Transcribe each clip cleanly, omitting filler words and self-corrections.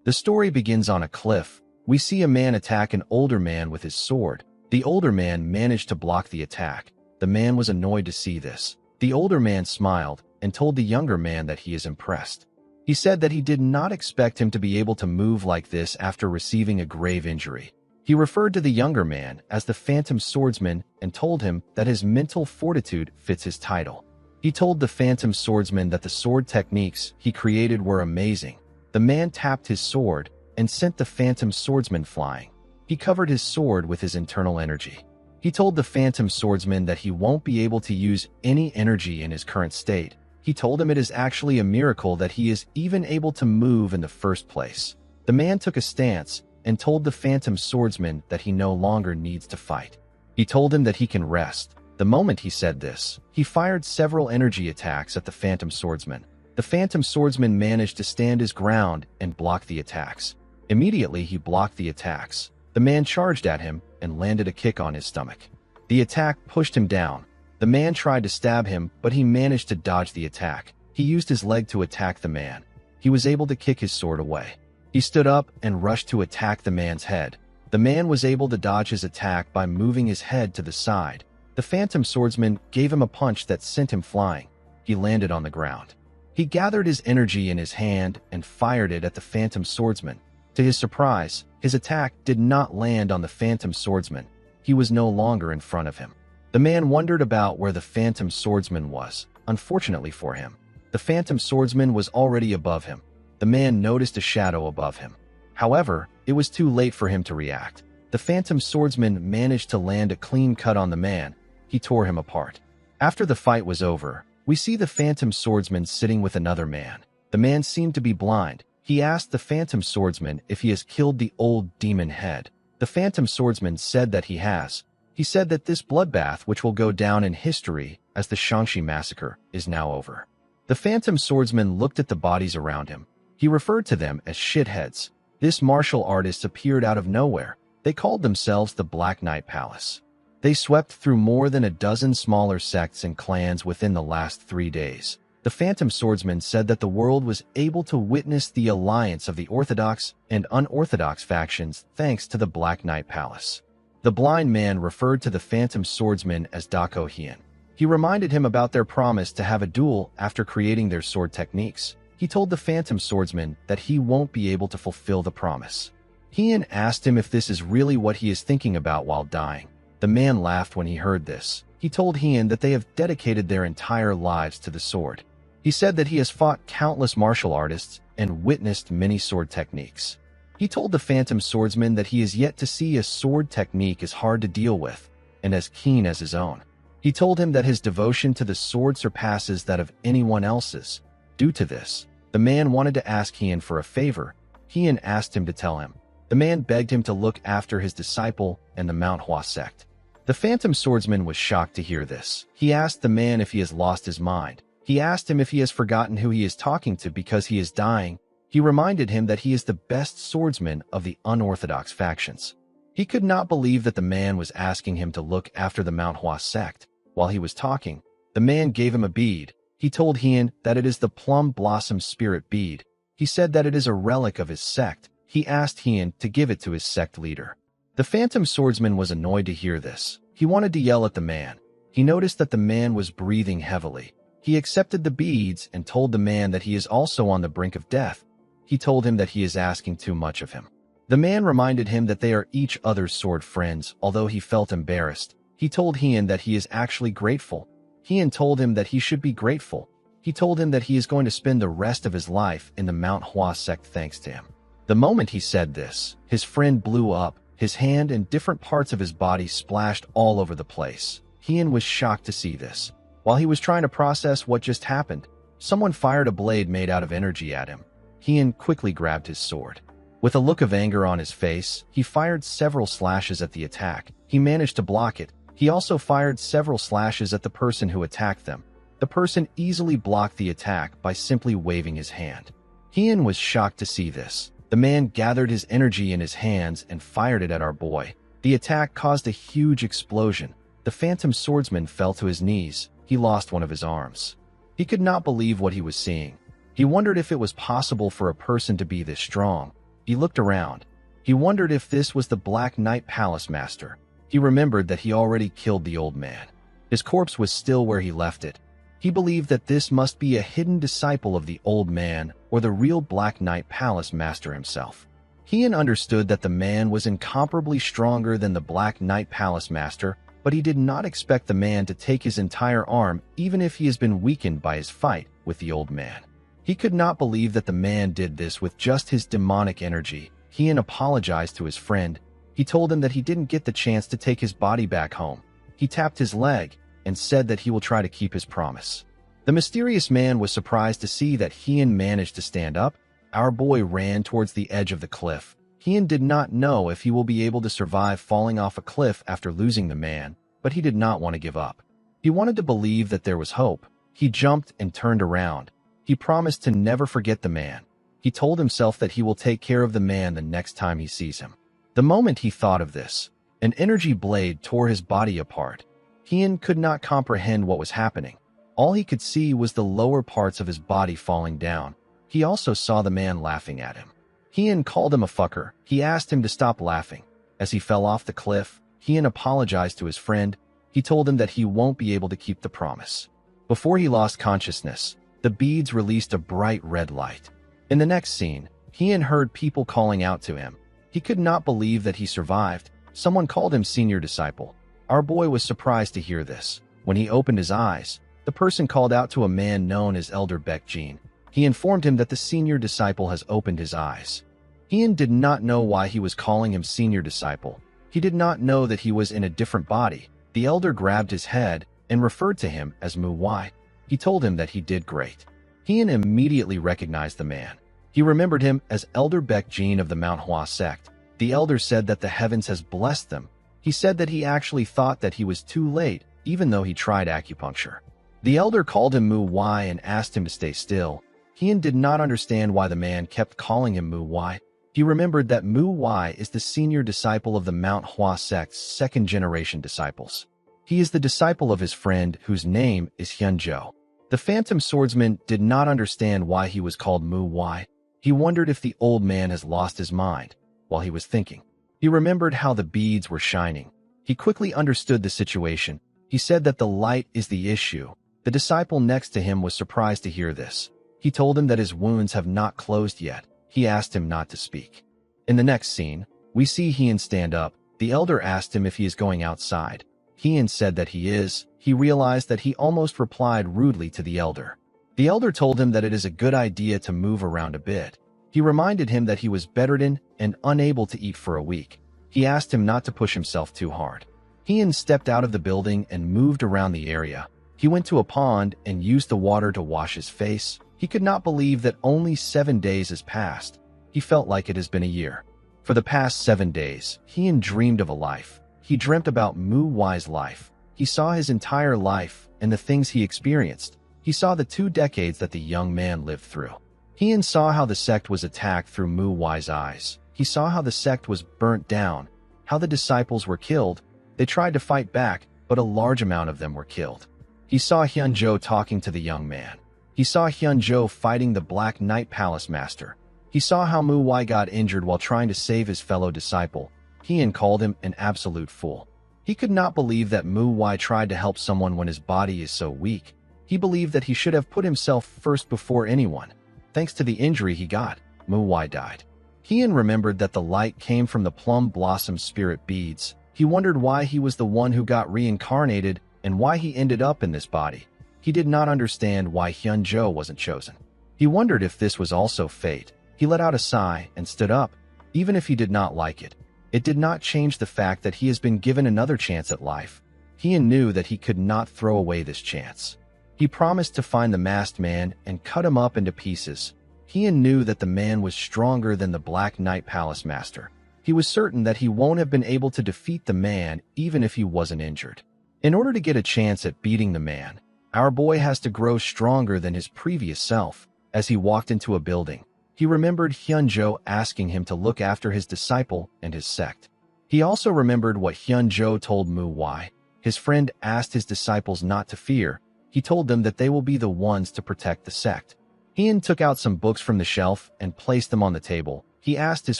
The story begins on a cliff. We see a man attack an older man with his sword. The older man managed to block the attack. The man was annoyed to see this. The older man smiled and told the younger man that he is impressed. He said that he did not expect him to be able to move like this after receiving a grave injury. He referred to the younger man as the Phantom Swordsman and told him that his mental fortitude fits his title. He told the Phantom Swordsman that the sword techniques he created were amazing. The man tapped his sword and sent the Phantom Swordsman flying. He covered his sword with his internal energy. He told the Phantom Swordsman that he won't be able to use any energy in his current state. He told him it is actually a miracle that he is even able to move in the first place. The man took a stance and told the Phantom Swordsman that he no longer needs to fight. He told him that he can rest. The moment he said this, he fired several energy attacks at the Phantom Swordsman. The Phantom Swordsman managed to stand his ground and block the attacks. Immediately, he blocked the attacks. The man charged at him and landed a kick on his stomach. The attack pushed him down. The man tried to stab him, but he managed to dodge the attack. He used his leg to attack the man. He was able to kick his sword away. He stood up and rushed to attack the man's head. The man was able to dodge his attack by moving his head to the side. The Phantom Swordsman gave him a punch that sent him flying. He landed on the ground. He gathered his energy in his hand and fired it at the Phantom Swordsman. To his surprise, his attack did not land on the Phantom Swordsman. He was no longer in front of him. The man wondered about where the Phantom Swordsman was. Unfortunately for him, the Phantom Swordsman was already above him. The man noticed a shadow above him. However, it was too late for him to react. The Phantom Swordsman managed to land a clean cut on the man. He tore him apart. After the fight was over, we see the Phantom Swordsman sitting with another man. The man seemed to be blind. He asked the Phantom Swordsman if he has killed the old demon head. The Phantom Swordsman said that he has. He said that this bloodbath, which will go down in history as the Shangxi massacre, is now over. The Phantom Swordsman looked at the bodies around him. He referred to them as shitheads. This martial artist appeared out of nowhere. They called themselves the Black Knight Palace. They swept through more than a dozen smaller sects and clans within the last 3 days. The Phantom Swordsman said that the world was able to witness the alliance of the orthodox and unorthodox factions thanks to the Black Knight Palace. The blind man referred to the Phantom Swordsman as Dako Hian. He reminded him about their promise to have a duel after creating their sword techniques. He told the Phantom Swordsman that he won't be able to fulfill the promise. Hian asked him if this is really what he is thinking about while dying. The man laughed when he heard this. He told Hian that they have dedicated their entire lives to the sword. He said that he has fought countless martial artists and witnessed many sword techniques. He told the Phantom Swordsman that he is yet to see a sword technique as hard to deal with and as keen as his own. He told him that his devotion to the sword surpasses that of anyone else's. Due to this, the man wanted to ask Hian for a favor. Hian asked him to tell him. The man begged him to look after his disciple and the Mount Hua sect. The Phantom Swordsman was shocked to hear this. He asked the man if he has lost his mind. He asked him if he has forgotten who he is talking to because he is dying. He reminded him that he is the best swordsman of the unorthodox factions. He could not believe that the man was asking him to look after the Mount Hua sect. While he was talking, the man gave him a bead. He told Hian that it is the Plum Blossom Spirit bead. He said that it is a relic of his sect. He asked Hian to give it to his sect leader. The Phantom Swordsman was annoyed to hear this. He wanted to yell at the man. He noticed that the man was breathing heavily. He accepted the beads and told the man that he is also on the brink of death. He told him that he is asking too much of him. The man reminded him that they are each other's sword friends, although he felt embarrassed. He told Hian that he is actually grateful. Hian told him that he should be grateful. He told him that he is going to spend the rest of his life in the Mount Hua sect thanks to him. The moment he said this, his friend blew up. His hand and different parts of his body splashed all over the place. Hian was shocked to see this. While he was trying to process what just happened, someone fired a blade made out of energy at him. Hian quickly grabbed his sword. With a look of anger on his face, he fired several slashes at the attack. He managed to block it. He also fired several slashes at the person who attacked them. The person easily blocked the attack by simply waving his hand. Hian was shocked to see this. The man gathered his energy in his hands and fired it at our boy. The attack caused a huge explosion. The Phantom Swordsman fell to his knees. He lost one of his arms. He could not believe what he was seeing. He wondered if it was possible for a person to be this strong. He looked around. He wondered if this was the Black Knight Palace Master. He remembered that he already killed the old man. His corpse was still where he left it. He believed that this must be a hidden disciple of the old man or the real Black Knight Palace Master himself. Heian understood that the man was incomparably stronger than the Black Knight Palace Master, but he did not expect the man to take his entire arm even if he has been weakened by his fight with the old man. He could not believe that the man did this with just his demonic energy. Heian apologized to his friend. He told him that he didn't get the chance to take his body back home. He tapped his leg and said that he will try to keep his promise. The mysterious man was surprised to see that Heian managed to stand up. Our boy ran towards the edge of the cliff. Heian did not know if he will be able to survive falling off a cliff after losing the man, but he did not want to give up. He wanted to believe that there was hope. He jumped and turned around. He promised to never forget the man. He told himself that he will take care of the man the next time he sees him. The moment he thought of this, an energy blade tore his body apart. Heian could not comprehend what was happening. All he could see was the lower parts of his body falling down. He also saw the man laughing at him. Heian called him a fucker. He asked him to stop laughing. As he fell off the cliff, Heian apologized to his friend. He told him that he won't be able to keep the promise. Before he lost consciousness, the beads released a bright red light. In the next scene, Heian heard people calling out to him. He could not believe that he survived. Someone called him senior disciple. Our boy was surprised to hear this. When he opened his eyes, the person called out to a man known as Elder Baekjin. He informed him that the senior disciple has opened his eyes. Heian did not know why he was calling him senior disciple. He did not know that he was in a different body. The elder grabbed his head and referred to him as Mu Wai. He told him that he did great. Heian immediately recognized the man. He remembered him as Elder Baekjin of the Mount Hua sect. The elder said that the heavens has blessed them. He said that he actually thought that he was too late, even though he tried acupuncture. The elder called him Mu Wai and asked him to stay still. Heian did not understand why the man kept calling him Mu Wai. He remembered that Mu Wai is the senior disciple of the Mount Hua sect's second-generation disciples. He is the disciple of his friend, whose name is Hyunjo. The phantom swordsman did not understand why he was called Mu Wai. He wondered if the old man has lost his mind. While he was thinking, he remembered how the beads were shining. He quickly understood the situation. He said that the light is the issue. The disciple next to him was surprised to hear this. He told him that his wounds have not closed yet. He asked him not to speak. In the next scene, we see Heian stand up. The elder asked him if he is going outside. Heian said that he is. He realized that he almost replied rudely to the elder. The elder told him that it is a good idea to move around a bit. He reminded him that he was bedridden and unable to eat for a week. He asked him not to push himself too hard. Heian stepped out of the building and moved around the area. He went to a pond and used the water to wash his face. He could not believe that only 7 days has passed. He felt like it has been a year. For the past 7 days, Heian dreamed of a life. He dreamt about Mu Wai's life. He saw his entire life and the things he experienced. He saw the 2 decades that the young man lived through. Heian saw how the sect was attacked through Mu Wai's eyes. He saw how the sect was burnt down, how the disciples were killed. They tried to fight back, but a large amount of them were killed. He saw Hyunjo talking to the young man. He saw Hyunjo fighting the Black Knight Palace Master. He saw how Mu Wai got injured while trying to save his fellow disciple. Heian called him an absolute fool. He could not believe that Mu Wai tried to help someone when his body is so weak. He believed that he should have put himself first before anyone. Thanks to the injury he got, Mu Wai died. Heian remembered that the light came from the plum blossom spirit beads. He wondered why he was the one who got reincarnated and why he ended up in this body. He did not understand why Hyunjo wasn't chosen. He wondered if this was also fate. He let out a sigh and stood up. Even if he did not like it, it did not change the fact that he has been given another chance at life. Heian knew that he could not throw away this chance. He promised to find the masked man and cut him up into pieces. Heian knew that the man was stronger than the Black Knight Palace Master. He was certain that he won't have been able to defeat the man even if he wasn't injured. In order to get a chance at beating the man, our boy has to grow stronger than his previous self. As he walked into a building, he remembered Hyunjo asking him to look after his disciple and his sect. He also remembered what Hyunjo told Mu Wai. His friend asked his disciples not to fear. He told them that they will be the ones to protect the sect. Heian took out some books from the shelf and placed them on the table. He asked his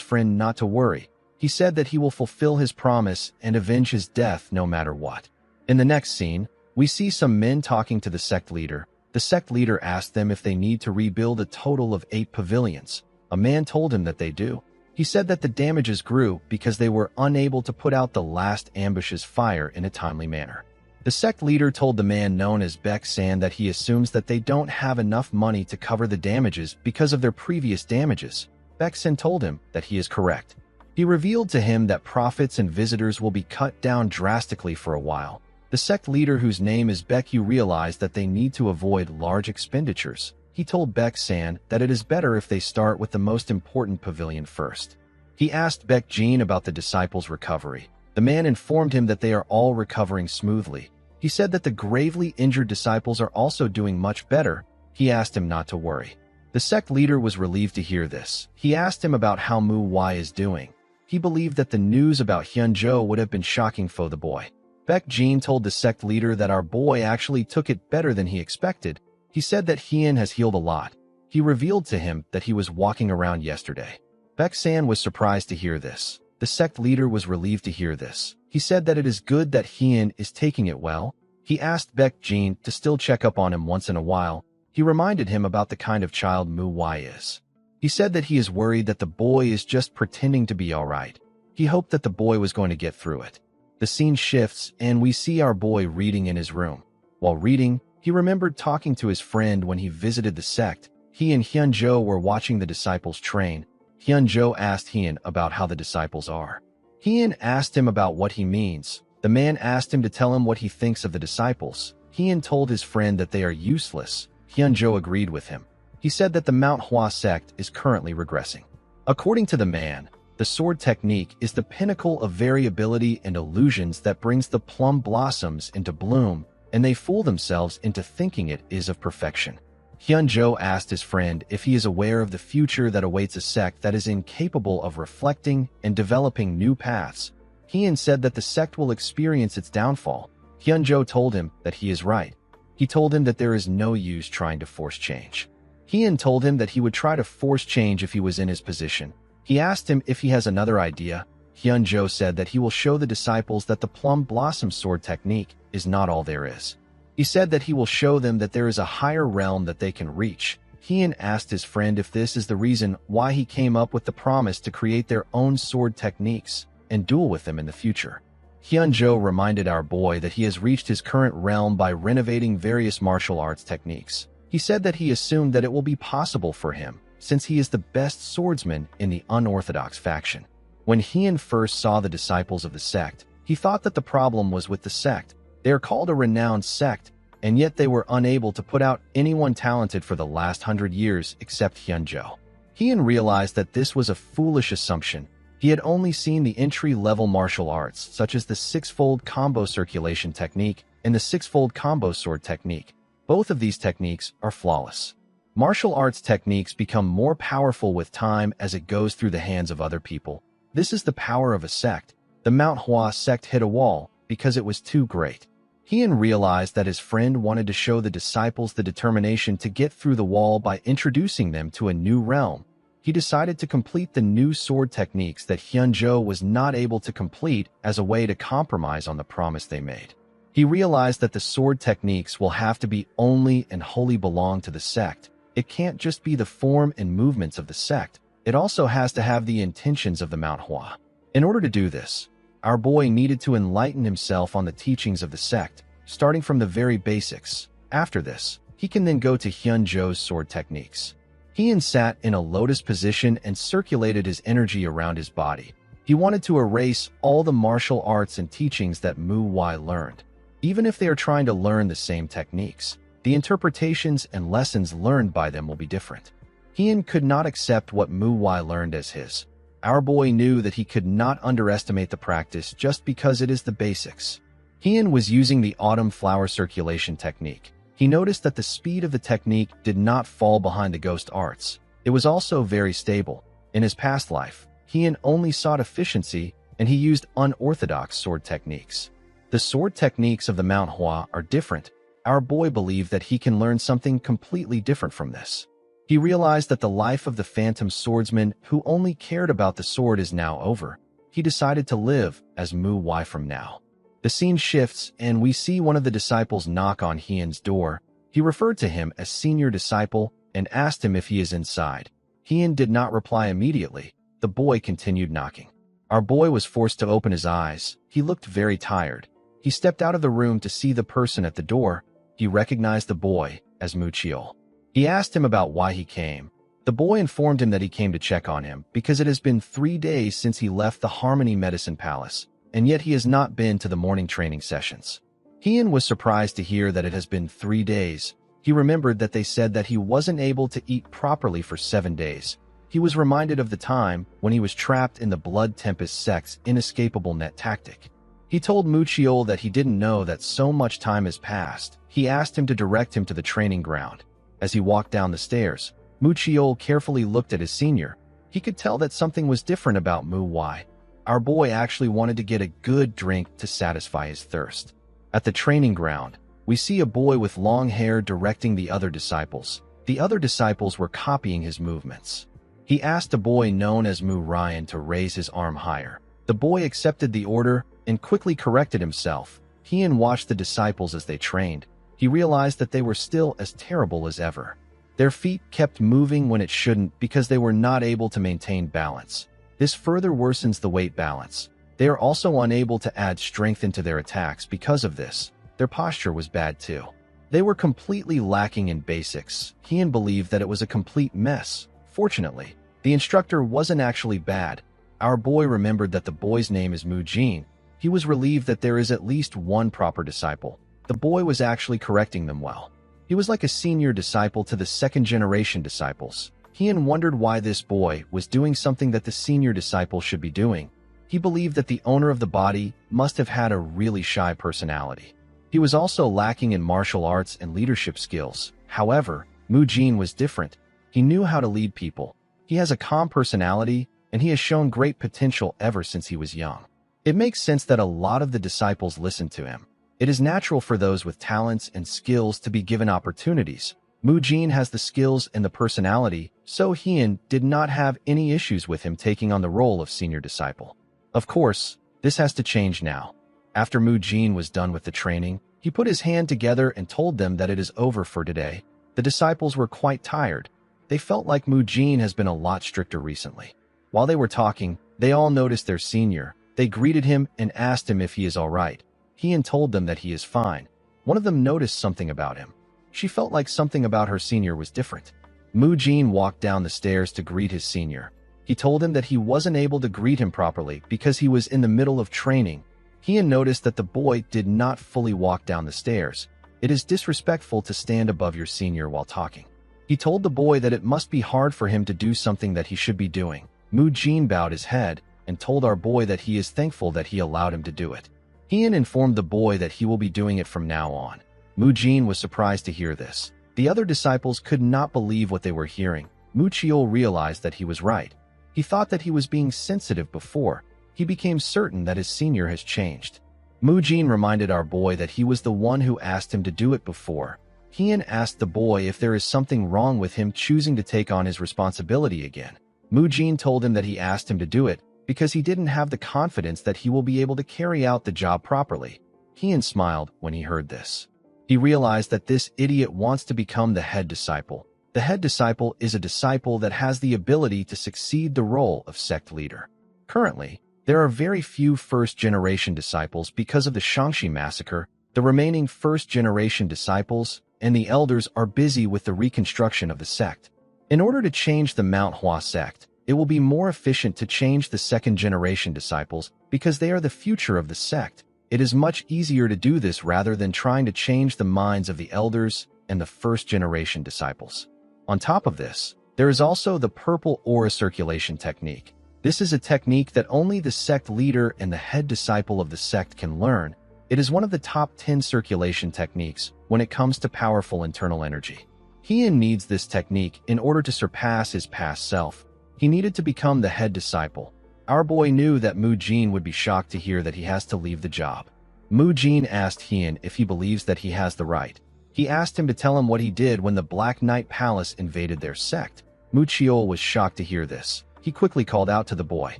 friend not to worry. He said that he will fulfill his promise and avenge his death no matter what. In the next scene, we see some men talking to the sect leader. The sect leader asked them if they need to rebuild a total of 8 pavilions. A man told him that they do. He said that the damages grew because they were unable to put out the last ambush's fire in a timely manner. The sect leader told the man known as Baek-san that he assumes that they don't have enough money to cover the damages because of their previous damages. Baek-san told him that he is correct. He revealed to him that profits and visitors will be cut down drastically for a while. The sect leader, whose name is Baekyu, realized that they need to avoid large expenditures. He told Baek-san that it is better if they start with the most important pavilion first. He asked Baek-jin about the disciples' recovery. The man informed him that they are all recovering smoothly. He said that the gravely injured disciples are also doing much better. He asked him not to worry. The sect leader was relieved to hear this. He asked him about how Mu Wai is doing. He believed that the news about Hyunjo would have been shocking for the boy. Baek-jin told the sect leader that our boy actually took it better than he expected. He said that Hien has healed a lot. He revealed to him that he was walking around yesterday. Baek-san was surprised to hear this. The sect leader was relieved to hear this. He said that it is good that Hien is taking it well. He asked Baek-jin to still check up on him once in a while. He reminded him about the kind of child Mu Wai is. He said that he is worried that the boy is just pretending to be alright. He hoped that the boy was going to get through it. The scene shifts, and we see our boy reading in his room. While reading, he remembered talking to his friend when he visited the sect. He and Hyunjo were watching the disciples train. Hyunjo asked Hien about how the disciples are. Hien asked him about what he means. The man asked him to tell him what he thinks of the disciples. Hien told his friend that they are useless. Hyunjo agreed with him. He said that the Mount Hua sect is currently regressing. According to the man, the sword technique is the pinnacle of variability and illusions that brings the plum blossoms into bloom, and they fool themselves into thinking it is of perfection. Hyunjo asked his friend if he is aware of the future that awaits a sect that is incapable of reflecting and developing new paths. Hien said that the sect will experience its downfall. Hyunjo told him that he is right. He told him that there is no use trying to force change. Hien told him that he would try to force change if he was in his position. He asked him if he has another idea. Hyunjo said that he will show the disciples that the plum blossom sword technique is not all there is. He said that he will show them that there is a higher realm that they can reach. Hien asked his friend if this is the reason why he came up with the promise to create their own sword techniques and duel with them in the future. Hyunjo reminded our boy that he has reached his current realm by renovating various martial arts techniques. He said that he assumed that it will be possible for him, since he is the best swordsman in the unorthodox faction. When Hien first saw the disciples of the sect, he thought that the problem was with the sect. They are called a renowned sect, and yet they were unable to put out anyone talented for the last 100 years except Hyunjo. Hien realized that this was a foolish assumption. He had only seen the entry-level martial arts, such as the six-fold combo circulation technique and the six-fold combo sword technique. Both of these techniques are flawless. Martial arts techniques become more powerful with time as it goes through the hands of other people. This is the power of a sect. The Mount Hua sect hit a wall because it was too great. Hien realized that his friend wanted to show the disciples the determination to get through the wall by introducing them to a new realm. He decided to complete the new sword techniques that Hyunjo was not able to complete as a way to compromise on the promise they made. He realized that the sword techniques will have to be only and wholly belong to the sect. It can't just be the form and movements of the sect. It also has to have the intentions of the Mount Hua. In order to do this, our boy needed to enlighten himself on the teachings of the sect, starting from the very basics. After this, he can then go to Hyunjo's sword techniques. Hien sat in a lotus position and circulated his energy around his body. He wanted to erase all the martial arts and teachings that Mu Wai learned. Even if they are trying to learn the same techniques, the interpretations and lessons learned by them will be different. Hien could not accept what Mu Wai learned as his. Our boy knew that he could not underestimate the practice just because it is the basics. Hien was using the autumn flower circulation technique. He noticed that the speed of the technique did not fall behind the ghost arts. It was also very stable. In his past life, Hien only sought efficiency, and he used unorthodox sword techniques. The sword techniques of the Mount Hua are different. Our boy believed that he can learn something completely different from this. He realized that the life of the phantom swordsman who only cared about the sword is now over. He decided to live as Mu Wei from now. The scene shifts, and we see one of the disciples knock on Hian's door. He referred to him as senior disciple and asked him if he is inside. Hian did not reply immediately. The boy continued knocking. Our boy was forced to open his eyes. He looked very tired. He stepped out of the room to see the person at the door. He recognized the boy as Mu Chiol. He asked him about why he came. The boy informed him that he came to check on him because it has been 3 days since he left the Harmony Medicine Palace, and yet he has not been to the morning training sessions. Hian was surprised to hear that it has been 3 days. He remembered that they said that he wasn't able to eat properly for 7 days. He was reminded of the time when he was trapped in the Blood Tempest sect's inescapable net tactic. He told Mu Chiol that he didn't know that so much time has passed. He asked him to direct him to the training ground. As he walked down the stairs, Mu Chiol carefully looked at his senior. He could tell that something was different about Mu Wei. Our boy actually wanted to get a good drink to satisfy his thirst. At the training ground, we see a boy with long hair directing the other disciples. The other disciples were copying his movements. He asked a boy known as Mu Ryan to raise his arm higher. The boy accepted the order and quickly corrected himself. Hian watched the disciples as they trained. He realized that they were still as terrible as ever. Their feet kept moving when it shouldn't because they were not able to maintain balance. This further worsens the weight balance. They are also unable to add strength into their attacks because of this. Their posture was bad too. They were completely lacking in basics. Hian believed that it was a complete mess. Fortunately, the instructor wasn't actually bad. Our boy remembered that the boy's name is Mu Jin. He was relieved that there is at least one proper disciple. The boy was actually correcting them well. He was like a senior disciple to the second-generation disciples. Hian wondered why this boy was doing something that the senior disciple should be doing. He believed that the owner of the body must have had a really shy personality. He was also lacking in martial arts and leadership skills. However, Mu Jin was different. He knew how to lead people. He has a calm personality, and he has shown great potential ever since he was young. It makes sense that a lot of the disciples listened to him. It is natural for those with talents and skills to be given opportunities. Mu Jin has the skills and the personality, so Hian did not have any issues with him taking on the role of senior disciple. Of course, this has to change now. After Mu Jin was done with the training, he put his hand together and told them that it is over for today. The disciples were quite tired. They felt like Mu Jin has been a lot stricter recently. While they were talking, they all noticed their senior. They greeted him and asked him if he is all right. Hian told them that he is fine. One of them noticed something about him. She felt like something about her senior was different. Mu Jin walked down the stairs to greet his senior. He told him that he wasn't able to greet him properly because he was in the middle of training. Hian noticed that the boy did not fully walk down the stairs. It is disrespectful to stand above your senior while talking. He told the boy that it must be hard for him to do something that he should be doing. Mu Jin bowed his head and told our boy that he is thankful that he allowed him to do it. Hian informed the boy that he will be doing it from now on. Mu Jin was surprised to hear this. The other disciples could not believe what they were hearing. Mu Chiol realized that he was right. He thought that he was being sensitive before. He became certain that his senior has changed. Mu Jin reminded our boy that he was the one who asked him to do it before. Hian asked the boy if there is something wrong with him choosing to take on his responsibility again. Mu Jin told him that he asked him to do it because he didn't have the confidence that he will be able to carry out the job properly. Hian smiled when he heard this. He realized that this idiot wants to become the head disciple. The head disciple is a disciple that has the ability to succeed the role of sect leader. Currently, there are very few first-generation disciples because of the Shangxi massacre. The remaining first-generation disciples and the elders are busy with the reconstruction of the sect. In order to change the Mount Hua sect, it will be more efficient to change the second-generation disciples because they are the future of the sect. It is much easier to do this rather than trying to change the minds of the elders and the first-generation disciples. On top of this, there is also the purple aura circulation technique. This is a technique that only the sect leader and the head disciple of the sect can learn. It is one of the top 10 circulation techniques when it comes to powerful internal energy. Hian needs this technique in order to surpass his past self. He needed to become the head disciple. Our boy knew that Mu Jin would be shocked to hear that he has to leave the job. Mu Jin asked Hian if he believes that he has the right. He asked him to tell him what he did when the Black Knight Palace invaded their sect. Mu Chiol was shocked to hear this. He quickly called out to the boy.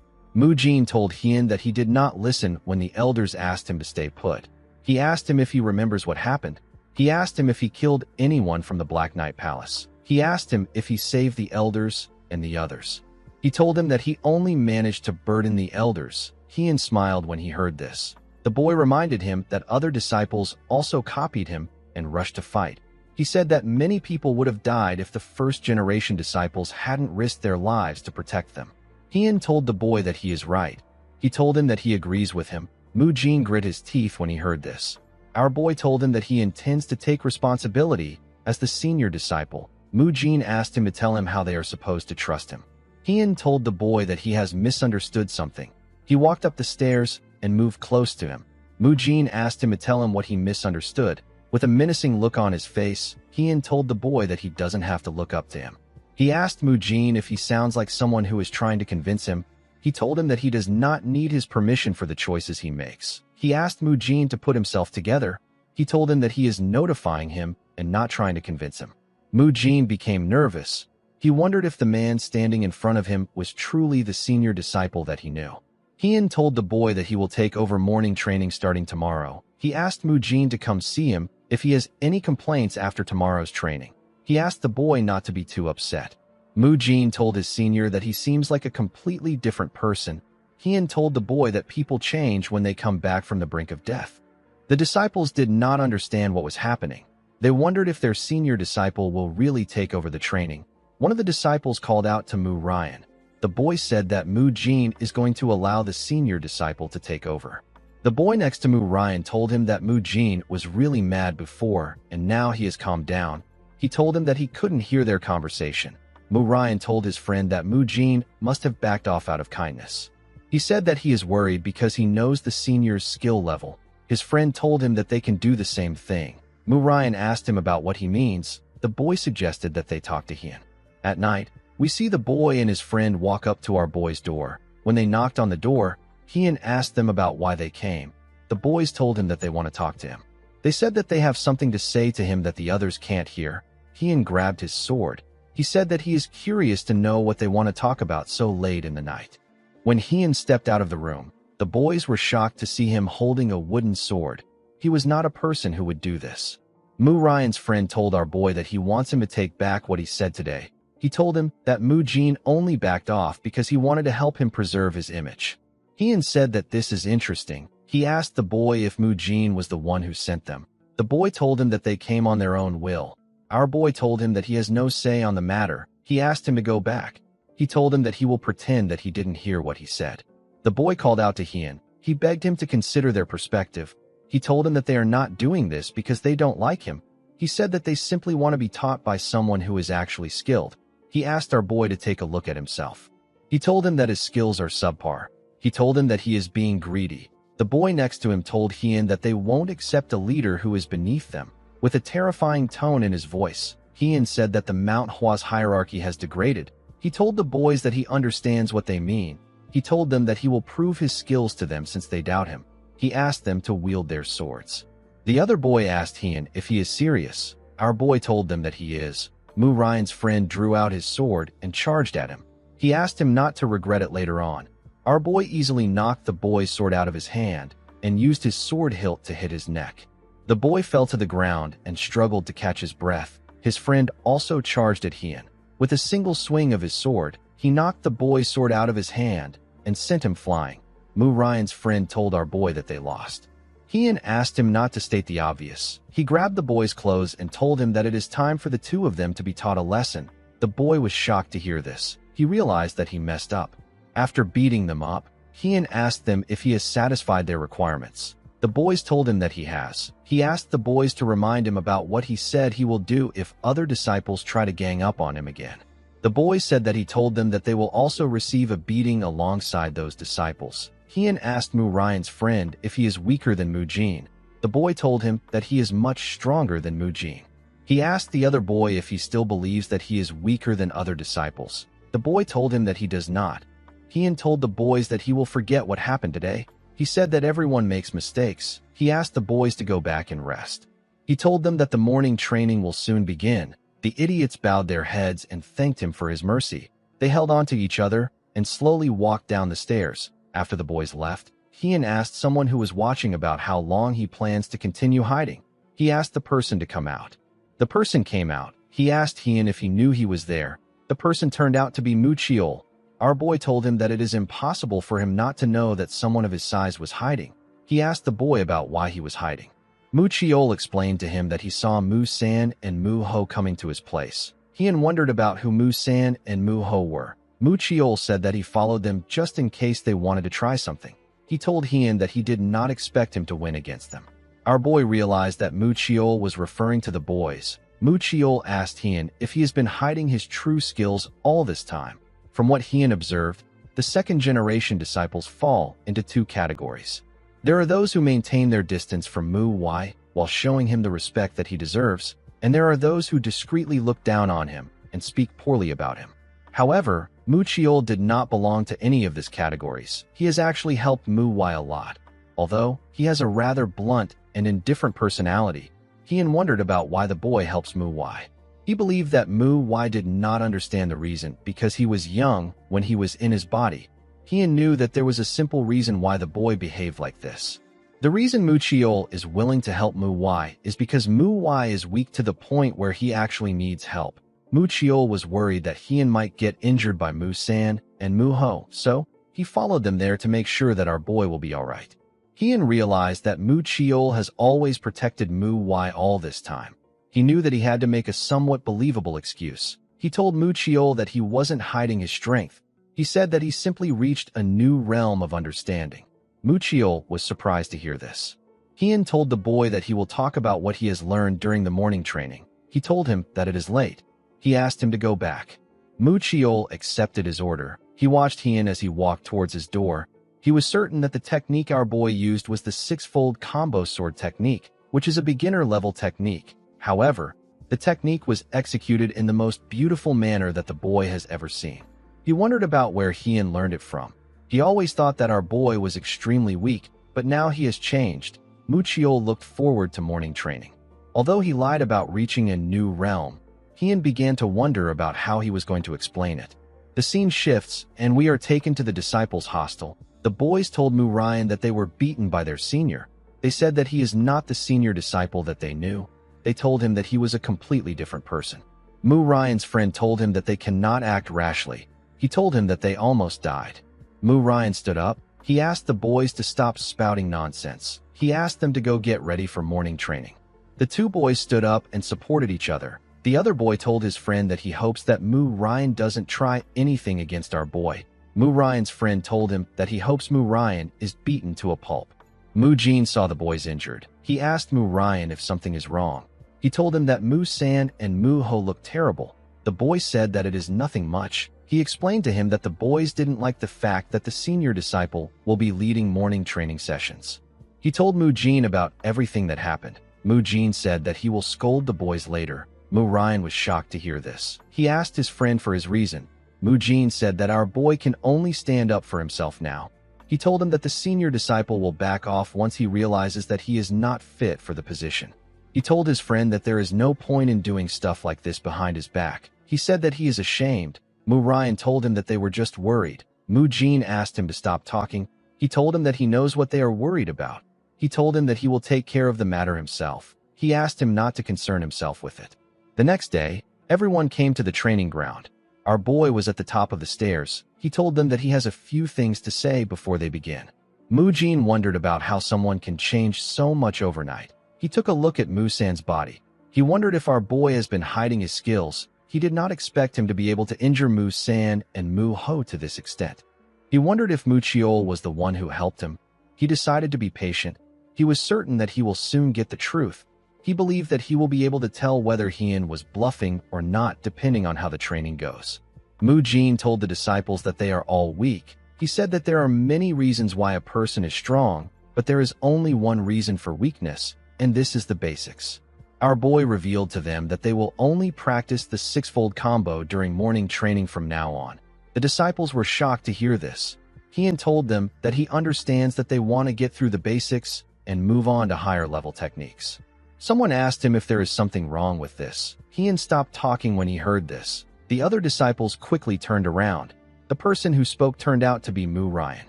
Mu Jin told Hien that he did not listen when the elders asked him to stay put. He asked him if he remembers what happened. He asked him if he killed anyone from the Black Knight Palace. He asked him if he saved the elders and the others. He told him that he only managed to burden the elders. Hien smiled when he heard this. The boy reminded him that other disciples also copied him and rushed to fight. He said that many people would have died if the first-generation disciples hadn't risked their lives to protect them. Hien told the boy that he is right. He told him that he agrees with him. Mu Jin grit his teeth when he heard this. Our boy told him that he intends to take responsibility as the senior disciple. Mu Jin asked him to tell him how they are supposed to trust him. Hien told the boy that he has misunderstood something. He walked up the stairs and moved close to him. Mu Jin asked him to tell him what he misunderstood. With a menacing look on his face, Hien told the boy that he doesn't have to look up to him. He asked Mu Jin if he sounds like someone who is trying to convince him. He told him that he does not need his permission for the choices he makes. He asked Mu Jin to put himself together. He told him that he is notifying him and not trying to convince him. Mu Jin became nervous. He wondered if the man standing in front of him was truly the senior disciple that he knew. Hien told the boy that he will take over morning training starting tomorrow. He asked Mu Jin to come see him if he has any complaints after tomorrow's training. He asked the boy not to be too upset. Mu Jin told his senior that he seems like a completely different person. Hien told the boy that people change when they come back from the brink of death. The disciples did not understand what was happening. They wondered if their senior disciple will really take over the training. One of the disciples called out to Mu Ryan. The boy said that Mu Jin is going to allow the senior disciple to take over. The boy next to Mu Ryan told him that Mu Jin was really mad before, and now he has calmed down. He told him that he couldn't hear their conversation. Mu Ryan told his friend that Mu Jin must have backed off out of kindness. He said that he is worried because he knows the senior's skill level. His friend told him that they can do the same thing. Mu Ryan asked him about what he means. The boy suggested that they talk to Hien. At night, we see the boy and his friend walk up to our boy's door. When they knocked on the door, Hien asked them about why they came. The boys told him that they want to talk to him. They said that they have something to say to him that the others can't hear. Hien grabbed his sword. He said that he is curious to know what they want to talk about so late in the night. When Hien stepped out of the room, the boys were shocked to see him holding a wooden sword. He was not a person who would do this. Mu Ryan's friend told our boy that he wants him to take back what he said today. He told him that Mu Jin only backed off because he wanted to help him preserve his image. Hien said that this is interesting. He asked the boy if Mu Jin was the one who sent them. The boy told him that they came on their own will. Our boy told him that he has no say on the matter. He asked him to go back. He told him that he will pretend that he didn't hear what he said. The boy called out to Hien. He begged him to consider their perspective. He told him that they are not doing this because they don't like him. He said that they simply want to be taught by someone who is actually skilled. He asked our boy to take a look at himself. He told him that his skills are subpar. He told him that he is being greedy. The boy next to him told Hien that they won't accept a leader who is beneath them. With a terrifying tone in his voice, Hien said that the Mount Hua's hierarchy has degraded. He told the boys that he understands what they mean. He told them that he will prove his skills to them since they doubt him. He asked them to wield their swords. The other boy asked Hien if he is serious. Our boy told them that he is. Mu Ryan's friend drew out his sword and charged at him. He asked him not to regret it later on. Our boy easily knocked the boy's sword out of his hand and used his sword hilt to hit his neck. The boy fell to the ground and struggled to catch his breath. His friend also charged at Hien. With a single swing of his sword, he knocked the boy's sword out of his hand and sent him flying. Mu Ryan's friend told our boy that they lost. Hien asked him not to state the obvious. He grabbed the boy's clothes and told him that it is time for the two of them to be taught a lesson. The boy was shocked to hear this. He realized that he messed up. After beating them up, Hien asked them if he has satisfied their requirements. The boys told him that he has. He asked the boys to remind him about what he said he will do if other disciples try to gang up on him again. The boys said that he told them that they will also receive a beating alongside those disciples. Hien asked Mu Ryan's friend if he is weaker than Mu Jin. The boy told him that he is much stronger than Mu Jin. He asked the other boy if he still believes that he is weaker than other disciples. The boy told him that he does not. Hien told the boys that he will forget what happened today. He said that everyone makes mistakes. He asked the boys to go back and rest. He told them that the morning training will soon begin. The idiots bowed their heads and thanked him for his mercy. They held on to each other and slowly walked down the stairs. After the boys left, Hien asked someone who was watching about how long he plans to continue hiding. He asked the person to come out. The person came out. He asked Hien if he knew he was there. The person turned out to be Mu Chiol. Our boy told him that it is impossible for him not to know that someone of his size was hiding. He asked the boy about why he was hiding. Mu Chiol explained to him that he saw Mu San and Mu Ho coming to his place. Hien wondered about who Mu San and Mu Ho were. Mu Chiol said that he followed them just in case they wanted to try something. He told Hien that he did not expect him to win against them. Our boy realized that Mu Chiol was referring to the boys. Mu Chiol asked Hien if he has been hiding his true skills all this time. From what Hien observed, the second-generation disciples fall into two categories. There are those who maintain their distance from Mu Wai while showing him the respect that he deserves, and there are those who discreetly look down on him and speak poorly about him. However, Mu Chiol did not belong to any of these categories. He has actually helped Mu Wai a lot. Although he has a rather blunt and indifferent personality, Hien wondered about why the boy helps Mu Wai. He believed that Mu Wai did not understand the reason because he was young when he was in his body. Hien knew that there was a simple reason why the boy behaved like this. The reason Mu Chiol is willing to help Mu Wai is because Mu Wai is weak to the point where he actually needs help. Mu Chiol was worried that Hien might get injured by Mu San and Mu Ho, so he followed them there to make sure that our boy will be alright. Hien realized that Mu Chiol has always protected Mu Wai all this time. He knew that he had to make a somewhat believable excuse. He told Mu Chiol that he wasn't hiding his strength. He said that he simply reached a new realm of understanding. Mu Chiol was surprised to hear this. Hien told the boy that he will talk about what he has learned during the morning training. He told him that it is late. He asked him to go back. Mu Chiol accepted his order. He watched Hien as he walked towards his door. He was certain that the technique our boy used was the six-fold combo sword technique, which is a beginner-level technique. However, the technique was executed in the most beautiful manner that the boy has ever seen. He wondered about where Hien learned it from. He always thought that our boy was extremely weak, but now he has changed. Mu Chiol looked forward to morning training. Although he lied about reaching a new realm, Hien began to wonder about how he was going to explain it. The scene shifts, and we are taken to the disciples' hostel. The boys told Mu Ryan that they were beaten by their senior. They said that he is not the senior disciple that they knew. They told him that he was a completely different person. Mu Ryan's friend told him that they cannot act rashly. He told him that they almost died. Mu Ryan stood up. He asked the boys to stop spouting nonsense. He asked them to go get ready for morning training. The two boys stood up and supported each other. The other boy told his friend that he hopes that Mu Ryan doesn't try anything against our boy. Mu Ryan's friend told him that he hopes Mu Ryan is beaten to a pulp. Mu Jin saw the boys injured. He asked Mu Ryan if something is wrong. He told him that Mu San and Mu Ho look terrible. The boy said that it is nothing much. He explained to him that the boys didn't like the fact that the senior disciple will be leading morning training sessions. He told Mu Jin about everything that happened. Mu Jin said that he will scold the boys later. Mu Ryan was shocked to hear this. He asked his friend for his reason. Mu Jin said that our boy can only stand up for himself now. He told him that the senior disciple will back off once he realizes that he is not fit for the position. He told his friend that there is no point in doing stuff like this behind his back. He said that he is ashamed. Mu Ryan told him that they were just worried. Mu Jin asked him to stop talking. He told him that he knows what they are worried about. He told him that he will take care of the matter himself. He asked him not to concern himself with it. The next day, everyone came to the training ground. Our boy was at the top of the stairs. He told them that he has a few things to say before they begin. Mu Jin wondered about how someone can change so much overnight. He took a look at Mu San's body. He wondered if our boy has been hiding his skills. He did not expect him to be able to injure Mu San and Mu Ho to this extent. He wondered if Mu Chiol was the one who helped him. He decided to be patient. He was certain that he will soon get the truth. He believed that he will be able to tell whether Hien was bluffing or not depending on how the training goes. Mu Jin told the disciples that they are all weak. He said that there are many reasons why a person is strong, but there is only one reason for weakness, and this is the basics. Our boy revealed to them that they will only practice the six-fold combo during morning training from now on. The disciples were shocked to hear this. Hien told them that he understands that they want to get through the basics and move on to higher-level techniques. Someone asked him if there is something wrong with this. Heian stopped talking when he heard this. The other disciples quickly turned around. The person who spoke turned out to be Mu Ryan.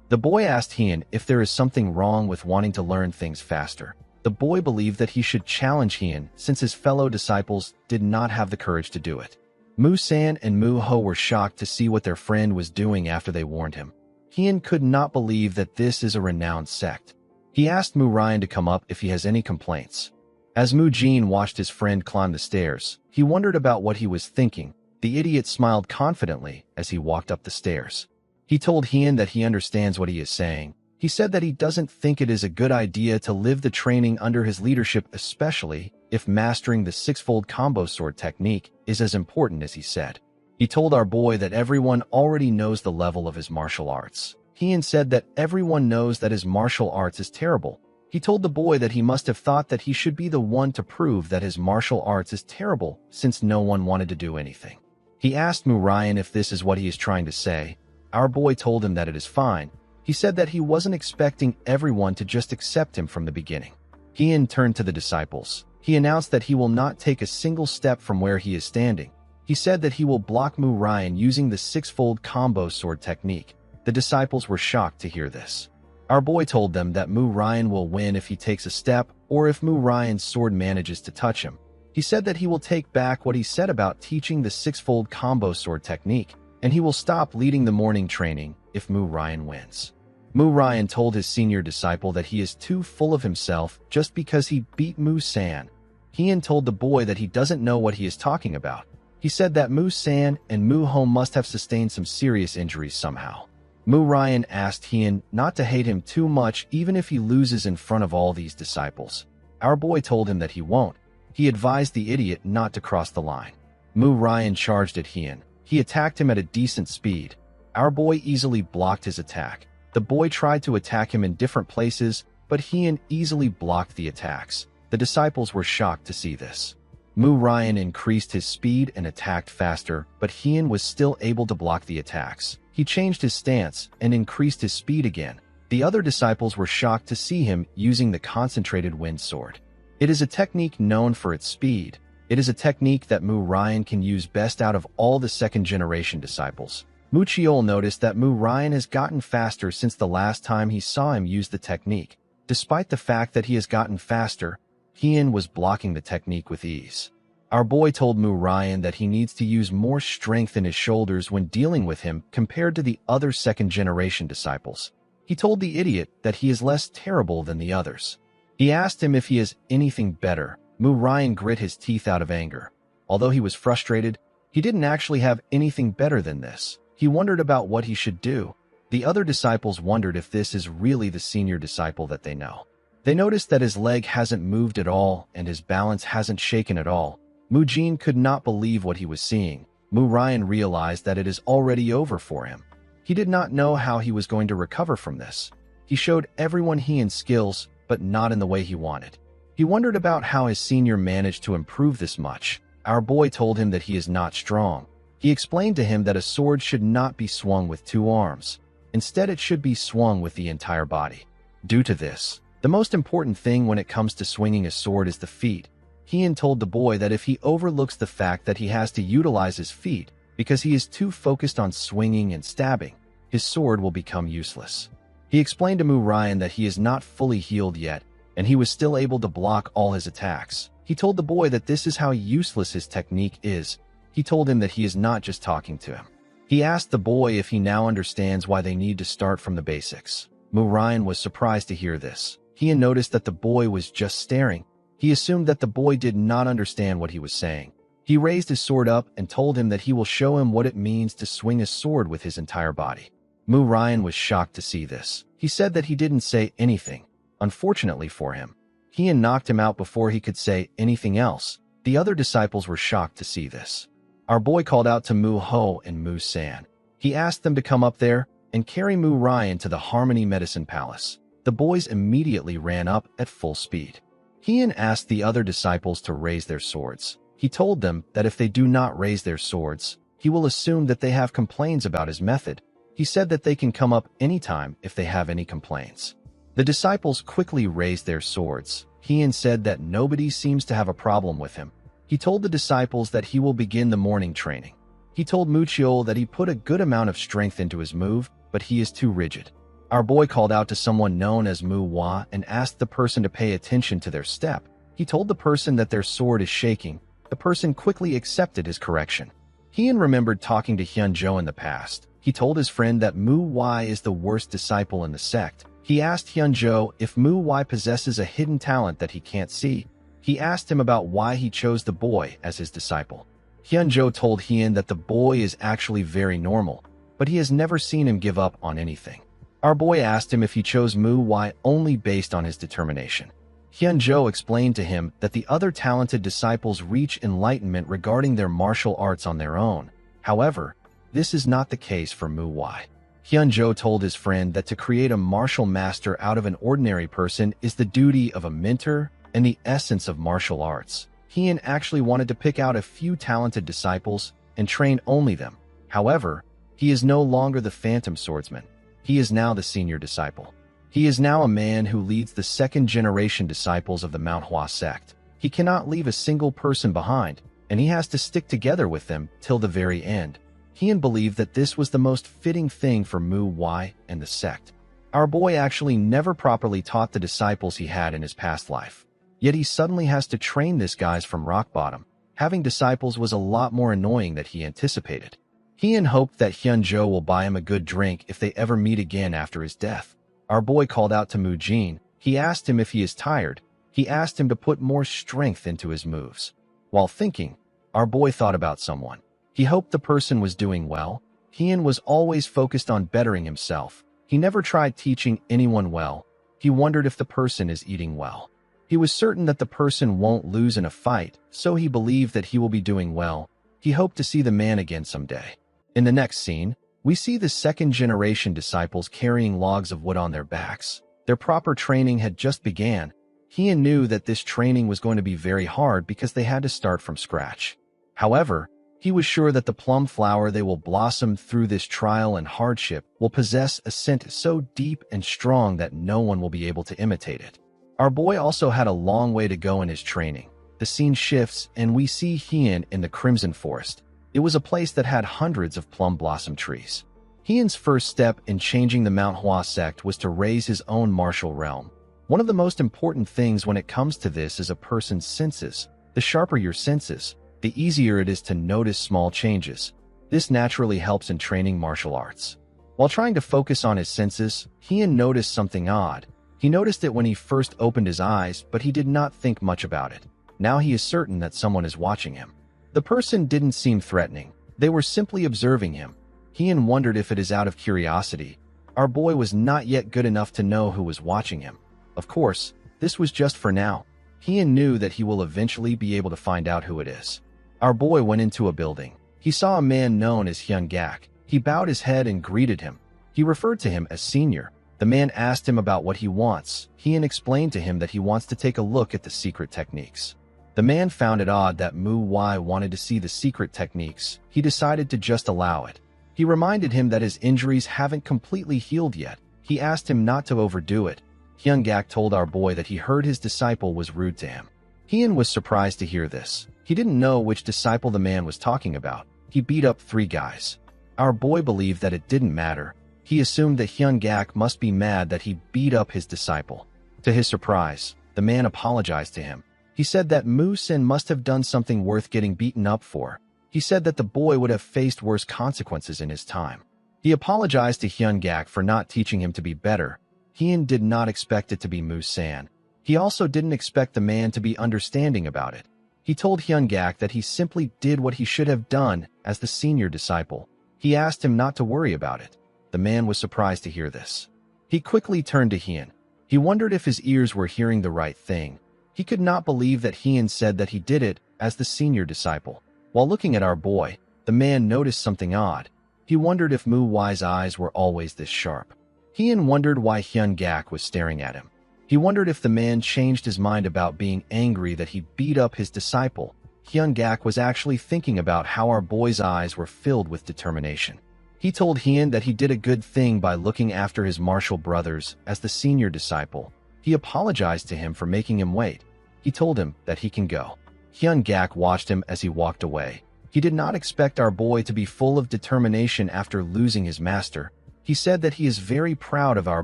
The boy asked Heian if there is something wrong with wanting to learn things faster. The boy believed that he should challenge Heian since his fellow disciples did not have the courage to do it. Mu San and Mu Ho were shocked to see what their friend was doing after they warned him. Heian could not believe that this is a renowned sect. He asked Mu Ryan to come up if he has any complaints. As Mu Jin watched his friend climb the stairs, he wondered about what he was thinking. The idiot smiled confidently as he walked up the stairs. He told Heian that he understands what he is saying. He said that he doesn't think it is a good idea to live the training under his leadership, especially if mastering the six-fold combo sword technique is as important as he said. He told our boy that everyone already knows the level of his martial arts. Heian said that everyone knows that his martial arts is terrible. He told the boy that he must have thought that he should be the one to prove that his martial arts is terrible since no one wanted to do anything. He asked Mu Ryan if this is what he is trying to say. Our boy told him that it is fine. He said that he wasn't expecting everyone to just accept him from the beginning. Heian turned to the disciples. He announced that he will not take a single step from where he is standing. He said that he will block Mu Ryan using the six-fold combo sword technique. The disciples were shocked to hear this. Our boy told them that Mu Ryan will win if he takes a step or if Mu Ryan's sword manages to touch him. He said that he will take back what he said about teaching the six-fold combo sword technique, and he will stop leading the morning training if Mu Ryan wins. Mu Ryan told his senior disciple that he is too full of himself just because he beat Mu San. Heian told the boy that he doesn't know what he is talking about. He said that Mu San and Mu Ho must have sustained some serious injuries somehow. Mu Ryan asked Heian not to hate him too much even if he loses in front of all these disciples. Our boy told him that he won't. He advised the idiot not to cross the line. Mu Ryan charged at Heian. He attacked him at a decent speed. Our boy easily blocked his attack. The boy tried to attack him in different places, but Heian easily blocked the attacks. The disciples were shocked to see this. Mu Ryan increased his speed and attacked faster, but Heian was still able to block the attacks. He changed his stance and increased his speed again. The other disciples were shocked to see him using the concentrated wind sword. It is a technique known for its speed. It is a technique that Mu Ryan can use best out of all the second-generation disciples. Mu Chiol noticed that Mu Ryan has gotten faster since the last time he saw him use the technique. Despite the fact that he has gotten faster, Heian was blocking the technique with ease. Our boy told Mu Ryan that he needs to use more strength in his shoulders when dealing with him compared to the other second-generation disciples. He told the idiot that he is less terrible than the others. He asked him if he has anything better. Mu Ryan grit his teeth out of anger. Although he was frustrated, he didn't actually have anything better than this. He wondered about what he should do. The other disciples wondered if this is really the senior disciple that they know. They noticed that his leg hasn't moved at all and his balance hasn't shaken at all. Mu Jin could not believe what he was seeing. Mu Ryan realized that it is already over for him. He did not know how he was going to recover from this. He showed everyone Heian's skills, but not in the way he wanted. He wondered about how his senior managed to improve this much. Our boy told him that he is not strong. He explained to him that a sword should not be swung with two arms. Instead, it should be swung with the entire body. Due to this, the most important thing when it comes to swinging a sword is the feet. Heian told the boy that if he overlooks the fact that he has to utilize his feet because he is too focused on swinging and stabbing, his sword will become useless. He explained to Mu Ryan that he is not fully healed yet, and he was still able to block all his attacks. He told the boy that this is how useless his technique is. He told him that he is not just talking to him. He asked the boy if he now understands why they need to start from the basics. Mu Ryan was surprised to hear this. Heian noticed that the boy was just staring. He assumed that the boy did not understand what he was saying. He raised his sword up and told him that he will show him what it means to swing a sword with his entire body. Mu Ryan was shocked to see this. He said that he didn't say anything. Unfortunately for him, Heian knocked him out before he could say anything else. The other disciples were shocked to see this. Our boy called out to Mu Ho and Mu San. He asked them to come up there and carry Mu Ryan to the Harmony Medicine Palace. The boys immediately ran up at full speed. Heian asked the other disciples to raise their swords. He told them that if they do not raise their swords, he will assume that they have complaints about his method. He said that they can come up anytime if they have any complaints. The disciples quickly raised their swords. Heian said that nobody seems to have a problem with him. He told the disciples that he will begin the morning training. He told Muchiol that he put a good amount of strength into his move, but he is too rigid. Our boy called out to someone known as Mu Hua and asked the person to pay attention to their step. He told the person that their sword is shaking. The person quickly accepted his correction. Heian remembered talking to Hyunjo in the past. He told his friend that Mu Hua is the worst disciple in the sect. He asked Hyunjo if Mu Hua possesses a hidden talent that he can't see. He asked him about why he chose the boy as his disciple. Hyunjo told Heian that the boy is actually very normal, but he has never seen him give up on anything. Our boy asked him if he chose Mu Hua only based on his determination. Hyunjo explained to him that the other talented disciples reach enlightenment regarding their martial arts on their own. However, this is not the case for Mu Hua. Hyunjo told his friend that to create a martial master out of an ordinary person is the duty of a mentor and the essence of martial arts. Heian actually wanted to pick out a few talented disciples and train only them. However, he is no longer the phantom swordsman. He is now the senior disciple. He is now a man who leads the second-generation disciples of the Mount Hua sect. He cannot leave a single person behind, and he has to stick together with them till the very end. Heian believed that this was the most fitting thing for Mu Hua and the sect. Our boy actually never properly taught the disciples he had in his past life. Yet he suddenly has to train this guys from rock bottom. Having disciples was a lot more annoying than he anticipated. Heian hoped that Hyunjo will buy him a good drink if they ever meet again after his death. Our boy called out to Mu Jin. He asked him if he is tired. He asked him to put more strength into his moves. While thinking, our boy thought about someone. He hoped the person was doing well. Heian was always focused on bettering himself. He never tried teaching anyone well. He wondered if the person is eating well. He was certain that the person won't lose in a fight, so he believed that he will be doing well. He hoped to see the man again someday. In the next scene, we see the second-generation disciples carrying logs of wood on their backs. Their proper training had just began. Heian knew that this training was going to be very hard because they had to start from scratch. However, he was sure that the plum flower they will blossom through this trial and hardship will possess a scent so deep and strong that no one will be able to imitate it. Our boy also had a long way to go in his training. The scene shifts and we see Heian in the Crimson Forest. It was a place that had hundreds of plum blossom trees. Heian's first step in changing the Mount Hua sect was to raise his own martial realm. One of the most important things when it comes to this is a person's senses. The sharper your senses, the easier it is to notice small changes. This naturally helps in training martial arts. While trying to focus on his senses, Heian noticed something odd. He noticed it when he first opened his eyes, but he did not think much about it. Now he is certain that someone is watching him. The person didn't seem threatening. They were simply observing him. Heian wondered if it is out of curiosity. Our boy was not yet good enough to know who was watching him. Of course, this was just for now. Heian knew that he will eventually be able to find out who it is. Our boy went into a building. He saw a man known as Hyun Gak. He bowed his head and greeted him. He referred to him as senior. The man asked him about what he wants. Heian explained to him that he wants to take a look at the secret techniques. The man found it odd that Mu Hua wanted to see the secret techniques. He decided to just allow it. He reminded him that his injuries haven't completely healed yet. He asked him not to overdo it. Hyun Gak told our boy that he heard his disciple was rude to him. Heian was surprised to hear this. He didn't know which disciple the man was talking about. He beat up 3 guys. Our boy believed that it didn't matter. He assumed that Hyun Gak must be mad that he beat up his disciple. To his surprise, the man apologized to him. He said that Mu Sin must have done something worth getting beaten up for. He said that the boy would have faced worse consequences in his time. He apologized to Hyun Gak for not teaching him to be better. Heian did not expect it to be Mu San. He also didn't expect the man to be understanding about it. He told Hyun Gak that he simply did what he should have done as the senior disciple. He asked him not to worry about it. The man was surprised to hear this. He quickly turned to Heian. He wondered if his ears were hearing the right thing. He could not believe that Heian said that he did it as the senior disciple. While looking at our boy, the man noticed something odd. He wondered if Mu Hua's eyes were always this sharp. Heian wondered why Hyun Gak was staring at him. He wondered if the man changed his mind about being angry that he beat up his disciple. Hyun Gak was actually thinking about how our boy's eyes were filled with determination. He told Heian that he did a good thing by looking after his martial brothers as the senior disciple. He apologized to him for making him wait. He told him that he can go. Hyun Gak watched him as he walked away. He did not expect our boy to be full of determination after losing his master. He said that he is very proud of our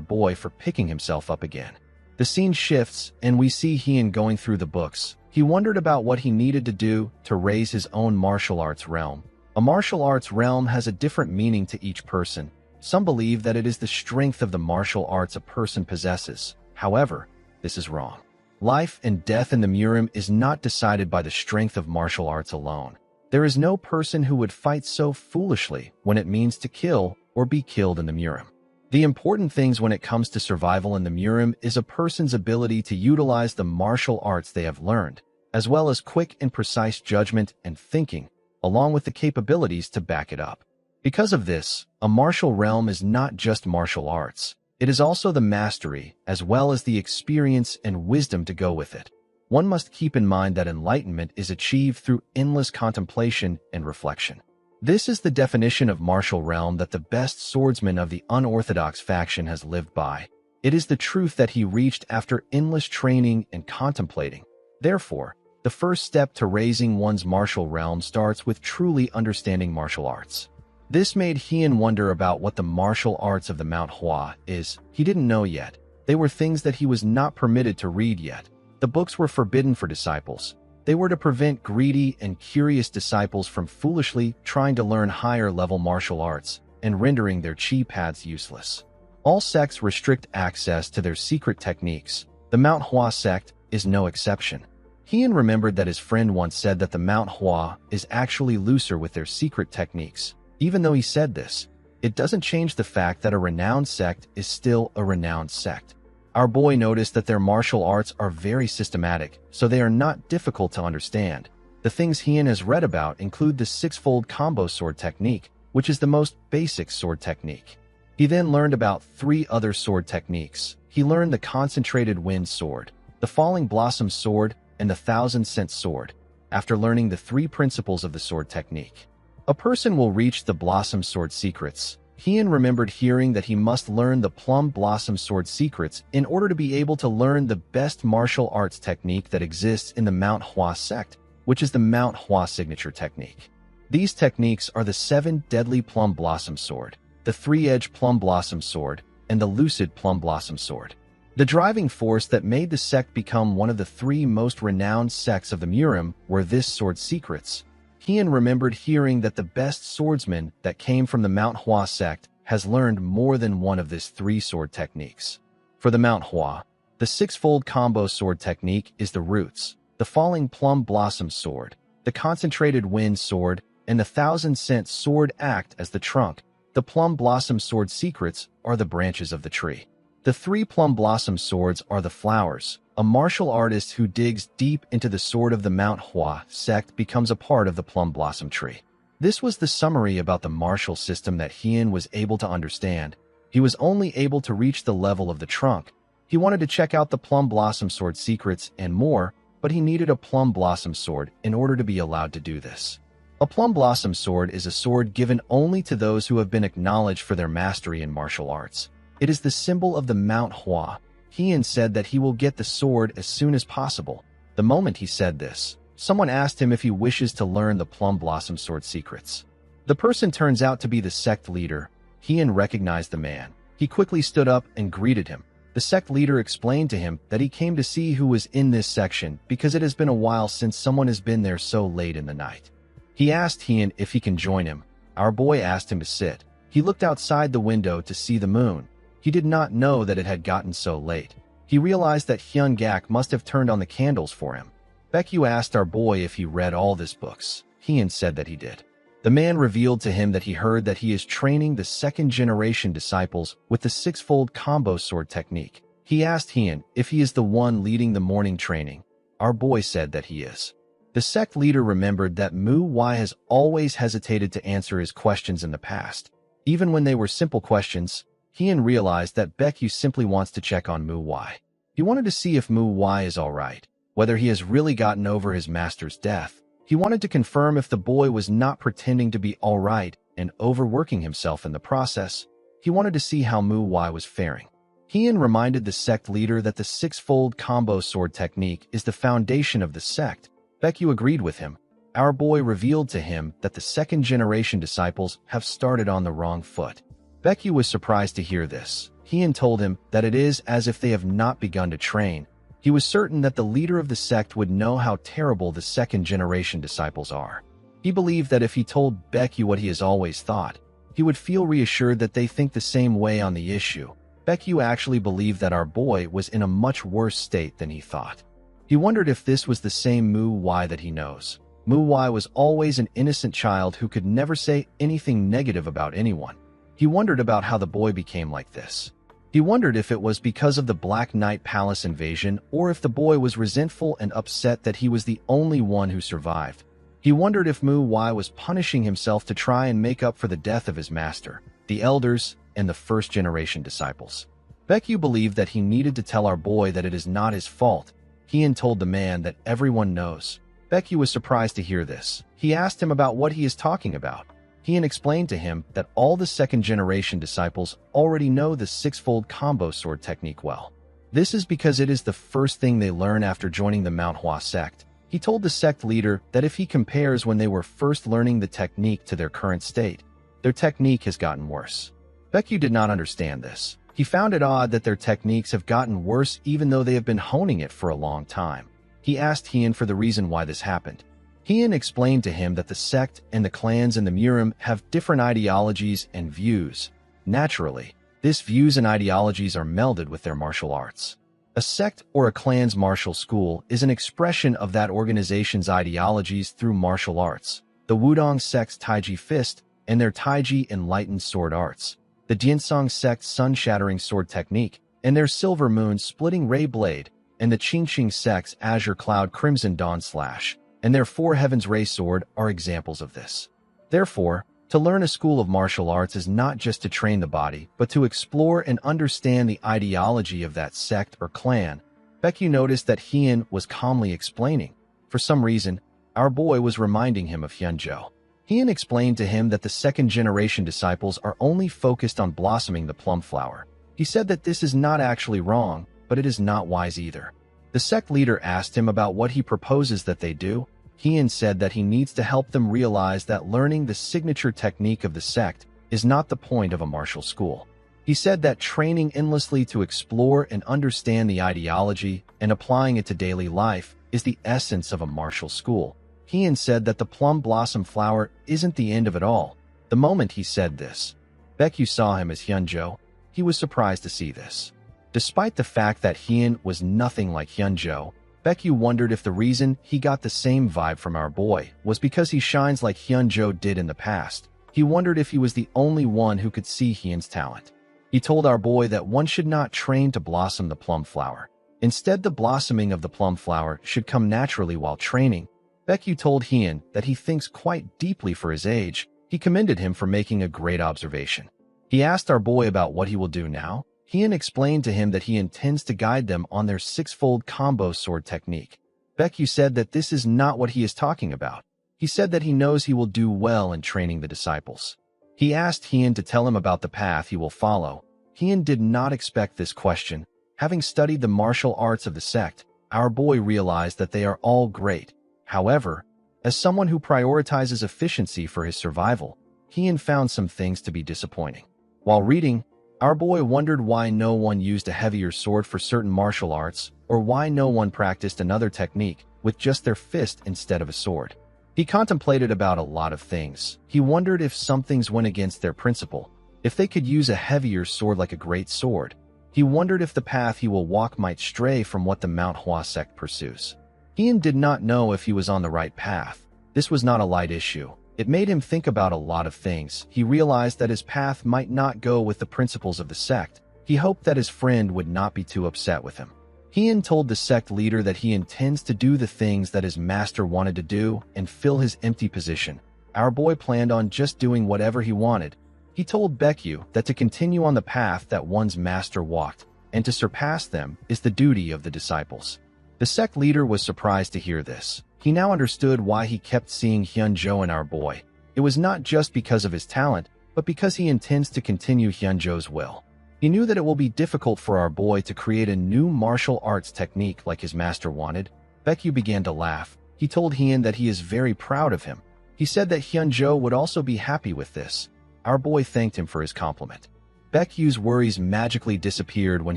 boy for picking himself up again. The scene shifts, and we see Hyun going through the books. He wondered about what he needed to do to raise his own martial arts realm. A martial arts realm has a different meaning to each person. Some believe that it is the strength of the martial arts a person possesses. However, this is wrong. Life and death in the Murim is not decided by the strength of martial arts alone. There is no person who would fight so foolishly when it means to kill or be killed in the Murim. The important things when it comes to survival in the Murim is a person's ability to utilize the martial arts they have learned, as well as quick and precise judgment and thinking, along with the capabilities to back it up. Because of this, a martial realm is not just martial arts. It is also the mastery, as well as the experience and wisdom to go with it. One must keep in mind that enlightenment is achieved through endless contemplation and reflection. This is the definition of martial realm that the best swordsman of the unorthodox faction has lived by. It is the truth that he reached after endless training and contemplating. Therefore, the first step to raising one's martial realm starts with truly understanding martial arts. This made Hyun wonder about what the martial arts of the Mount Hua is. He didn't know yet. They were things that he was not permitted to read yet. The books were forbidden for disciples. They were to prevent greedy and curious disciples from foolishly trying to learn higher-level martial arts and rendering their chi paths useless. All sects restrict access to their secret techniques. The Mount Hua sect is no exception. Hyun remembered that his friend once said that the Mount Hua is actually looser with their secret techniques. Even though he said this, it doesn't change the fact that a renowned sect is still a renowned sect. Our boy noticed that their martial arts are very systematic, so they are not difficult to understand. The things Hyun has read about include the six-fold combo sword technique, which is the most basic sword technique. He then learned about 3 other sword techniques. He learned the concentrated wind sword, the falling blossom sword, and the thousand-cent sword. After learning the 3 principles of the sword technique, a person will reach the blossom sword secrets. Hyun remembered hearing that he must learn the plum blossom sword secrets in order to be able to learn the best martial arts technique that exists in the Mount Hua sect, which is the Mount Hua signature technique. These techniques are the 7 deadly plum blossom sword, the 3-edge plum blossom sword, and the lucid plum blossom sword. The driving force that made the sect become one of the 3 most renowned sects of the Murim were this sword secrets. Hyun remembered hearing that the best swordsman that came from the Mount Hua sect has learned more than one of these 3 sword techniques. For the Mount Hua, the 6-fold combo sword technique is the roots, the falling plum blossom sword, the concentrated wind sword, and the thousand-cent sword act as the trunk. The plum blossom sword secrets are the branches of the tree. The 3 plum blossom swords are the flowers. A martial artist who digs deep into the sword of the Mount Hua sect becomes a part of the plum blossom tree. This was the summary about the martial system that Hyun was able to understand. He was only able to reach the level of the trunk. He wanted to check out the plum blossom sword secrets and more, but he needed a plum blossom sword in order to be allowed to do this. A plum blossom sword is a sword given only to those who have been acknowledged for their mastery in martial arts. It is the symbol of the Mount Hua. Hyun said that he will get the sword as soon as possible. The moment he said this, someone asked him if he wishes to learn the plum blossom sword secrets. The person turns out to be the sect leader. Hyun recognized the man. He quickly stood up and greeted him. The sect leader explained to him that he came to see who was in this section because it has been a while since someone has been there so late in the night. He asked Hyun if he can join him. Our boy asked him to sit. He looked outside the window to see the moon. He did not know that it had gotten so late. He realized that Hyun Gak must have turned on the candles for him. Baekyu asked our boy if he read all these books. Hyun said that he did. The man revealed to him that he heard that he is training the second-generation disciples with the 6-fold combo sword technique. He asked Hyun if he is the one leading the morning training. Our boy said that he is. The sect leader remembered that Mu Wai has always hesitated to answer his questions in the past. Even when they were simple questions, Hyun realized that Baekyu simply wants to check on Mu Wai. He wanted to see if Mu Wai is alright, whether he has really gotten over his master's death. He wanted to confirm if the boy was not pretending to be alright and overworking himself in the process. He wanted to see how Mu Wai was faring. Heian reminded the sect leader that the six-fold combo sword technique is the foundation of the sect. Baekyu agreed with him. Our boy revealed to him that the second-generation disciples have started on the wrong foot. Baekyu was surprised to hear this. Heian told him that it is as if they have not begun to train. He was certain that the leader of the sect would know how terrible the second-generation disciples are. He believed that if he told Baekyu what he has always thought, he would feel reassured that they think the same way on the issue. Baekyu actually believed that our boy was in a much worse state than he thought. He wondered if this was the same Mu Y that he knows. Mu Y was always an innocent child who could never say anything negative about anyone. He wondered about how the boy became like this. He wondered if it was because of the Black Knight Palace invasion or if the boy was resentful and upset that he was the only one who survived. He wondered if Mu Y was punishing himself to try and make up for the death of his master, the elders, and the first-generation disciples. Baekyu believed that he needed to tell our boy that it is not his fault. Heian told the man that everyone knows. Baekyu was surprised to hear this. He asked him about what he is talking about. Heian explained to him that all the second-generation disciples already know the six-fold combo sword technique well. This is because it is the first thing they learn after joining the Mount Hua sect. He told the sect leader that if he compares when they were first learning the technique to their current state, their technique has gotten worse. Baekyu did not understand this. He found it odd that their techniques have gotten worse even though they have been honing it for a long time. He asked Heian for the reason why this happened. Heian explained to him that the sect and the clans in the Murim have different ideologies and views. Naturally, these views and ideologies are melded with their martial arts. A sect or a clan's martial school is an expression of that organization's ideologies through martial arts. The Wudong sect's Taiji Fist and their Taiji Enlightened Sword Arts. The Jiansong sect's Sun-Shattering Sword Technique and their Silver Moon Splitting Ray Blade, and the Qingqing sect's Azure Cloud Crimson Dawn Slash, and their Four Heavens Ray Sword are examples of this. Therefore, to learn a school of martial arts is not just to train the body, but to explore and understand the ideology of that sect or clan. Baekyu noticed that Heian was calmly explaining. For some reason, our boy was reminding him of Hyunjo. Heian explained to him that the second-generation disciples are only focused on blossoming the plum flower. He said that this is not actually wrong, but it is not wise either. The sect leader asked him about what he proposes that they do. Heian said that he needs to help them realize that learning the signature technique of the sect is not the point of a martial school. He said that training endlessly to explore and understand the ideology and applying it to daily life is the essence of a martial school. Heian said that the plum blossom flower isn't the end of it all. The moment he said this, Baekyu saw him as Hyunjo. He was surprised to see this. Despite the fact that Heian was nothing like Hyunjo, Baekyu wondered if the reason he got the same vibe from our boy was because he shines like Hyunjo did in the past. He wondered if he was the only one who could see Heian's talent. He told our boy that one should not train to blossom the plum flower. Instead, the blossoming of the plum flower should come naturally while training. Baekyu told Heian that he thinks quite deeply for his age. He commended him for making a great observation. He asked our boy about what he will do now. Heian explained to him that he intends to guide them on their six-fold combo sword technique. Baekyu said that this is not what he is talking about. He said that he knows he will do well in training the disciples. He asked Heian to tell him about the path he will follow. Heian did not expect this question. Having studied the martial arts of the sect, our boy realized that they are all great. However, as someone who prioritizes efficiency for his survival, Heian found some things to be disappointing. While reading, our boy wondered why no one used a heavier sword for certain martial arts, or why no one practiced another technique with just their fist instead of a sword. He contemplated about a lot of things. He wondered if some things went against their principle, if they could use a heavier sword like a great sword. He wondered if the path he will walk might stray from what the Mount Hua sect pursues. Heian did not know if he was on the right path. This was not a light issue. It made him think about a lot of things. He realized that his path might not go with the principles of the sect. He hoped that his friend would not be too upset with him. Heian told the sect leader that he intends to do the things that his master wanted to do and fill his empty position. Our boy planned on just doing whatever he wanted. He told Baekyu that to continue on the path that one's master walked, and to surpass them, is the duty of the disciples. The sect leader was surprised to hear this. He now understood why he kept seeing Hyunjo in our boy. It was not just because of his talent, but because he intends to continue Hyunjo's will. He knew that it will be difficult for our boy to create a new martial arts technique like his master wanted. Baekyu began to laugh. He told Hien that he is very proud of him. He said that Hyunjo would also be happy with this. Our boy thanked him for his compliment. Baekyu's worries magically disappeared when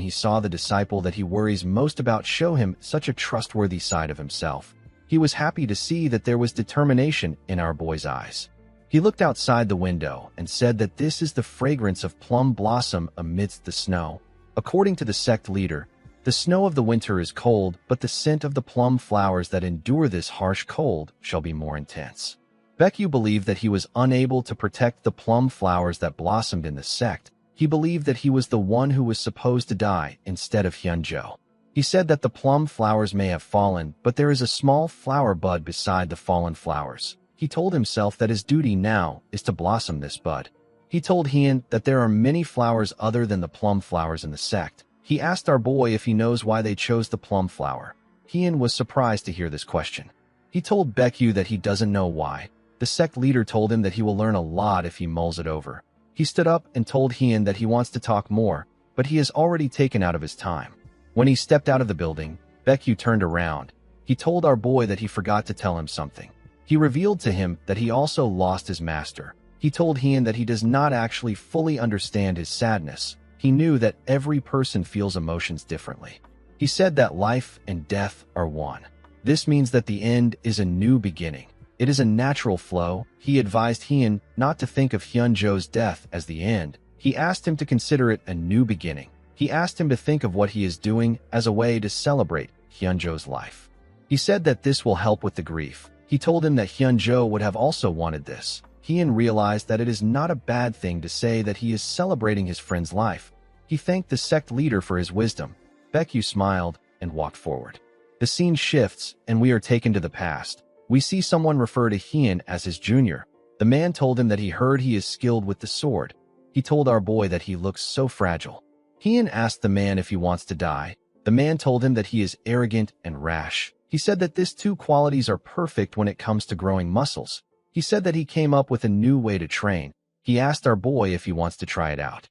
he saw the disciple that he worries most about show him such a trustworthy side of himself. He was happy to see that there was determination in our boy's eyes. He looked outside the window and said that this is the fragrance of plum blossom amidst the snow. According to the sect leader, the snow of the winter is cold, but the scent of the plum flowers that endure this harsh cold shall be more intense. Baekyu believed that he was unable to protect the plum flowers that blossomed in the sect. He believed that he was the one who was supposed to die instead of Hyunjo. He said that the plum flowers may have fallen, but there is a small flower bud beside the fallen flowers. He told himself that his duty now is to blossom this bud. He told Hien that there are many flowers other than the plum flowers in the sect. He asked our boy if he knows why they chose the plum flower. Hien was surprised to hear this question. He told Baekyu that he doesn't know why. The sect leader told him that he will learn a lot if he mulls it over. He stood up and told Hien that he wants to talk more, but he has already taken out of his time. When he stepped out of the building, Baekyu turned around. He told our boy that he forgot to tell him something. He revealed to him that he also lost his master. He told Hien that he does not actually fully understand his sadness. He knew that every person feels emotions differently. He said that life and death are one. This means that the end is a new beginning. It is a natural flow. He advised Hien not to think of Hyunjo's death as the end. He asked him to consider it a new beginning. He asked him to think of what he is doing as a way to celebrate Hyunjo's life. He said that this will help with the grief. He told him that Hyunjo would have also wanted this. Hien realized that it is not a bad thing to say that he is celebrating his friend's life. He thanked the sect leader for his wisdom. Baekyu smiled and walked forward. The scene shifts, and we are taken to the past. We see someone refer to Hien as his junior. The man told him that he heard he is skilled with the sword. He told our boy that he looks so fragile. Hien asked the man if he wants to die. The man told him that he is arrogant and rash. He said that these two qualities are perfect when it comes to growing muscles. He said that he came up with a new way to train. He asked our boy if he wants to try it out.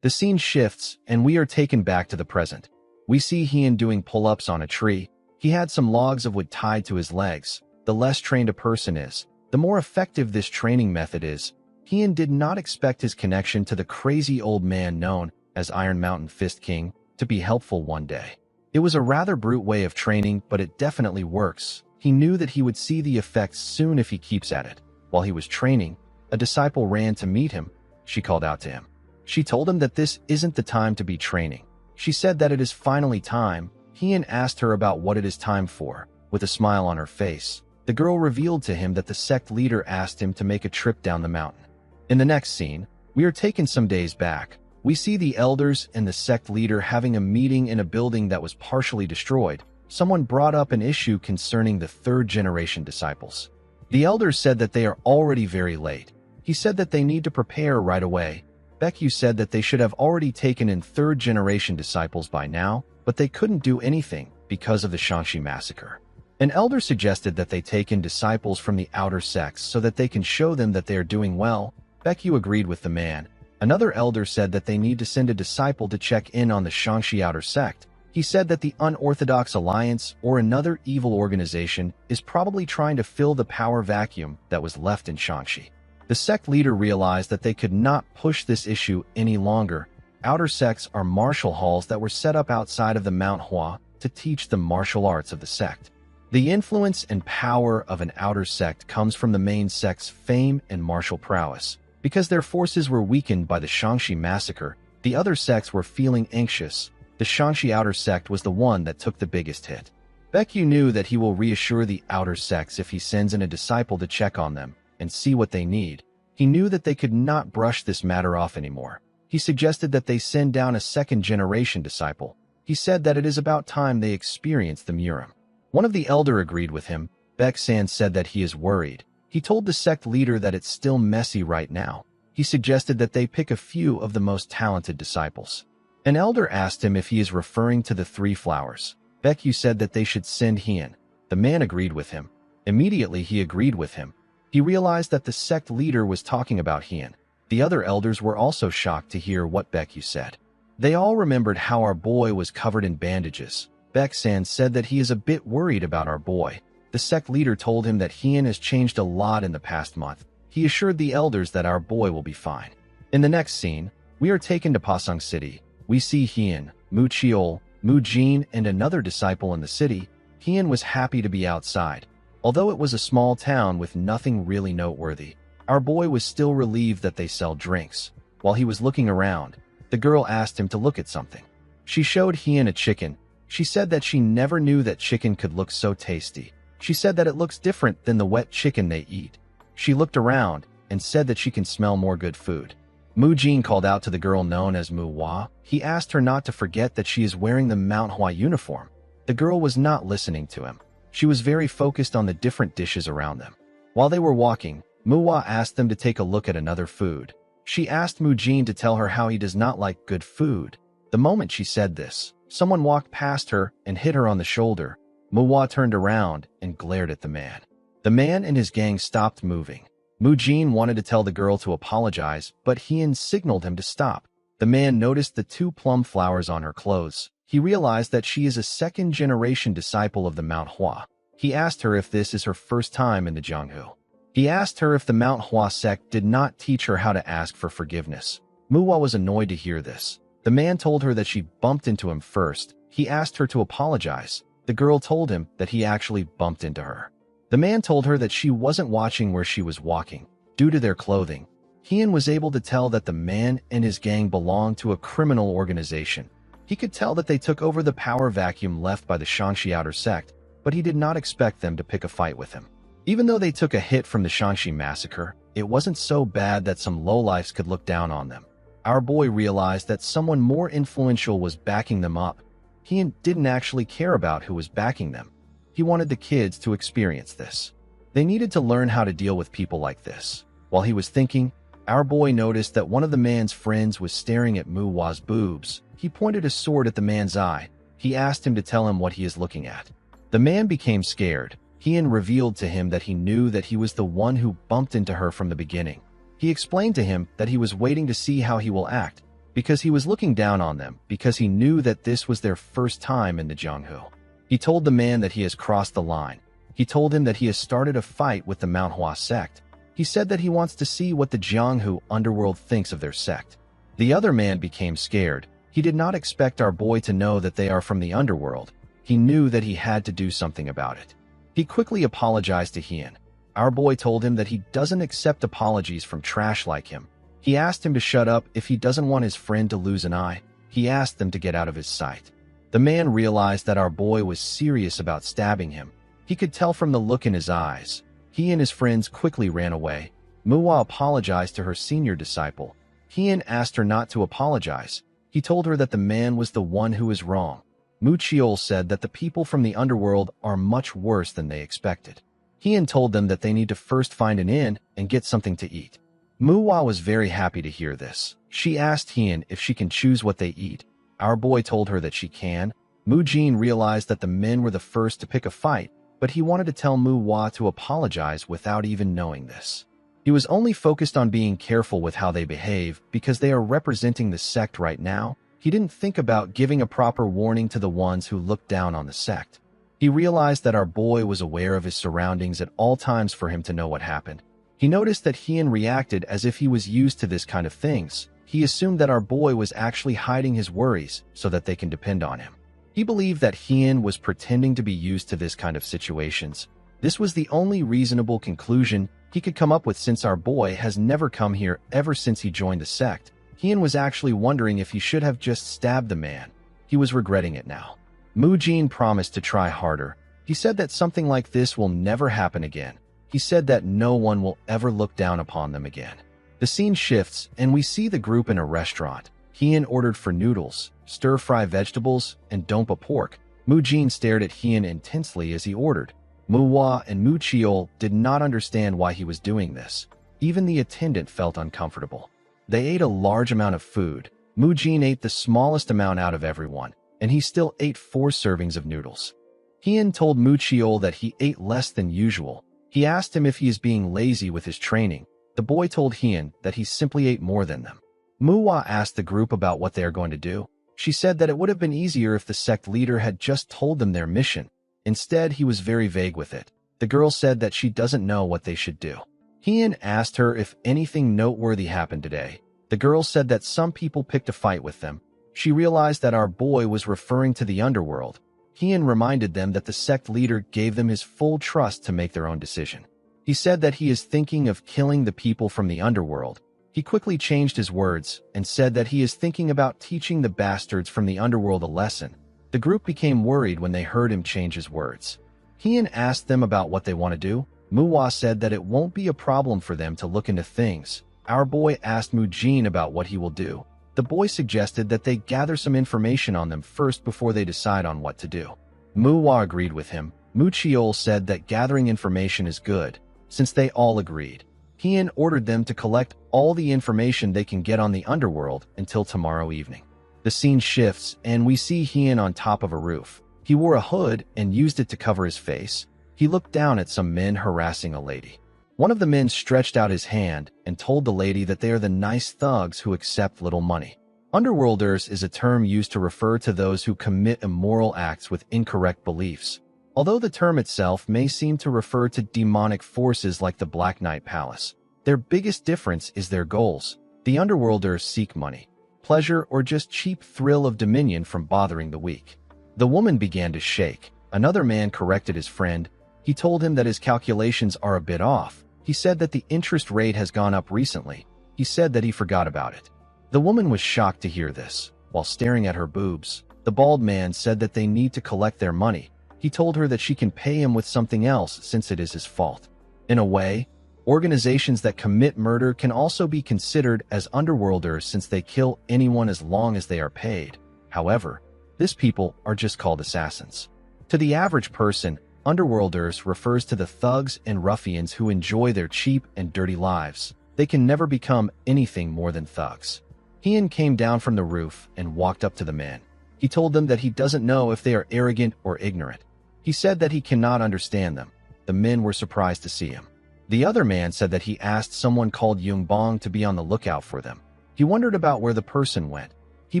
The scene shifts, and we are taken back to the present. We see Hien doing pull-ups on a tree. He had some logs of wood tied to his legs. The less trained a person is, the more effective this training method is. Hien did not expect his connection to the crazy old man known as Iron Mountain Fist King to be helpful one day. It was a rather brute way of training, but it definitely works. He knew that he would see the effects soon if he keeps at it. While he was training, a disciple ran to meet him. She called out to him. She told him that this isn't the time to be training. She said that it is finally time. Hien asked her about what it is time for. With a smile on her face, the girl revealed to him that the sect leader asked him to make a trip down the mountain. In the next scene, we are taken some days back. We see the elders and the sect leader having a meeting in a building that was partially destroyed. Someone brought up an issue concerning the third-generation disciples. The elders said that they are already very late. He said that they need to prepare right away. Baekyu said that they should have already taken in third-generation disciples by now, but they couldn't do anything because of the Shanxi massacre. An elder suggested that they take in disciples from the outer sects so that they can show them that they are doing well. Baekyu agreed with the man. Another elder said that they need to send a disciple to check in on the Shanxi outer sect. He said that the Unorthodox Alliance or another evil organization is probably trying to fill the power vacuum that was left in Shanxi. The sect leader realized that they could not push this issue any longer. Outer sects are martial halls that were set up outside of the Mount Hua to teach the martial arts of the sect. The influence and power of an outer sect comes from the main sect's fame and martial prowess. Because their forces were weakened by the Shanxi massacre, the other sects were feeling anxious. The Shanxi outer sect was the one that took the biggest hit. Baekyu knew that he will reassure the outer sects if he sends in a disciple to check on them and see what they need. He knew that they could not brush this matter off anymore. He suggested that they send down a second-generation disciple. He said that it is about time they experienced the Murim. One of the elder agreed with him. Baek-san said that he is worried. He told the sect leader that it's still messy right now. He suggested that they pick a few of the most talented disciples. An elder asked him if he is referring to the three flowers. Baekyu said that they should send Hien. The man agreed with him. Immediately he agreed with him. He realized that the sect leader was talking about Hien. The other elders were also shocked to hear what Baekyu said. They all remembered how our boy was covered in bandages. Baek-san said that he is a bit worried about our boy. The sect leader told him that Hien has changed a lot in the past month. He assured the elders that our boy will be fine. In the next scene, we are taken to Pasang City. We see Hien, Mu Cheol, Mu Jin, and another disciple in the city. Hien was happy to be outside. Although it was a small town with nothing really noteworthy, our boy was still relieved that they sell drinks. While he was looking around, the girl asked him to look at something. She showed Hien a chicken. She said that she never knew that chicken could look so tasty. She said that it looks different than the wet chicken they eat. She looked around and said that she can smell more good food. Mu Jin called out to the girl known as Mu Hua. He asked her not to forget that she is wearing the Mount Hua uniform. The girl was not listening to him. She was very focused on the different dishes around them. While they were walking, Mu Hua asked them to take a look at another food. She asked Mu Jin to tell her how he does not like good food. The moment she said this, someone walked past her and hit her on the shoulder. Mu Hua turned around and glared at the man. The man and his gang stopped moving. Mu Jin wanted to tell the girl to apologize, but Hien signaled him to stop. The man noticed the 2 plum flowers on her clothes. He realized that she is a second-generation disciple of the Mount Hua. He asked her if this is her first time in the Jianghu. He asked her if the Mount Hua sect did not teach her how to ask for forgiveness. Mu Hua was annoyed to hear this. The man told her that she bumped into him first. He asked her to apologize. The girl told him that he actually bumped into her. The man told her that she wasn't watching where she was walking. Due to their clothing, Hien was able to tell that the man and his gang belonged to a criminal organization. He could tell that they took over the power vacuum left by the Shangxi outer sect, but he did not expect them to pick a fight with him. Even though they took a hit from the Shangxi massacre, it wasn't so bad that some lowlifes could look down on them. Our boy realized that someone more influential was backing them up. Hien didn't actually care about who was backing them. He wanted the kids to experience this. They needed to learn how to deal with people like this. While he was thinking, our boy noticed that one of the man's friends was staring at Mu Hua's boobs. He pointed a sword at the man's eye. He asked him to tell him what he is looking at. The man became scared. Hien revealed to him that he knew that he was the one who bumped into her from the beginning. He explained to him that he was waiting to see how he will act, because he was looking down on them, because he knew that this was their first time in the Jianghu. He told the man that he has crossed the line. He told him that he has started a fight with the Mount Hua sect. He said that he wants to see what the Jianghu underworld thinks of their sect. The other man became scared. He did not expect our boy to know that they are from the underworld. He knew that he had to do something about it. He quickly apologized to Hien. Our boy told him that he doesn't accept apologies from trash like him. He asked him to shut up if he doesn't want his friend to lose an eye. He asked them to get out of his sight. The man realized that our boy was serious about stabbing him. He could tell from the look in his eyes. He and his friends quickly ran away. Mu Hua apologized to her senior disciple. Hien asked her not to apologize. He told her that the man was the one who was wrong. Mu Cheol said that the people from the underworld are much worse than they expected. Hien told them that they need to first find an inn and get something to eat. Mu Hua was very happy to hear this. She asked Hien if she can choose what they eat. Our boy told her that she can. Mu Jin realized that the men were the first to pick a fight, but he wanted to tell Mu Hua to apologize without even knowing this. He was only focused on being careful with how they behave because they are representing the sect right now. He didn't think about giving a proper warning to the ones who looked down on the sect. He realized that our boy was aware of his surroundings at all times for him to know what happened. He noticed that Hien reacted as if he was used to this kind of things. He assumed that our boy was actually hiding his worries so that they can depend on him. He believed that Hien was pretending to be used to this kind of situations. This was the only reasonable conclusion he could come up with since our boy has never come here ever since he joined the sect. Hien was actually wondering if he should have just stabbed the man. He was regretting it now. Mu Jin promised to try harder. He said that something like this will never happen again. He said that no one will ever look down upon them again. The scene shifts, and we see the group in a restaurant. Hien ordered for noodles, stir-fry vegetables, and dompa pork. Mu Jin stared at Hien intensely as he ordered. Mu Hua and Mu Cheol did not understand why he was doing this. Even the attendant felt uncomfortable. They ate a large amount of food. Mu Jin ate the smallest amount out of everyone, and he still ate 4 servings of noodles. Hien told Mu Cheol that he ate less than usual. He asked him if he is being lazy with his training. The boy told Hien that he simply ate more than them. Muwa asked the group about what they are going to do. She said that it would have been easier if the sect leader had just told them their mission. Instead, he was very vague with it. The girl said that she doesn't know what they should do. Hien asked her if anything noteworthy happened today. The girl said that some people picked a fight with them. She realized that our boy was referring to the underworld. Hien reminded them that the sect leader gave them his full trust to make their own decision. He said that he is thinking of killing the people from the underworld. He quickly changed his words and said that he is thinking about teaching the bastards from the underworld a lesson. The group became worried when they heard him change his words. Hien asked them about what they want to do. Muwa said that it won't be a problem for them to look into things. Our boy asked Mujin about what he will do. The boy suggested that they gather some information on them first before they decide on what to do. Muwa agreed with him. Muchiol said that gathering information is good. Since they all agreed, Hien ordered them to collect all the information they can get on the underworld until tomorrow evening. The scene shifts and we see Hien on top of a roof. He wore a hood and used it to cover his face. He looked down at some men harassing a lady. One of the men stretched out his hand and told the lady that they are the nice thugs who accept little money. Underworlders is a term used to refer to those who commit immoral acts with incorrect beliefs. Although the term itself may seem to refer to demonic forces like the Black Knight Palace, their biggest difference is their goals. The Underworlders seek money, pleasure, or just cheap thrill of dominion from bothering the weak. The woman began to shake. Another man corrected his friend. He told him that his calculations are a bit off. He said that the interest rate has gone up recently. He said that he forgot about it. The woman was shocked to hear this. While staring at her boobs, the bald man said that they need to collect their money. He told her that she can pay him with something else since it is his fault. In a way, organizations that commit murder can also be considered as underworlders since they kill anyone as long as they are paid. However, these people are just called assassins. To the average person, underworlders refers to the thugs and ruffians who enjoy their cheap and dirty lives. They can never become anything more than thugs. Hien came down from the roof and walked up to the men. He told them that he doesn't know if they are arrogant or ignorant. He said that he cannot understand them. The men were surprised to see him. The other man said that he asked someone called Yungbong to be on the lookout for them. He wondered about where the person went. He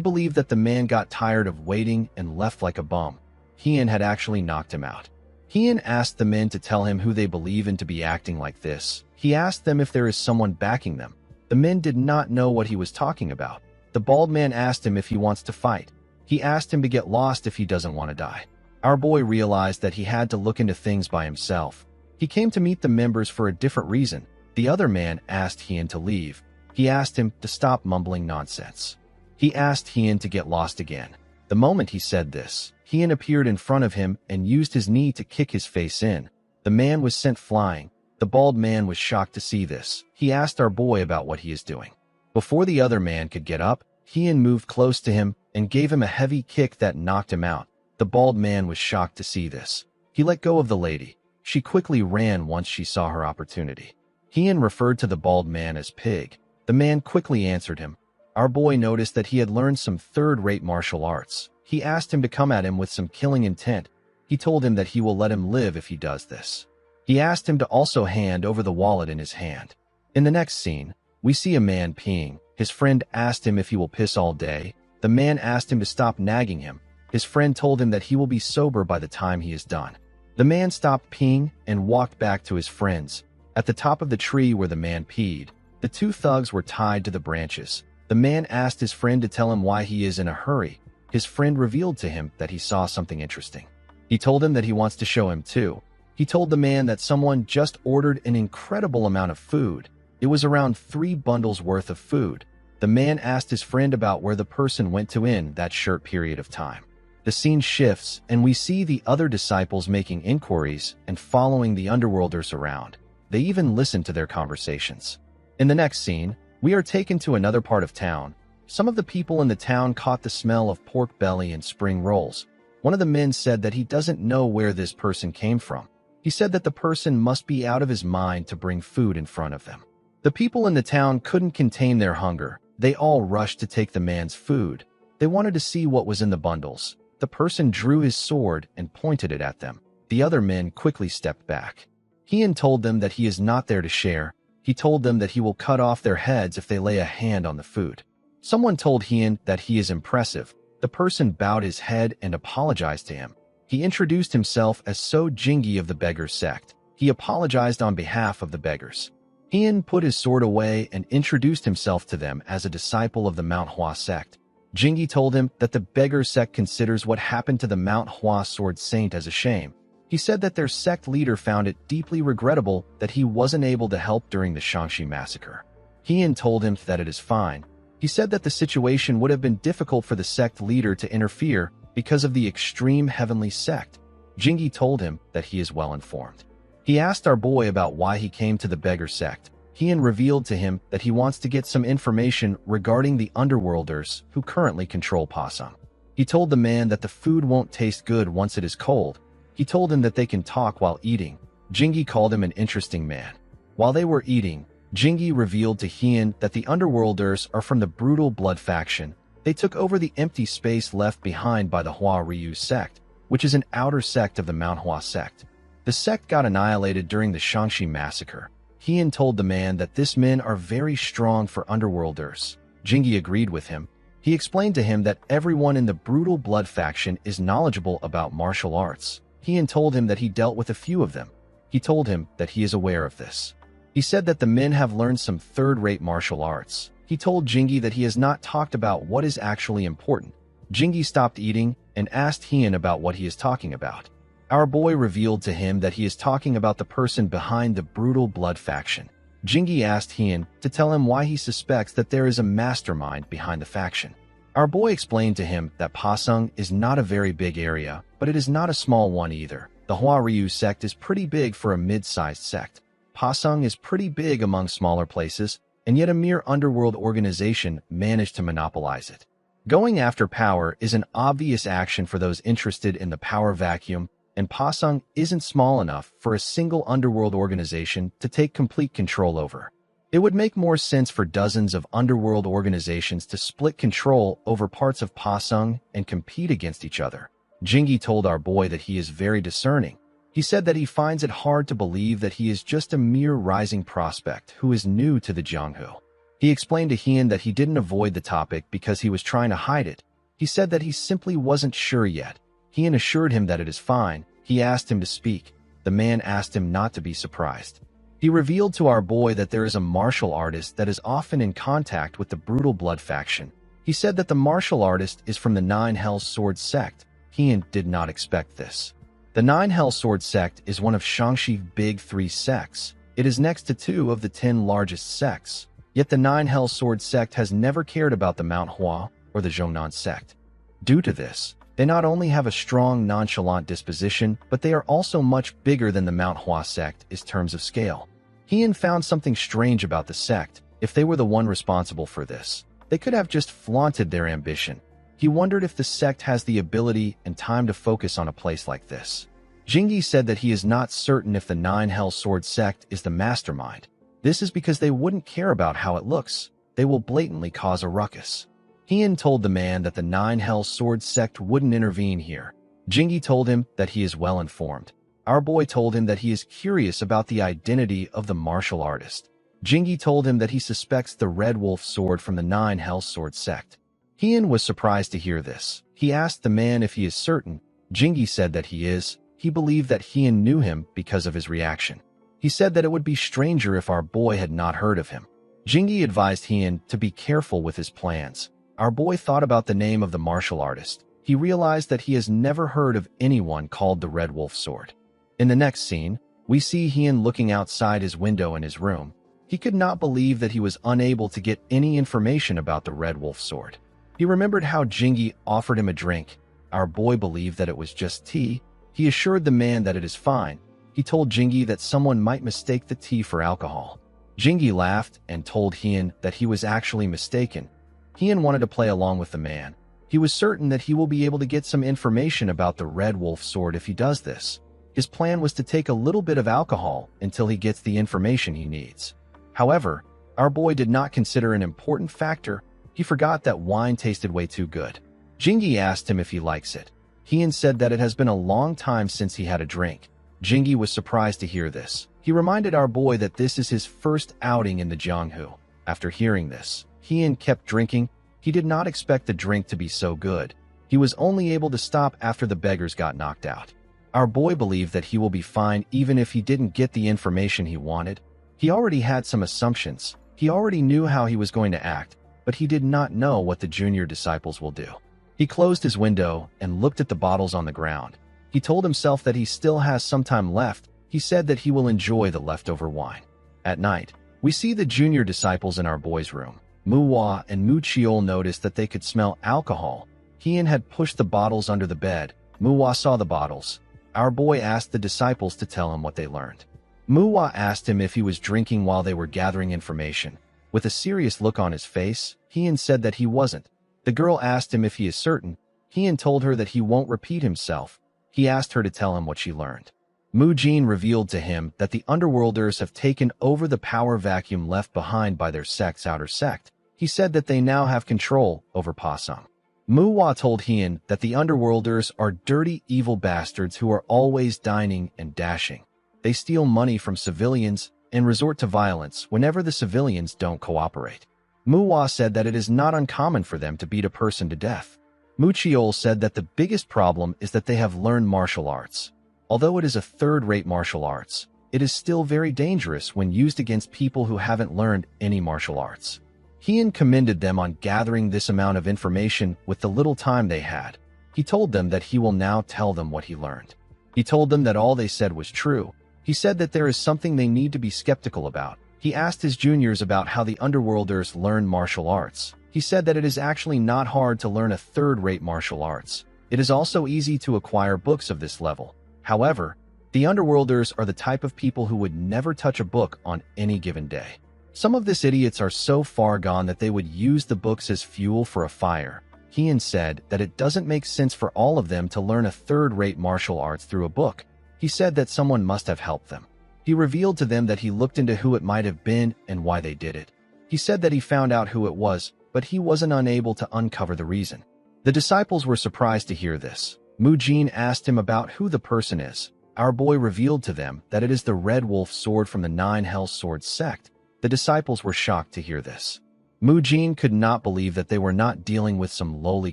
believed that the man got tired of waiting and left like a bum. Hien had actually knocked him out. Hien asked the men to tell him who they believe in to be acting like this. He asked them if there is someone backing them. The men did not know what he was talking about. The bald man asked him if he wants to fight. He asked him to get lost if he doesn't want to die. Our boy realized that he had to look into things by himself. He came to meet the members for a different reason. The other man asked Hien to leave. He asked him to stop mumbling nonsense. He asked Hien to get lost again. The moment he said this, Hien appeared in front of him and used his knee to kick his face in. The man was sent flying. The bald man was shocked to see this. He asked our boy about what he is doing. Before the other man could get up, Hien moved close to him and gave him a heavy kick that knocked him out. The bald man was shocked to see this. He let go of the lady. She quickly ran once she saw her opportunity. Hien referred to the bald man as Pig. The man quickly answered him. Our boy noticed that he had learned some third-rate martial arts. He asked him to come at him with some killing intent. He told him that he will let him live if he does this. He asked him to also hand over the wallet in his hand. In the next scene, we see a man peeing. His friend asked him if he will piss all day. The man asked him to stop nagging him. His friend told him that he will be sober by the time he is done. The man stopped peeing and walked back to his friends. At the top of the tree where the man peed, the two thugs were tied to the branches. The man asked his friend to tell him why he is in a hurry. His friend revealed to him that he saw something interesting. He told him that he wants to show him too. He told the man that someone just ordered an incredible amount of food. It was around 3 bundles worth of food. The man asked his friend about where the person went to in that short period of time. The scene shifts and we see the other disciples making inquiries and following the underworlders around. They even listen to their conversations. In the next scene, we are taken to another part of town. Some of the people in the town caught the smell of pork belly and spring rolls. One of the men said that he doesn't know where this person came from. He said that the person must be out of his mind to bring food in front of them. The people in the town couldn't contain their hunger. They all rushed to take the man's food. They wanted to see what was in the bundles. The person drew his sword and pointed it at them. The other men quickly stepped back. Hien told them that he is not there to share. He told them that he will cut off their heads if they lay a hand on the food. Someone told Hien that he is impressive. The person bowed his head and apologized to him. He introduced himself as So Jingi of the Beggars sect. He apologized on behalf of the beggars. Hien put his sword away and introduced himself to them as a disciple of the Mount Hua sect. Jingi told him that the beggar sect considers what happened to the Mount Hua sword saint as a shame. He said that their sect leader found it deeply regrettable that he wasn't able to help during the Shangxi massacre. Hien told him that it is fine. He said that the situation would have been difficult for the sect leader to interfere because of the extreme heavenly sect. Jingi told him that he is well informed. He asked our boy about why he came to the beggar sect. Hien revealed to him that he wants to get some information regarding the underworlders who currently control Pasang. He told the man that the food won't taste good once it is cold. He told him that they can talk while eating. Jingi called him an interesting man. While they were eating, Jingi revealed to Hien that the underworlders are from the brutal blood faction. They took over the empty space left behind by the Hua Ryu sect, which is an outer sect of the Mount Hua sect. The sect got annihilated during the Shangxi massacre. Hien told the man that this men are very strong for underworlders. Jingi agreed with him. He explained to him that everyone in the brutal blood faction is knowledgeable about martial arts. Hien told him that he dealt with a few of them. He told him that he is aware of this. He said that the men have learned some third-rate martial arts. He told Jingi that he has not talked about what is actually important. Jingi stopped eating and asked Hien about what he is talking about. Our boy revealed to him that he is talking about the person behind the brutal blood faction. Jingi asked Hien to tell him why he suspects that there is a mastermind behind the faction. Our boy explained to him that Pasang is not a very big area, but it is not a small one either. The Hua Ryu sect is pretty big for a mid-sized sect. Pasang is pretty big among smaller places, and yet a mere underworld organization managed to monopolize it. Going after power is an obvious action for those interested in the power vacuum, and Pasang isn't small enough for a single underworld organization to take complete control over. It would make more sense for dozens of underworld organizations to split control over parts of Pasang and compete against each other. Jingi told our boy that he is very discerning. He said that he finds it hard to believe that he is just a mere rising prospect who is new to the Jianghu. He explained to Hien that he didn't avoid the topic because he was trying to hide it. He said that he simply wasn't sure yet. Hien assured him that it is fine. He asked him to speak. The man asked him not to be surprised. He revealed to our boy that there is a martial artist that is often in contact with the brutal blood faction. He said that the martial artist is from the Nine Hells Sword sect. Hien did not expect this. The Nine Hells Sword sect is one of Shangxi's big 3 sects. It is next to 2 of the 10 largest sects. Yet the Nine Hells Sword sect has never cared about the Mount Hua or the Zhongnan sect. Due to this, they not only have a strong nonchalant disposition, but they are also much bigger than the Mount Hua sect in terms of scale. Hien found something strange about the sect. If they were the one responsible for this, they could have just flaunted their ambition. He wondered if the sect has the ability and time to focus on a place like this. Jingi said that he is not certain if the Nine Hells Sword sect is the mastermind. This is because they wouldn't care about how it looks. They will blatantly cause a ruckus. Hien told the man that the Nine Hells Sword sect wouldn't intervene here. Jingi told him that he is well informed. Our boy told him that he is curious about the identity of the martial artist. Jingi told him that he suspects the Red Wolf sword from the Nine Hells Sword sect. Hien was surprised to hear this. He asked the man if he is certain. Jingi said that he is. He believed that Hien knew him because of his reaction. He said that it would be stranger if our boy had not heard of him. Jingi advised Hien to be careful with his plans. Our boy thought about the name of the martial artist. He realized that he has never heard of anyone called the Red Wolf sword. In the next scene, we see Hien looking outside his window in his room. He could not believe that he was unable to get any information about the Red Wolf sword. He remembered how Jingi offered him a drink. Our boy believed that it was just tea. He assured the man that it is fine. He told Jingi that someone might mistake the tea for alcohol. Jingi laughed and told Hien that he was actually mistaken. Hien wanted to play along with the man. He was certain that he will be able to get some information about the Red Wolf sword if he does this. His plan was to take a little bit of alcohol until he gets the information he needs. However, our boy did not consider an important factor. He forgot that wine tasted way too good. Jingi asked him if he likes it. Hien said that it has been a long time since he had a drink. Jingi was surprised to hear this. He reminded our boy that this is his first outing in the Jianghu. After hearing this, Hien kept drinking. He He did not expect the drink to be so good. He was only able to stop after the beggars got knocked out. Our boy believed that he will be fine even if he didn't get the information he wanted. He already had some assumptions. He already knew how he was going to act, but he did not know what the junior disciples will do. He closed his window and looked at the bottles on the ground. He told himself that he still has some time left. He said that he will enjoy the leftover wine. At night, we see the junior disciples in our boy's room. Muwa and Mu Chiol noticed that they could smell alcohol. Hien had pushed the bottles under the bed. Muwa saw the bottles. Our boy asked the disciples to tell him what they learned. Muwa asked him if he was drinking while they were gathering information. With a serious look on his face, Hien said that he wasn't. The girl asked him if he is certain. Hien told her that he won't repeat himself. He asked her to tell him what she learned. Mu Jin revealed to him that the underworlders have taken over the power vacuum left behind by their sect's outer sect. He said that they now have control over Pasang. Muwa told Hien that the underworlders are dirty, evil bastards who are always dining and dashing. They steal money from civilians and resort to violence whenever the civilians don't cooperate. Muwa said that it is not uncommon for them to beat a person to death. Mu Chiol said that the biggest problem is that they have learned martial arts. Although it is a third-rate martial arts, it is still very dangerous when used against people who haven't learned any martial arts. Hien commended them on gathering this amount of information with the little time they had. He told them that he will now tell them what he learned. He told them that all they said was true. He said that there is something they need to be skeptical about. He asked his juniors about how the underworlders learn martial arts. He said that it is actually not hard to learn a third-rate martial arts. It is also easy to acquire books of this level. However, the underworlders are the type of people who would never touch a book on any given day. Some of these idiots are so far gone that they would use the books as fuel for a fire. Hien said that it doesn't make sense for all of them to learn a third-rate martial arts through a book. He said that someone must have helped them. He revealed to them that he looked into who it might have been and why they did it. He said that he found out who it was, but he wasn't unable to uncover the reason. The disciples were surprised to hear this. Mu Jin asked him about who the person is. Our boy revealed to them that it is the Red Wolf sword from the Nine Hell Swords sect. The disciples were shocked to hear this. Mu Jin could not believe that they were not dealing with some lowly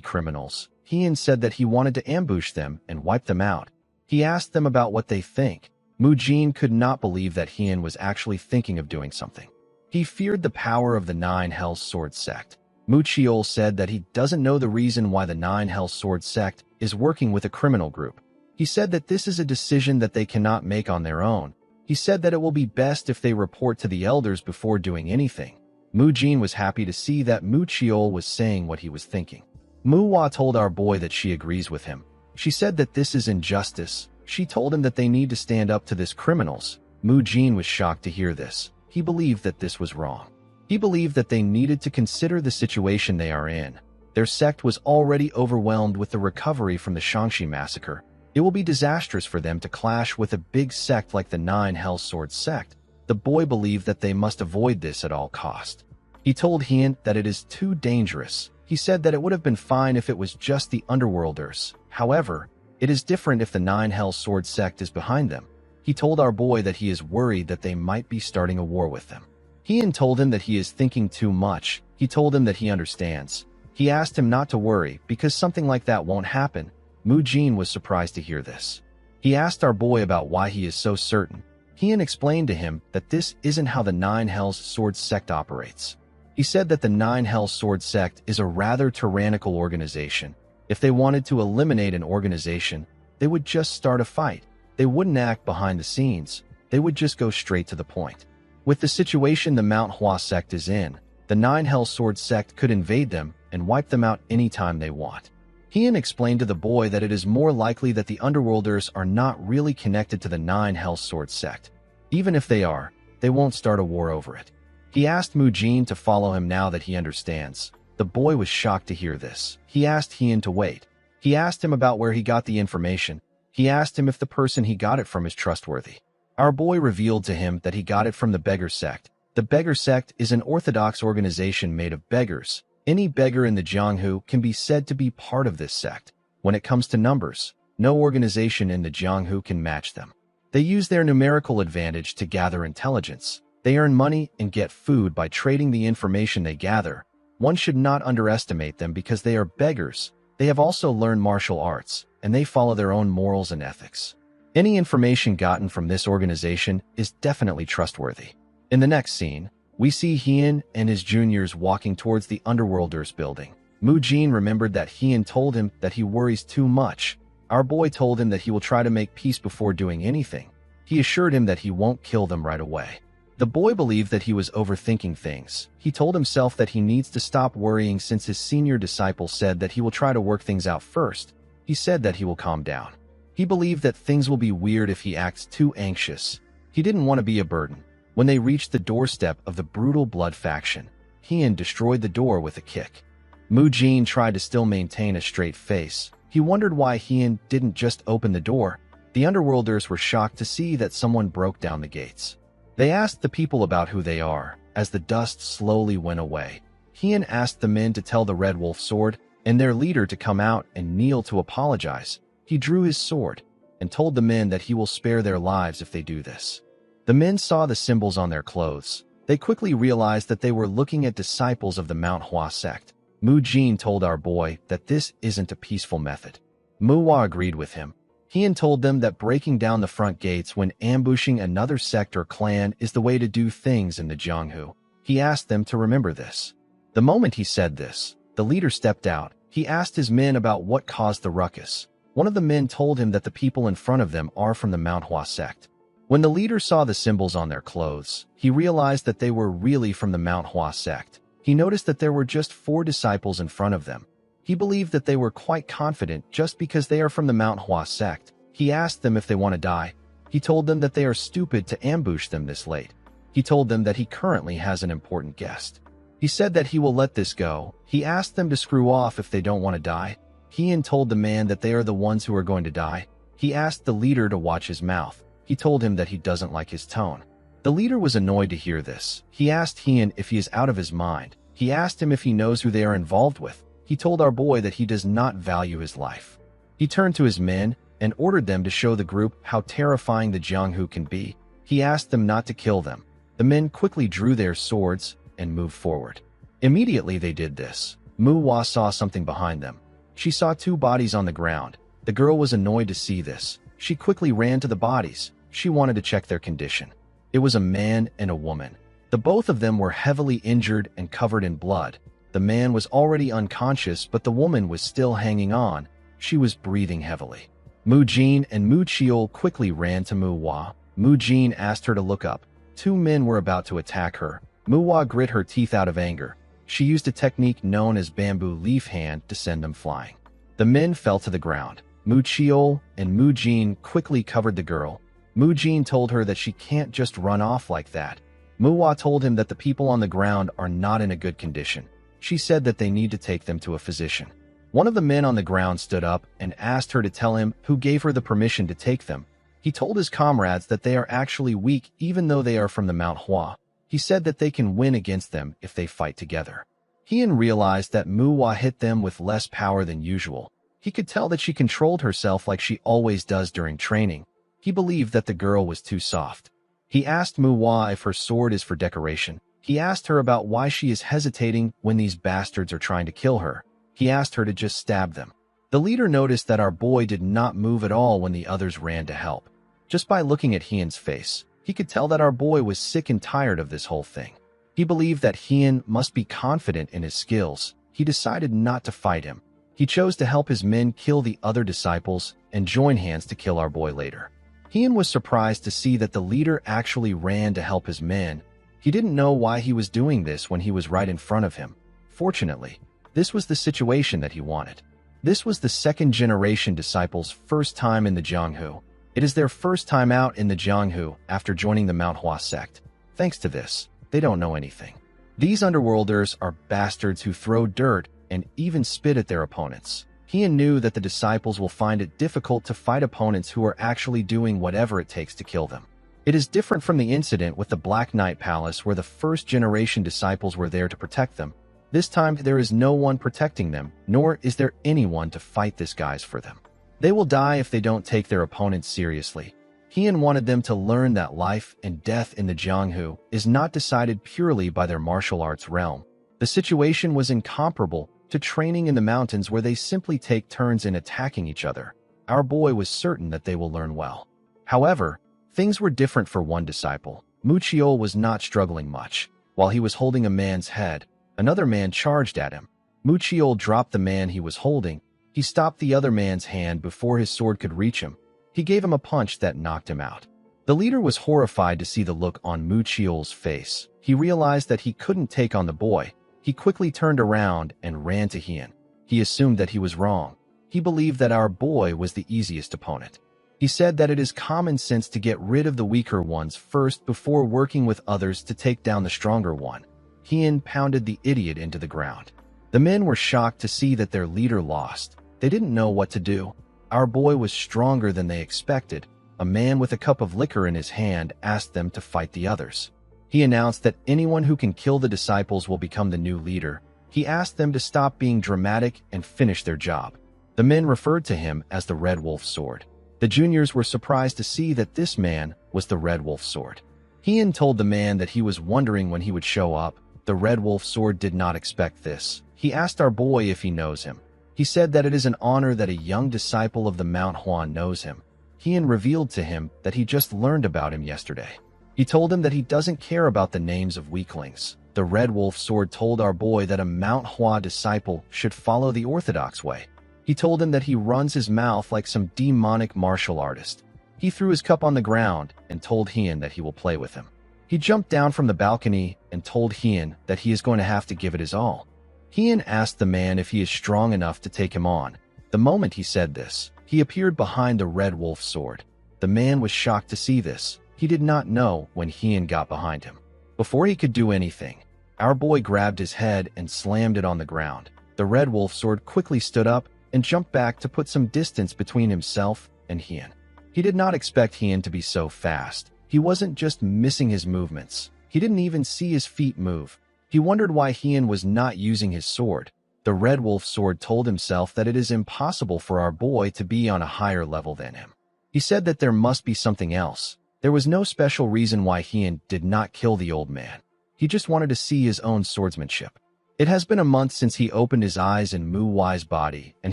criminals. Hien said that he wanted to ambush them and wipe them out. He asked them about what they think. Mu Jin could not believe that Hien was actually thinking of doing something. He feared the power of the Nine Hell Swords sect. Mu Chiol said that he doesn't know the reason why the Nine Hell Swords sect is working with a criminal group. He said that this is a decision that they cannot make on their own. He said that it will be best if they report to the elders before doing anything. Mu Jin was happy to see that Mu Chiol was saying what he was thinking. Muwa told our boy that she agrees with him. She said that this is injustice. She told him that they need to stand up to these criminals. Mu Jin was shocked to hear this. He believed that this was wrong. He believed that they needed to consider the situation they are in. Their sect was already overwhelmed with the recovery from the Shangxi massacre. It will be disastrous for them to clash with a big sect like the Nine Hell Swords sect. The boy believed that they must avoid this at all cost. He told Hien that it is too dangerous. He said that it would have been fine if it was just the underworlders. However, it is different if the Nine Hell Swords sect is behind them. He told our boy that he is worried that they might be starting a war with them. Hien told him that he is thinking too much. He told him that he understands. He asked him not to worry because something like that won't happen. Mu Jin was surprised to hear this. He asked our boy about why he is so certain. Hien explained to him that this isn't how the Nine Hells Swords sect operates. He said that the Nine Hells Swords sect is a rather tyrannical organization. If they wanted to eliminate an organization, they would just start a fight. They wouldn't act behind the scenes. They would just go straight to the point. With the situation the Mount Hua sect is in, the Nine Hells Swords sect could invade them and wipe them out anytime they want. Hien explained to the boy that it is more likely that the underworlders are not really connected to the Nine Hells Swords sect. Even if they are, they won't start a war over it. He asked Mu Jin to follow him now that he understands. The boy was shocked to hear this. He asked Hien to wait. He asked him about where he got the information. He asked him if the person he got it from is trustworthy. Our boy revealed to him that he got it from the Beggar sect. The Beggar sect is an orthodox organization made of beggars. Any beggar in the Jianghu can be said to be part of this sect. When it comes to numbers, no organization in the Jianghu can match them. They use their numerical advantage to gather intelligence. They earn money and get food by trading the information they gather. One should not underestimate them because they are beggars. They have also learned martial arts, and they follow their own morals and ethics. Any information gotten from this organization is definitely trustworthy. In the next scene, we see Hien and his juniors walking towards the Underworlders building. Mu Jin remembered that Hien told him that he worries too much. Our boy told him that he will try to make peace before doing anything. He assured him that he won't kill them right away. The boy believed that he was overthinking things. He told himself that he needs to stop worrying since his senior disciple said that he will try to work things out first. He said that he will calm down. He believed that things will be weird if he acts too anxious. He didn't want to be a burden. When they reached the doorstep of the brutal blood faction, Hien destroyed the door with a kick. Mu Jin tried to still maintain a straight face. He wondered why Hien didn't just open the door. The Underworlders were shocked to see that someone broke down the gates. They asked the people about who they are. As the dust slowly went away, Hien asked the men to tell the Red Wolf Sword and their leader to come out and kneel to apologize. He drew his sword and told the men that he will spare their lives if they do this. The men saw the symbols on their clothes. They quickly realized that they were looking at disciples of the Mount Hua sect. Mu Jin told our boy that this isn't a peaceful method. Mu Hua agreed with him. Hien told them that breaking down the front gates when ambushing another sect or clan is the way to do things in the Jianghu. He asked them to remember this. The moment he said this, the leader stepped out. He asked his men about what caused the ruckus. One of the men told him that the people in front of them are from the Mount Hua sect. When the leader saw the symbols on their clothes, he realized that they were really from the Mount Hua sect. He noticed that there were just 4 disciples in front of them. He believed that they were quite confident just because they are from the Mount Hua sect. He asked them if they want to die. He told them that they are stupid to ambush them this late. He told them that he currently has an important guest. He said that he will let this go. He asked them to screw off if they don't want to die. Hien told the man that they are the ones who are going to die. He asked the leader to watch his mouth. He told him that he doesn't like his tone. The leader was annoyed to hear this. He asked Hien if he is out of his mind. He asked him if he knows who they are involved with. He told our boy that he does not value his life. He turned to his men and ordered them to show the group how terrifying the Jianghu can be. He asked them not to kill them. The men quickly drew their swords and moved forward. Immediately they did this, Mu Hua saw something behind them. She saw 2 bodies on the ground. The girl was annoyed to see this. She quickly ran to the bodies. She wanted to check their condition. It was a man and a woman. The both of them were heavily injured and covered in blood. The man was already unconscious, but the woman was still hanging on. She was breathing heavily. Mu Jin and Mu Chiol quickly ran to Mu Hua. Mu Jin asked her to look up. 2 men were about to attack her. Mu Hua grit her teeth out of anger. She used a technique known as bamboo leaf hand to send them flying. The men fell to the ground. Mu Chiol and Mu Jin quickly covered the girl. Mu Jin told her that she can't just run off like that. Mu Hua told him that the people on the ground are not in a good condition. She said that they need to take them to a physician. One of the men on the ground stood up and asked her to tell him who gave her the permission to take them. He told his comrades that they are actually weak even though they are from the Mount Hua. He said that they can win against them if they fight together. Hien realized that Mu Hua hit them with less power than usual. He could tell that she controlled herself like she always does during training. He believed that the girl was too soft. He asked Mu Hua if her sword is for decoration. He asked her about why she is hesitating when these bastards are trying to kill her. He asked her to just stab them. The leader noticed that our boy did not move at all when the others ran to help. Just by looking at Hien's face, he could tell that our boy was sick and tired of this whole thing. He believed that Hien must be confident in his skills. He decided not to fight him. He chose to help his men kill the other disciples and join hands to kill our boy later. Hien was surprised to see that the leader actually ran to help his men. He didn't know why he was doing this when he was right in front of him. Fortunately, this was the situation that he wanted. This was the 2nd generation disciples' first time in the Jianghu. It is their first time out in the Jianghu after joining the Mount Hua sect. Thanks to this, they don't know anything. These underworlders are bastards who throw dirt and even spit at their opponents. Hien knew that the disciples will find it difficult to fight opponents who are actually doing whatever it takes to kill them. It is different from the incident with the Black Knight Palace where the 1st generation disciples were there to protect them. This time there is no one protecting them, nor is there anyone to fight these guys for them. They will die if they don't take their opponents seriously. Hien wanted them to learn that life and death in the Jianghu is not decided purely by their martial arts realm. The situation was incomparable to training in the mountains where they simply take turns in attacking each other. Our boy was certain that they will learn well. However, things were different for one disciple. Muchiol was not struggling much. While he was holding a man's head, another man charged at him. Muchiol dropped the man he was holding. He stopped the other man's hand before his sword could reach him. He gave him a punch that knocked him out. The leader was horrified to see the look on Muchiol's face. He realized that he couldn't take on the boy. He quickly turned around and ran to Hien. He assumed that he was wrong. He believed that our boy was the easiest opponent. He said that it is common sense to get rid of the weaker ones first before working with others to take down the stronger one. Hien pounded the idiot into the ground. The men were shocked to see that their leader lost. They didn't know what to do. Our boy was stronger than they expected. A man with a cup of liquor in his hand asked them to fight the others. He announced that anyone who can kill the disciples will become the new leader. He asked them to stop being dramatic and finish their job. The men referred to him as the Red Wolf Sword. The juniors were surprised to see that this man was the Red Wolf Sword. Hien told the man that he was wondering when he would show up. The Red Wolf Sword did not expect this. He asked our boy if he knows him. He said that it is an honor that a young disciple of the Mount Huan knows him. Hien revealed to him that he just learned about him yesterday. He told him that he doesn't care about the names of weaklings. The Red Wolf Sword told our boy that a Mount Hua disciple should follow the orthodox way. He told him that he runs his mouth like some demonic martial artist. He threw his cup on the ground and told Hien that he will play with him. He jumped down from the balcony and told Hien that he is going to have to give it his all. Hien asked the man if he is strong enough to take him on. The moment he said this, he appeared behind the Red Wolf Sword. The man was shocked to see this. He did not know when Hien got behind him. Before he could do anything, our boy grabbed his head and slammed it on the ground. The Red Wolf Sword quickly stood up and jumped back to put some distance between himself and Hien. He did not expect Hien to be so fast. He wasn't just missing his movements. He didn't even see his feet move. He wondered why Hien was not using his sword. The Red Wolf Sword told himself that it is impossible for our boy to be on a higher level than him. He said that there must be something else. There was no special reason why Hien did not kill the old man. He just wanted to see his own swordsmanship. It has been a month since he opened his eyes in Mu Wai's body, and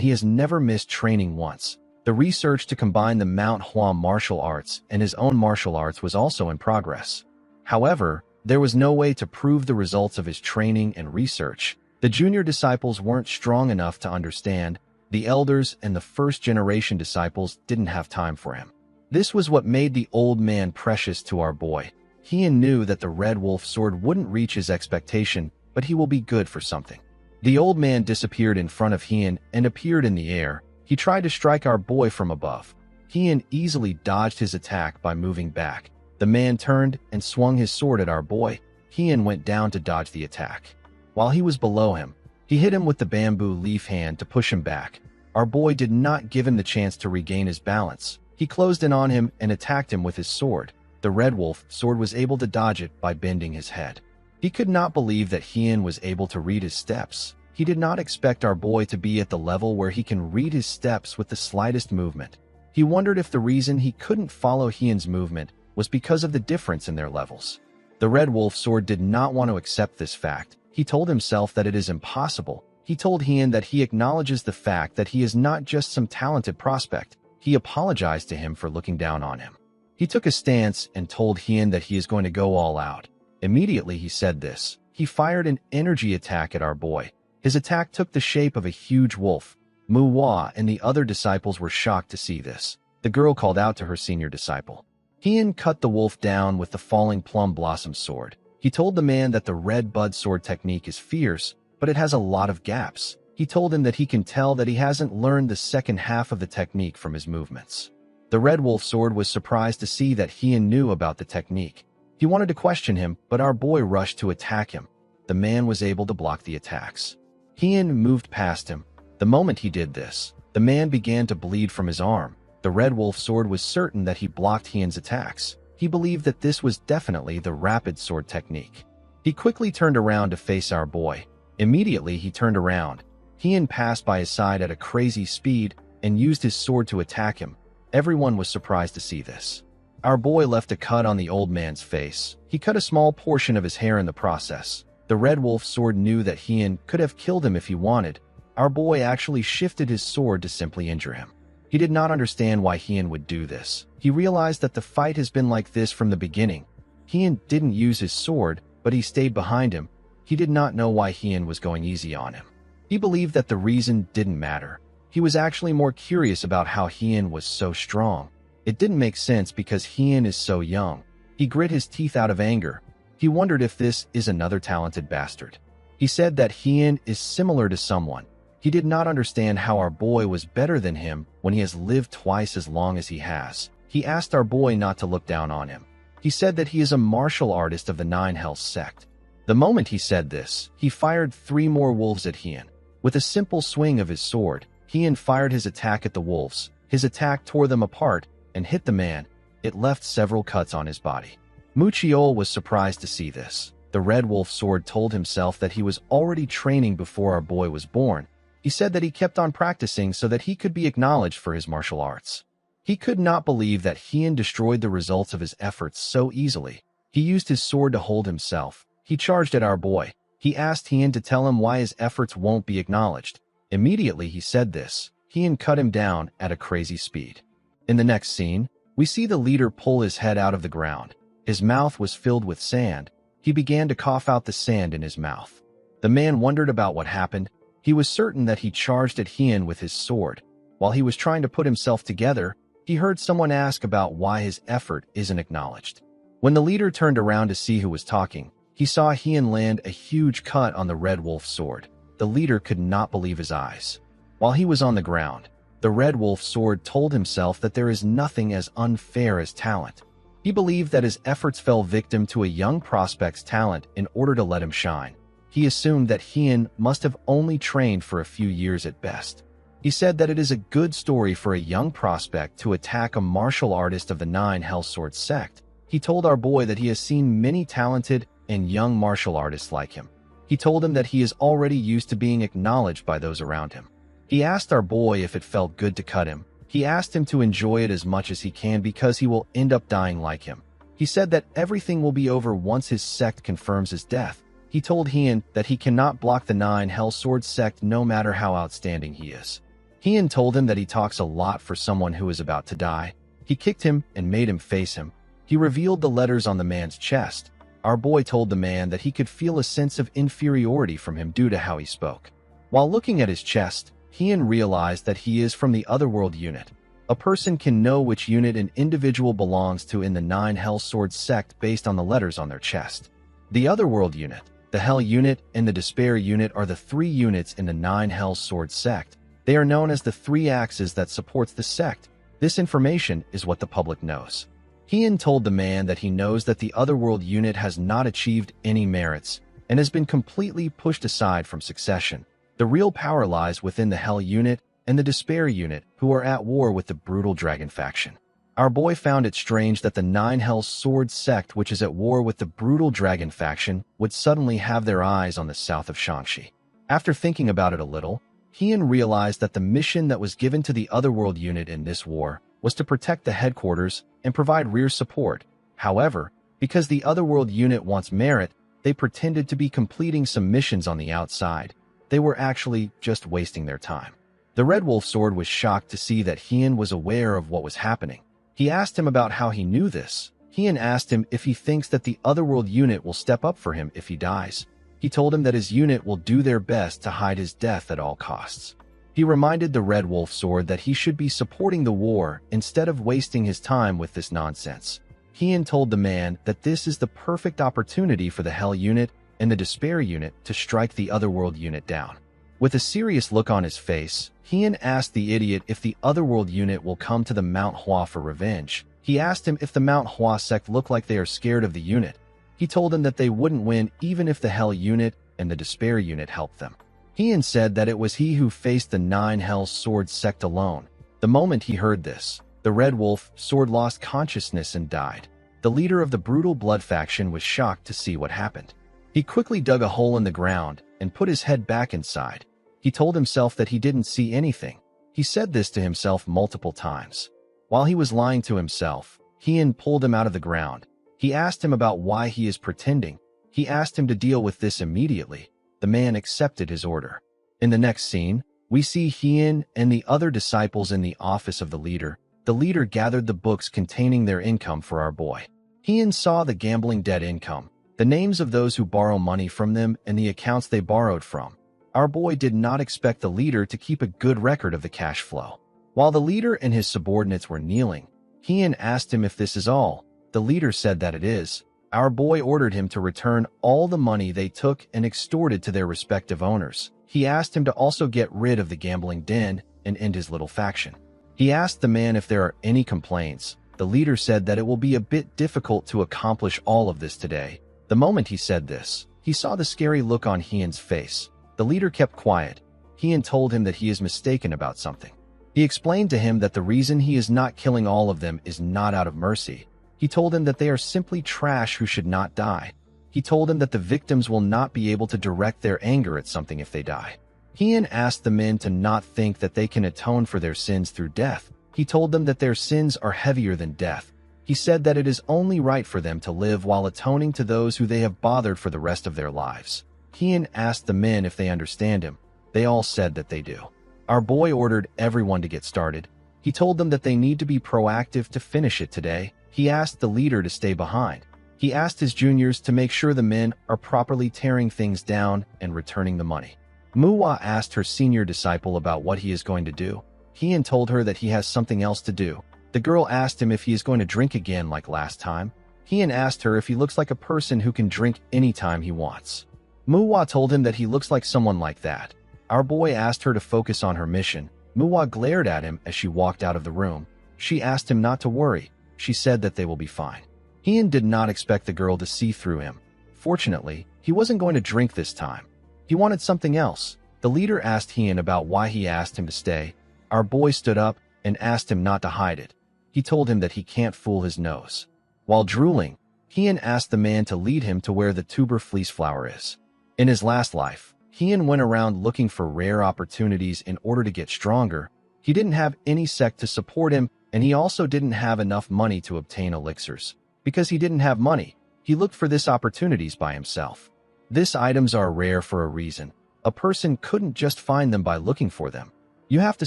he has never missed training once. The research to combine the Mount Hua martial arts and his own martial arts was also in progress. However, there was no way to prove the results of his training and research. The junior disciples weren't strong enough to understand. The elders and the first-generation disciples didn't have time for him. This was what made the old man precious to our boy. Hien knew that the Red Wolf Sword wouldn't reach his expectation, but he will be good for something. The old man disappeared in front of Hien and appeared in the air. He tried to strike our boy from above. Hien easily dodged his attack by moving back. The man turned and swung his sword at our boy. Hien went down to dodge the attack. While he was below him, he hit him with the bamboo leaf hand to push him back. Our boy did not give him the chance to regain his balance. He closed in on him and attacked him with his sword. The Red Wolf Sword was able to dodge it by bending his head. He could not believe that Hien was able to read his steps. He did not expect our boy to be at the level where he can read his steps with the slightest movement. He wondered if the reason he couldn't follow Hien's movement was because of the difference in their levels. The Red Wolf Sword did not want to accept this fact. He told himself that it is impossible. He told Hien that he acknowledges the fact that he is not just some talented prospect. He apologized to him for looking down on him. He took a stance and told Hien that he is going to go all out. Immediately he said this. He fired an energy attack at our boy. His attack took the shape of a huge wolf. Mu Hua and the other disciples were shocked to see this. The girl called out to her senior disciple. Hien cut the wolf down with the falling plum blossom sword. He told the man that the red bud sword technique is fierce, but it has a lot of gaps. He told him that he can tell that he hasn't learned the second half of the technique from his movements. The Red Wolf Sword was surprised to see that Hien knew about the technique. He wanted to question him, but our boy rushed to attack him. The man was able to block the attacks. Hien moved past him. The moment he did this, the man began to bleed from his arm. The Red Wolf Sword was certain that he blocked Hien's attacks. He believed that this was definitely the rapid sword technique. He quickly turned around to face our boy. Immediately he turned around. Hien passed by his side at a crazy speed and used his sword to attack him. Everyone was surprised to see this. Our boy left a cut on the old man's face. He cut a small portion of his hair in the process. The Red Wolf sword knew that Hien could have killed him if he wanted. Our boy actually shifted his sword to simply injure him. He did not understand why Hien would do this. He realized that the fight has been like this from the beginning. Hien didn't use his sword, but he stayed behind him. He did not know why Hien was going easy on him. He believed that the reason didn't matter. He was actually more curious about how Hien was so strong. It didn't make sense because Hien is so young. He grit his teeth out of anger. He wondered if this is another talented bastard. He said that Hien is similar to someone. He did not understand how our boy was better than him when he has lived twice as long as he has. He asked our boy not to look down on him. He said that he is a martial artist of the Nine Hells sect. The moment he said this, he fired 3 more wolves at Hien. With a simple swing of his sword, Hien fired his attack at the wolves. His attack tore them apart and hit the man. It left several cuts on his body. Muchiol was surprised to see this. The Red Wolf sword told himself that he was already training before our boy was born. He said that he kept on practicing so that he could be acknowledged for his martial arts. He could not believe that Hien destroyed the results of his efforts so easily. He used his sword to hold himself. He charged at our boy. He asked Hien to tell him why his efforts won't be acknowledged. Immediately he said this, Hien cut him down at a crazy speed. In the next scene, we see the leader pull his head out of the ground. His mouth was filled with sand. He began to cough out the sand in his mouth. The man wondered about what happened. He was certain that he charged at Hien with his sword. While he was trying to put himself together, he heard someone ask about why his effort isn't acknowledged. When the leader turned around to see who was talking, he saw Hien land a huge cut on the Red Wolf sword. The leader could not believe his eyes. While he was on the ground, the Red Wolf sword told himself that there is nothing as unfair as talent. He believed that his efforts fell victim to a young prospect's talent in order to let him shine. He assumed that Hien must have only trained for a few years at best. He said that it is a good story for a young prospect to attack a martial artist of the Nine Hells Sword sect. He told our boy that he has seen many talented and young martial artists like him. He told him that he is already used to being acknowledged by those around him. He asked our boy if it felt good to cut him. He asked him to enjoy it as much as he can because he will end up dying like him. He said that everything will be over once his sect confirms his death. He told Hien that he cannot block the Nine Hells Sword sect no matter how outstanding he is. Hien told him that he talks a lot for someone who is about to die. He kicked him and made him face him. He revealed the letters on the man's chest. Our boy told the man that he could feel a sense of inferiority from him due to how he spoke. While looking at his chest, Hien realized that he is from the Otherworld unit. A person can know which unit an individual belongs to in the Nine Hells Sword sect based on the letters on their chest. The Otherworld unit, the Hell unit, and the Despair unit are the 3 units in the Nine Hells Sword sect. They are known as the 3 axes that supports the sect. This information is what the public knows. Hien told the man that he knows that the Otherworld unit has not achieved any merits and has been completely pushed aside from succession. The real power lies within the Hell unit and the Despair unit, who are at war with the brutal Dragon faction. Our boy found it strange that the Nine Hells Sword sect, which is at war with the brutal Dragon faction, would suddenly have their eyes on the south of Shangxi. After thinking about it a little, Hien realized that the mission that was given to the Otherworld unit in this war was to protect the headquarters and provide rear support. However, because the Otherworld unit wants merit, they pretended to be completing some missions on the outside. They were actually just wasting their time. The Red Wolf sword was shocked to see that Hien was aware of what was happening. He asked him about how he knew this. Hien asked him if he thinks that the Otherworld unit will step up for him if he dies. He told him that his unit will do their best to hide his death at all costs. He reminded the Red Wolf sword that he should be supporting the war instead of wasting his time with this nonsense. Hien told the man that this is the perfect opportunity for the Hell unit and the Despair unit to strike the Otherworld unit down. With a serious look on his face, Hien asked the idiot if the Otherworld unit will come to the Mount Hua for revenge. He asked him if the Mount Hua sect look like they are scared of the unit. He told him that they wouldn't win even if the Hell unit and the Despair unit helped them. Hien said that it was he who faced the Nine Hells Sword sect alone. The moment he heard this, the Red Wolf sword lost consciousness and died. The leader of the brutal Blood faction was shocked to see what happened. He quickly dug a hole in the ground and put his head back inside. He told himself that he didn't see anything. He said this to himself multiple times. While he was lying to himself, Hien pulled him out of the ground. He asked him about why he is pretending. He asked him to deal with this immediately. The man accepted his order. In the next scene, we see Hien and the other disciples in the office of the leader. The leader gathered the books containing their income for our boy. Hien saw the gambling debt income, the names of those who borrow money from them, and the accounts they borrowed from. Our boy did not expect the leader to keep a good record of the cash flow. While the leader and his subordinates were kneeling, Hien asked him if this is all. The leader said that it is. Our boy ordered him to return all the money they took and extorted to their respective owners. He asked him to also get rid of the gambling den and end his little faction. He asked the man if there are any complaints. The leader said that it will be a bit difficult to accomplish all of this today. The moment he said this, he saw the scary look on Hien's face. The leader kept quiet. Hien told him that he is mistaken about something. He explained to him that the reason he is not killing all of them is not out of mercy. He told him that they are simply trash who should not die. He told him that the victims will not be able to direct their anger at something if they die. Hien asked the men to not think that they can atone for their sins through death. He told them that their sins are heavier than death. He said that it is only right for them to live while atoning to those who they have bothered for the rest of their lives. Hien asked the men if they understand him. They all said that they do. Our boy ordered everyone to get started. He told them that they need to be proactive to finish it today. He asked the leader to stay behind. He asked his juniors to make sure the men are properly tearing things down and returning the money. Muwa asked her senior disciple about what he is going to do. Hien told her that he has something else to do. The girl asked him if he is going to drink again like last time. Hien asked her if he looks like a person who can drink anytime he wants. Muwa told him that he looks like someone like that. Our boy asked her to focus on her mission. Muwa glared at him as she walked out of the room. She asked him not to worry. She said that they will be fine. Hien did not expect the girl to see through him. Fortunately, he wasn't going to drink this time. He wanted something else. The leader asked Hien about why he asked him to stay. Our boy stood up and asked him not to hide it. He told him that he can't fool his nose. While drooling, Hien asked the man to lead him to where the tuber fleece flower is. In his last life, Hien went around looking for rare opportunities in order to get stronger. He didn't have any sect to support him, and he also didn't have enough money to obtain elixirs. Because he didn't have money, he looked for these opportunities by himself. These items are rare for a reason. A person couldn't just find them by looking for them. You have to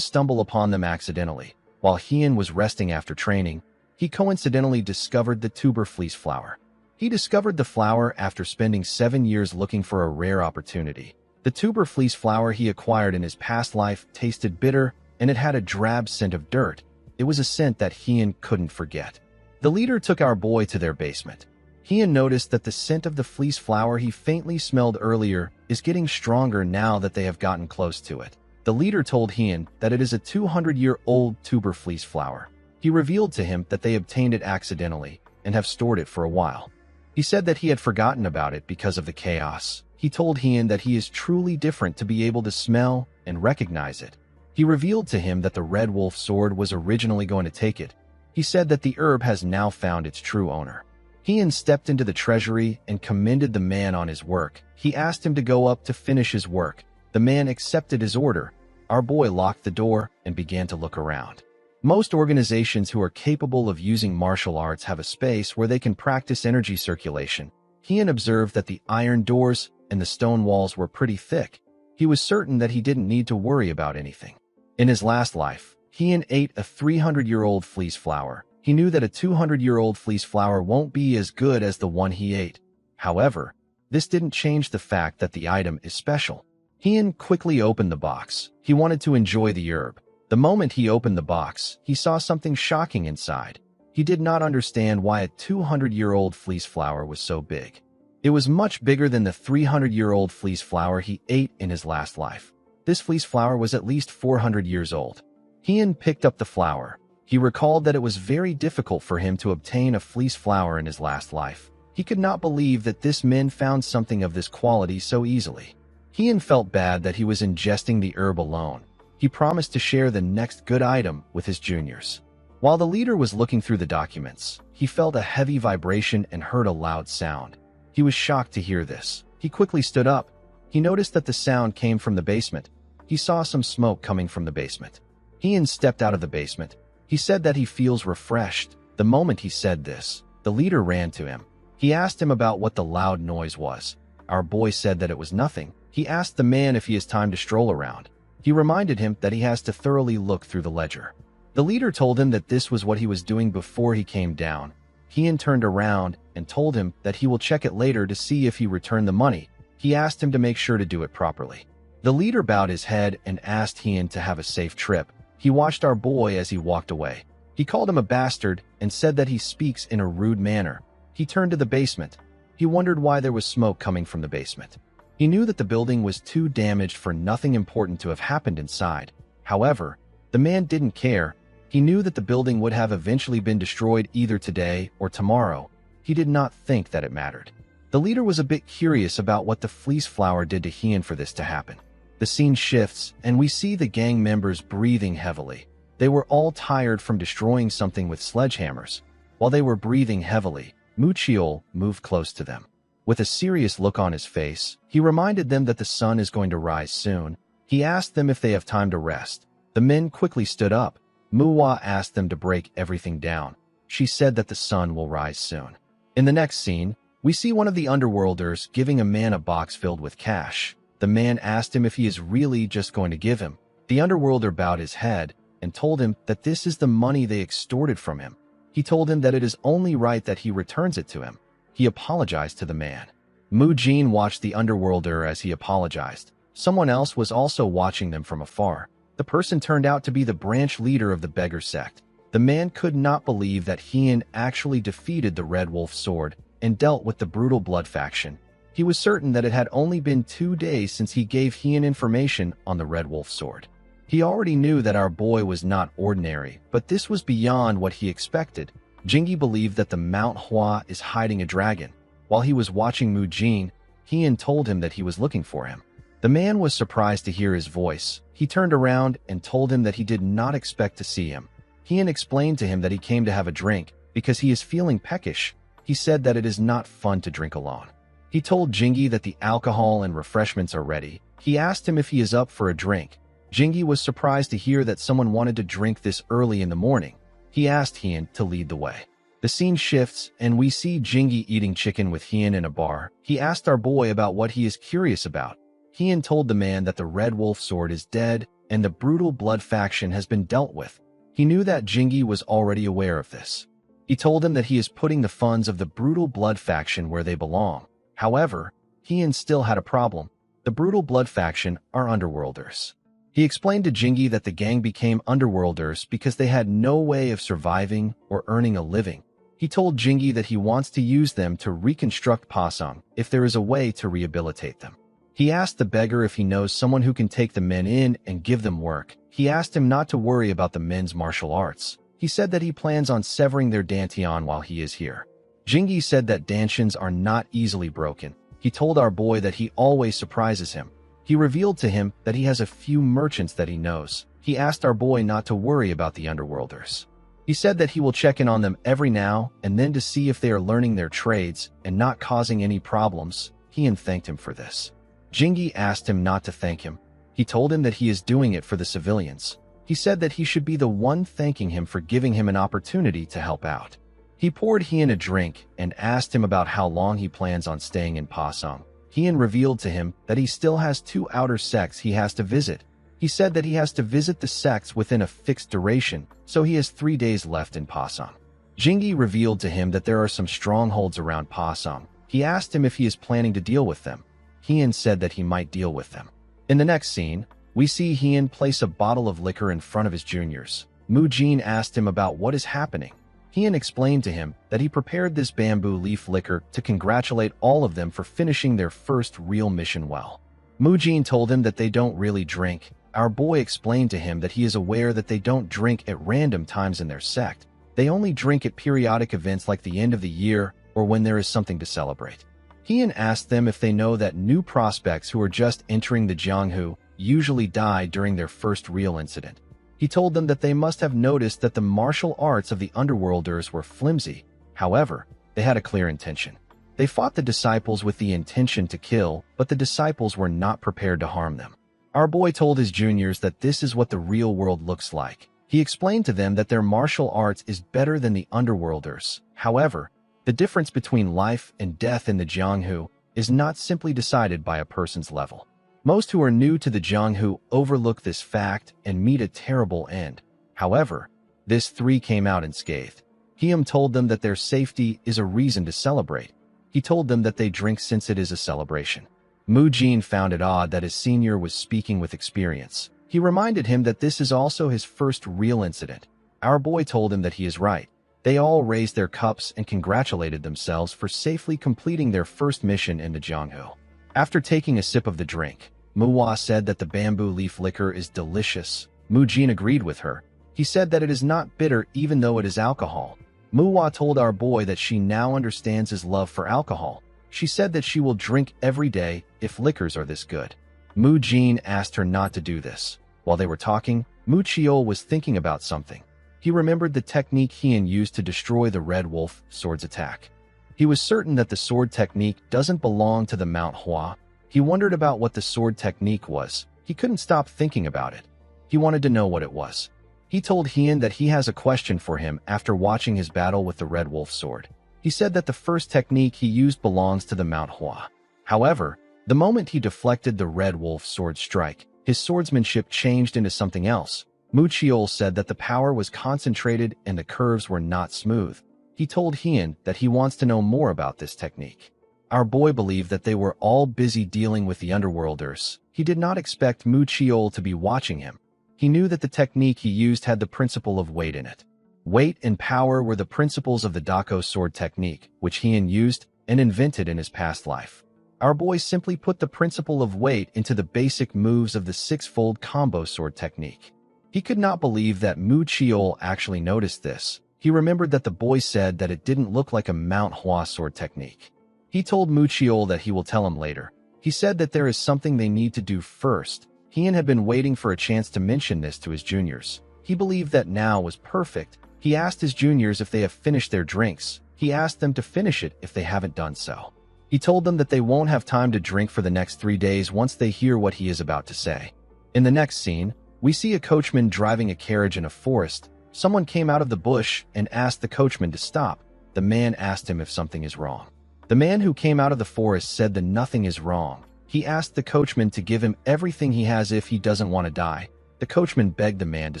stumble upon them accidentally. While Hien was resting after training, he coincidentally discovered the tuber fleece flower. He discovered the flower after spending 7 years looking for a rare opportunity. The tuber fleece flower he acquired in his past life tasted bitter, and it had a drab scent of dirt. It was a scent that Hien couldn't forget. The leader took our boy to their basement. Hien noticed that the scent of the fleece flower he faintly smelled earlier is getting stronger now that they have gotten close to it. The leader told Hien that it is a 200-year-old tuber fleece flower. He revealed to him that they obtained it accidentally and have stored it for a while. He said that he had forgotten about it because of the chaos. He told Hien that he is truly different to be able to smell and recognize it. He revealed to him that the Red Wolf sword was originally going to take it. He said that the herb has now found its true owner. Hien stepped into the treasury and commended the man on his work. He asked him to go up to finish his work. The man accepted his order. Our boy locked the door and began to look around. Most organizations who are capable of using martial arts have a space where they can practice energy circulation. Hien observed that the iron doors and the stone walls were pretty thick. He was certain that he didn't need to worry about anything. In his last life, Hien ate a 300-year-old fleece flower. He knew that a 200-year-old fleece flower won't be as good as the one he ate. However, this didn't change the fact that the item is special. Hien quickly opened the box. He wanted to enjoy the herb. The moment he opened the box, he saw something shocking inside. He did not understand why a 200-year-old fleece flower was so big. It was much bigger than the 300-year-old fleece flower he ate in his last life. This fleece flower was at least 400 years old. Hien picked up the flower. He recalled that it was very difficult for him to obtain a fleece flower in his last life. He could not believe that this man found something of this quality so easily. Hien felt bad that he was ingesting the herb alone. He promised to share the next good item with his juniors. While the leader was looking through the documents, he felt a heavy vibration and heard a loud sound. He was shocked to hear this. He quickly stood up. He noticed that the sound came from the basement. He saw some smoke coming from the basement. Hien stepped out of the basement. He said that he feels refreshed. The moment he said this, the leader ran to him. He asked him about what the loud noise was. Our boy said that it was nothing. He asked the man if he has time to stroll around. He reminded him that he has to thoroughly look through the ledger. The leader told him that this was what he was doing before he came down. Hien turned around and told him that he will check it later to see if he returned the money. He asked him to make sure to do it properly. The leader bowed his head and asked Hien to have a safe trip. He watched our boy as he walked away. He called him a bastard and said that he speaks in a rude manner. He turned to the basement. He wondered why there was smoke coming from the basement. He knew that the building was too damaged for nothing important to have happened inside. However, the man didn't care. He knew that the building would have eventually been destroyed either today or tomorrow. He did not think that it mattered. The leader was a bit curious about what the fleece flower did to Hien for this to happen. The scene shifts, and we see the gang members breathing heavily. They were all tired from destroying something with sledgehammers. While they were breathing heavily, Muchiol moved close to them. With a serious look on his face, he reminded them that the sun is going to rise soon. He asked them if they have time to rest. The men quickly stood up. Muwa asked them to break everything down. She said that the sun will rise soon. In the next scene, we see one of the underworlders giving a man a box filled with cash. The man asked him if he is really just going to give him. The underworlder bowed his head and told him that this is the money they extorted from him. He told him that it is only right that he returns it to him. He apologized to the man. Mu Jin watched the underworlder as he apologized. Someone else was also watching them from afar. The person turned out to be the branch leader of the beggar sect. The man could not believe that Hien actually defeated the Red Wolf Sword and dealt with the brutal blood faction. He was certain that it had only been 2 days since he gave Hien information on the Red Wolf Sword. He already knew that our boy was not ordinary, but this was beyond what he expected. Jingi believed that the Mount Hua is hiding a dragon. While he was watching Mu Jin, Hien told him that he was looking for him. The man was surprised to hear his voice. He turned around and told him that he did not expect to see him. Hien explained to him that he came to have a drink because he is feeling peckish. He said that it is not fun to drink alone. He told Jingi that the alcohol and refreshments are ready. He asked him if he is up for a drink. Jingi was surprised to hear that someone wanted to drink this early in the morning. He asked Hien to lead the way. The scene shifts, and we see Jingi eating chicken with Hien in a bar. He asked our boy about what he is curious about. Hien told the man that the Red Wolf Sword is dead and the brutal blood faction has been dealt with. He knew that Jingi was already aware of this. He told him that he is putting the funds of the brutal blood faction where they belong. However, Hien still had a problem. The brutal blood faction are underworlders. He explained to Jingi that the gang became underworlders because they had no way of surviving or earning a living. He told Jingi that he wants to use them to reconstruct Pasang if there is a way to rehabilitate them. He asked the beggar if he knows someone who can take the men in and give them work. He asked him not to worry about the men's martial arts. He said that he plans on severing their dantian while he is here. Jingi said that dantians are not easily broken. He told our boy that he always surprises him. He revealed to him that he has a few merchants that he knows. He asked our boy not to worry about the underworlders. He said that he will check in on them every now and then to see if they are learning their trades and not causing any problems. Hien thanked him for this. Jingi asked him not to thank him. He told him that he is doing it for the civilians. He said that he should be the one thanking him for giving him an opportunity to help out. He poured Hien a drink and asked him about how long he plans on staying in Pasang. Hien revealed to him that he still has 2 outer sects he has to visit. He said that he has to visit the sects within a fixed duration, so he has 3 days left in Pasang. Jingi revealed to him that there are some strongholds around Pasang. He asked him if he is planning to deal with them. Hien said that he might deal with them. In the next scene, we see Hien place a bottle of liquor in front of his juniors. Mu Jin asked him about what is happening. Hien explained to him that he prepared this bamboo leaf liquor to congratulate all of them for finishing their first real mission well. Mu Jin told him that they don't really drink. Our boy explained to him that he is aware that they don't drink at random times in their sect. They only drink at periodic events like the end of the year or when there is something to celebrate. Hien asked them if they know that new prospects who are just entering the Jianghu usually die during their first real incident. He told them that they must have noticed that the martial arts of the underworlders were flimsy. However, they had a clear intention. They fought the disciples with the intention to kill, but the disciples were not prepared to harm them. Our boy told his juniors that this is what the real world looks like. He explained to them that their martial arts is better than the underworlders. However, The difference between life and death in the Jianghu is not simply decided by a person's level. Most who are new to the Jianghu overlook this fact and meet a terrible end. However, this three came out unscathed. Hiam told them that their safety is a reason to celebrate. He told them that they drink since it is a celebration. Mu Jin found it odd that his senior was speaking with experience. He reminded him that this is also his first real incident. Our boy told him that he is right. They all raised their cups and congratulated themselves for safely completing their first mission in the Jianghu. After taking a sip of the drink, Muwa said that the bamboo leaf liquor is delicious. Mu Jin agreed with her. He said that it is not bitter even though it is alcohol. Muwa told our boy that she now understands his love for alcohol. She said that she will drink every day if liquors are this good. Mu Jin asked her not to do this. While they were talking, Mu Chiol was thinking about something. He remembered the technique Hian used to destroy the Red Wolf sword's attack. He was certain that the sword technique doesn't belong to the Mount Hua. He wondered about what the sword technique was. He couldn't stop thinking about it. He wanted to know what it was. He told Hian that he has a question for him after watching his battle with the Red Wolf sword. He said that the first technique he used belongs to the Mount Hua. However, the moment he deflected the Red Wolf sword strike, his swordsmanship changed into something else. Mu Chiol said that the power was concentrated and the curves were not smooth. He told Hian that he wants to know more about this technique. Our boy believed that they were all busy dealing with the underworlders. He did not expect Mu Chiol to be watching him. He knew that the technique he used had the principle of weight in it. Weight and power were the principles of the Dako sword technique, which Hian used and invented in his past life. Our boy simply put the principle of weight into the basic moves of the six-fold combo sword technique. He could not believe that Mu Chiol actually noticed this. He remembered that the boy said that it didn't look like a Mount Hua sword technique. He told Mu Chiol that he will tell him later. He said that there is something they need to do first. Hian had been waiting for a chance to mention this to his juniors. He believed that now was perfect. He asked his juniors if they have finished their drinks. He asked them to finish it if they haven't done so. He told them that they won't have time to drink for the next 3 days once they hear what he is about to say. In the next scene, we see a coachman driving a carriage in a forest. Someone came out of the bush and asked the coachman to stop. The man asked him if something is wrong. The man who came out of the forest said that nothing is wrong. He asked the coachman to give him everything he has if he doesn't want to die. The coachman begged the man to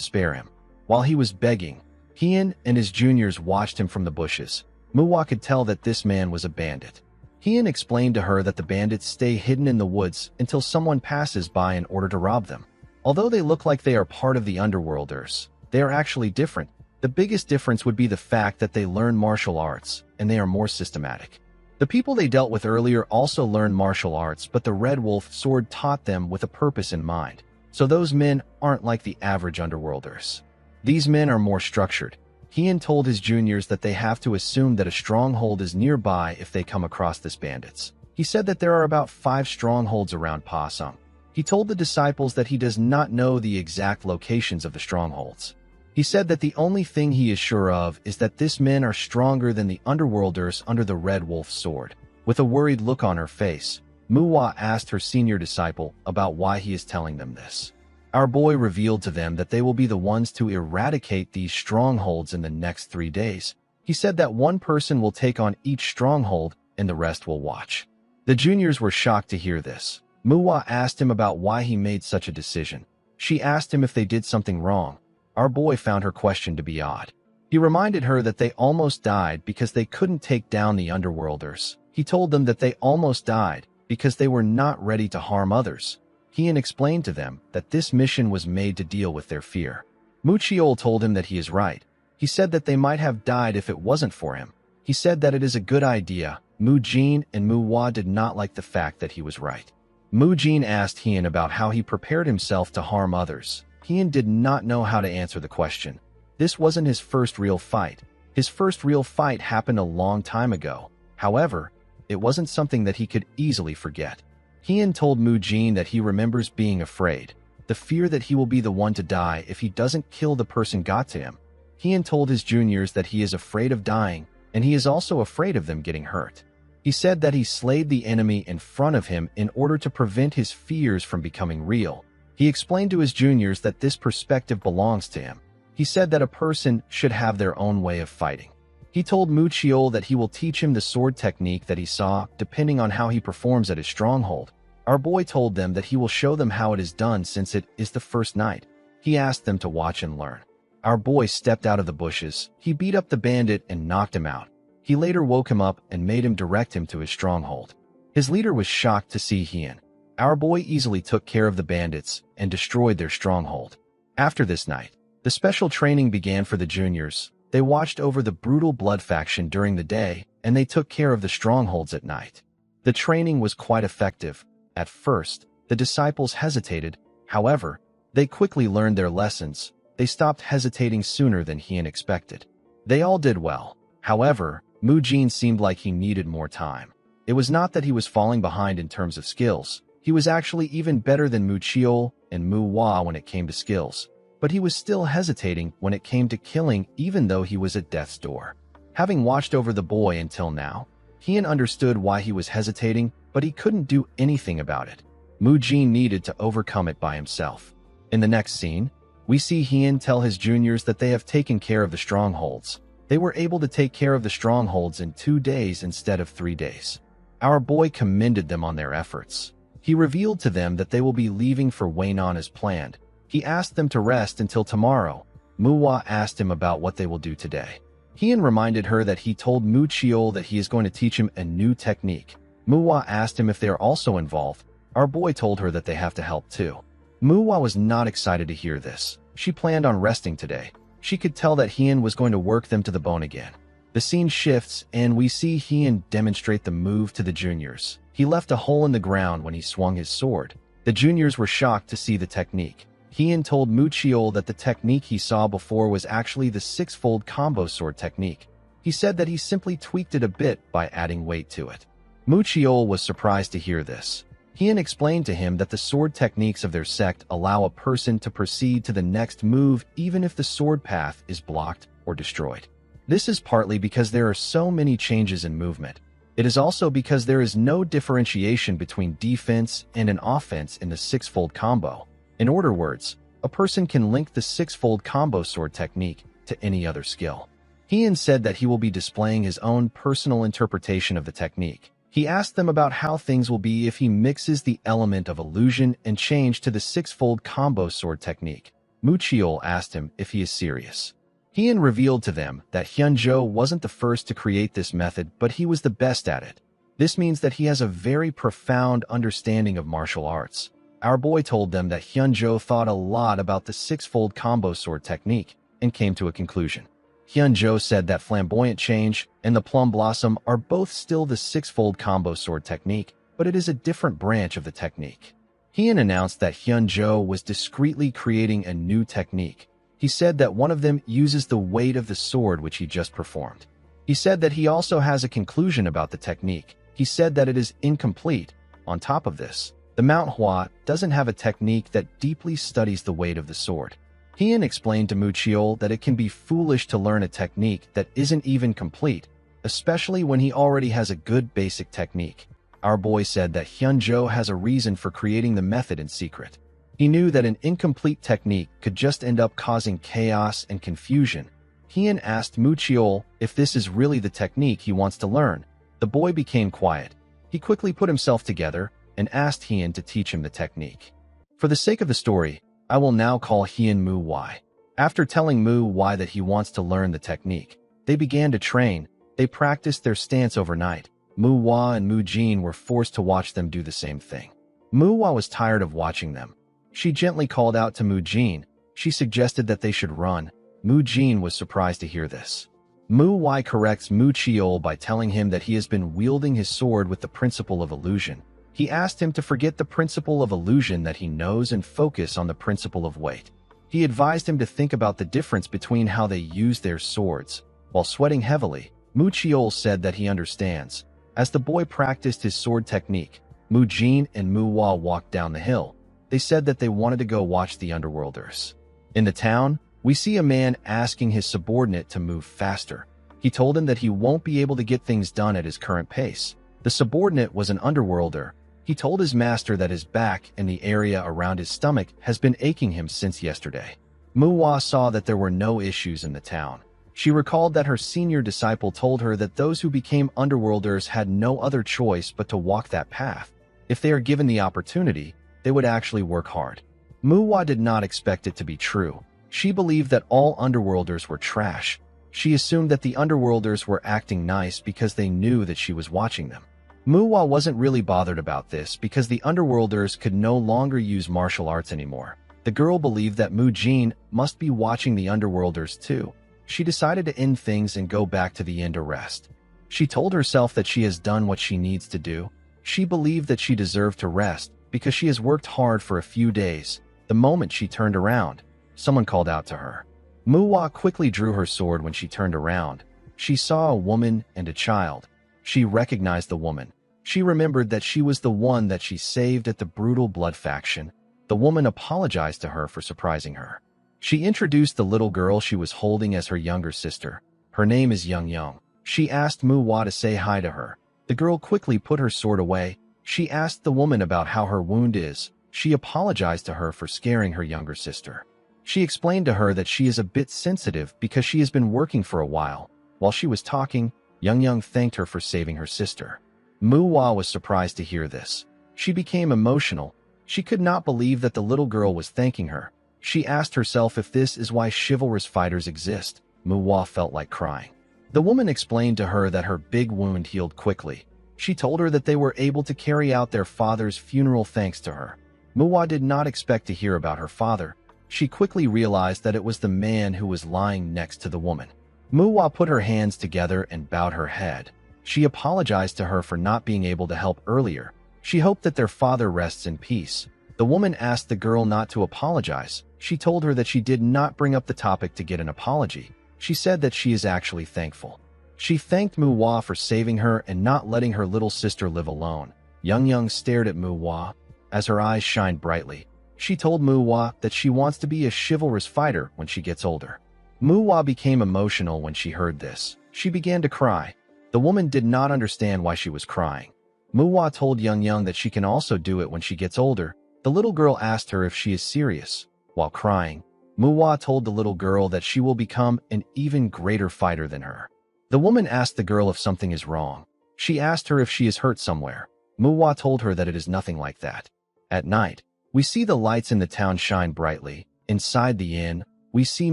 spare him. While he was begging, Hian and his juniors watched him from the bushes. Muwa could tell that this man was a bandit. Hian explained to her that the bandits stay hidden in the woods until someone passes by in order to rob them. Although they look like they are part of the underworlders, they are actually different. The biggest difference would be the fact that they learn martial arts, and they are more systematic. The people they dealt with earlier also learned martial arts, but the Red Wolf sword taught them with a purpose in mind. So those men aren't like the average underworlders. These men are more structured. Hian told his juniors that they have to assume that a stronghold is nearby if they come across this bandits. He said that there are about 5 strongholds around Pasung. He told the disciples that he does not know the exact locations of the strongholds. He said that the only thing he is sure of is that these men are stronger than the underworlders under the Red Wolf sword. With a worried look on her face, Muwa asked her senior disciple about why he is telling them this. Our boy revealed to them that they will be the ones to eradicate these strongholds in the next 3 days. He said that one person will take on each stronghold and the rest will watch. The juniors were shocked to hear this. Muwa asked him about why he made such a decision. She asked him if they did something wrong. Our boy found her question to be odd. He reminded her that they almost died because they couldn't take down the underworlders. He told them that they almost died because they were not ready to harm others. Hian explained to them that this mission was made to deal with their fear. Mu Chiol told him that he is right. He said that they might have died if it wasn't for him. He said that it is a good idea. Mu Jin and Mu Hua did not like the fact that he was right. Mu Jin asked Hian about how he prepared himself to harm others. Hian did not know how to answer the question. This wasn't his first real fight. His first real fight happened a long time ago. However, it wasn't something that he could easily forget. Hian told Mu Jin that he remembers being afraid. The fear that he will be the one to die if he doesn't kill the person got to him. Hian told his juniors that he is afraid of dying, and he is also afraid of them getting hurt. He said that he slayed the enemy in front of him in order to prevent his fears from becoming real. He explained to his juniors that this perspective belongs to him. He said that a person should have their own way of fighting. He told Mu Chiol that he will teach him the sword technique that he saw, depending on how he performs at his stronghold. Our boy told them that he will show them how it is done since it is the first night. He asked them to watch and learn. Our boy stepped out of the bushes. He beat up the bandit and knocked him out. He later woke him up and made him direct him to his stronghold. His leader was shocked to see Hien. Our boy easily took care of the bandits and destroyed their stronghold. After this night, the special training began for the juniors. They watched over the brutal blood faction during the day, and they took care of the strongholds at night. The training was quite effective. At first, the disciples hesitated. However, they quickly learned their lessons. They stopped hesitating sooner than Hien expected. They all did well. However, Mu Jin seemed like he needed more time. It was not that he was falling behind in terms of skills. He was actually even better than Mu Chiol and Mu Hua when it came to skills. But he was still hesitating when it came to killing, even though he was at death's door. Having watched over the boy until now, Hien understood why he was hesitating, but he couldn't do anything about it. Mu Jin needed to overcome it by himself. In the next scene, we see Hien tell his juniors that they have taken care of the strongholds. They were able to take care of the strongholds in 2 days instead of 3 days. Our boy commended them on their efforts. He revealed to them that they will be leaving for Weinan as planned. He asked them to rest until tomorrow. Mu Hua asked him about what they will do today. Hien reminded her that he told Mu Chiol that he is going to teach him a new technique. Mu Hua asked him if they are also involved. Our boy told her that they have to help too. Mu Hua was not excited to hear this. She planned on resting today. She could tell that Hien was going to work them to the bone again. The scene shifts, and we see Hien demonstrate the move to the juniors. He left a hole in the ground when he swung his sword. The juniors were shocked to see the technique. Hien told Mu Chiol that the technique he saw before was actually the six-fold combo sword technique. He said that he simply tweaked it a bit by adding weight to it. Mu Chiol was surprised to hear this. Hien explained to him that the sword techniques of their sect allow a person to proceed to the next move even if the sword path is blocked or destroyed. This is partly because there are so many changes in movement. It is also because there is no differentiation between defense and an offense in the six-fold combo. In other words, a person can link the six-fold combo sword technique to any other skill. Hien said that he will be displaying his own personal interpretation of the technique. He asked them about how things will be if he mixes the element of illusion and change to the six-fold combo sword technique. Mu Chiol asked him if he is serious. Hien revealed to them that Hyunjo wasn't the first to create this method, but he was the best at it. This means that he has a very profound understanding of martial arts. Our boy told them that Hyunjo thought a lot about the six-fold combo sword technique and came to a conclusion. Hyunjo said that Flamboyant Change and the Plum Blossom are both still the six-fold combo sword technique, but it is a different branch of the technique. Hien announced that Hyunjo was discreetly creating a new technique. He said that one of them uses the weight of the sword which he just performed. He said that he also has a conclusion about the technique. He said that it is incomplete. On top of this, the Mount Hua doesn't have a technique that deeply studies the weight of the sword. Hien explained to Mu Chiol that it can be foolish to learn a technique that isn't even complete, especially when he already has a good basic technique. Our boy said that Hyunjo has a reason for creating the method in secret. He knew that an incomplete technique could just end up causing chaos and confusion. Hien asked Mu Chiol if this is really the technique he wants to learn. The boy became quiet. He quickly put himself together and asked Hien to teach him the technique. For the sake of the story, I will now call Hien Mu Why. After telling Mu Why that he wants to learn the technique, they began to train. They practiced their stance overnight. Mu Hua and Mu Jin were forced to watch them do the same thing. Mu Hua was tired of watching them. She gently called out to Mu Jin. She suggested that they should run. Mu Jin was surprised to hear this. Mu Wai corrects Mu Chiol by telling him that he has been wielding his sword with the principle of illusion. He asked him to forget the principle of illusion that he knows and focus on the principle of weight. He advised him to think about the difference between how they use their swords. While sweating heavily, Mu Chiol said that he understands. As the boy practiced his sword technique, Mu Jin and Mu Hua walked down the hill. They said that they wanted to go watch the underworlders. In the town, we see a man asking his subordinate to move faster. He told him that he won't be able to get things done at his current pace. The subordinate was an underworlder. He told his master that his back and the area around his stomach has been aching him since yesterday. Mu Hua saw that there were no issues in the town. She recalled that her senior disciple told her that those who became underworlders had no other choice but to walk that path. If they are given the opportunity, they would actually work hard. Muwa did not expect it to be true. She believed that all underworlders were trash. She assumed that the underworlders were acting nice because they knew that she was watching them. Muwa wasn't really bothered about this because the underworlders could no longer use martial arts anymore. The girl believed that Mu Jin must be watching the underworlders too. She decided to end things and go back to the inn to rest. She told herself that she has done what she needs to do. She believed that she deserved to rest because she has worked hard for a few days. The moment she turned around, someone called out to her. Muwa quickly drew her sword when she turned around. She saw a woman and a child. She recognized the woman. She remembered that she was the one that she saved at the brutal blood faction. The woman apologized to her for surprising her. She introduced the little girl she was holding as her younger sister. Her name is Young Young. She asked Muwa to say hi to her. The girl quickly put her sword away. She asked the woman about how her wound is. She apologized to her for scaring her younger sister. She explained to her that she is a bit sensitive because she has been working for a while. While she was talking, Young Young thanked her for saving her sister. Muwa was surprised to hear this. She became emotional. She could not believe that the little girl was thanking her. She asked herself if this is why chivalrous fighters exist. Muwa felt like crying. The woman explained to her that her big wound healed quickly. She told her that they were able to carry out their father's funeral thanks to her. Muwa did not expect to hear about her father. She quickly realized that it was the man who was lying next to the woman. Muwa put her hands together and bowed her head. She apologized to her for not being able to help earlier. She hoped that their father rests in peace. The woman asked the girl not to apologize. She told her that she did not bring up the topic to get an apology. She said that she is actually thankful. She thanked Muwa for saving her and not letting her little sister live alone. Young Young stared at Muwa as her eyes shined brightly. She told Muwa that she wants to be a chivalrous fighter when she gets older. Muwa became emotional when she heard this. She began to cry. The woman did not understand why she was crying. Muwa told Young Young that she can also do it when she gets older. The little girl asked her if she is serious. While crying, Muwa told the little girl that she will become an even greater fighter than her. The woman asked the girl if something is wrong. She asked her if she is hurt somewhere. Muwa told her that it is nothing like that. At night, we see the lights in the town shine brightly. Inside the inn, we see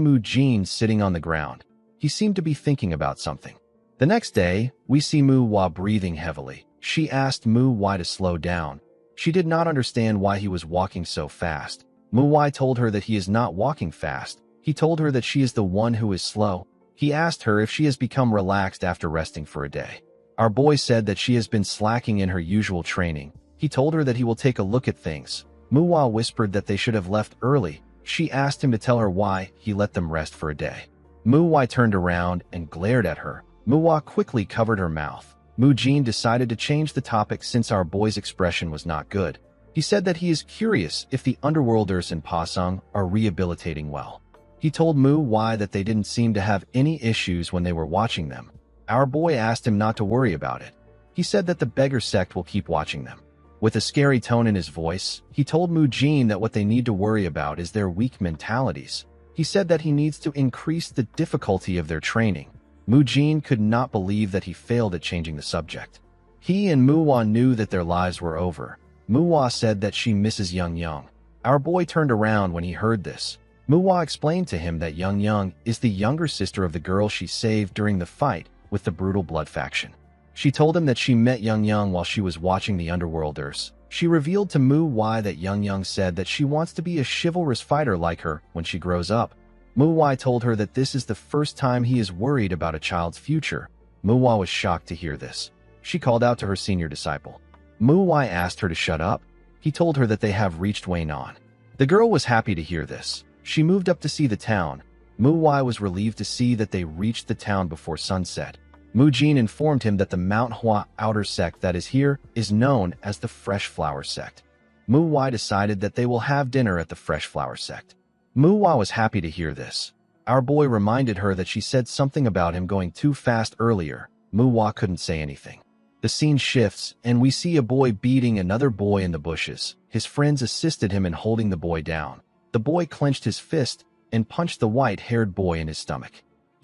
Mu Jin sitting on the ground. He seemed to be thinking about something. The next day, we see Muwa breathing heavily. She asked Muwa to slow down. She did not understand why he was walking so fast. Muwa told her that he is not walking fast. He told her that she is the one who is slow. He asked her if she has become relaxed after resting for a day. Our boy said that she has been slacking in her usual training. He told her that he will take a look at things. Muwa whispered that they should have left early. She asked him to tell her why he let them rest for a day. Muwa turned around and glared at her. Muwa quickly covered her mouth. Mu Jin decided to change the topic since our boy's expression was not good. He said that he is curious if the underworlders in Pasung are rehabilitating well. He told Muwa that they didn't seem to have any issues when they were watching them. Our boy asked him not to worry about it. He said that the beggar sect will keep watching them. With a scary tone in his voice, he told Mu Jin that what they need to worry about is their weak mentalities. He said that he needs to increase the difficulty of their training. Mu Jin could not believe that he failed at changing the subject. He and Muwa knew that their lives were over. Muwa said that she misses Young Young. Our boy turned around when he heard this. Muwa explained to him that Young Young is the younger sister of the girl she saved during the fight with the brutal blood faction. She told him that she met Young Young while she was watching the Underworlders. She revealed to Muwa that Young Young said that she wants to be a chivalrous fighter like her when she grows up. Muwa told her that this is the first time he is worried about a child's future. Muwa was shocked to hear this. She called out to her senior disciple. Muwa asked her to shut up. He told her that they have reached Waynon. The girl was happy to hear this. She moved up to see the town. Muwa was relieved to see that they reached the town before sunset. Mu Jin informed him that the Mount Hua outer sect that is here is known as the Fresh Flower Sect. Muwa decided that they will have dinner at the Fresh Flower Sect. Muwa was happy to hear this. Our boy reminded her that she said something about him going too fast earlier. Muwa couldn't say anything. The scene shifts, and we see a boy beating another boy in the bushes. His friends assisted him in holding the boy down. The boy clenched his fist and punched the white-haired boy in his stomach.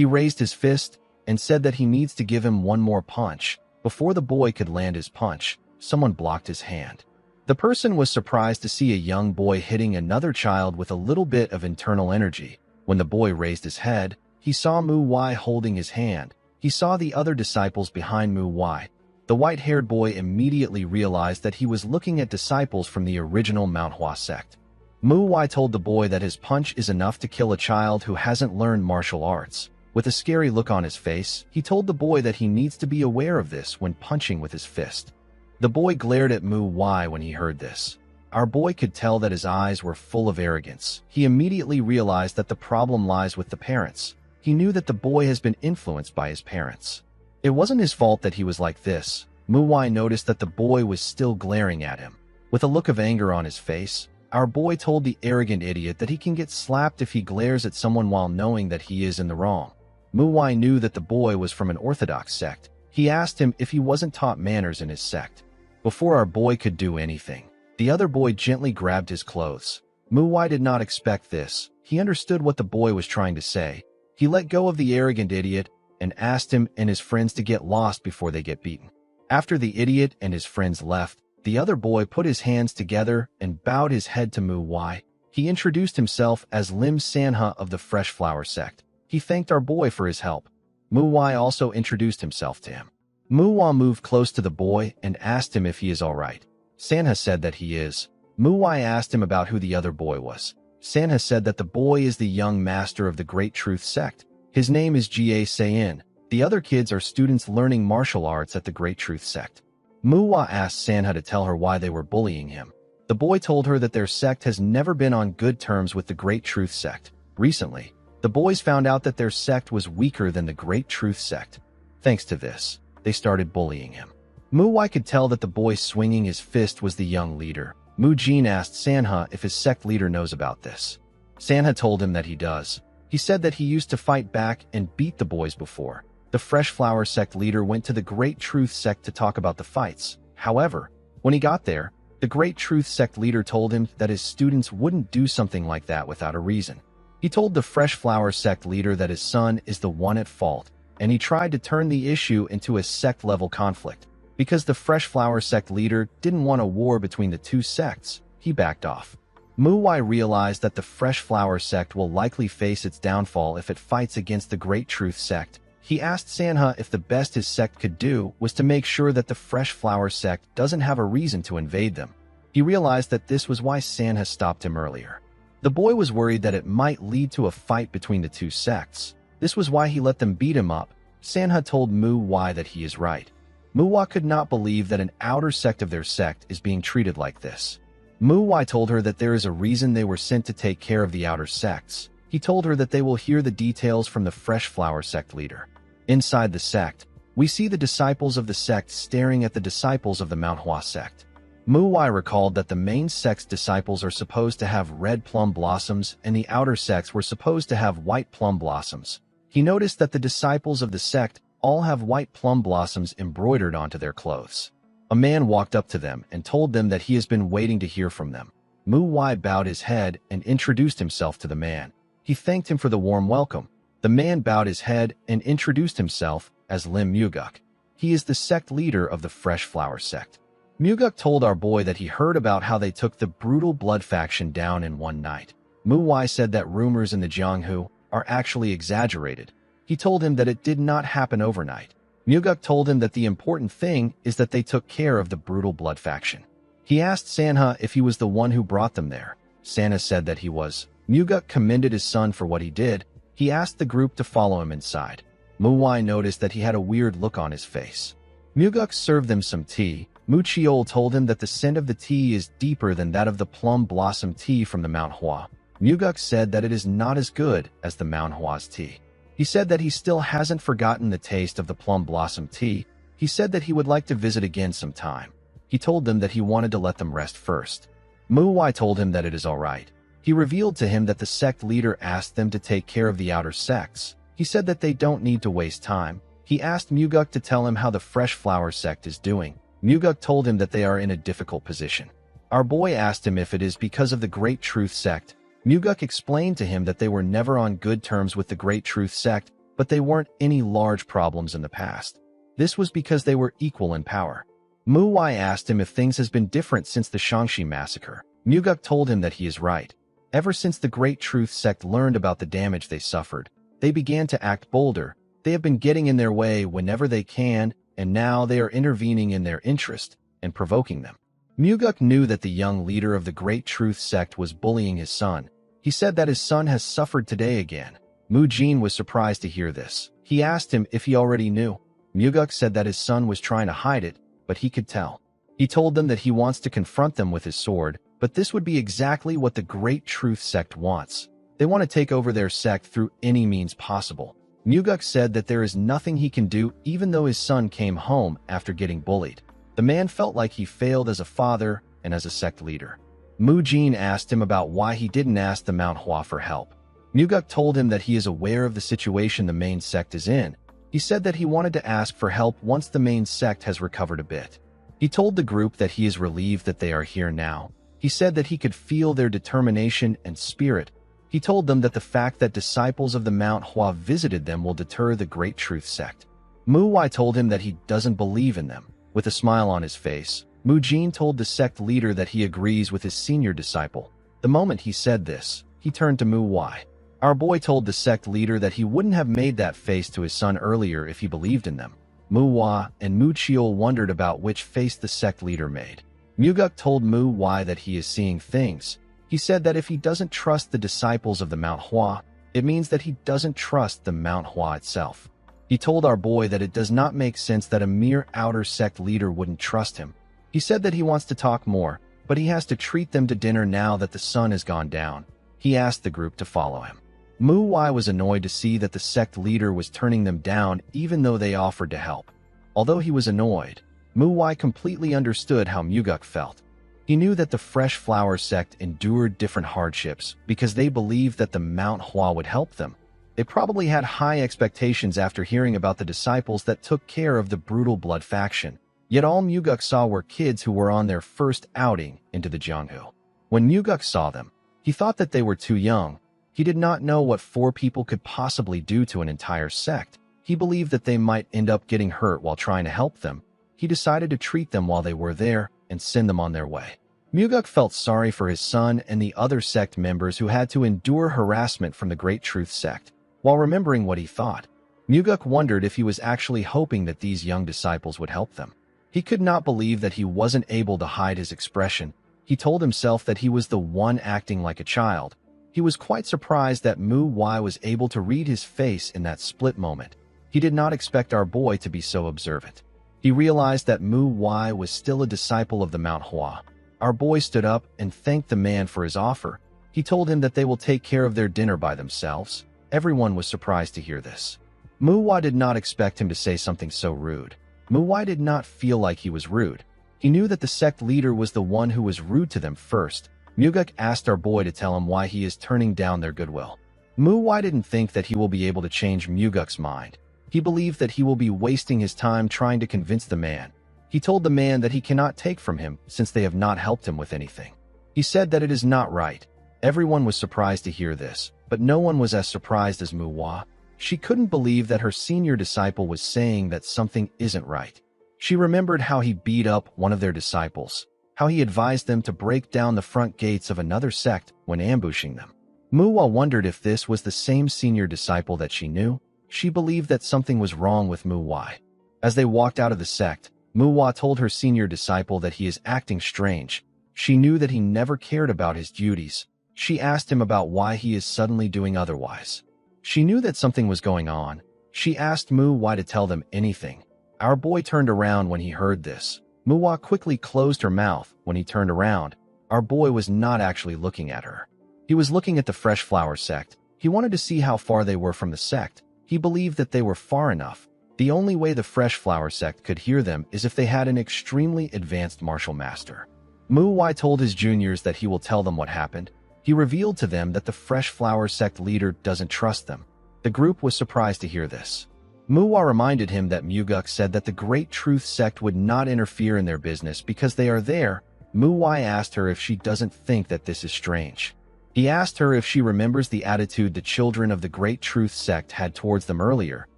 He raised his fist and said that he needs to give him one more punch. Before the boy could land his punch, someone blocked his hand. The person was surprised to see a young boy hitting another child with a little bit of internal energy. When the boy raised his head, he saw Mu Wai holding his hand. He saw the other disciples behind Mu Wai. The white-haired boy immediately realized that he was looking at disciples from the original Mount Hua sect. Mu Wai told the boy that his punch is enough to kill a child who hasn't learned martial arts. With a scary look on his face, he told the boy that he needs to be aware of this when punching with his fist. The boy glared at Mu Wai when he heard this. Our boy could tell that his eyes were full of arrogance. He immediately realized that the problem lies with the parents. He knew that the boy has been influenced by his parents. It wasn't his fault that he was like this. Mu Wai noticed that the boy was still glaring at him. With a look of anger on his face, our boy told the arrogant idiot that he can get slapped if he glares at someone while knowing that he is in the wrong. Mu Wai knew that the boy was from an orthodox sect. He asked him if he wasn't taught manners in his sect. Before our boy could do anything, the other boy gently grabbed his clothes. Mu Wai did not expect this. He understood what the boy was trying to say. He let go of the arrogant idiot and asked him and his friends to get lost before they get beaten. After the idiot and his friends left, the other boy put his hands together and bowed his head to Mu Wai. He introduced himself as Lim Sanha of the Fresh Flower sect. He thanked our boy for his help. Mu Wai also introduced himself to him. Mu Wai moved close to the boy and asked him if he is all right. Sanha said that he is. Mu Wai asked him about who the other boy was. Sanha said that the boy is the young master of the Great Truth sect. His name is Jie Sayin. The other kids are students learning martial arts at the Great Truth sect. Mu Wai asked Sanha to tell her why they were bullying him. The boy told her that their sect has never been on good terms with the Great Truth sect. Recently, the boys found out that their sect was weaker than the Great Truth sect. Thanks to this, they started bullying him. Mu Wai could tell that the boy swinging his fist was the young leader. Mu Jin asked Sanha if his sect leader knows about this. Sanha told him that he does. He said that he used to fight back and beat the boys before. The Fresh Flower sect leader went to the Great Truth sect to talk about the fights. However, when he got there, the Great Truth sect leader told him that his students wouldn't do something like that without a reason. He told the Fresh Flower sect leader that his son is the one at fault, and he tried to turn the issue into a sect-level conflict. Because the Fresh Flower sect leader didn't want a war between the two sects, he backed off. Mu Wai realized that the Fresh Flower sect will likely face its downfall if it fights against the Great Truth sect. He asked Sanha if the best his sect could do was to make sure that the Fresh Flower sect doesn't have a reason to invade them. He realized that this was why Sanha stopped him earlier. The boy was worried that it might lead to a fight between the two sects. This was why he let them beat him up. Sanha told Mu Wai that he is right. Mu Wai could not believe that an outer sect of their sect is being treated like this. Mu Wai told her that there is a reason they were sent to take care of the outer sects. He told her that they will hear the details from the Fresh Flower sect leader. Inside the sect, we see the disciples of the sect staring at the disciples of the Mount Hua sect. Mu Wai recalled that the main sect's disciples are supposed to have red plum blossoms and the outer sects were supposed to have white plum blossoms. He noticed that the disciples of the sect all have white plum blossoms embroidered onto their clothes. A man walked up to them and told them that he has been waiting to hear from them. Mu Wai bowed his head and introduced himself to the man. He thanked him for the warm welcome. The man bowed his head and introduced himself as Lim Muguk. He is the sect leader of the Fresh Flower sect. Muguk told our boy that he heard about how they took the brutal blood faction down in one night. Mu Wai said that rumors in the Jianghu are actually exaggerated. He told him that it did not happen overnight. Muguk told him that the important thing is that they took care of the brutal blood faction. He asked Sanha if he was the one who brought them there. Sanha said that he was. Muguk commended his son for what he did. He asked the group to follow him inside. Mu Wai noticed that he had a weird look on his face. Muguk served them some tea. Mu Chiol told him that the scent of the tea is deeper than that of the plum blossom tea from the Mount Hua. Muguk said that it is not as good as the Mount Hua's tea. He said that he still hasn't forgotten the taste of the plum blossom tea. He said that he would like to visit again sometime. He told them that he wanted to let them rest first. Mu Wai told him that it is all right. He revealed to him that the sect leader asked them to take care of the outer sects. He said that they don't need to waste time. He asked Muguk to tell him how the Fresh Flower sect is doing. Muguk told him that they are in a difficult position. Our boy asked him if it is because of the Great Truth sect. Muguk explained to him that they were never on good terms with the Great Truth sect, but they weren't any large problems in the past. This was because they were equal in power. Mu Wai asked him if things has been different since the Shangxi massacre. Muguk told him that he is right. Ever since the Great Truth sect learned about the damage they suffered, they began to act bolder. They have been getting in their way whenever they can, and now they are intervening in their interest and provoking them. Muguk knew that the young leader of the Great Truth sect was bullying his son. He said that his son has suffered today again. Mu Jin was surprised to hear this. He asked him if he already knew. Muguk said that his son was trying to hide it, but he could tell. He told them that he wants to confront them with his sword, but this would be exactly what the Great Truth sect wants. They want to take over their sect through any means possible. Muguk said that there is nothing he can do even though his son came home after getting bullied. The man felt like he failed as a father and as a sect leader. Mu Jin asked him about why he didn't ask the Mount Hua for help. Muguk told him that he is aware of the situation the main sect is in. He said that he wanted to ask for help once the main sect has recovered a bit. He told the group that he is relieved that they are here now. He said that he could feel their determination and spirit. He told them that the fact that disciples of the Mount Hua visited them will deter the Great Truth sect. Mu Wai told him that he doesn't believe in them. With a smile on his face, Mu Jin told the sect leader that he agrees with his senior disciple. The moment he said this, he turned to Mu Wai. Our boy told the sect leader that he wouldn't have made that face to his son earlier if he believed in them. Mu Wai and Mu Chiol wondered about which face the sect leader made. Muguk told Mu Wai that he is seeing things. He said that if he doesn't trust the disciples of the Mount Hua, it means that he doesn't trust the Mount Hua itself. He told our boy that it does not make sense that a mere outer sect leader wouldn't trust him. He said that he wants to talk more, but he has to treat them to dinner now that the sun has gone down. He asked the group to follow him. Mu Wai was annoyed to see that the sect leader was turning them down even though they offered to help. Although he was annoyed, Mu Wai completely understood how Muguk felt. He knew that the Fresh Flower sect endured different hardships because they believed that the Mount Hua would help them. They probably had high expectations after hearing about the disciples that took care of the brutal blood faction. Yet all Muguk saw were kids who were on their first outing into the Jianghu. When Muguk saw them, he thought that they were too young. He did not know what 4 people could possibly do to an entire sect. He believed that they might end up getting hurt while trying to help them. He decided to treat them while they were there and send them on their way. Muguk felt sorry for his son and the other sect members who had to endure harassment from the Great Truth sect. While remembering what he thought, Muguk wondered if he was actually hoping that these young disciples would help them. He could not believe that he wasn't able to hide his expression. He told himself that he was the one acting like a child. He was quite surprised that Mu Wai was able to read his face in that split moment. He did not expect our boy to be so observant. He realized that Mu Wai was still a disciple of the Mount Hua. Our boy stood up and thanked the man for his offer. He told him that they will take care of their dinner by themselves. Everyone was surprised to hear this. Mu Wai did not expect him to say something so rude. Mu Wai did not feel like he was rude. He knew that the sect leader was the one who was rude to them first. Muguk asked our boy to tell him why he is turning down their goodwill. Mu Wai didn't think that he will be able to change Muguk's mind. He believed that he will be wasting his time trying to convince the man. He told the man that he cannot take from him since they have not helped him with anything. He said that it is not right. Everyone was surprised to hear this, but no one was as surprised as Mu Wai. She couldn't believe that her senior disciple was saying that something isn't right. She remembered how he beat up one of their disciples, how he advised them to break down the front gates of another sect when ambushing them. Mu Wai wondered if this was the same senior disciple that she knew. She believed that something was wrong with Mu Wai. As they walked out of the sect, Mu Wai told her senior disciple that he is acting strange. She knew that he never cared about his duties. She asked him about why he is suddenly doing otherwise. She knew that something was going on. She asked Mu Wai to tell them anything. Our boy turned around when he heard this. Mu Wai quickly closed her mouth when he turned around. Our boy was not actually looking at her. He was looking at the Fresh Flower sect. He wanted to see how far they were from the sect. He believed that they were far enough. The only way the Fresh Flower sect could hear them is if they had an extremely advanced martial master. Mu Wai told his juniors that he will tell them what happened. He revealed to them that the Fresh Flower sect leader doesn't trust them. The group was surprised to hear this. Mu Wai reminded him that Muguk said that the Great Truth sect would not interfere in their business because they are there. Mu Wai asked her if she doesn't think that this is strange. He asked her if she remembers the attitude the children of the Great Truth sect had towards them earlier.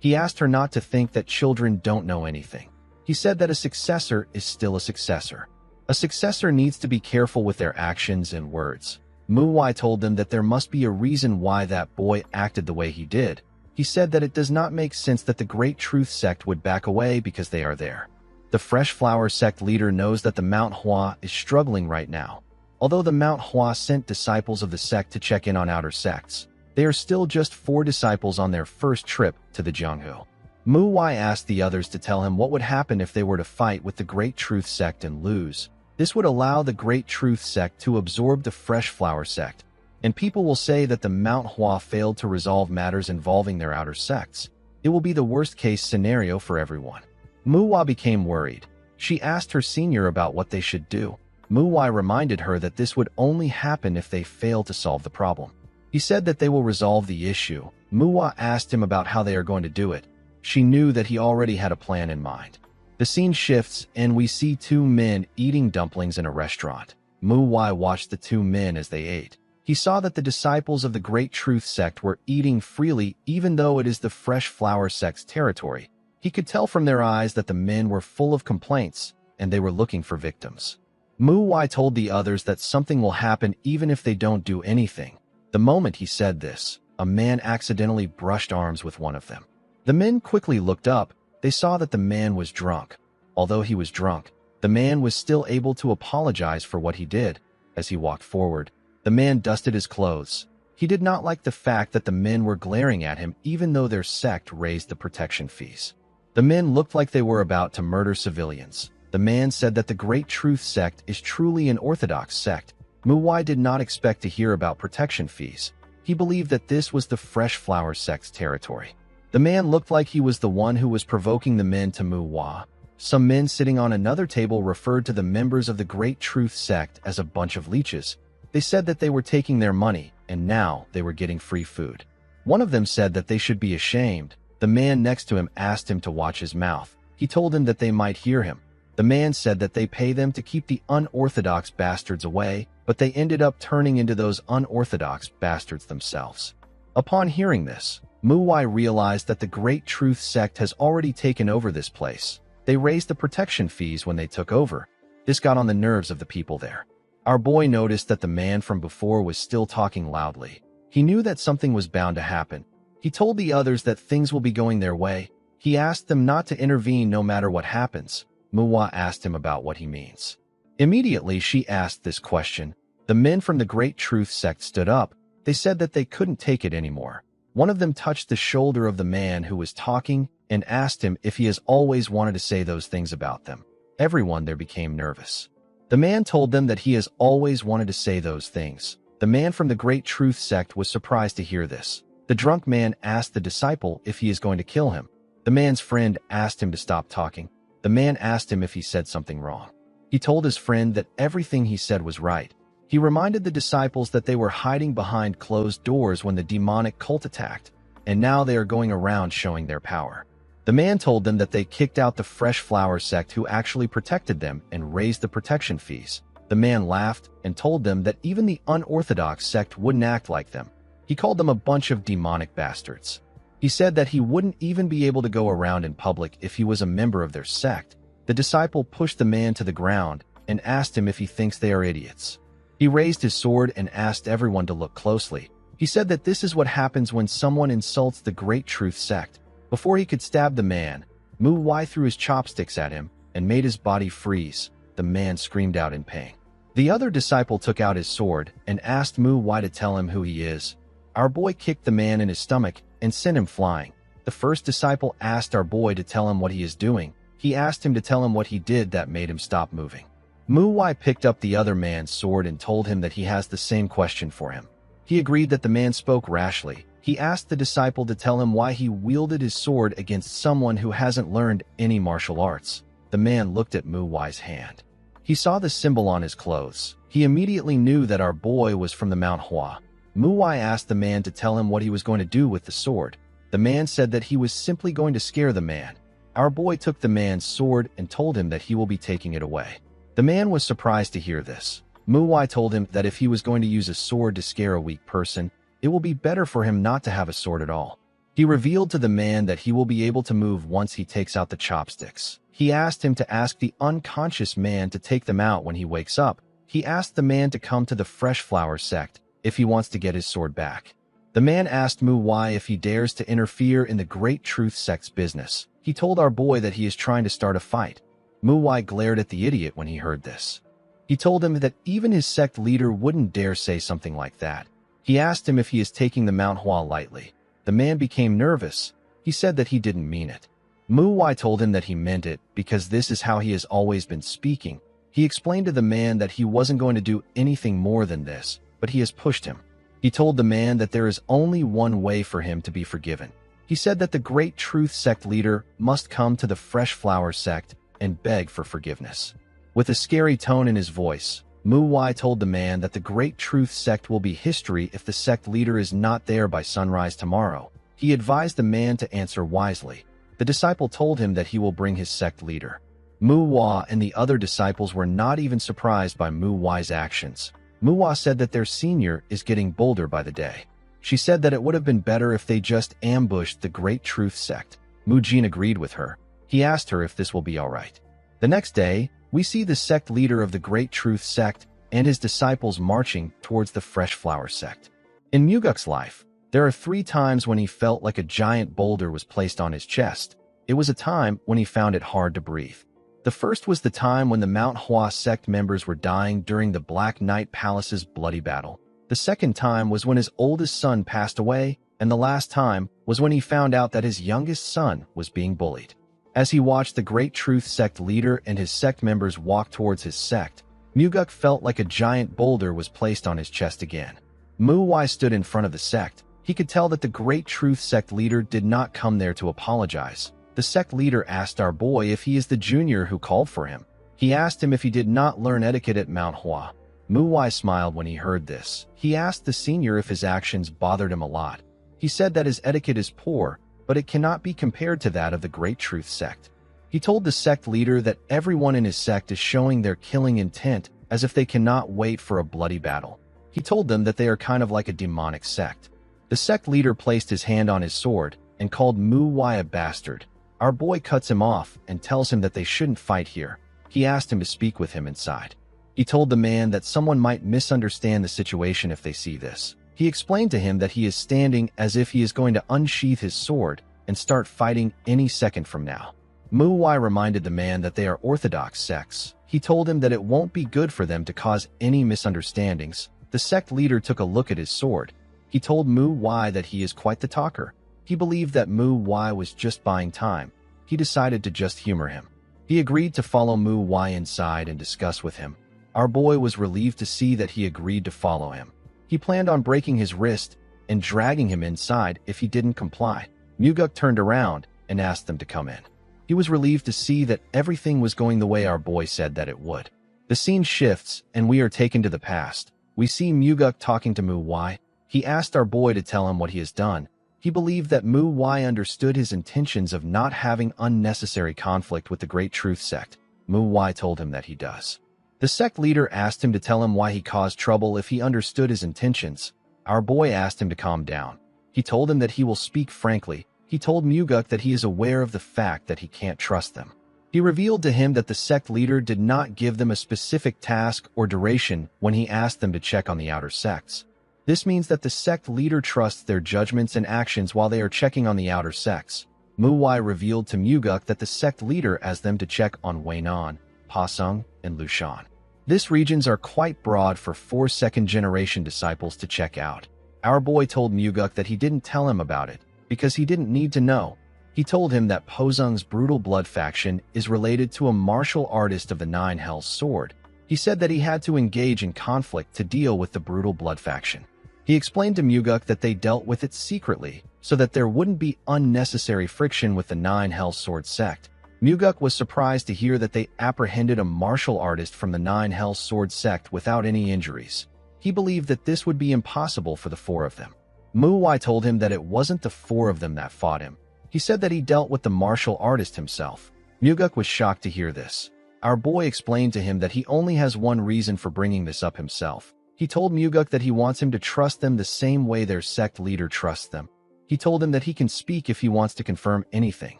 He asked her not to think that children don't know anything. He said that a successor is still a successor. A successor needs to be careful with their actions and words. Muwai told them that there must be a reason why that boy acted the way he did. He said that it does not make sense that the Great Truth sect would back away because they are there. The Fresh Flower sect leader knows that the Mount Hua is struggling right now. Although the Mount Hua sent disciples of the sect to check in on outer sects, they are still just 4 disciples on their first trip to the Jianghu. Muwai asked the others to tell him what would happen if they were to fight with the Great Truth sect and lose. This would allow the Great Truth sect to absorb the Fresh Flower sect, and people will say that the Mount Hua failed to resolve matters involving their outer sects. It will be the worst-case scenario for everyone. Muwai became worried. She asked her senior about what they should do. Muwai reminded her that this would only happen if they fail to solve the problem. He said that they will resolve the issue. Muwai asked him about how they are going to do it. She knew that he already had a plan in mind. The scene shifts, and we see 2 men eating dumplings in a restaurant. Muwai watched the 2 men as they ate. He saw that the disciples of the Great Truth sect were eating freely even though it is the Fresh Flower sect's territory. He could tell from their eyes that the men were full of complaints, and they were looking for victims. Muwai told the others that something will happen even if they don't do anything. The moment he said this, a man accidentally brushed arms with one of them. The men quickly looked up. They saw that the man was drunk. Although he was drunk, the man was still able to apologize for what he did. As he walked forward, the man dusted his clothes. He did not like the fact that the men were glaring at him even though their sect raised the protection fees. The men looked like they were about to murder civilians. The man said that the Great Truth sect is truly an orthodox sect. Muwai did not expect to hear about protection fees. He believed that this was the Fresh Flower sect's territory. The man looked like he was the one who was provoking the men to Muwai. Some men sitting on another table referred to the members of the Great Truth sect as a bunch of leeches. They said that they were taking their money, and now they were getting free food. One of them said that they should be ashamed. The man next to him asked him to watch his mouth. He told him that they might hear him. The man said that they pay them to keep the unorthodox bastards away, but they ended up turning into those unorthodox bastards themselves. Upon hearing this, Muwai realized that the Great Truth sect has already taken over this place. They raised the protection fees when they took over. This got on the nerves of the people there. Our boy noticed that the man from before was still talking loudly. He knew that something was bound to happen. He told the others that things will be going their way. He asked them not to intervene no matter what happens. Muwai asked him about what he means. Immediately, she asked this question. The men from the Great Truth sect stood up. They said that they couldn't take it anymore. One of them touched the shoulder of the man who was talking and asked him if he has always wanted to say those things about them. Everyone there became nervous. The man told them that he has always wanted to say those things. The man from the Great Truth sect was surprised to hear this. The drunk man asked the disciple if he is going to kill him. The man's friend asked him to stop talking. The man asked him if he said something wrong. He told his friend that everything he said was right. He reminded the disciples that they were hiding behind closed doors when the demonic cult attacked, and now they are going around showing their power. The man told them that they kicked out the Fresh Flower sect who actually protected them and raised the protection fees. The man laughed and told them that even the unorthodox sect wouldn't act like them. He called them a bunch of demonic bastards. He said that he wouldn't even be able to go around in public if he was a member of their sect. The disciple pushed the man to the ground and asked him if he thinks they are idiots. He raised his sword and asked everyone to look closely. He said that this is what happens when someone insults the Great Truth sect. Before he could stab the man, Muwai threw his chopsticks at him and made his body freeze. The man screamed out in pain. The other disciple took out his sword and asked Muwai to tell him who he is. Our boy kicked the man in his stomach and sent him flying. The first disciple asked our boy to tell him what he is doing. He asked him to tell him what he did that made him stop moving. Muwai picked up the other man's sword and told him that he has the same question for him. He agreed that the man spoke rashly. He asked the disciple to tell him why he wielded his sword against someone who hasn't learned any martial arts. The man looked at Muwai's hand. He saw the symbol on his clothes. He immediately knew that our boy was from the Mount Hua. Muwai asked the man to tell him what he was going to do with the sword. The man said that he was simply going to scare the man. Our boy took the man's sword and told him that he will be taking it away. The man was surprised to hear this. Muwai told him that if he was going to use a sword to scare a weak person, it will be better for him not to have a sword at all. He revealed to the man that he will be able to move once he takes out the chopsticks. He asked him to ask the unconscious man to take them out when he wakes up. He asked the man to come to the Fresh Flower sect if he wants to get his sword back. The man asked Muwai if he dares to interfere in the Great Truth sect's business. He told our boy that he is trying to start a fight. Muwai glared at the idiot when he heard this. He told him that even his sect leader wouldn't dare say something like that. He asked him if he is taking the Mount Hua lightly. The man became nervous. He said that he didn't mean it. Muwai told him that he meant it because this is how he has always been speaking. He explained to the man that he wasn't going to do anything more than this, but he has pushed him. He told the man that there is only one way for him to be forgiven. He said that the Great Truth sect leader must come to the Fresh Flower sect and beg for forgiveness. With a scary tone in his voice, Muwai told the man that the Great Truth sect will be history if the sect leader is not there by sunrise tomorrow. He advised the man to answer wisely. The disciple told him that he will bring his sect leader. Muwai and the other disciples were not even surprised by Muwai's actions. Muwai said that their senior is getting bolder by the day. She said that it would have been better if they just ambushed the Great Truth sect. Mujin agreed with her. He asked her if this will be all right. The next day, we see the sect leader of the Great Truth sect and his disciples marching towards the Fresh Flower sect. In Muguk's life, there are 3 times when he felt like a giant boulder was placed on his chest. It was a time when he found it hard to breathe. The first was the time when the Mount Hua sect members were dying during the Black Knight Palace's bloody battle. The second time was when his oldest son passed away, and the last time was when he found out that his youngest son was being bullied. As he watched the Great Truth sect leader and his sect members walk towards his sect, Muguk felt like a giant boulder was placed on his chest again. Muwai stood in front of the sect. He could tell that the Great Truth sect leader did not come there to apologize. The sect leader asked our boy if he is the junior who called for him. He asked him if he did not learn etiquette at Mount Hua. Muwai smiled when he heard this. He asked the senior if his actions bothered him a lot. He said that his etiquette is poor, but it cannot be compared to that of the Great Truth sect. He told the sect leader that everyone in his sect is showing their killing intent as if they cannot wait for a bloody battle. He told them that they are kind of like a demonic sect. The sect leader placed his hand on his sword and called Muwai a bastard. Our boy cuts him off and tells him that they shouldn't fight here. He asked him to speak with him inside. He told the man that someone might misunderstand the situation if they see this. He explained to him that he is standing as if he is going to unsheath his sword and start fighting any second from now. Muwai reminded the man that they are orthodox sects. He told him that it won't be good for them to cause any misunderstandings. The sect leader took a look at his sword. He told Muwai that he is quite the talker. He believed that Muwai was just buying time. He decided to just humor him. He agreed to follow Muwai inside and discuss with him. Our boy was relieved to see that he agreed to follow him. He planned on breaking his wrist and dragging him inside if he didn't comply. Muguk turned around and asked them to come in. He was relieved to see that everything was going the way our boy said that it would. The scene shifts and we are taken to the past. We see Muguk talking to Muwai. He asked our boy to tell him what he has done. He believed that Muwai understood his intentions of not having unnecessary conflict with the Great Truth sect. Muwai told him that he does. The sect leader asked him to tell him why he caused trouble if he understood his intentions. Our boy asked him to calm down. He told him that he will speak frankly. He told Muguk that he is aware of the fact that he can't trust them. He revealed to him that the sect leader did not give them a specific task or duration when he asked them to check on the outer sects. This means that the sect leader trusts their judgments and actions while they are checking on the outer sects. Muwai revealed to Muguk that the sect leader asked them to check on Weinan, Pasung, and Lushan. These regions are quite broad for 4 second-generation disciples to check out. Our boy told Muguk that he didn't tell him about it, because he didn't need to know. He told him that Pozung's brutal blood faction is related to a martial artist of the Nine Hells sword. He said that he had to engage in conflict to deal with the brutal blood faction. He explained to Muguk that they dealt with it secretly, so that there wouldn't be unnecessary friction with the Nine Hells sword sect. Muguk was surprised to hear that they apprehended a martial artist from the Nine Hells sword sect without any injuries. He believed that this would be impossible for the 4 of them. Muwai told him that it wasn't the 4 of them that fought him. He said that he dealt with the martial artist himself. Muguk was shocked to hear this. Our boy explained to him that he only has one reason for bringing this up himself. He told Muguk that he wants him to trust them the same way their sect leader trusts them. He told him that he can speak if he wants to confirm anything.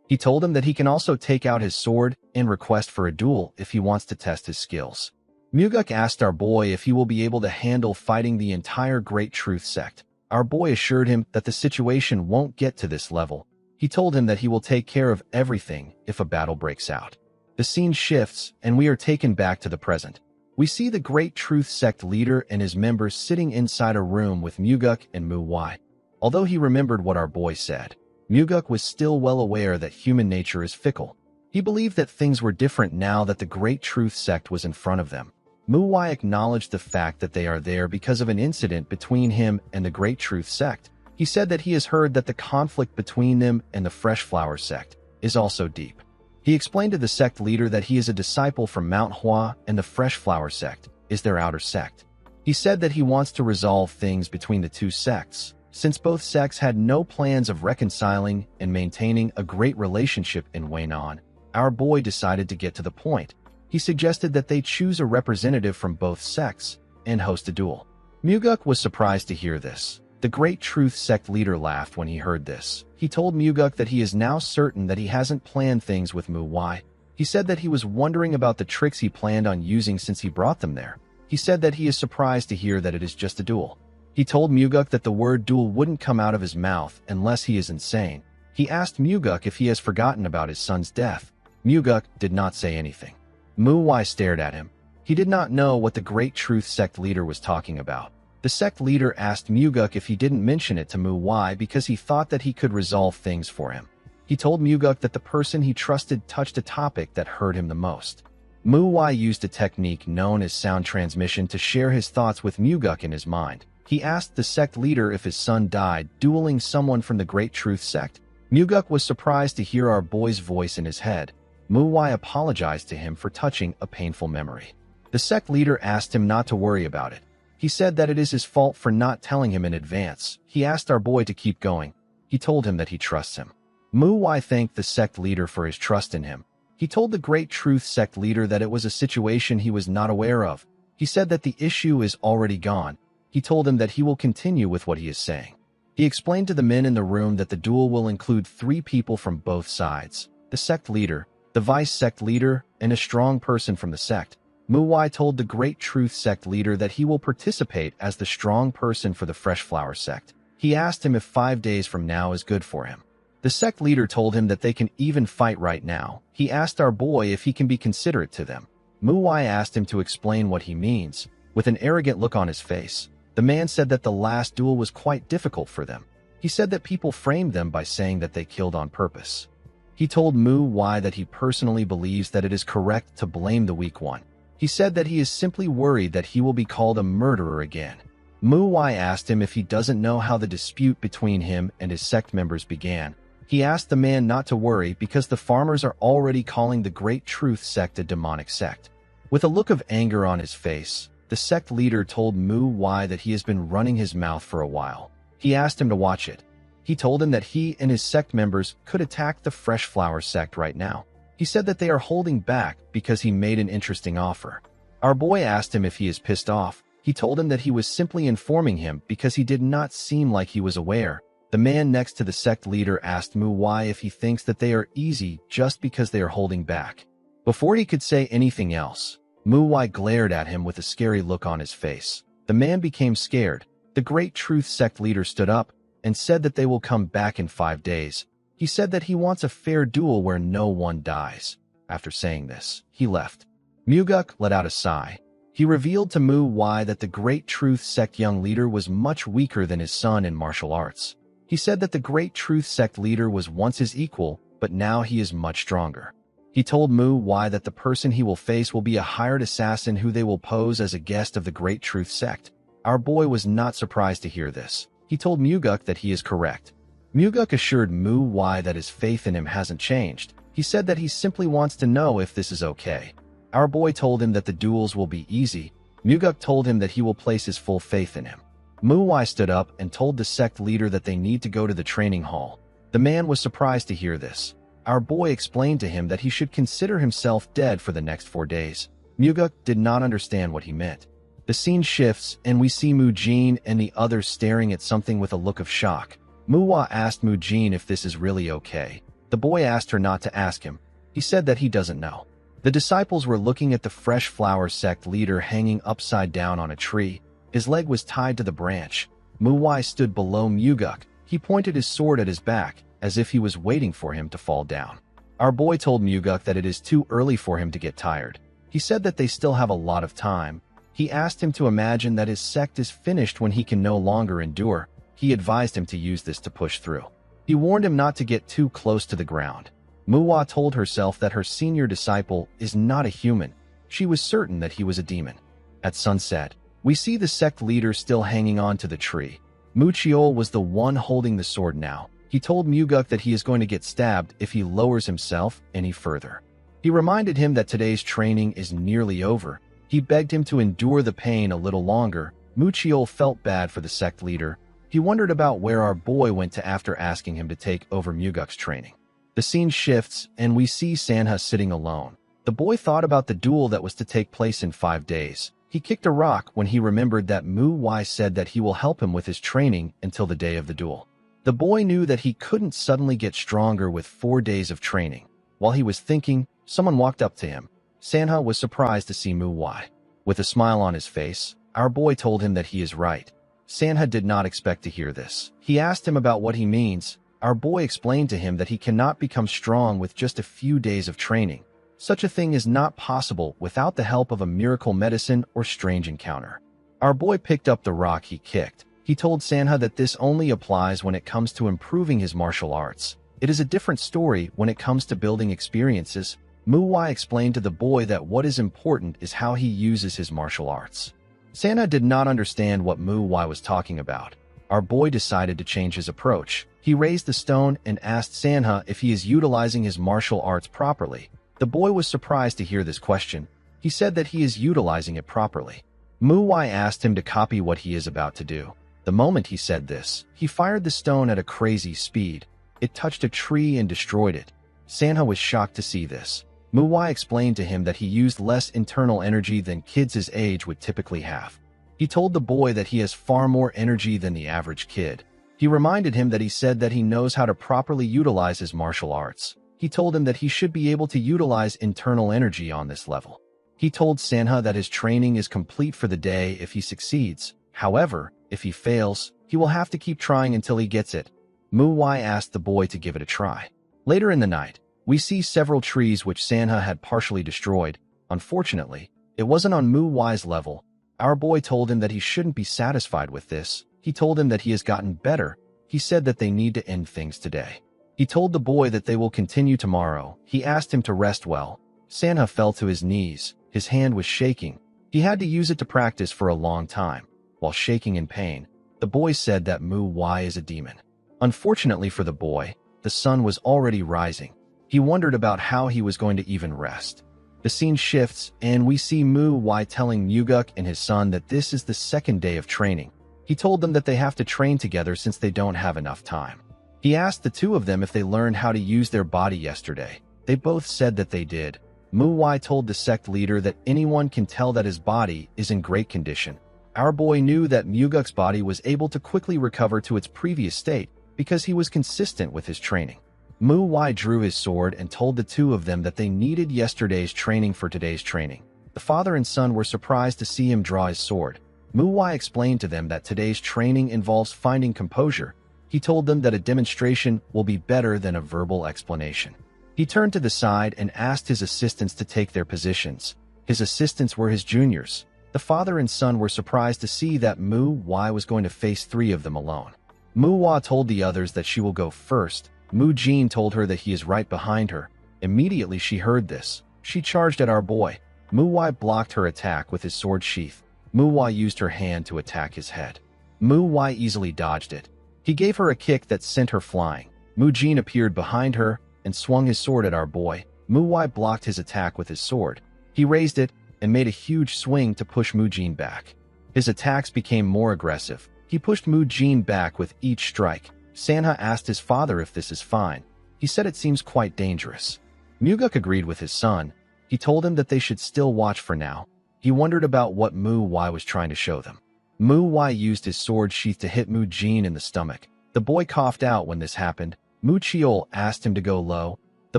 He told him that he can also take out his sword and request for a duel if he wants to test his skills. Muguk asked our boy if he will be able to handle fighting the entire Great Truth sect. Our boy assured him that the situation won't get to this level. He told him that he will take care of everything if a battle breaks out. The scene shifts, and we are taken back to the present. We see the Great Truth sect leader and his members sitting inside a room with Muguk and Mu-Wai. Although he remembered what our boy said, Muguk was still well aware that human nature is fickle. He believed that things were different now that the Great Truth sect was in front of them. Mu-Wai acknowledged the fact that they are there because of an incident between him and the Great Truth sect. He said that he has heard that the conflict between them and the Fresh Flower sect is also deep. He explained to the sect leader that he is a disciple from Mount Hua and the Fresh Flower sect is their outer sect. He said that he wants to resolve things between the two sects, since both sects had no plans of reconciling and maintaining a great relationship in Weinan. Our boy decided to get to the point. He suggested that they choose a representative from both sects and host a duel. Muguk was surprised to hear this. The Great Truth sect leader laughed when he heard this. He told Muguk that he is now certain that he hasn't planned things with Mu-Wai. He said that he was wondering about the tricks he planned on using since he brought them there. He said that he is surprised to hear that it is just a duel. He told Muguk that the word duel wouldn't come out of his mouth unless he is insane. He asked Muguk if he has forgotten about his son's death. Muguk did not say anything. Mu-Wai stared at him. He did not know what the Great Truth sect leader was talking about. The sect leader asked Muguk if he didn't mention it to Mu-Wai because he thought that he could resolve things for him. He told Muguk that the person he trusted touched a topic that hurt him the most. Mu-Wai used a technique known as sound transmission to share his thoughts with Muguk in his mind. He asked the sect leader if his son died dueling someone from the Great Truth sect. Muguk was surprised to hear our boy's voice in his head. Mu-Wai apologized to him for touching a painful memory. The sect leader asked him not to worry about it. He said that it is his fault for not telling him in advance. He asked our boy to keep going. He told him that he trusts him. Mu-Wai thanked the sect leader for his trust in him. He told the Great Truth sect leader that it was a situation he was not aware of. He said that the issue is already gone. He told him that he will continue with what he is saying. He explained to the men in the room that the duel will include 3 people from both sides: the sect leader, the vice sect leader, and a strong person from the sect. Mu-Wai told the Great Truth sect leader that he will participate as the strong person for the Fresh Flower sect. He asked him if 5 days from now is good for him. The sect leader told him that they can even fight right now. He asked our boy if he can be considerate to them. Mu-Wai asked him to explain what he means. With an arrogant look on his face, the man said that the last duel was quite difficult for them. He said that people framed them by saying that they killed on purpose. He told Mu-Wai that he personally believes that it is correct to blame the weak one. He said that he is simply worried that he will be called a murderer again. Mu-Wai asked him if he doesn't know how the dispute between him and his sect members began. He asked the man not to worry because the farmers are already calling the Great Truth sect a demonic sect. With a look of anger on his face, the sect leader told Mu-Wai that he has been running his mouth for a while. He asked him to watch it. He told him that he and his sect members could attack the Fresh Flower sect right now. He said that they are holding back because he made an interesting offer. Our boy asked him if he is pissed off. He told him that he was simply informing him because he did not seem like he was aware. The man next to the sect leader asked Mu-Wai if he thinks that they are easy just because they are holding back. Before he could say anything else, Mu-Wai glared at him with a scary look on his face. The man became scared. The Great Truth sect leader stood up and said that they will come back in 5 days. He said that he wants a fair duel where no one dies. After saying this, he left. Muguk let out a sigh. He revealed to Mu-Wai that the Great Truth sect young leader was much weaker than his son in martial arts. He said that the Great Truth sect leader was once his equal, but now he is much stronger. He told Mu-Wai that the person he will face will be a hired assassin who they will pose as a guest of the Great Truth sect. Our boy was not surprised to hear this. He told Muguk that he is correct. Muguk assured Mu-Wai that his faith in him hasn't changed. He said that he simply wants to know if this is okay. Our boy told him that the duels will be easy. Muguk told him that he will place his full faith in him. Mu-Wai stood up and told the sect leader that they need to go to the training hall. The man was surprised to hear this. Our boy explained to him that he should consider himself dead for the next 4 days. Muguk did not understand what he meant. The scene shifts, and we see Mujin and the others staring at something with a look of shock. Muwa asked Mujin if this is really okay. The boy asked her not to ask him. He said that he doesn't know. The disciples were looking at the fresh flower sect leader hanging upside down on a tree. His leg was tied to the branch. Muwai stood below Muguk. He pointed his sword at his back, as if he was waiting for him to fall down. Our boy told Muguk that it is too early for him to get tired. He said that they still have a lot of time. He asked him to imagine that his sect is finished when he can no longer endure. He advised him to use this to push through. He warned him not to get too close to the ground. Muwa told herself that her senior disciple is not a human. She was certain that he was a demon. At sunset, we see the sect leader still hanging on to the tree. Muchiol was the one holding the sword now. He told Muguk that he is going to get stabbed if he lowers himself any further. He reminded him that today's training is nearly over. He begged him to endure the pain a little longer. Muchiol felt bad for the sect leader. He wondered about where our boy went to after asking him to take over Muguk's training. The scene shifts, and we see Sanha sitting alone. The boy thought about the duel that was to take place in 5 days. He kicked a rock when he remembered that Mu Wai said that he will help him with his training until the day of the duel. The boy knew that he couldn't suddenly get stronger with 4 days of training. While he was thinking, someone walked up to him. Sanha was surprised to see Mu Wai. With a smile on his face, our boy told him that he is right. Sanha did not expect to hear this. He asked him about what he means. Our boy explained to him that he cannot become strong with just a few days of training. Such a thing is not possible without the help of a miracle medicine or strange encounter. Our boy picked up the rock he kicked. He told Sanha that this only applies when it comes to improving his martial arts. It is a different story when it comes to building experiences. Mu Wai explained to the boy that what is important is how he uses his martial arts. Sanha did not understand what Mu Wai was talking about. Our boy decided to change his approach. He raised the stone and asked Sanha if he is utilizing his martial arts properly. The boy was surprised to hear this question. He said that he is utilizing it properly. Mu Wai asked him to copy what he is about to do. The moment he said this, he fired the stone at a crazy speed. It touched a tree and destroyed it. Sanha was shocked to see this. Mu Wai explained to him that he used less internal energy than kids his age would typically have. He told the boy that he has far more energy than the average kid. He reminded him that he said that he knows how to properly utilize his martial arts. He told him that he should be able to utilize internal energy on this level. He told Sanha that his training is complete for the day if he succeeds. However, if he fails, he will have to keep trying until he gets it. Mu Wai asked the boy to give it a try. Later in the night, we see several trees which Sanha had partially destroyed. Unfortunately, it wasn't on Mu Wai's level. Our boy told him that he shouldn't be satisfied with this. He told him that he has gotten better. He said that they need to end things today. He told the boy that they will continue tomorrow. He asked him to rest well. Sanha fell to his knees. His hand was shaking. He had to use it to practice for a long time. While shaking in pain, the boy said that Mu Wai is a demon. Unfortunately for the boy, the sun was already rising. He wondered about how he was going to even rest. The scene shifts, and we see Mu Wai telling Muguk and his son that this is the 2nd day of training. He told them that they have to train together since they don't have enough time. He asked the two of them if they learned how to use their body yesterday. They both said that they did. Mu Wai told the sect leader that anyone can tell that his body is in great condition. Our boy knew that Muguk's body was able to quickly recover to its previous state because he was consistent with his training. Mu Wai drew his sword and told the two of them that they needed yesterday's training for today's training. The father and son were surprised to see him draw his sword. Mu Wai explained to them that today's training involves finding composure. He told them that a demonstration will be better than a verbal explanation. He turned to the side and asked his assistants to take their positions. His assistants were his juniors. The father and son were surprised to see that Mu Wai was going to face 3 of them alone. Mu Wai told the others that she will go first. Mu Jin told her that he is right behind her. Immediately she heard this. She charged at our boy. Mu Wai blocked her attack with his sword sheath. Mu Wai used her hand to attack his head. Mu Wai easily dodged it. He gave her a kick that sent her flying. Mu Jin appeared behind her and swung his sword at our boy. Mu Wai blocked his attack with his sword. He raised it and made a huge swing to push Mu Jin back. His attacks became more aggressive. He pushed Mu Jin back with each strike. Sanha asked his father if this is fine. He said it seems quite dangerous. Muguk agreed with his son. He told him that they should still watch for now. He wondered about what Mu Wai was trying to show them. Mu Wai used his sword sheath to hit Mu Jin in the stomach. The boy coughed out when this happened. Mu Chiol asked him to go low. The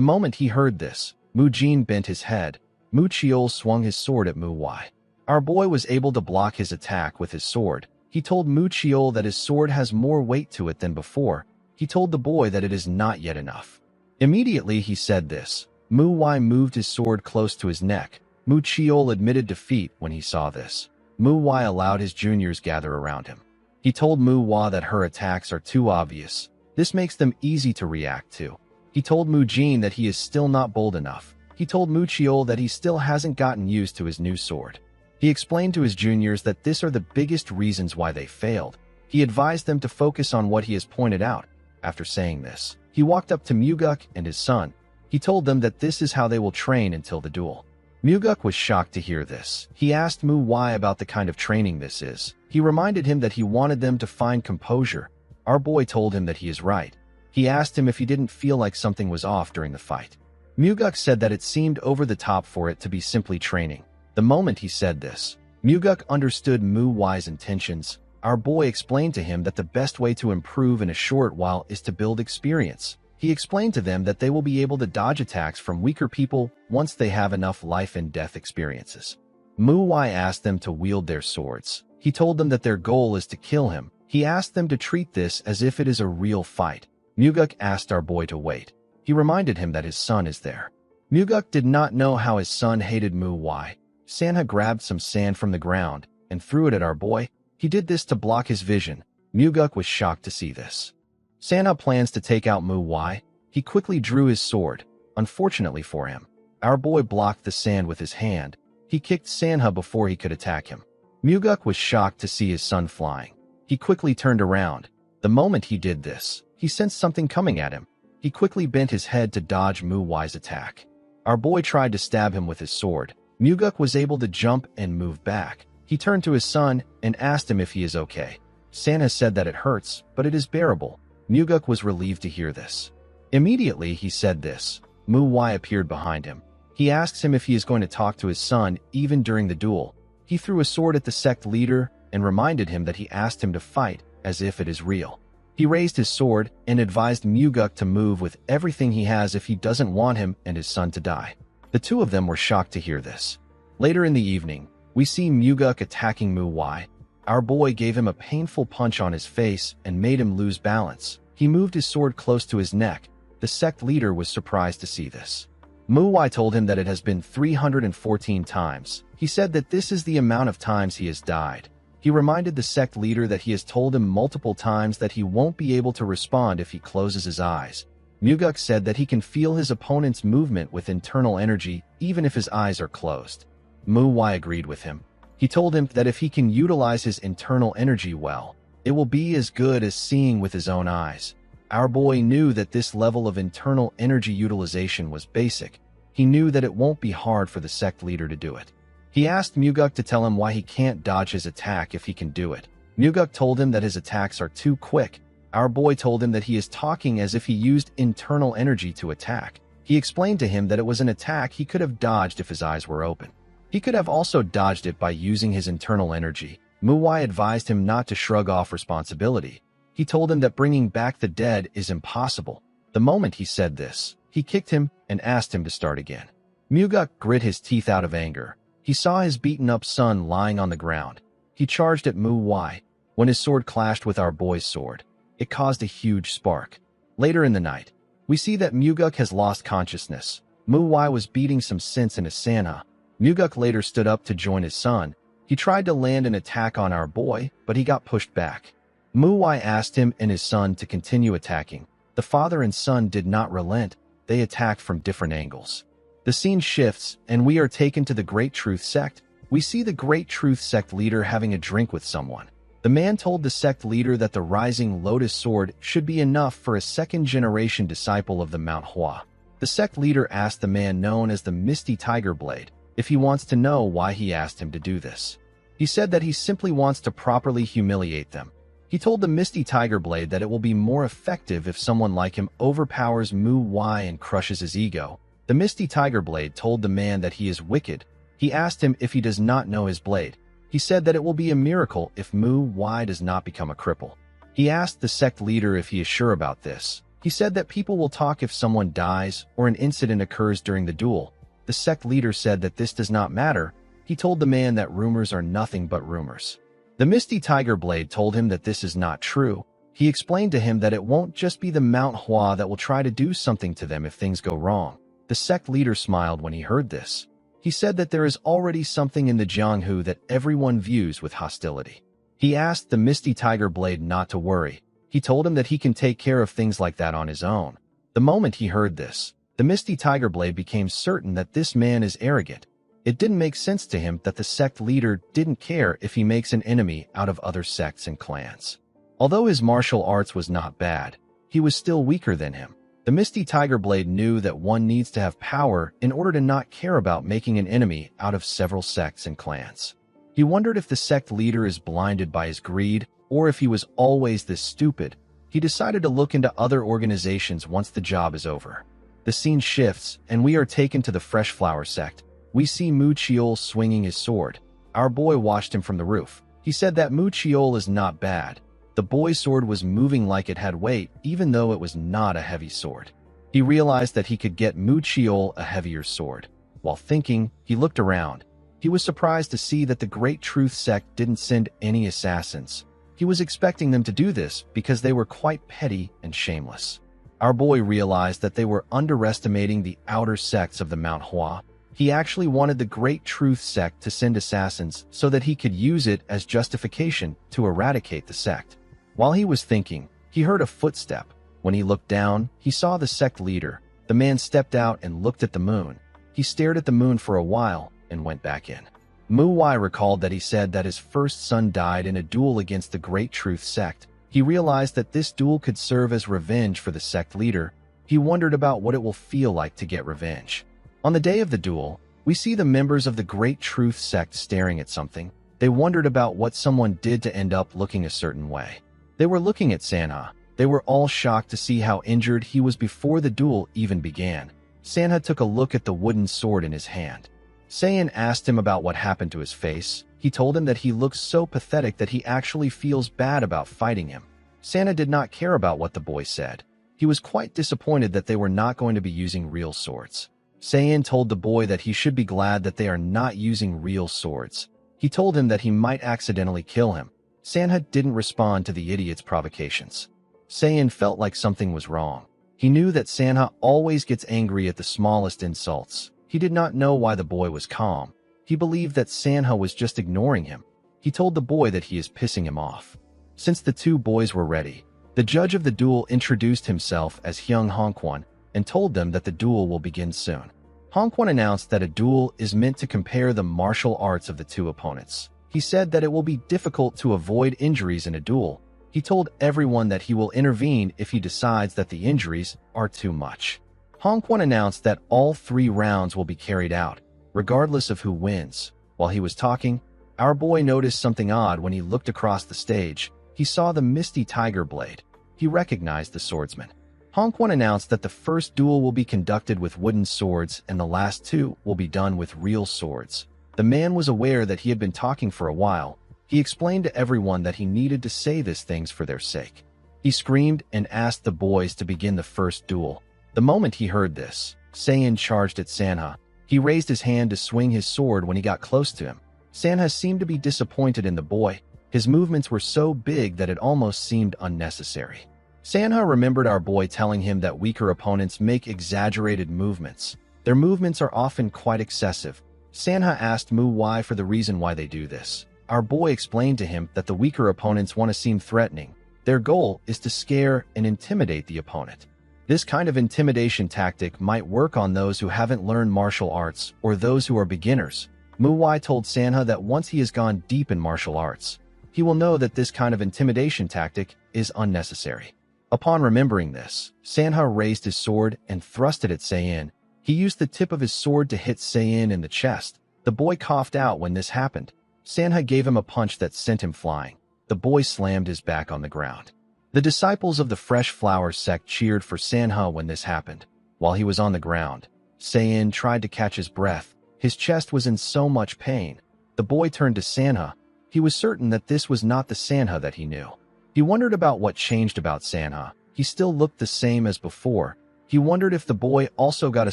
moment he heard this, Mu Jin bent his head. Mu Chiol swung his sword at Mu Wai. Our boy was able to block his attack with his sword. He told Mu Chiol that his sword has more weight to it than before. He told the boy that it is not yet enough. Immediately he said this. Mu Wai moved his sword close to his neck. Mu Chiol admitted defeat when he saw this. Mu Wai allowed his juniors gather around him. He told Mu Wai that her attacks are too obvious. This makes them easy to react to. He told Mu Jin that he is still not bold enough. He told Mu Chiol that he still hasn't gotten used to his new sword. He explained to his juniors that this are the biggest reasons why they failed. He advised them to focus on what he has pointed out. After saying this, he walked up to Muguk and his son. He told them that this is how they will train until the duel. Muguk was shocked to hear this. He asked Mu Wai about the kind of training this is. He reminded him that he wanted them to find composure. Our boy told him that he is right. He asked him if he didn't feel like something was off during the fight. Muguk said that it seemed over the top for it to be simply training. The moment he said this, Muguk understood Mu Wai's intentions. Our boy explained to him that the best way to improve in a short while is to build experience. He explained to them that they will be able to dodge attacks from weaker people once they have enough life and death experiences. Mu Wai asked them to wield their swords. He told them that their goal is to kill him. He asked them to treat this as if it is a real fight. Muguk asked our boy to wait. He reminded him that his son is there. Muguk did not know how his son hated Mu Wai. Sanha grabbed some sand from the ground and threw it at our boy. He did this to block his vision. Muguk was shocked to see this. Sanha plans to take out Mu Wai. He quickly drew his sword. Unfortunately for him, our boy blocked the sand with his hand. He kicked Sanha before he could attack him. Muguk was shocked to see his son flying. He quickly turned around. The moment he did this, he sensed something coming at him. He quickly bent his head to dodge Mu Wai's attack. Our boy tried to stab him with his sword. Muguk was able to jump and move back. He turned to his son and asked him if he is okay. Sanha said that it hurts, but it is bearable. Muguk was relieved to hear this. Immediately he said this. Mu Wai appeared behind him. He asks him if he is going to talk to his son even during the duel. He threw a sword at the sect leader and reminded him that he asked him to fight as if it is real. He raised his sword and advised Muguk to move with everything he has if he doesn't want him and his son to die. The two of them were shocked to hear this. Later in the evening, we see Muguk attacking Mu Wai. Our boy gave him a painful punch on his face and made him lose balance. He moved his sword close to his neck. The sect leader was surprised to see this. Mu Wai told him that it has been 314 times. He said that this is the amount of times he has died. He reminded the sect leader that he has told him multiple times that he won't be able to respond if he closes his eyes. Muguk said that he can feel his opponent's movement with internal energy even if his eyes are closed. Mu Wai agreed with him. He told him that if he can utilize his internal energy well, it will be as good as seeing with his own eyes. Our boy knew that this level of internal energy utilization was basic. He knew that it won't be hard for the sect leader to do it. He asked Muguk to tell him why he can't dodge his attack if he can do it. Muguk told him that his attacks are too quick. Our boy told him that he is talking as if he used internal energy to attack. He explained to him that it was an attack he could have dodged if his eyes were open. He could have also dodged it by using his internal energy. Mu Wai advised him not to shrug off responsibility. He told him that bringing back the dead is impossible. The moment he said this, he kicked him and asked him to start again. Muguk grit his teeth out of anger. He saw his beaten-up son lying on the ground. He charged at Mu Wai. When his sword clashed with our boy's sword, it caused a huge spark. Later in the night, we see that Muguk has lost consciousness. Mu Wai was beating some sense into Sanha. Muguk later stood up to join his son. He tried to land an attack on our boy, but he got pushed back. Mu Wai asked him and his son to continue attacking. The father and son did not relent. They attacked from different angles. The scene shifts, and we are taken to the Great Truth Sect. We see the Great Truth Sect leader having a drink with someone. The man told the sect leader that the Rising Lotus Sword should be enough for a second-generation disciple of the Mount Hua. The sect leader asked the man known as the Misty Tiger Blade if he wants to know why he asked him to do this. He said that he simply wants to properly humiliate them. He told the Misty Tiger Blade that it will be more effective if someone like him overpowers Mu Y and crushes his ego. The Misty Tiger Blade told the man that he is wicked. He asked him if he does not know his blade. He said that it will be a miracle if Mu Y does not become a cripple. He asked the sect leader if he is sure about this. He said that people will talk if someone dies or an incident occurs during the duel. The sect leader said that this does not matter. He told the man that rumors are nothing but rumors. The Misty Tiger Blade told him that this is not true. He explained to him that it won't just be the Mount Hua that will try to do something to them if things go wrong. The sect leader smiled when he heard this. He said that there is already something in the Jianghu that everyone views with hostility. He asked the Misty Tiger Blade not to worry. He told him that he can take care of things like that on his own. The moment he heard this, the Misty Tiger Blade became certain that this man is arrogant. It didn't make sense to him that the sect leader didn't care if he makes an enemy out of other sects and clans. Although his martial arts was not bad, he was still weaker than him. The Misty Tiger Blade knew that one needs to have power in order to not care about making an enemy out of several sects and clans. He wondered if the sect leader is blinded by his greed or if he was always this stupid. He decided to look into other organizations once the job is over. The scene shifts and we are taken to the Fresh Flower sect. We see Mu Chiol swinging his sword. Our boy watched him from the roof. He said that Mu Chiol is not bad. The boy's sword was moving like it had weight, even though it was not a heavy sword. He realized that he could get Mu Chiol a heavier sword. While thinking, he looked around. He was surprised to see that the Great Truth sect didn't send any assassins. He was expecting them to do this because they were quite petty and shameless. Our boy realized that they were underestimating the outer sects of the Mount Hua. He actually wanted the Great Truth sect to send assassins so that he could use it as justification to eradicate the sect. While he was thinking, he heard a footstep. When he looked down, he saw the sect leader. The man stepped out and looked at the moon. He stared at the moon for a while and went back in. Mu Y recalled that he said that his first son died in a duel against the Great Truth sect. He realized that this duel could serve as revenge for the sect leader. He wondered about what it will feel like to get revenge. On the day of the duel, we see the members of the Great Truth sect staring at something. They wondered about what someone did to end up looking a certain way. They were looking at Sanha. They were all shocked to see how injured he was before the duel even began. Sanha took a look at the wooden sword in his hand. Saiyan asked him about what happened to his face. He told him that he looks so pathetic that he actually feels bad about fighting him. Sanha did not care about what the boy said. He was quite disappointed that they were not going to be using real swords. Saiyan told the boy that he should be glad that they are not using real swords. He told him that he might accidentally kill him. Sanha didn't respond to the idiot's provocations. Saiyan felt like something was wrong. He knew that Sanha always gets angry at the smallest insults. He did not know why the boy was calm. He believed that Sanha was just ignoring him. He told the boy that he is pissing him off. Since the two boys were ready, the judge of the duel introduced himself as Hyung Hongkwon and told them that the duel will begin soon. Hongkwon announced that a duel is meant to compare the martial arts of the two opponents. He said that it will be difficult to avoid injuries in a duel. He told everyone that he will intervene if he decides that the injuries are too much. Hongkwon announced that all 3 rounds will be carried out, regardless of who wins. While he was talking, our boy noticed something odd when he looked across the stage. He saw the Misty Tiger Blade. He recognized the swordsman. Hongkwon announced that the first duel will be conducted with wooden swords and the last 2 will be done with real swords. The man was aware that he had been talking for a while. He explained to everyone that he needed to say these things for their sake. He screamed and asked the boys to begin the first duel. The moment he heard this, Saiyan charged at Sanha. He raised his hand to swing his sword when he got close to him. Sanha seemed to be disappointed in the boy. His movements were so big that it almost seemed unnecessary. Sanha remembered our boy telling him that weaker opponents make exaggerated movements. Their movements are often quite excessive. Sanha asked Mu Y for the reason why they do this. Our boy explained to him that the weaker opponents want to seem threatening. Their goal is to scare and intimidate the opponent. This kind of intimidation tactic might work on those who haven't learned martial arts or those who are beginners. Mu Y told Sanha that once he has gone deep in martial arts, he will know that this kind of intimidation tactic is unnecessary. Upon remembering this, Sanha raised his sword and thrust it at Saiyan. He used the tip of his sword to hit Saiyan in the chest. The boy coughed out when this happened. Sanha gave him a punch that sent him flying. the boy slammed his back on the ground. The disciples of the Fresh Flower sect cheered for Sanha when this happened. While he was on the ground, Sayin tried to catch his breath. His chest was in so much pain. The boy turned to Sanha. He was certain that this was not the Sanha that he knew. He wondered about what changed about Sanha. He still looked the same as before. He wondered if the boy also got a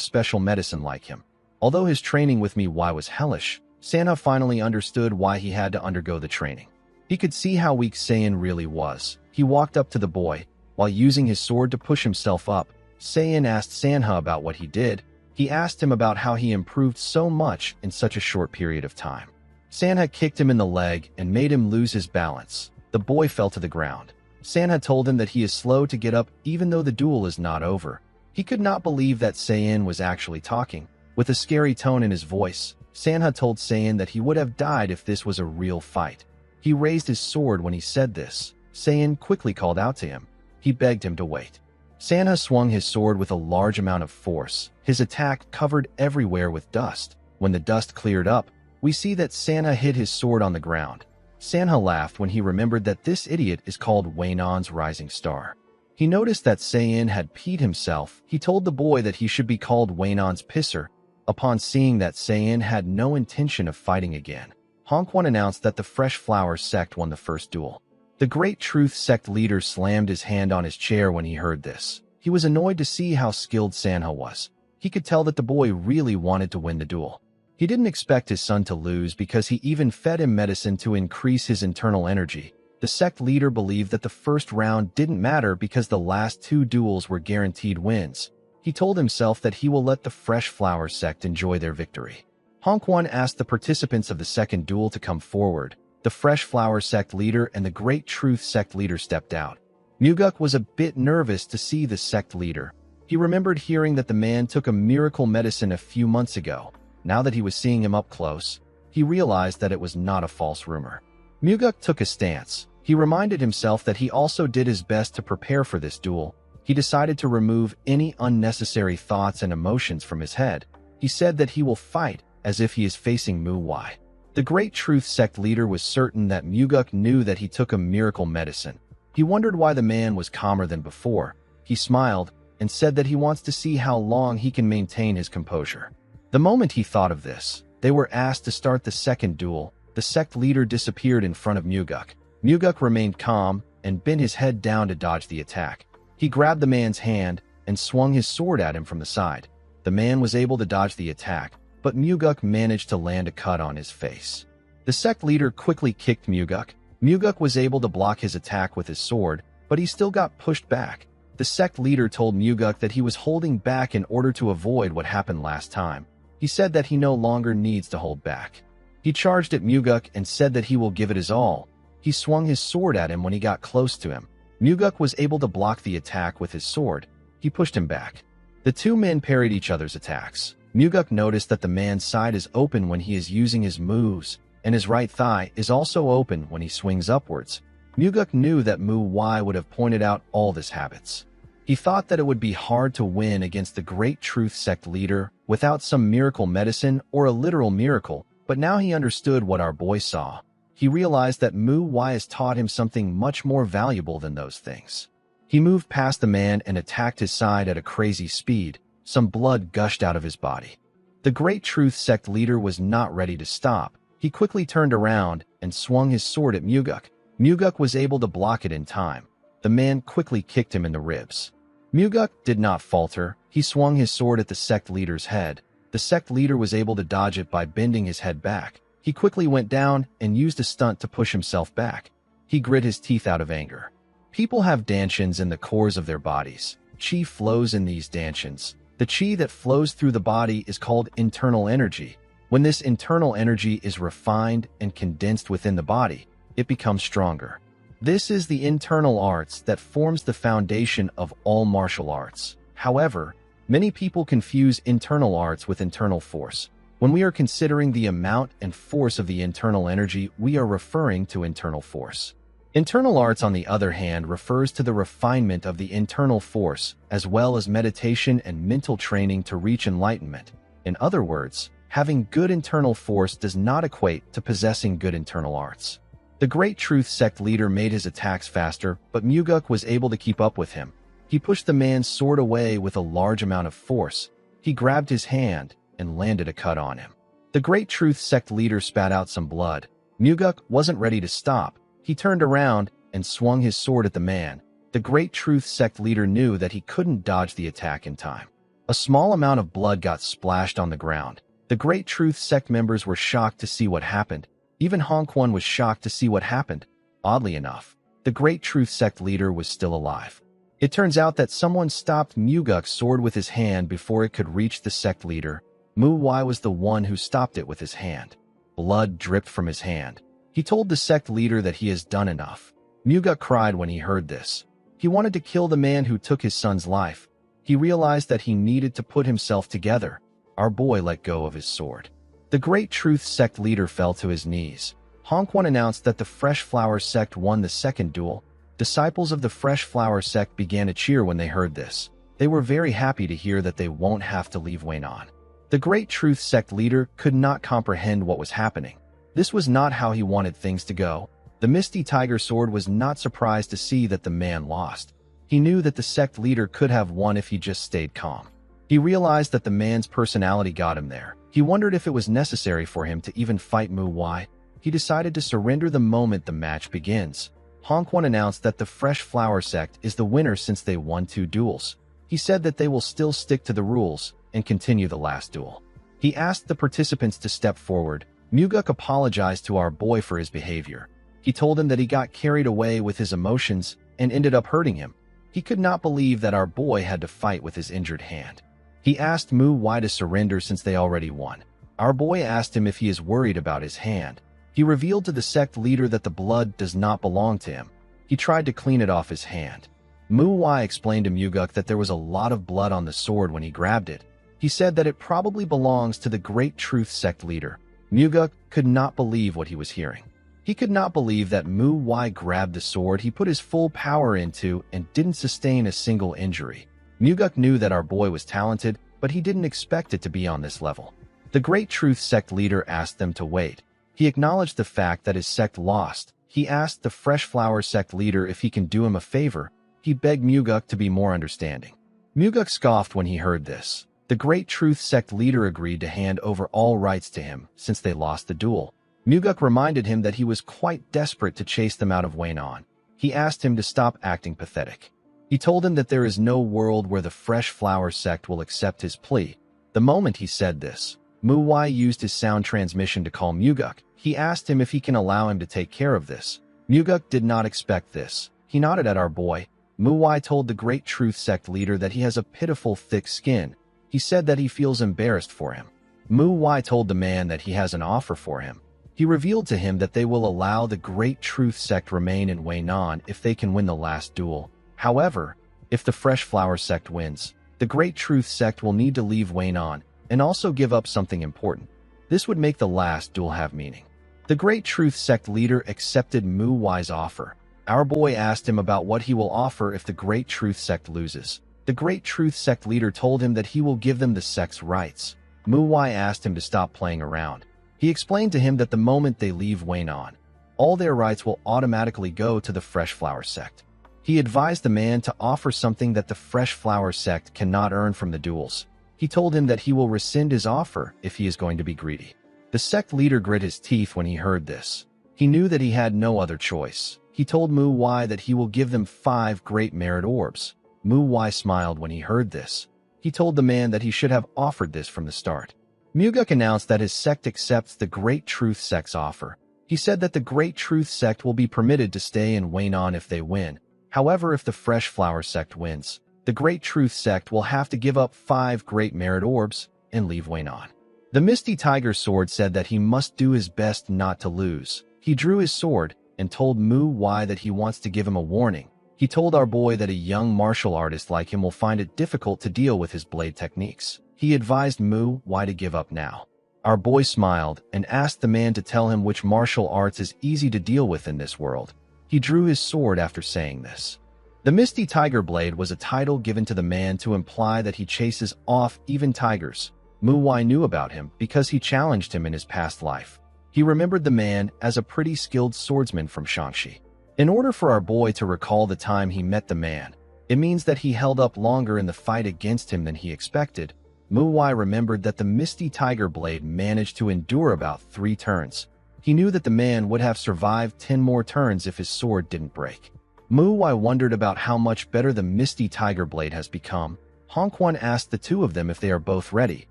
special medicine like him. Although his training with Miwai was hellish, Sanha finally understood why he had to undergo the training. He could see how weak Sayin really was. He walked up to the boy. While using his sword to push himself up, Sayin asked Sanha about what he did. He asked him about how he improved so much in such a short period of time. Sanha kicked him in the leg and made him lose his balance. The boy fell to the ground. Sanha told him that he is slow to get up even though the duel is not over. He could not believe that Sayin was actually talking. With a scary tone in his voice, Sanha told Sayin that he would have died if this was a real fight. He raised his sword when he said this. Sayin quickly called out to him. He begged him to wait. Sanha swung his sword with a large amount of force. His attack covered everywhere with dust. When the dust cleared up, we see that Sanha hit his sword on the ground. Sanha laughed when he remembered that this idiot is called Wainon's Rising Star. He noticed that Sayin had peed himself. He told the boy that he should be called Wainon's Pisser. Upon seeing that Sayin had no intention of fighting again, Hongquan announced that the Fresh Flower sect won the first duel. The Great Truth sect leader slammed his hand on his chair when he heard this. He was annoyed to see how skilled Sanha was. He could tell that the boy really wanted to win the duel. He didn't expect his son to lose because he even fed him medicine to increase his internal energy. The sect leader believed that the first round didn't matter because the last two duels were guaranteed wins. He told himself that he will let the Fresh Flower sect enjoy their victory. Hongquan asked the participants of the second duel to come forward. The Fresh Flower sect leader and the Great Truth sect leader stepped out. Muguk was a bit nervous to see the sect leader. He remembered hearing that the man took a miracle medicine a few months ago. Now that he was seeing him up close, he realized that it was not a false rumor. Muguk took a stance. He reminded himself that he also did his best to prepare for this duel. He decided to remove any unnecessary thoughts and emotions from his head. He said that he will fight as if he is facing Mu Wai. The Great Truth sect leader was certain that Muguk knew that he took a miracle medicine. He wondered why the man was calmer than before. He smiled and said that he wants to see how long he can maintain his composure. The moment he thought of this, they were asked to start the second duel. The sect leader disappeared in front of Muguk. Muguk remained calm and bent his head down to dodge the attack. He grabbed the man's hand and swung his sword at him from the side. The man was able to dodge the attack, but Muguk managed to land a cut on his face. The sect leader quickly kicked Muguk. Muguk was able to block his attack with his sword, but he still got pushed back. The sect leader told Muguk that he was holding back in order to avoid what happened last time. He said that he no longer needs to hold back. He charged at Muguk and said that he will give it his all. He swung his sword at him when he got close to him. Muguk was able to block the attack with his sword. He pushed him back. The two men parried each other's attacks. Muguk noticed that the man's side is open when he is using his moves, and his right thigh is also open when he swings upwards. Muguk knew that Mu Wai would have pointed out all these habits. He thought that it would be hard to win against the Great Truth sect leader without some miracle medicine or a literal miracle, but now he understood what our boy saw. He realized that Mu Wai has taught him something much more valuable than those things. He moved past the man and attacked his side at a crazy speed. Some blood gushed out of his body. The Great Truth sect leader was not ready to stop. He quickly turned around and swung his sword at Muguk. Muguk was able to block it in time. The man quickly kicked him in the ribs. Muguk did not falter. He swung his sword at the sect leader's head. The sect leader was able to dodge it by bending his head back. He quickly went down and used a stunt to push himself back. He grit his teeth out of anger. People have dantians in the cores of their bodies. Qi flows in these dantians. The qi that flows through the body is called internal energy. When this internal energy is refined and condensed within the body, it becomes stronger. This is the internal arts that forms the foundation of all martial arts. However, many people confuse internal arts with internal force. When we are considering the amount and force of the internal energy, we are referring to internal force. Internal arts, on the other hand, refers to the refinement of the internal force, as well as meditation and mental training to reach enlightenment. In other words, having good internal force does not equate to possessing good internal arts. The Great Truth Sect leader made his attacks faster, but Muguk was able to keep up with him. He pushed the man's sword away with a large amount of force. He grabbed his hand and landed a cut on him. The Great Truth Sect leader spat out some blood. Muguk wasn't ready to stop. He turned around and swung his sword at the man. The Great Truth Sect leader knew that he couldn't dodge the attack in time. A small amount of blood got splashed on the ground. The Great Truth Sect members were shocked to see what happened. Even Hongquan was shocked to see what happened. Oddly enough, the Great Truth Sect leader was still alive. It turns out that someone stopped Muguk's sword with his hand before it could reach the sect leader. Mu Wai was the one who stopped it with his hand. Blood dripped from his hand. He told the sect leader that he has done enough. Muguk cried when he heard this. He wanted to kill the man who took his son's life. He realized that he needed to put himself together. Our boy let go of his sword. The Great Truth Sect leader fell to his knees. Hongquan announced that the Fresh Flower Sect won the second duel. Disciples of the Fresh Flower Sect began to cheer when they heard this. They were very happy to hear that they won't have to leave Weinan. The Great Truth Sect leader could not comprehend what was happening. This was not how he wanted things to go. The Misty Tiger Sword was not surprised to see that the man lost. He knew that the sect leader could have won if he just stayed calm. He realized that the man's personality got him there. He wondered if it was necessary for him to even fight Mu Wai. He decided to surrender the moment the match begins. Hongquan announced that the Fresh Flower Sect is the winner since they won 2 duels. He said that they will still stick to the rules and continue the last duel. He asked the participants to step forward. Muguk apologized to our boy for his behavior. He told him that he got carried away with his emotions and ended up hurting him. He could not believe that our boy had to fight with his injured hand. He asked Mu Wai to surrender since they already won. Our boy asked him if he is worried about his hand. He revealed to the sect leader that the blood does not belong to him. He tried to clean it off his hand. Mu Wai explained to Muguk that there was a lot of blood on the sword when he grabbed it. He said that it probably belongs to the Great Truth Sect leader. Muguk could not believe what he was hearing. He could not believe that Mu Wai grabbed the sword he put his full power into and didn't sustain a single injury. Muguk knew that our boy was talented, but he didn't expect it to be on this level. The Great Truth Sect leader asked them to wait. He acknowledged the fact that his sect lost. He asked the Fresh Flower Sect leader if he can do him a favor. He begged Muguk to be more understanding. Muguk scoffed when he heard this. The Great Truth Sect leader agreed to hand over all rights to him since they lost the duel. Muguk reminded him that he was quite desperate to chase them out of Weinan. He asked him to stop acting pathetic. He told him that there is no world where the Fresh Flower Sect will accept his plea. The moment he said this, Mu Wai used his sound transmission to call Muguk. He asked him if he can allow him to take care of this. Muguk did not expect this. He nodded at our boy. Mu Wai told the Great Truth Sect leader that he has a pitiful thick skin. He said that he feels embarrassed for him. Mu Wai told the man that he has an offer for him. He revealed to him that they will allow the Great Truth Sect remain in Weinan if they can win the last duel. However, if the Fresh Flower Sect wins, the Great Truth Sect will need to leave Weinan and also give up something important. This would make the last duel have meaning. The Great Truth Sect leader accepted Mu Wai's offer. Our boy asked him about what he will offer if the Great Truth Sect loses. The Great Truth Sect leader told him that he will give them the sect's rights. Mu Wai asked him to stop playing around. He explained to him that the moment they leave Weinan, all their rights will automatically go to the Fresh Flower Sect. He advised the man to offer something that the Fresh Flower Sect cannot earn from the duels. He told him that he will rescind his offer if he is going to be greedy. The sect leader grit his teeth when he heard this. He knew that he had no other choice. He told Mu Wai that he will give them 5 great merit orbs. Mu Wai smiled when he heard this. He told the man that he should have offered this from the start. Muguk announced that his sect accepts the Great Truth Sect's offer. He said that the Great Truth Sect will be permitted to stay in Weinan if they win. However, if the Fresh Flower Sect wins, the Great Truth Sect will have to give up 5 great merit orbs and leave Weinan. The Misty Tiger Sword said that he must do his best not to lose. He drew his sword and told Mu Wai that he wants to give him a warning. He told our boy that a young martial artist like him will find it difficult to deal with his blade techniques. He advised Mu Wai to give up now. Our boy smiled and asked the man to tell him which martial arts is easy to deal with in this world. He drew his sword after saying this. The Misty Tiger Blade was a title given to the man to imply that he chases off even tigers. Mu Wai knew about him because he challenged him in his past life. He remembered the man as a pretty skilled swordsman from Shaanxi. In order for our boy to recall the time he met the man, it means that he held up longer in the fight against him than he expected. Mu Wai remembered that the Misty Tiger Blade managed to endure about 3 turns. He knew that the man would have survived 10 more turns if his sword didn't break. Mu Wai wondered about how much better the Misty Tiger Blade has become. Hong Quan asked the two of them if they are both ready.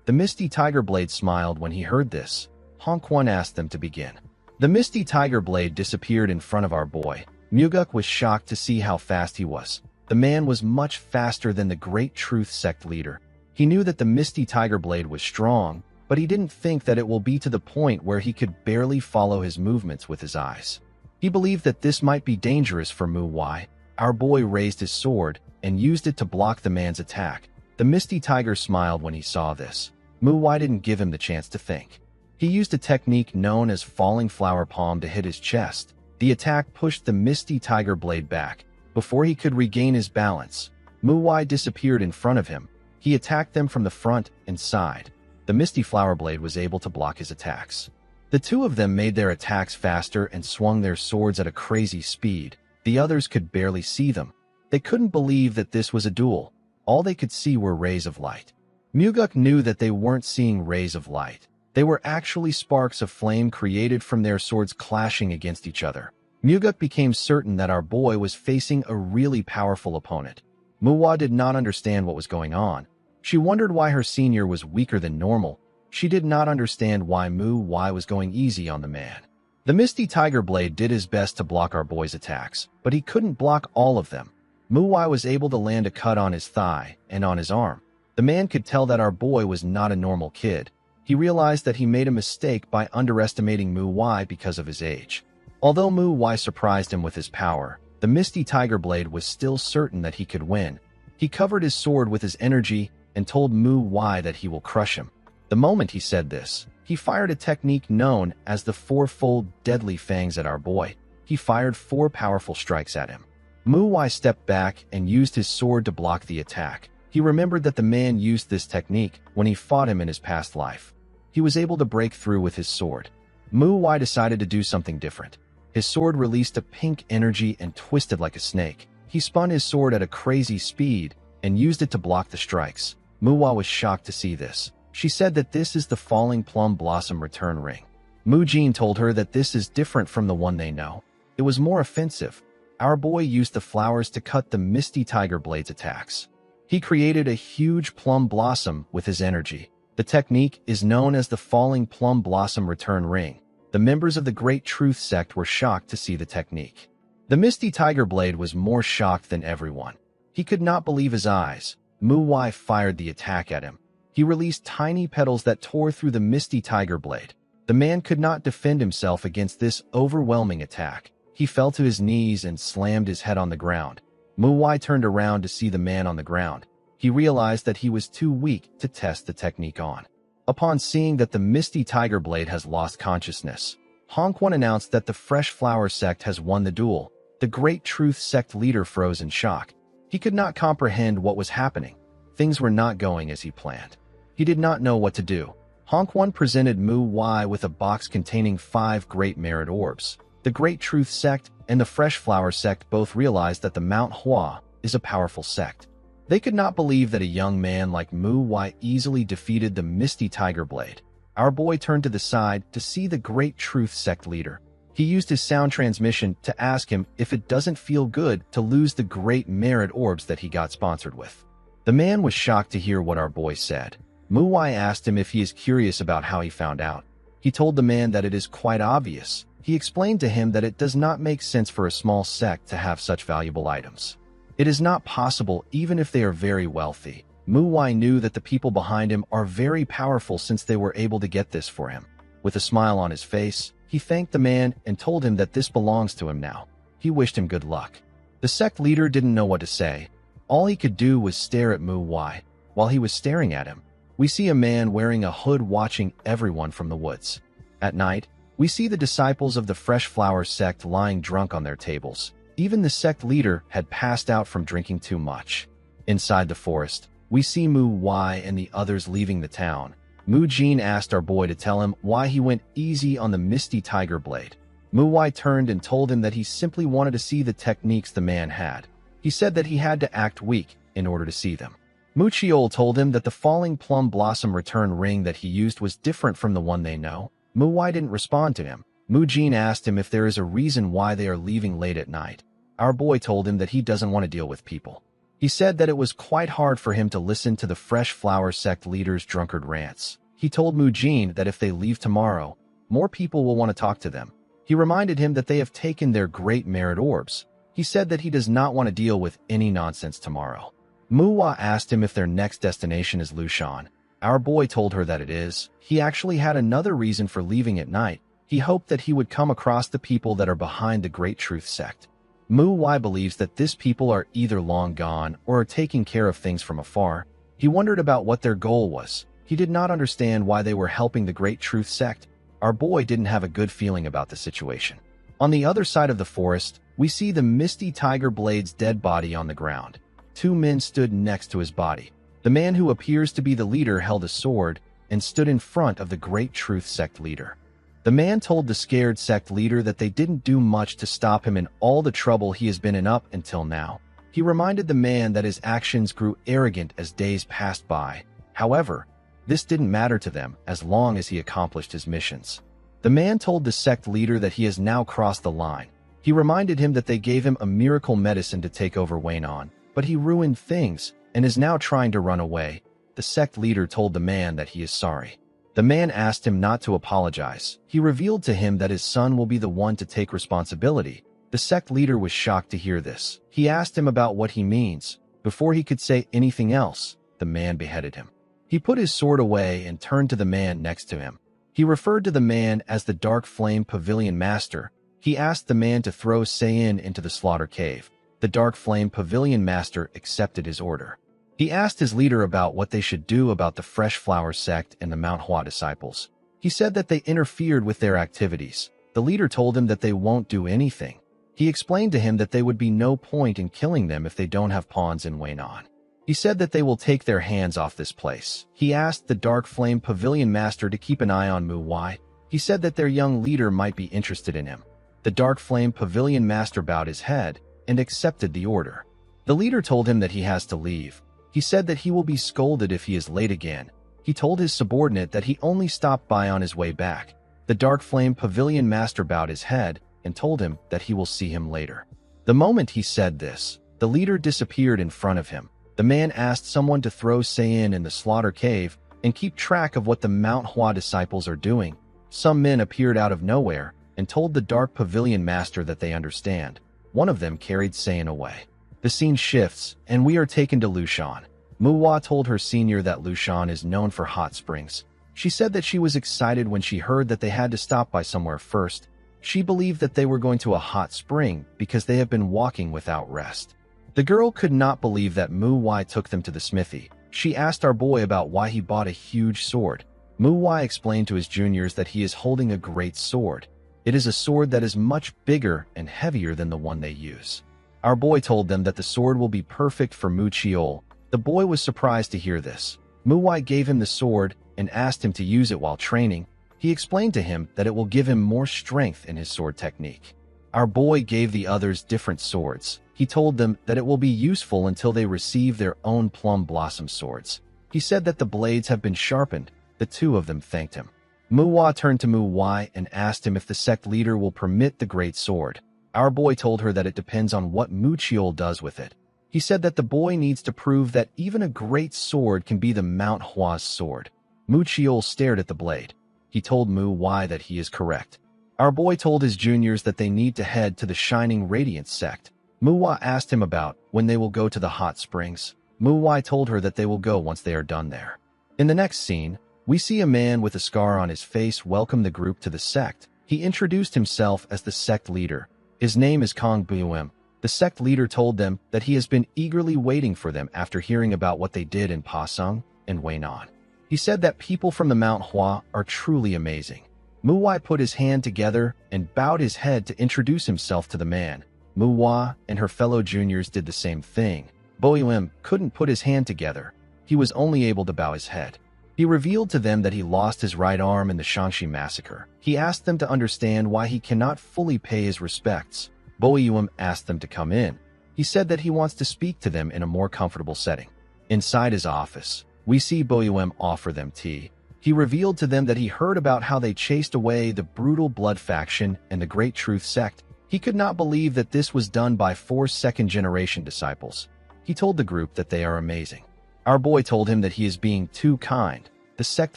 The Misty Tiger Blade smiled when he heard this. Hong Quan asked them to begin. The Misty Tiger Blade disappeared in front of our boy. Muguk was shocked to see how fast he was. The man was much faster than the Great Truth Sect leader. He knew that the Misty Tiger Blade was strong, but he didn't think that it will be to the point where he could barely follow his movements with his eyes. He believed that this might be dangerous for Mu Wai. Our boy raised his sword and used it to block the man's attack. The Misty Tiger smiled when he saw this. Mu Wai didn't give him the chance to think. He used a technique known as falling flower palm to hit his chest. The attack pushed the Misty Tiger Blade back. Before he could regain his balance, Mu Wai disappeared in front of him. He attacked them from the front and side. The Misty Flower Blade was able to block his attacks. The two of them made their attacks faster and swung their swords at a crazy speed. The others could barely see them. They couldn't believe that this was a duel. All they could see were rays of light. Muguk knew that they weren't seeing rays of light. They were actually sparks of flame created from their swords clashing against each other. Muguk became certain that our boy was facing a really powerful opponent. Mu Wai did not understand what was going on. She wondered why her senior was weaker than normal. She did not understand why Mu Wai was going easy on the man. The Misty Tiger Blade did his best to block our boy's attacks, but he couldn't block all of them. Mu Wai was able to land a cut on his thigh and on his arm. The man could tell that our boy was not a normal kid. He realized that he made a mistake by underestimating Mu Wai because of his age. Although Mu Wai surprised him with his power, the Misty Tiger Blade was still certain that he could win. He covered his sword with his energy and told Mu Wai that he will crush him. The moment he said this, he fired a technique known as the fourfold deadly fangs at our boy. He fired 4 powerful strikes at him. Mu Wai stepped back and used his sword to block the attack. He remembered that the man used this technique when he fought him in his past life. He was able to break through with his sword. Mu Wai decided to do something different. His sword released a pink energy and twisted like a snake. He spun his sword at a crazy speed and used it to block the strikes. Mu Wai was shocked to see this. She said that this is the Falling Plum Blossom Return Ring. Mu Jin told her that this is different from the one they know. It was more offensive. Our boy used the flowers to cut the Misty Tiger Blade's attacks. He created a huge plum blossom with his energy. The technique is known as the Falling Plum Blossom Return Ring. The members of the Great Truth Sect were shocked to see the technique. The Misty Tiger Blade was more shocked than everyone. He could not believe his eyes. Mu Wai fired the attack at him. He released tiny petals that tore through the Misty Tiger Blade. The man could not defend himself against this overwhelming attack. He fell to his knees and slammed his head on the ground. Mu Wai turned around to see the man on the ground. He realized that he was too weak to test the technique on. Upon seeing that the Misty Tiger Blade has lost consciousness, Hong Quan announced that the Fresh Flower Sect has won the duel. The Great Truth Sect leader froze in shock. He could not comprehend what was happening. Things were not going as he planned. He did not know what to do. Hong Quan presented Mu Wai with a box containing 5 Great Merit Orbs. The Great Truth Sect and the Fresh Flower Sect both realized that the Mount Hua is a powerful sect. They could not believe that a young man like Mu Wai easily defeated the Misty Tiger Blade. Our boy turned to the side to see the Great Truth Sect leader. He used his sound transmission to ask him if it doesn't feel good to lose the Great Merit Orbs that he got sponsored with. The man was shocked to hear what our boy said. Mu Wai asked him if he is curious about how he found out. He told the man that it is quite obvious. He explained to him that it does not make sense for a small sect to have such valuable items. It is not possible even if they are very wealthy. Mu Wai knew that the people behind him are very powerful since they were able to get this for him. With a smile on his face, he thanked the man and told him that this belongs to him now. He wished him good luck. The sect leader didn't know what to say. All he could do was stare at Mu Wai. While he was staring at him, we see a man wearing a hood watching everyone from the woods. At night, we see the disciples of the Fresh Flower Sect lying drunk on their tables. Even the sect leader had passed out from drinking too much. Inside the forest, we see Mu Wai and the others leaving the town. Mu Jin asked our boy to tell him why he went easy on the Misty Tiger Blade. Mu Wai turned and told him that he simply wanted to see the techniques the man had. He said that he had to act weak in order to see them. Mu Chiol told him that the falling plum blossom return ring that he used was different from the one they know. Mu Wai didn't respond to him. Mu Jin asked him if there is a reason why they are leaving late at night. Our boy told him that he doesn't want to deal with people. He said that it was quite hard for him to listen to the Fresh Flower Sect leader's drunkard rants. He told Mu Jin that if they leave tomorrow, more people will want to talk to them. He reminded him that they have taken their great merit orbs. He said that he does not want to deal with any nonsense tomorrow. Mu Hua asked him if their next destination is Lushan. Our boy told her that it is. He actually had another reason for leaving at night. He hoped that he would come across the people that are behind the Great Truth Sect. Mu Wai believes that these people are either long gone or are taking care of things from afar. He wondered about what their goal was. He did not understand why they were helping the Great Truth Sect. Our boy didn't have a good feeling about the situation. On the other side of the forest, we see the Misty Tiger Blade's dead body on the ground. Two men stood next to his body. The man who appears to be the leader held a sword and stood in front of the Great Truth Sect leader. The man told the scared sect leader that they didn't do much to stop him in all the trouble he has been in up until now. He reminded the man that his actions grew arrogant as days passed by. However, this didn't matter to them as long as he accomplished his missions. The man told the sect leader that he has now crossed the line. He reminded him that they gave him a miracle medicine to take over Waynon, but he ruined things and is now trying to run away. The sect leader told the man that he is sorry. The man asked him not to apologize. He revealed to him that his son will be the one to take responsibility. The sect leader was shocked to hear this. He asked him about what he means. Before he could say anything else, the man beheaded him. He put his sword away and turned to the man next to him. He referred to the man as the Dark Flame Pavilion Master. He asked the man to throw Sayin into the slaughter cave. The Dark Flame Pavilion Master accepted his order. He asked his leader about what they should do about the Fresh Flower Sect and the Mount Hua disciples. He said that they interfered with their activities. The leader told him that they won't do anything. He explained to him that there would be no point in killing them if they don't have pawns in Waynon. He said that they will take their hands off this place. He asked the Dark Flame Pavilion Master to keep an eye on Mu Wai. He said that their young leader might be interested in him. The Dark Flame Pavilion Master bowed his head and accepted the order. The leader told him that he has to leave. He said that he will be scolded if he is late again. He told his subordinate that he only stopped by on his way back. The Dark Flame Pavilion Master bowed his head and told him that he will see him later. The moment he said this, the leader disappeared in front of him. The man asked someone to throw Sayin in the slaughter cave and keep track of what the Mount Hua disciples are doing. Some men appeared out of nowhere and told the Dark Pavilion Master that they understand. One of them carried Sayin away. The scene shifts, and we are taken to Lushan. Mu Hua told her senior that Lushan is known for hot springs. She said that she was excited when she heard that they had to stop by somewhere first. She believed that they were going to a hot spring because they have been walking without rest. The girl could not believe that Mu Wai took them to the smithy. She asked our boy about why he bought a huge sword. Mu Wai explained to his juniors that he is holding a great sword. It is a sword that is much bigger and heavier than the one they use. Our boy told them that the sword will be perfect for Mu Chiol. The boy was surprised to hear this. Mu Wai gave him the sword and asked him to use it while training. He explained to him that it will give him more strength in his sword technique. Our boy gave the others different swords. He told them that it will be useful until they receive their own plum blossom swords. He said that the blades have been sharpened. The two of them thanked him. Mu Hua turned to Mu Wai and asked him if the sect leader will permit the great sword. Our boy told her that it depends on what Mu Chiol does with it. He said that the boy needs to prove that even a great sword can be the Mount Hua's sword. Mu Chiol stared at the blade. He told Mu Wai that he is correct. Our boy told his juniors that they need to head to the Shining Radiance sect. Mu Hua asked him about when they will go to the hot springs. Mu Wai told her that they will go once they are done there. In the next scene, we see a man with a scar on his face welcome the group to the sect. He introduced himself as the sect leader. His name is Kong Buim. The sect leader told them that he has been eagerly waiting for them after hearing about what they did in Pasung and Waynon. He said that people from the Mount Hua are truly amazing. Mu Wai put his hand together and bowed his head to introduce himself to the man. Mu Hua and her fellow juniors did the same thing. Boyuim couldn't put his hand together. He was only able to bow his head. He revealed to them that he lost his right arm in the Shangxi massacre. He asked them to understand why he cannot fully pay his respects. Boyuem asked them to come in. He said that he wants to speak to them in a more comfortable setting. Inside his office, we see Boyuem offer them tea. He revealed to them that he heard about how they chased away the brutal blood faction and the Great Truth sect. He could not believe that this was done by 4 second-generation disciples. He told the group that they are amazing. Our boy told him that he is being too kind. The sect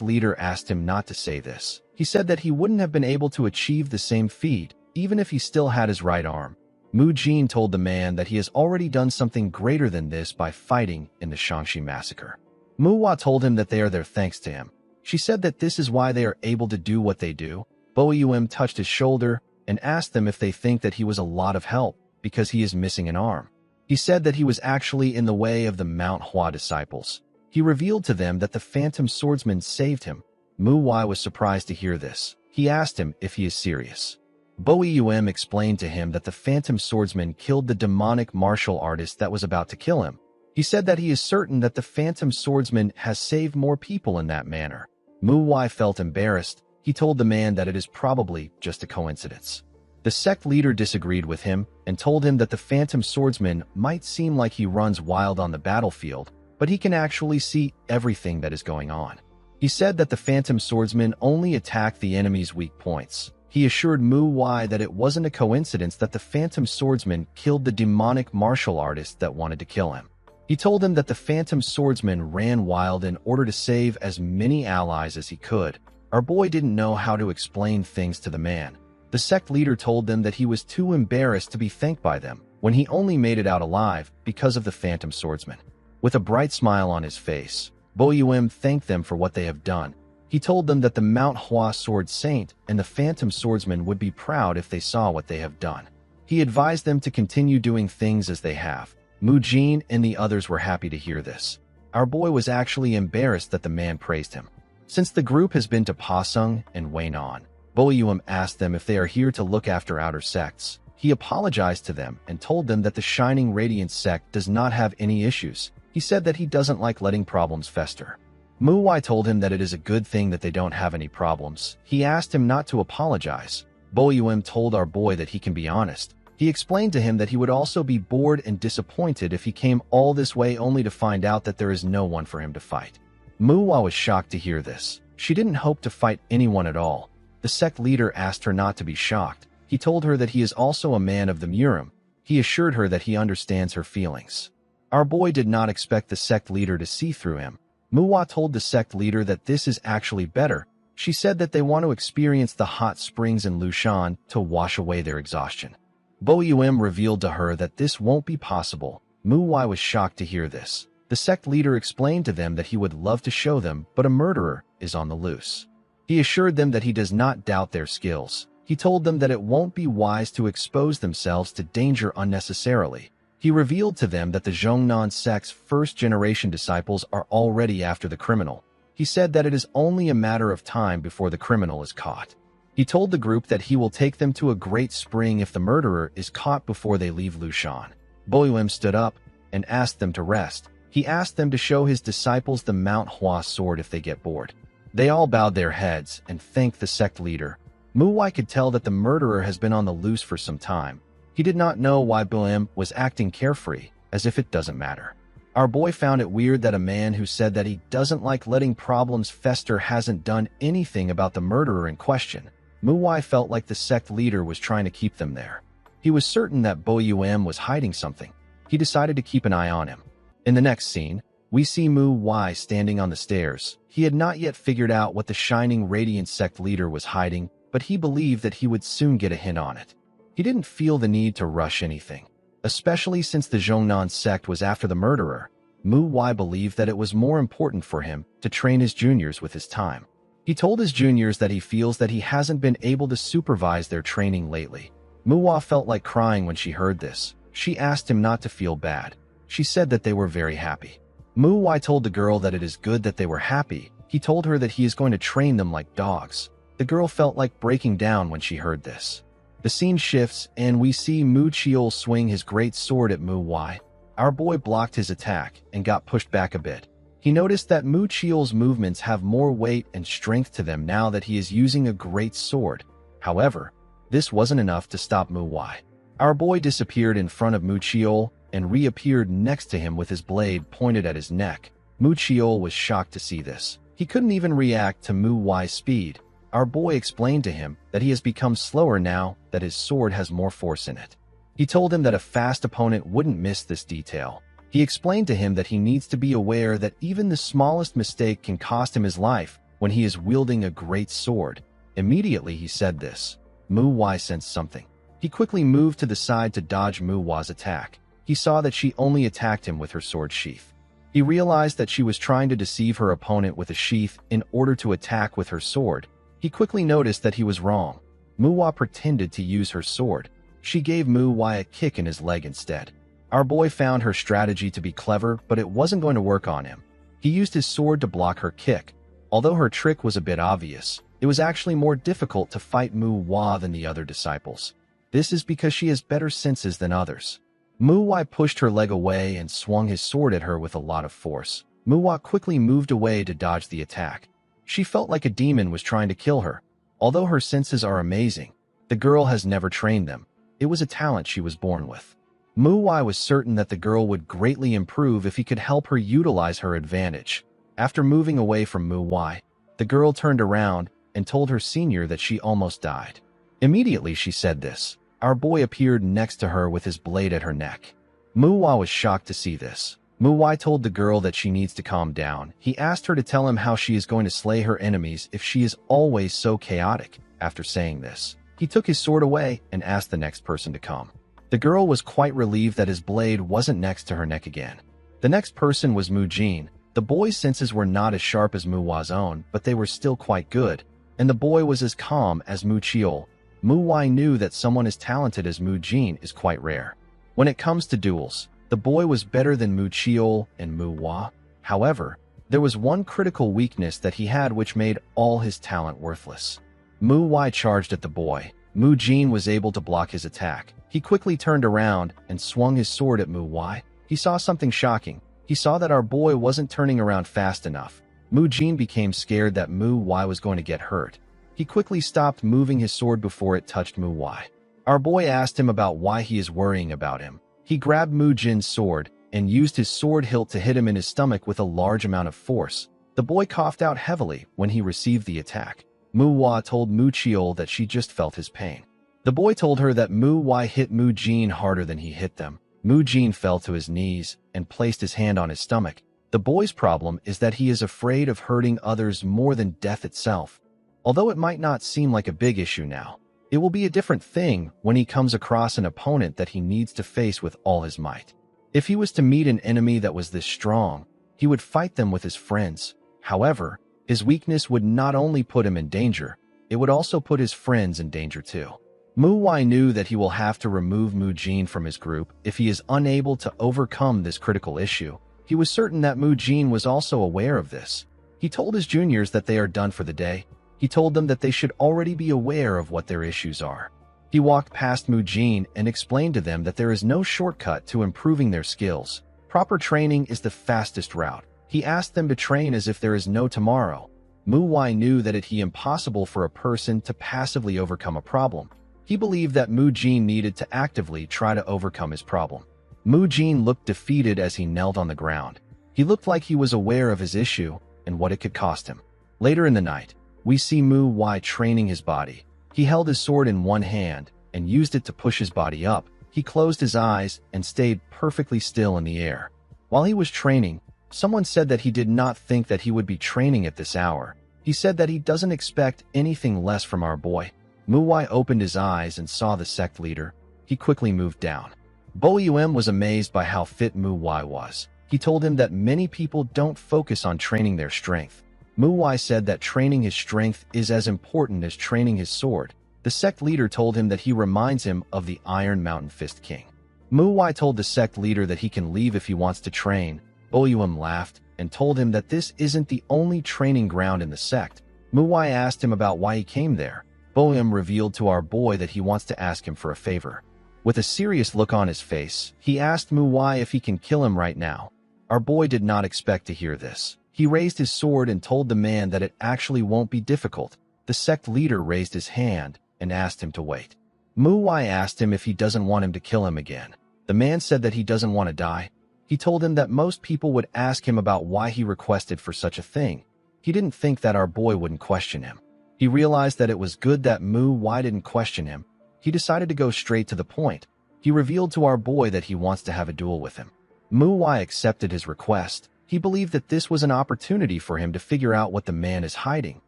leader asked him not to say this. He said that he wouldn't have been able to achieve the same feat, even if he still had his right arm. Mu Jin told the man that he has already done something greater than this by fighting in the Shangxi massacre. Mu Hua told him that they are there thanks to him. She said that this is why they are able to do what they do. Boyuem touched his shoulder and asked them if they think that he was a lot of help because he is missing an arm. He said that he was actually in the way of the Mount Hua disciples. He revealed to them that the Phantom Swordsman saved him. Mu Hua was surprised to hear this. He asked him if he is serious. Boyuem explained to him that the Phantom Swordsman killed the demonic martial artist that was about to kill him. He said that he is certain that the Phantom Swordsman has saved more people in that manner. Mu Hua felt embarrassed. He told the man that it is probably just a coincidence. The sect leader disagreed with him and told him that the Phantom Swordsman might seem like he runs wild on the battlefield, but he can actually see everything that is going on. He said that the Phantom Swordsman only attacked the enemy's weak points. He assured Mu Hua that it wasn't a coincidence that the Phantom Swordsman killed the demonic martial artist that wanted to kill him. He told him that the Phantom Swordsman ran wild in order to save as many allies as he could. Our boy didn't know how to explain things to the man. The sect leader told them that he was too embarrassed to be thanked by them when he only made it out alive because of the Phantom Swordsman. With a bright smile on his face, Boyuem thanked them for what they have done. He told them that the Mount Hua Sword Saint and the Phantom Swordsman would be proud if they saw what they have done. He advised them to continue doing things as they have. Mu Jin and the others were happy to hear this. Our boy was actually embarrassed that the man praised him. Since the group has been to Pasung and Weinan, Boyuem asked them if they are here to look after outer sects. He apologized to them and told them that the Shining Radiance sect does not have any issues. He said that he doesn't like letting problems fester. Mu Hua told him that it is a good thing that they don't have any problems. He asked him not to apologize. Boyuem told our boy that he can be honest. He explained to him that he would also be bored and disappointed if he came all this way only to find out that there is no one for him to fight. Mu Hua was shocked to hear this. She didn't hope to fight anyone at all. The sect leader asked her not to be shocked. He told her that he is also a man of the Murim. He assured her that he understands her feelings. Our boy did not expect the sect leader to see through him. Mu Hua told the sect leader that this is actually better. She said that they want to experience the hot springs in Lushan to wash away their exhaustion. Boyuem revealed to her that this won't be possible. Mu Hua was shocked to hear this. The sect leader explained to them that he would love to show them, but a murderer is on the loose. He assured them that he does not doubt their skills. He told them that it won't be wise to expose themselves to danger unnecessarily. He revealed to them that the Zhongnan sect's first-generation disciples are already after the criminal. He said that it is only a matter of time before the criminal is caught. He told the group that he will take them to a great spring if the murderer is caught before they leave Lushan. Boyuem stood up and asked them to rest. He asked them to show his disciples the Mount Hua sword if they get bored. They all bowed their heads and thanked the sect leader. Mu Hua could tell that the murderer has been on the loose for some time. He did not know why Boyuem was acting carefree, as if it doesn't matter. Our boy found it weird that a man who said that he doesn't like letting problems fester hasn't done anything about the murderer in question. Mu Hua felt like the sect leader was trying to keep them there. He was certain that Boyuem was hiding something. He decided to keep an eye on him. In the next scene, we see Mu Hua standing on the stairs. He had not yet figured out what the Shining Radiance sect leader was hiding, but he believed that he would soon get a hint on it. He didn't feel the need to rush anything, especially since the Zhongnan sect was after the murderer. Mu Hua believed that it was more important for him to train his juniors with his time. He told his juniors that he feels that he hasn't been able to supervise their training lately. Mu Hua felt like crying when she heard this. She asked him not to feel bad. She said that they were very happy. Mu Hua told the girl that it is good that they were happy. He told her that he is going to train them like dogs. The girl felt like breaking down when she heard this. The scene shifts, and we see Mu Chiol swing his great sword at Mu Hua. Our boy blocked his attack and got pushed back a bit. He noticed that Mu Chiel's movements have more weight and strength to them now that he is using a great sword. However, this wasn't enough to stop Mu Wai. Our boy disappeared in front of Mu Chiel and reappeared next to him with his blade pointed at his neck. Mu Chiel was shocked to see this. He couldn't even react to Mu Wai's speed. Our boy explained to him that he has become slower now that his sword has more force in it. He told him that a fast opponent wouldn't miss this detail. He explained to him that he needs to be aware that even the smallest mistake can cost him his life when he is wielding a great sword. Immediately he said this. Mu Wai sensed something. He quickly moved to the side to dodge Mu Wai's attack. He saw that she only attacked him with her sword sheath. He realized that she was trying to deceive her opponent with a sheath in order to attack with her sword. He quickly noticed that he was wrong. Mu Wai pretended to use her sword. She gave Mu Wai a kick in his leg instead. Our boy found her strategy to be clever, but it wasn't going to work on him. He used his sword to block her kick. Although her trick was a bit obvious, it was actually more difficult to fight Mu Wai than the other disciples. This is because she has better senses than others. Mu Wai pushed her leg away and swung his sword at her with a lot of force. Mu Wai quickly moved away to dodge the attack. She felt like a demon was trying to kill her. Although her senses are amazing, the girl has never trained them. It was a talent she was born with. Mu Wai was certain that the girl would greatly improve if he could help her utilize her advantage. After moving away from Mu Wai, the girl turned around and told her senior that she almost died. Immediately she said this. Our boy appeared next to her with his blade at her neck. Mu Wai was shocked to see this. Mu Wai told the girl that she needs to calm down. He asked her to tell him how she is going to slay her enemies if she is always so chaotic. After saying this, he took his sword away and asked the next person to come. The girl was quite relieved that his blade wasn't next to her neck again. The next person was Mu Jin. The boy's senses were not as sharp as Mu Wai's own, but they were still quite good, and the boy was as calm as Mu Chiel. Mu Wai knew that someone as talented as Mu Jin is quite rare. When it comes to duels, the boy was better than Mu Chiel and Mu Wai. However, there was one critical weakness that he had which made all his talent worthless. Mu Wai charged at the boy. Mu Jin was able to block his attack. He quickly turned around and swung his sword at Mu Wai. He saw something shocking. He saw that our boy wasn't turning around fast enough. Mu Jin became scared that Mu Wai was going to get hurt. He quickly stopped moving his sword before it touched Mu Wai. Our boy asked him about why he is worrying about him. He grabbed Mu Jin's sword and used his sword hilt to hit him in his stomach with a large amount of force. The boy coughed out heavily when he received the attack. Mu Wai told Mu Chiel that she just felt his pain. The boy told her that Mu Wai hit Mu Jin harder than he hit them. Mu Jin fell to his knees and placed his hand on his stomach. The boy's problem is that he is afraid of hurting others more than death itself. Although it might not seem like a big issue now, it will be a different thing when he comes across an opponent that he needs to face with all his might. If he was to meet an enemy that was this strong, he would fight them with his friends. However, his weakness would not only put him in danger, it would also put his friends in danger too. Mu Wai knew that he will have to remove Mu Jin from his group if he is unable to overcome this critical issue. He was certain that Mu Jin was also aware of this. He told his juniors that they are done for the day. He told them that they should already be aware of what their issues are. He walked past Mu Jin and explained to them that there is no shortcut to improving their skills. Proper training is the fastest route. He asked them to train as if there is no tomorrow. Mu Wai knew that it is impossible for a person to passively overcome a problem. He believed that Mu Jin needed to actively try to overcome his problem. Mu Jin looked defeated as he knelt on the ground. He looked like he was aware of his issue and what it could cost him. Later in the night, we see Mu Wai training his body. He held his sword in one hand and used it to push his body up. He closed his eyes and stayed perfectly still in the air. While he was training, someone said that he did not think that he would be training at this hour. He said that he doesn't expect anything less from our boy. Mu Wai opened his eyes and saw the sect leader. He quickly moved down. Bo Yum was amazed by how fit Mu Wai was. He told him that many people don't focus on training their strength. Mu Wai said that training his strength is as important as training his sword. The sect leader told him that he reminds him of the Iron Mountain Fist King. Mu Wai told the sect leader that he can leave if he wants to train. Bo Yum laughed and told him that this isn't the only training ground in the sect. Mu Wai asked him about why he came there. Bo Yum revealed to our boy that he wants to ask him for a favor. With a serious look on his face, he asked Mu Wai if he can kill him right now. Our boy did not expect to hear this. He raised his sword and told the man that it actually won't be difficult. The sect leader raised his hand and asked him to wait. Muwai asked him if he doesn't want him to kill him again. The man said that he doesn't want to die. He told him that most people would ask him about why he requested for such a thing. He didn't think that our boy wouldn't question him. He realized that it was good that Muwai didn't question him. He decided to go straight to the point. He revealed to our boy that he wants to have a duel with him. Muwai accepted his request. He believed that this was an opportunity for him to figure out what the man is hiding.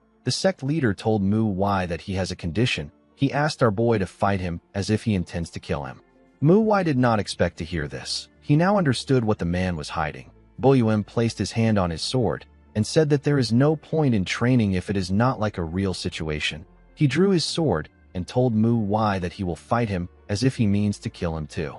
The sect leader told Muwai that he has a condition. He asked our boy to fight him as if he intends to kill him. Muwai did not expect to hear this. He now understood what the man was hiding. Boyuem placed his hand on his sword and said that there is no point in training if it is not like a real situation. He drew his sword and told Muwai that he will fight him as if he means to kill him too.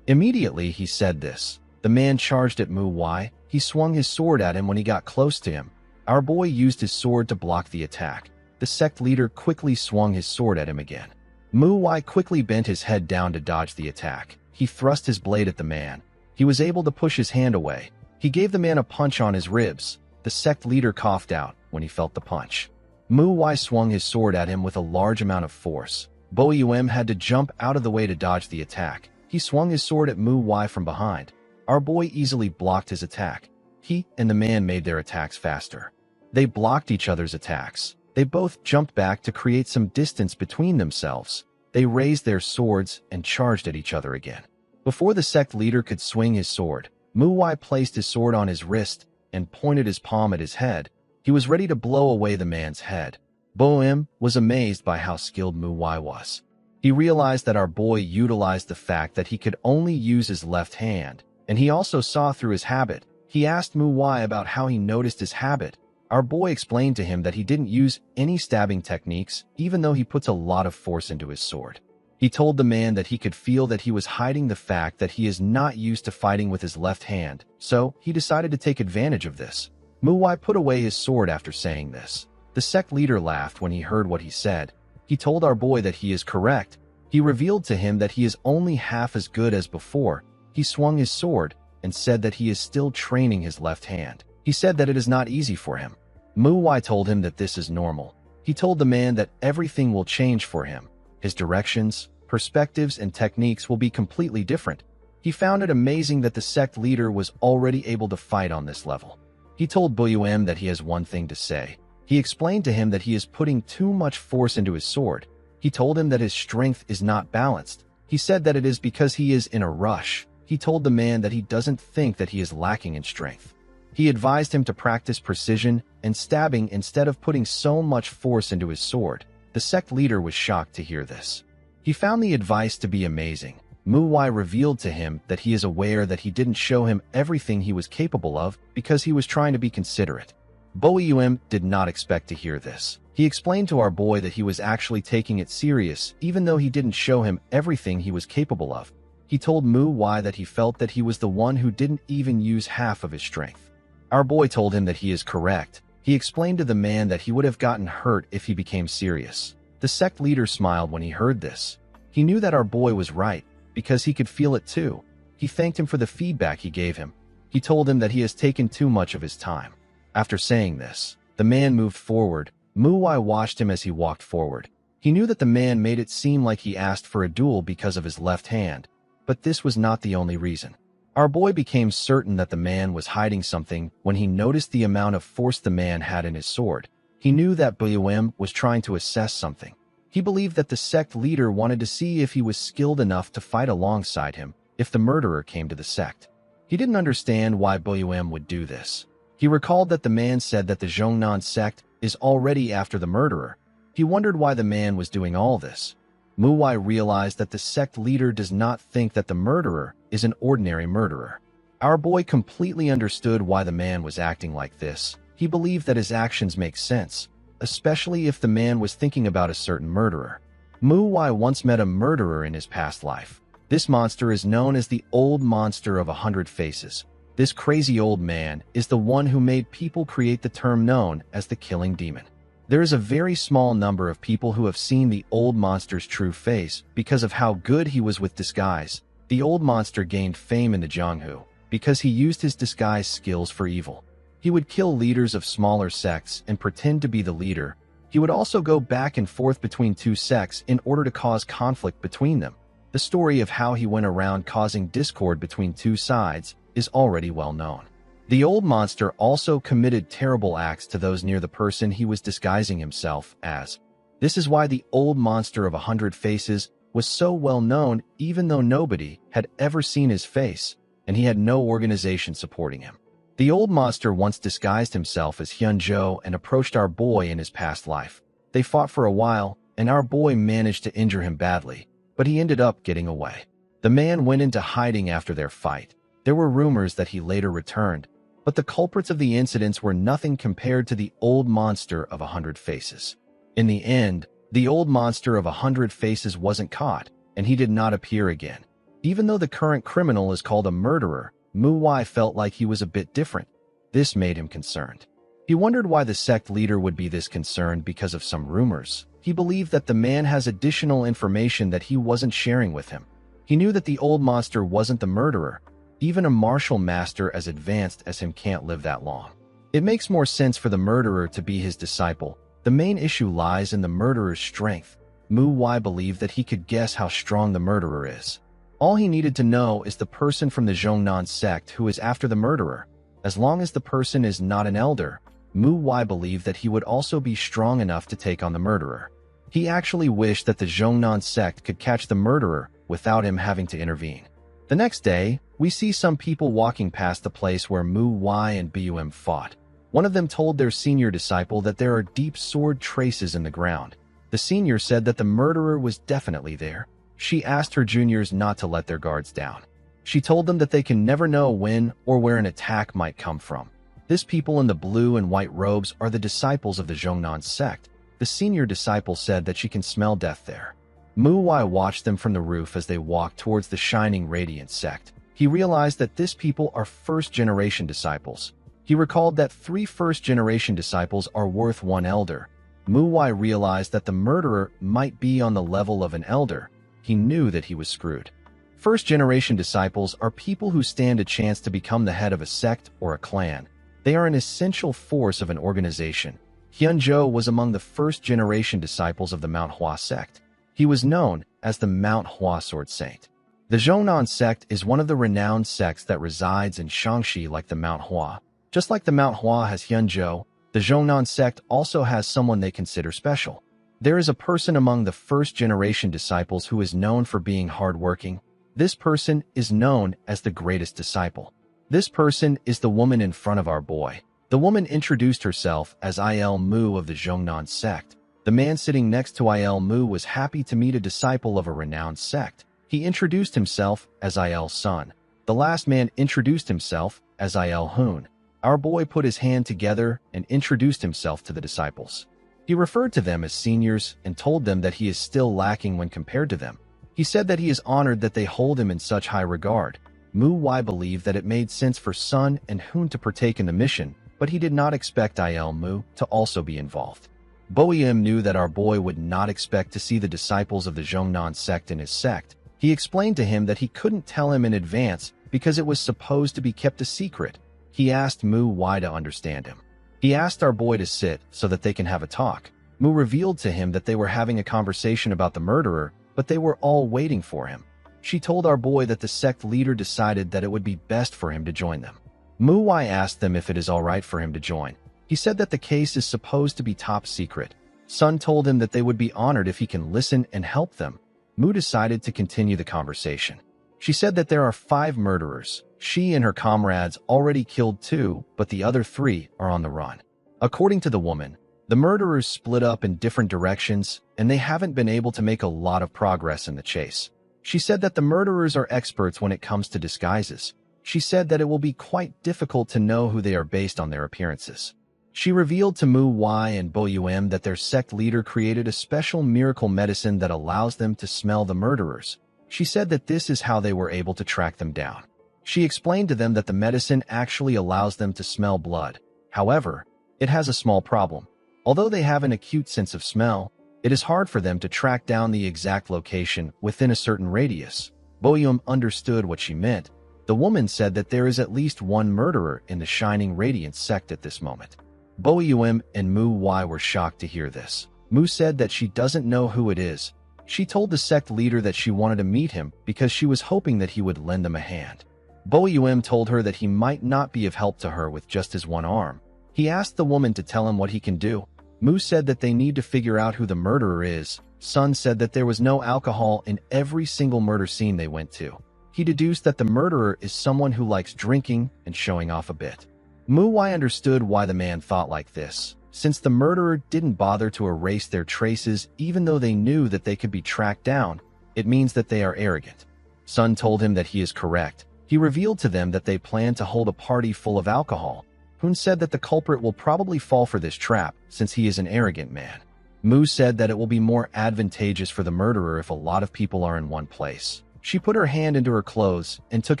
Immediately he said this. The man charged at Muwai. He swung his sword at him when he got close to him. Our boy used his sword to block the attack. The sect leader quickly swung his sword at him again. Muwai quickly bent his head down to dodge the attack. He thrust his blade at the man. He was able to push his hand away. He gave the man a punch on his ribs. The sect leader coughed out when he felt the punch. Muwai swung his sword at him with a large amount of force. Boyuem had to jump out of the way to dodge the attack. He swung his sword at Muwai from behind. Our boy easily blocked his attack. He and the man made their attacks faster. They blocked each other's attacks. They both jumped back to create some distance between themselves. They raised their swords and charged at each other again. Before the sect leader could swing his sword, Muwai placed his sword on his wrist and pointed his palm at his head. He was ready to blow away the man's head. Boyuem was amazed by how skilled Muwai was. He realized that our boy utilized the fact that he could only use his left hand, and he also saw through his habit. He asked Muwai about how he noticed his habit. Our boy explained to him that he didn't use any stabbing techniques, even though he puts a lot of force into his sword. He told the man that he could feel that he was hiding the fact that he is not used to fighting with his left hand, so he decided to take advantage of this. Muwai put away his sword after saying this. The sect leader laughed when he heard what he said. He told our boy that he is correct. He revealed to him that he is only half as good as before. He swung his sword and said that he is still training his left hand. He said that it is not easy for him. Muwai told him that this is normal. He told the man that everything will change for him. His directions, perspectives, and techniques will be completely different. He found it amazing that the sect leader was already able to fight on this level. He told Boyuem that he has one thing to say. He explained to him that he is putting too much force into his sword. He told him that his strength is not balanced. He said that it is because he is in a rush. He told the man that he doesn't think that he is lacking in strength. He advised him to practice precision and stabbing instead of putting so much force into his sword. The sect leader was shocked to hear this. He found the advice to be amazing. Muwai revealed to him that he is aware that he didn't show him everything he was capable of because he was trying to be considerate. Boyuem did not expect to hear this. He explained to our boy that he was actually taking it serious even though he didn't show him everything he was capable of. He told Muwai that he felt that he was the one who didn't even use half of his strength. Our boy told him that he is correct. He explained to the man that he would have gotten hurt if he became serious. The sect leader smiled when he heard this. He knew that our boy was right because he could feel it too. He thanked him for the feedback he gave him. He told him that he has taken too much of his time. After saying this, the man moved forward. Muwai watched him as he walked forward. He knew that the man made it seem like he asked for a duel because of his left hand, but this was not the only reason. Our boy became certain that the man was hiding something when he noticed the amount of force the man had in his sword. He knew that Boyuem was trying to assess something. He believed that the sect leader wanted to see if he was skilled enough to fight alongside him if the murderer came to the sect. He didn't understand why Boyuem would do this. He recalled that the man said that the Zhongnan sect is already after the murderer. He wondered why the man was doing all this. Muwai realized that the sect leader does not think that the murderer is an ordinary murderer. Our boy completely understood why the man was acting like this. He believed that his actions make sense, especially if the man was thinking about a certain murderer. Muwai once met a murderer in his past life. This monster is known as the Old Monster of 100 Faces. This crazy old man is the one who made people create the term known as the Killing Demon. There is a very small number of people who have seen the old monster's true face because of how good he was with disguise. The old monster gained fame in the Jianghu. because he used his disguise skills for evil. He would kill leaders of smaller sects and pretend to be the leader. He would also go back and forth between two sects in order to cause conflict between them. The story of how he went around causing discord between two sides is already well known. The old monster also committed terrible acts to those near the person he was disguising himself as. This is why the old monster of 100 faces was so well known, even though nobody had ever seen his face, and he had no organization supporting him. The old monster once disguised himself as Hyunjo and approached our boy in his past life. They fought for a while, and our boy managed to injure him badly, but he ended up getting away. The man went into hiding after their fight. There were rumors that he later returned, but the culprits of the incidents were nothing compared to the old monster of 100 faces. In the end, the old monster of 100 faces wasn't caught, and he did not appear again. Even though the current criminal is called a murderer, Mu-Wai felt like he was a bit different. This made him concerned. He wondered why the sect leader would be this concerned because of some rumors. He believed that the man has additional information that he wasn't sharing with him. He knew that the old monster wasn't the murderer. Even a martial master as advanced as him can't live that long. It makes more sense for the murderer to be his disciple. The main issue lies in the murderer's strength. Mu-Wai believed that he could guess how strong the murderer is. All he needed to know is the person from the Zhongnan sect who is after the murderer. As long as the person is not an elder, Mu-Wai believed that he would also be strong enough to take on the murderer. He actually wished that the Zhongnan sect could catch the murderer without him having to intervene. The next day, we see some people walking past the place where Mu-Wai and Bum fought. One of them told their senior disciple that there are deep sword traces in the ground. The senior said that the murderer was definitely there. She asked her juniors not to let their guards down. She told them that they can never know when or where an attack might come from. This people in the blue and white robes are the disciples of the Zhongnan sect. The senior disciple said that she can smell death there. Mu-Wai watched them from the roof as they walked towards the shining radiant sect. He realized that this people are first-generation disciples. He recalled that 3 first-generation disciples are worth 1 elder. Mu-Wai realized that the murderer might be on the level of an elder. He knew that he was screwed. First-generation disciples are people who stand a chance to become the head of a sect or a clan. They are an essential force of an organization. Hyunjo was among the first-generation disciples of the Mount Hua sect. He was known as the Mount Hua Sword Saint. The Zhongnan sect is one of the renowned sects that resides in Shaanxi like the Mount Hua. Just like the Mount Hua has Hyunjo, the Zhongnan sect also has someone they consider special. There is a person among the first-generation disciples who is known for being hardworking. This person is known as the greatest disciple. This person is the woman in front of our boy. The woman introduced herself as Il Mu of the Zhongnan sect. The man sitting next to Il Mu was happy to meet a disciple of a renowned sect. He introduced himself as Il's son. The last man introduced himself as Il Hun. Our boy put his hand together and introduced himself to the disciples. He referred to them as seniors and told them that he is still lacking when compared to them. He said that he is honored that they hold him in such high regard. Mu-Wai believed that it made sense for Sun and Hun to partake in the mission, but he did not expect Il Mu to also be involved. Boeum knew that our boy would not expect to see the disciples of the Zhongnan sect in his sect. He explained to him that he couldn't tell him in advance because it was supposed to be kept a secret. He asked Mu-Wai to understand him. He asked our boy to sit so that they can have a talk. Mu revealed to him that they were having a conversation about the murderer, but they were all waiting for him. She told our boy that the sect leader decided that it would be best for him to join them. Mu-Wai asked them if it is all right for him to join. He said that the case is supposed to be top secret. Sun told him that they would be honored if he can listen and help them. Mu decided to continue the conversation. She said that there are 5 murderers. She and her comrades already killed 2, but the other 3 are on the run. According to the woman, the murderers split up in different directions, and they haven't been able to make a lot of progress in the chase. She said that the murderers are experts when it comes to disguises. She said that it will be quite difficult to know who they are based on their appearances. She revealed to Mu-Wai and Boeum that their sect leader created a special miracle medicine that allows them to smell the murderers. She said that this is how they were able to track them down. She explained to them that the medicine actually allows them to smell blood. However, it has a small problem. Although they have an acute sense of smell, it is hard for them to track down the exact location within a certain radius. Boeum understood what she meant. The woman said that there is at least one murderer in the Shining Radiance sect at this moment. Bo Yum and Mu Y were shocked to hear this. Mu said that she doesn't know who it is. She told the sect leader that she wanted to meet him because she was hoping that he would lend them a hand. Bo Yum told her that he might not be of help to her with just his one arm. He asked the woman to tell him what he can do. Mu said that they need to figure out who the murderer is. Sun said that there was no alcohol in every single murder scene they went to. He deduced that the murderer is someone who likes drinking and showing off a bit. Mu Y understood why the man thought like this. Since the murderer didn't bother to erase their traces even though they knew that they could be tracked down, it means that they are arrogant. Sun told him that he is correct. He revealed to them that they plan to hold a party full of alcohol. Hoon said that the culprit will probably fall for this trap since he is an arrogant man. Mu said that it will be more advantageous for the murderer if a lot of people are in one place. She put her hand into her clothes and took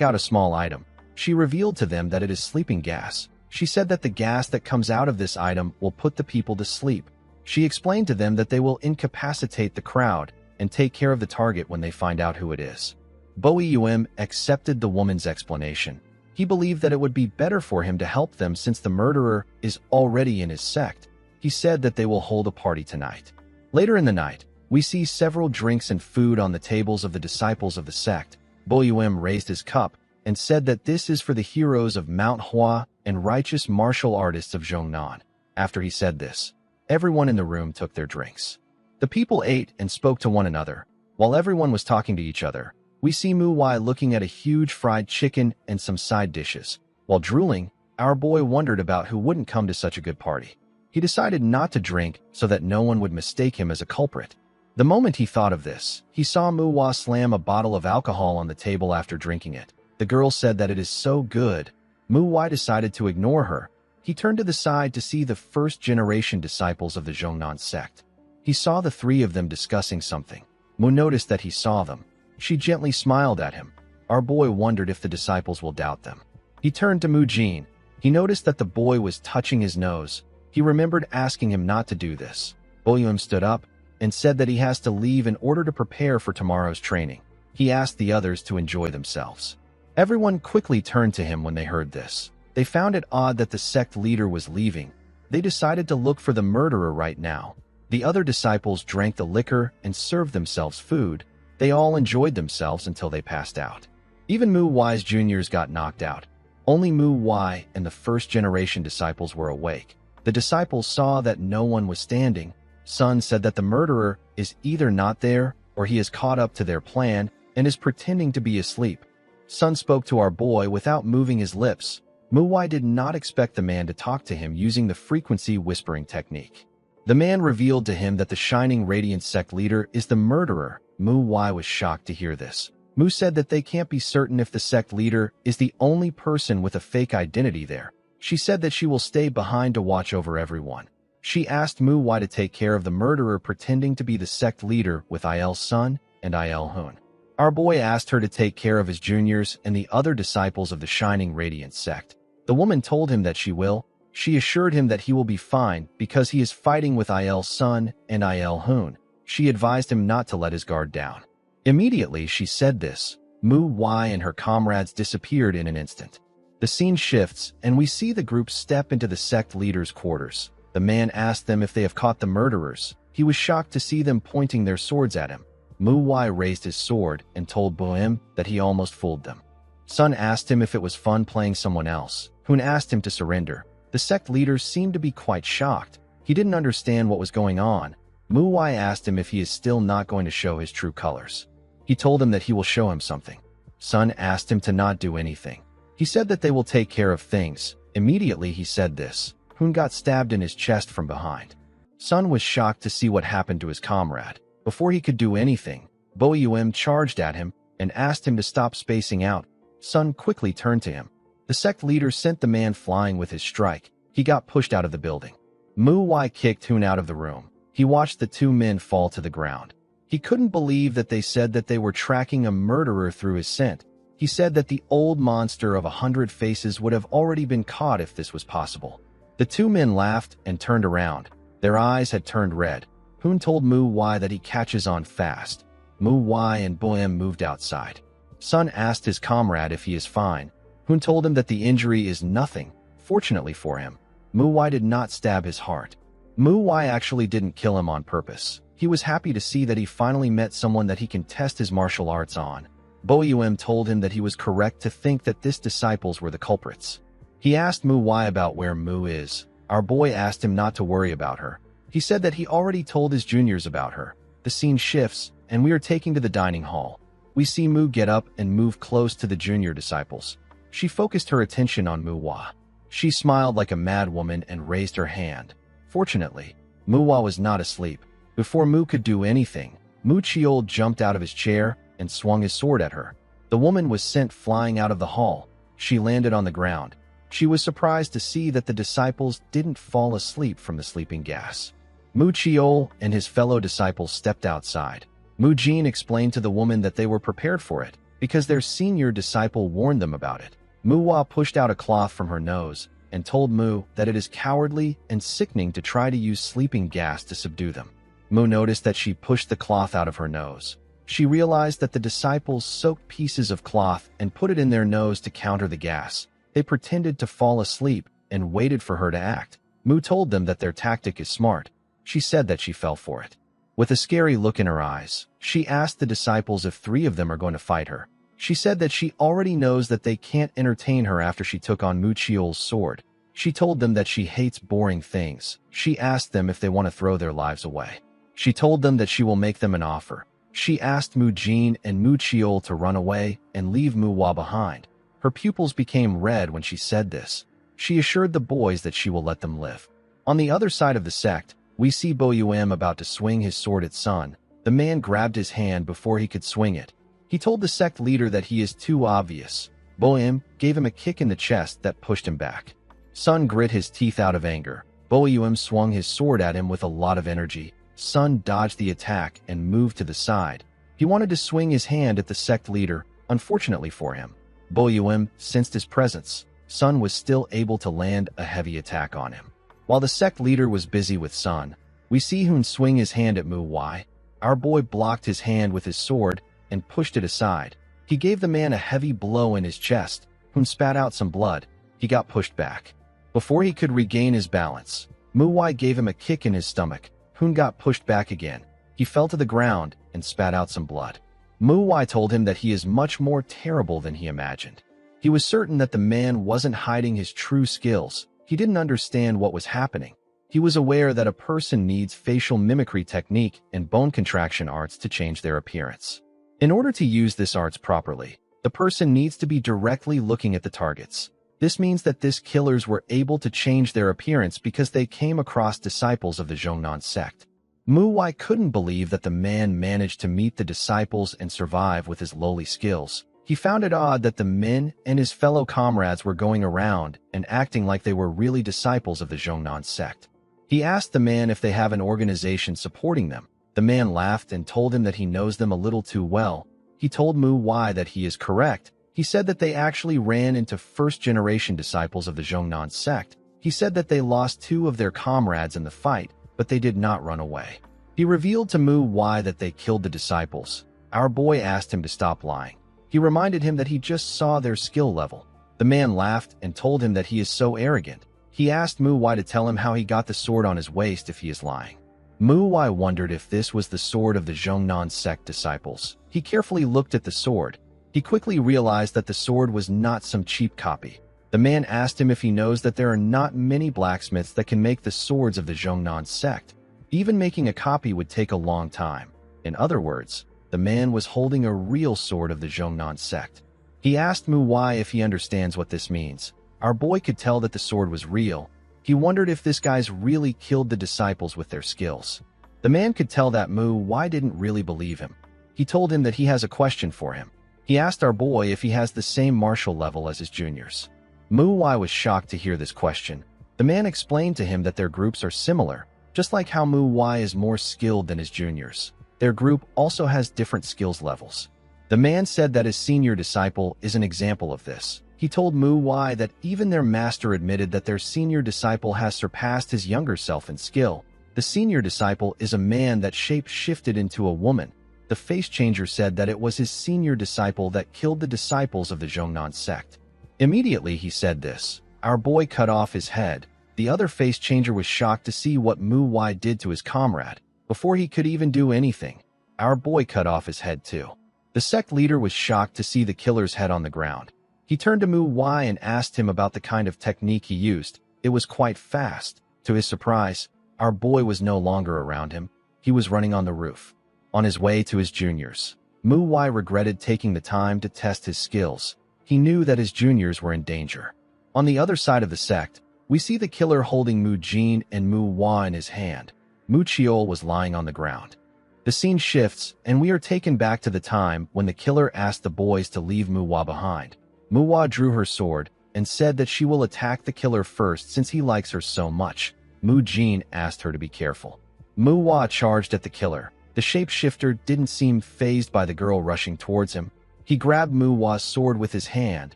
out a small item. She revealed to them that it is sleeping gas. She said that the gas that comes out of this item will put the people to sleep. She explained to them that they will incapacitate the crowd and take care of the target when they find out who it is. Bo Yum accepted the woman's explanation. He believed that it would be better for him to help them since the murderer is already in his sect. He said that they will hold a party tonight. Later in the night, we see several drinks and food on the tables of the disciples of the sect. Bo Yum raised his cup and said that this is for the heroes of Mount Hua and righteous martial artists of Zhongnan. After he said this, everyone in the room took their drinks. The people ate and spoke to one another. While everyone was talking to each other, we see Mu Y looking at a huge fried chicken and some side dishes. While drooling, our boy wondered about who wouldn't come to such a good party. He decided not to drink so that no one would mistake him as a culprit. The moment he thought of this, he saw Mu Y slam a bottle of alcohol on the table after drinking it. The girl said that it is so good. Mu Y decided to ignore her. He turned to the side to see the first-generation disciples of the Zhongnan sect. He saw the three of them discussing something. Mu noticed that he saw them. She gently smiled at him. Our boy wondered if the disciples will doubt them. He turned to Mu Jin. He noticed that the boy was touching his nose. He remembered asking him not to do this. Bo Yum stood up and said that he has to leave in order to prepare for tomorrow's training. He asked the others to enjoy themselves. Everyone quickly turned to him when they heard this. They found it odd that the sect leader was leaving. They decided to look for the murderer right now. The other disciples drank the liquor and served themselves food. They all enjoyed themselves until they passed out. Even Mu Y's juniors got knocked out. Only Mu Y and the first-generation disciples were awake. The disciples saw that no one was standing. Sun said that the murderer is either not there or he is caught up to their plan and is pretending to be asleep. Sun spoke to our boy without moving his lips. Mu Y did not expect the man to talk to him using the frequency whispering technique. The man revealed to him that the Shining Radiance sect leader is the murderer. Mu Y was shocked to hear this. Mu said that they can't be certain if the sect leader is the only person with a fake identity there. She said that she will stay behind to watch over everyone. She asked Mu Y to take care of the murderer pretending to be the sect leader with Il Sun and Il Hun. Our boy asked her to take care of his juniors and the other disciples of the Shining Radiance sect. The woman told him that she will. She assured him that he will be fine because he is fighting with Il Sun and Il Hun. She advised him not to let his guard down. Immediately she said this, Mu Y and her comrades disappeared in an instant. The scene shifts and we see the group step into the sect leader's quarters. The man asked them if they have caught the murderers. He was shocked to see them pointing their swords at him. Mu Y raised his sword and told Boim that he almost fooled them. Sun asked him if it was fun playing someone else. Hun asked him to surrender. The sect leader seemed to be quite shocked. He didn't understand what was going on. Mu Y asked him if he is still not going to show his true colors. He told him that he will show him something. Sun asked him to not do anything. He said that they will take care of things. Immediately he said this. Hun got stabbed in his chest from behind. Sun was shocked to see what happened to his comrade. Before he could do anything, Bo Yum charged at him and asked him to stop spacing out. Sun quickly turned to him. The sect leader sent the man flying with his strike. He got pushed out of the building. Mu Y kicked Hun out of the room. He watched the two men fall to the ground. He couldn't believe that they said that they were tracking a murderer through his scent. He said that the old monster of 100 faces would have already been caught if this was possible. The two men laughed and turned around. Their eyes had turned red. Hun told Mu Y that he catches on fast. Mu Y and Boim moved outside. Sun asked his comrade if he is fine. Hun told him that the injury is nothing. Fortunately for him, Mu Wai did not stab his heart. Mu Wai actually didn't kill him on purpose. He was happy to see that he finally met someone that he can test his martial arts on. Bo Yum told him that he was correct to think that these disciples were the culprits. He asked Mu Wai about where Mu is. Our boy asked him not to worry about her. He said that he already told his juniors about her. The scene shifts, and we are taken to the dining hall. We see Mu get up and move close to the junior disciples. She focused her attention on Mu Wai. She smiled like a mad woman and raised her hand. Fortunately, Mu Wai was not asleep. Before Mu could do anything, Mu Chiol jumped out of his chair and swung his sword at her. The woman was sent flying out of the hall. She landed on the ground. She was surprised to see that the disciples didn't fall asleep from the sleeping gas. Mu Chiol and his fellow disciples stepped outside. Mu Jin explained to the woman that they were prepared for it because their senior disciple warned them about it. Mu Wai pushed out a cloth from her nose and told Mu that it is cowardly and sickening to try to use sleeping gas to subdue them. Mu noticed that she pushed the cloth out of her nose. She realized that the disciples soaked pieces of cloth and put it in their nose to counter the gas. They pretended to fall asleep and waited for her to act. Mu told them that their tactic is smart. She said that she fell for it. With a scary look in her eyes, she asked the disciples if 3 of them are going to fight her. She said that she already knows that they can't entertain her after she took on Mu Chiol's sword. She told them that she hates boring things. She asked them if they want to throw their lives away. She told them that she will make them an offer. She asked Mu Jin and Mu Chiol to run away and leave Mu Wai behind. Her pupils became red when she said this. She assured the boys that she will let them live. On the other side of the sect, we see Bo Yum about to swing his sword at Sun. The man grabbed his hand before he could swing it. He told the sect leader that he is too obvious. Bo Yum gave him a kick in the chest that pushed him back. Sun grit his teeth out of anger. Bo Yum swung his sword at him with a lot of energy. Sun dodged the attack and moved to the side. He wanted to swing his hand at the sect leader. Unfortunately for him, Bo Yum sensed his presence. Sun was still able to land a heavy attack on him. While the sect leader was busy with Sun, we see Hun swing his hand at Mu Wai. Our boy blocked his hand with his sword and pushed it aside. He gave the man a heavy blow in his chest. Hun spat out some blood. He got pushed back. Before he could regain his balance, Mu Wai gave him a kick in his stomach. Hun got pushed back again. He fell to the ground and spat out some blood. Mu Wai told him that he is much more terrible than he imagined. He was certain that the man wasn't hiding his true skills. He didn't understand what was happening. He was aware that a person needs facial mimicry technique and bone contraction arts to change their appearance. In order to use this arts properly, the person needs to be directly looking at the targets. This means that these killers were able to change their appearance because they came across disciples of the Zhongnan sect. Mu Wai couldn't believe that the man managed to meet the disciples and survive with his lowly skills. He found it odd that the men and his fellow comrades were going around and acting like they were really disciples of the Zhongnan sect. He asked the man if they have an organization supporting them. The man laughed and told him that he knows them a little too well. He told Mu Wai that he is correct. He said that they actually ran into first-generation disciples of the Zhongnan sect. He said that they lost 2 of their comrades in the fight, but they did not run away. He revealed to Mu Wai that they killed the disciples. Our boy asked him to stop lying. He reminded him that he just saw their skill level. The man laughed and told him that he is so arrogant. He asked Mu Wai to tell him how he got the sword on his waist if he is lying. Mu Wai wondered if this was the sword of the Zhongnan sect disciples. He carefully looked at the sword. He quickly realized that the sword was not some cheap copy. The man asked him if he knows that there are not many blacksmiths that can make the swords of the Zhongnan sect. Even making a copy would take a long time. In other words, the man was holding a real sword of the Zhongnan sect. He asked Mu Wai if he understands what this means. Our boy could tell that the sword was real. He wondered if this guy's really killed the disciples with their skills. The man could tell that Mu Wai didn't really believe him. He told him that he has a question for him. He asked our boy if he has the same martial level as his juniors. Mu Wai was shocked to hear this question. The man explained to him that their groups are similar, just like how Mu Wai is more skilled than his juniors. Their group also has different skills levels. The man said that his senior disciple is an example of this. He told Mu Wai that even their master admitted that their senior disciple has surpassed his younger self in skill. The senior disciple is a man that shape-shifted into a woman. the face changer said that it was his senior disciple that killed the disciples of the Zhongnan sect. Immediately he said this, our boy cut off his head. The other face changer was shocked to see what Mu Wai did to his comrade. Before he could even do anything, our boy cut off his head too. The sect leader was shocked to see the killer's head on the ground. He turned to Mu Wai and asked him about the kind of technique he used. It was quite fast. To his surprise, our boy was no longer around him. He was running on the roof. On his way to his juniors, Mu Wai regretted taking the time to test his skills. He knew that his juniors were in danger. On the other side of the sect, we see the killer holding Mu Jin and Mu Hua in his hand. Mu Chiol was lying on the ground. The scene shifts, and we are taken back to the time when the killer asked the boys to leave Mu Hua behind. Mu Hua drew her sword and said that she will attack the killer first since he likes her so much. Mu Jin asked her to be careful. Mu Hua charged at the killer. The shapeshifter didn't seem fazed by the girl rushing towards him. He grabbed Mu Hua's sword with his hand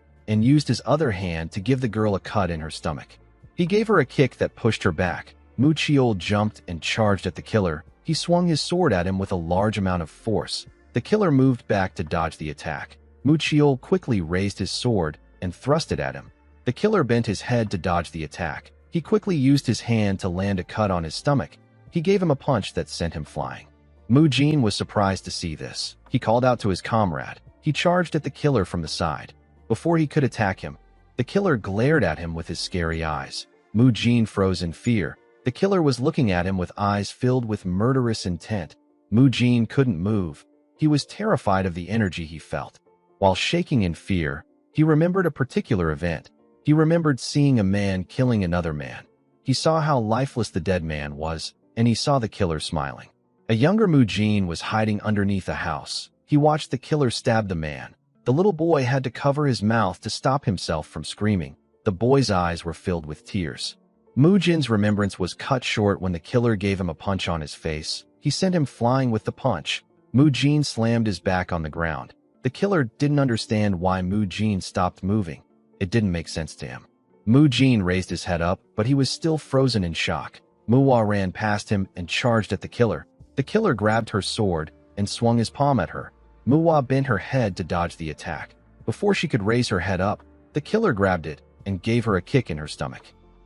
and used his other hand to give the girl a cut in her stomach. He gave her a kick that pushed her back. Mu Chiol jumped and charged at the killer. He swung his sword at him with a large amount of force. The killer moved back to dodge the attack. Mu Chiol quickly raised his sword and thrust it at him. The killer bent his head to dodge the attack. He quickly used his hand to land a cut on his stomach. He gave him a punch that sent him flying. Mu Jin was surprised to see this. He called out to his comrade. He charged at the killer from the side. Before he could attack him, the killer glared at him with his scary eyes. Mu Jin froze in fear. The killer was looking at him with eyes filled with murderous intent. Mu Jin couldn't move. He was terrified of the energy he felt. While shaking in fear, he remembered a particular event. He remembered seeing a man killing another man. He saw how lifeless the dead man was, and he saw the killer smiling. A younger Mu Jin was hiding underneath a house. He watched the killer stab the man. The little boy had to cover his mouth to stop himself from screaming. The boy's eyes were filled with tears. Mu Jin's remembrance was cut short when the killer gave him a punch on his face. He sent him flying with the punch. Mu Jin slammed his back on the ground. The killer didn't understand why Mu Jin stopped moving. It didn't make sense to him. Mu Jin raised his head up, but he was still frozen in shock. Mu Hua ran past him and charged at the killer. The killer grabbed her sword and swung his palm at her. Mu Hua bent her head to dodge the attack. Before she could raise her head up, the killer grabbed it and gave her a kick in her stomach.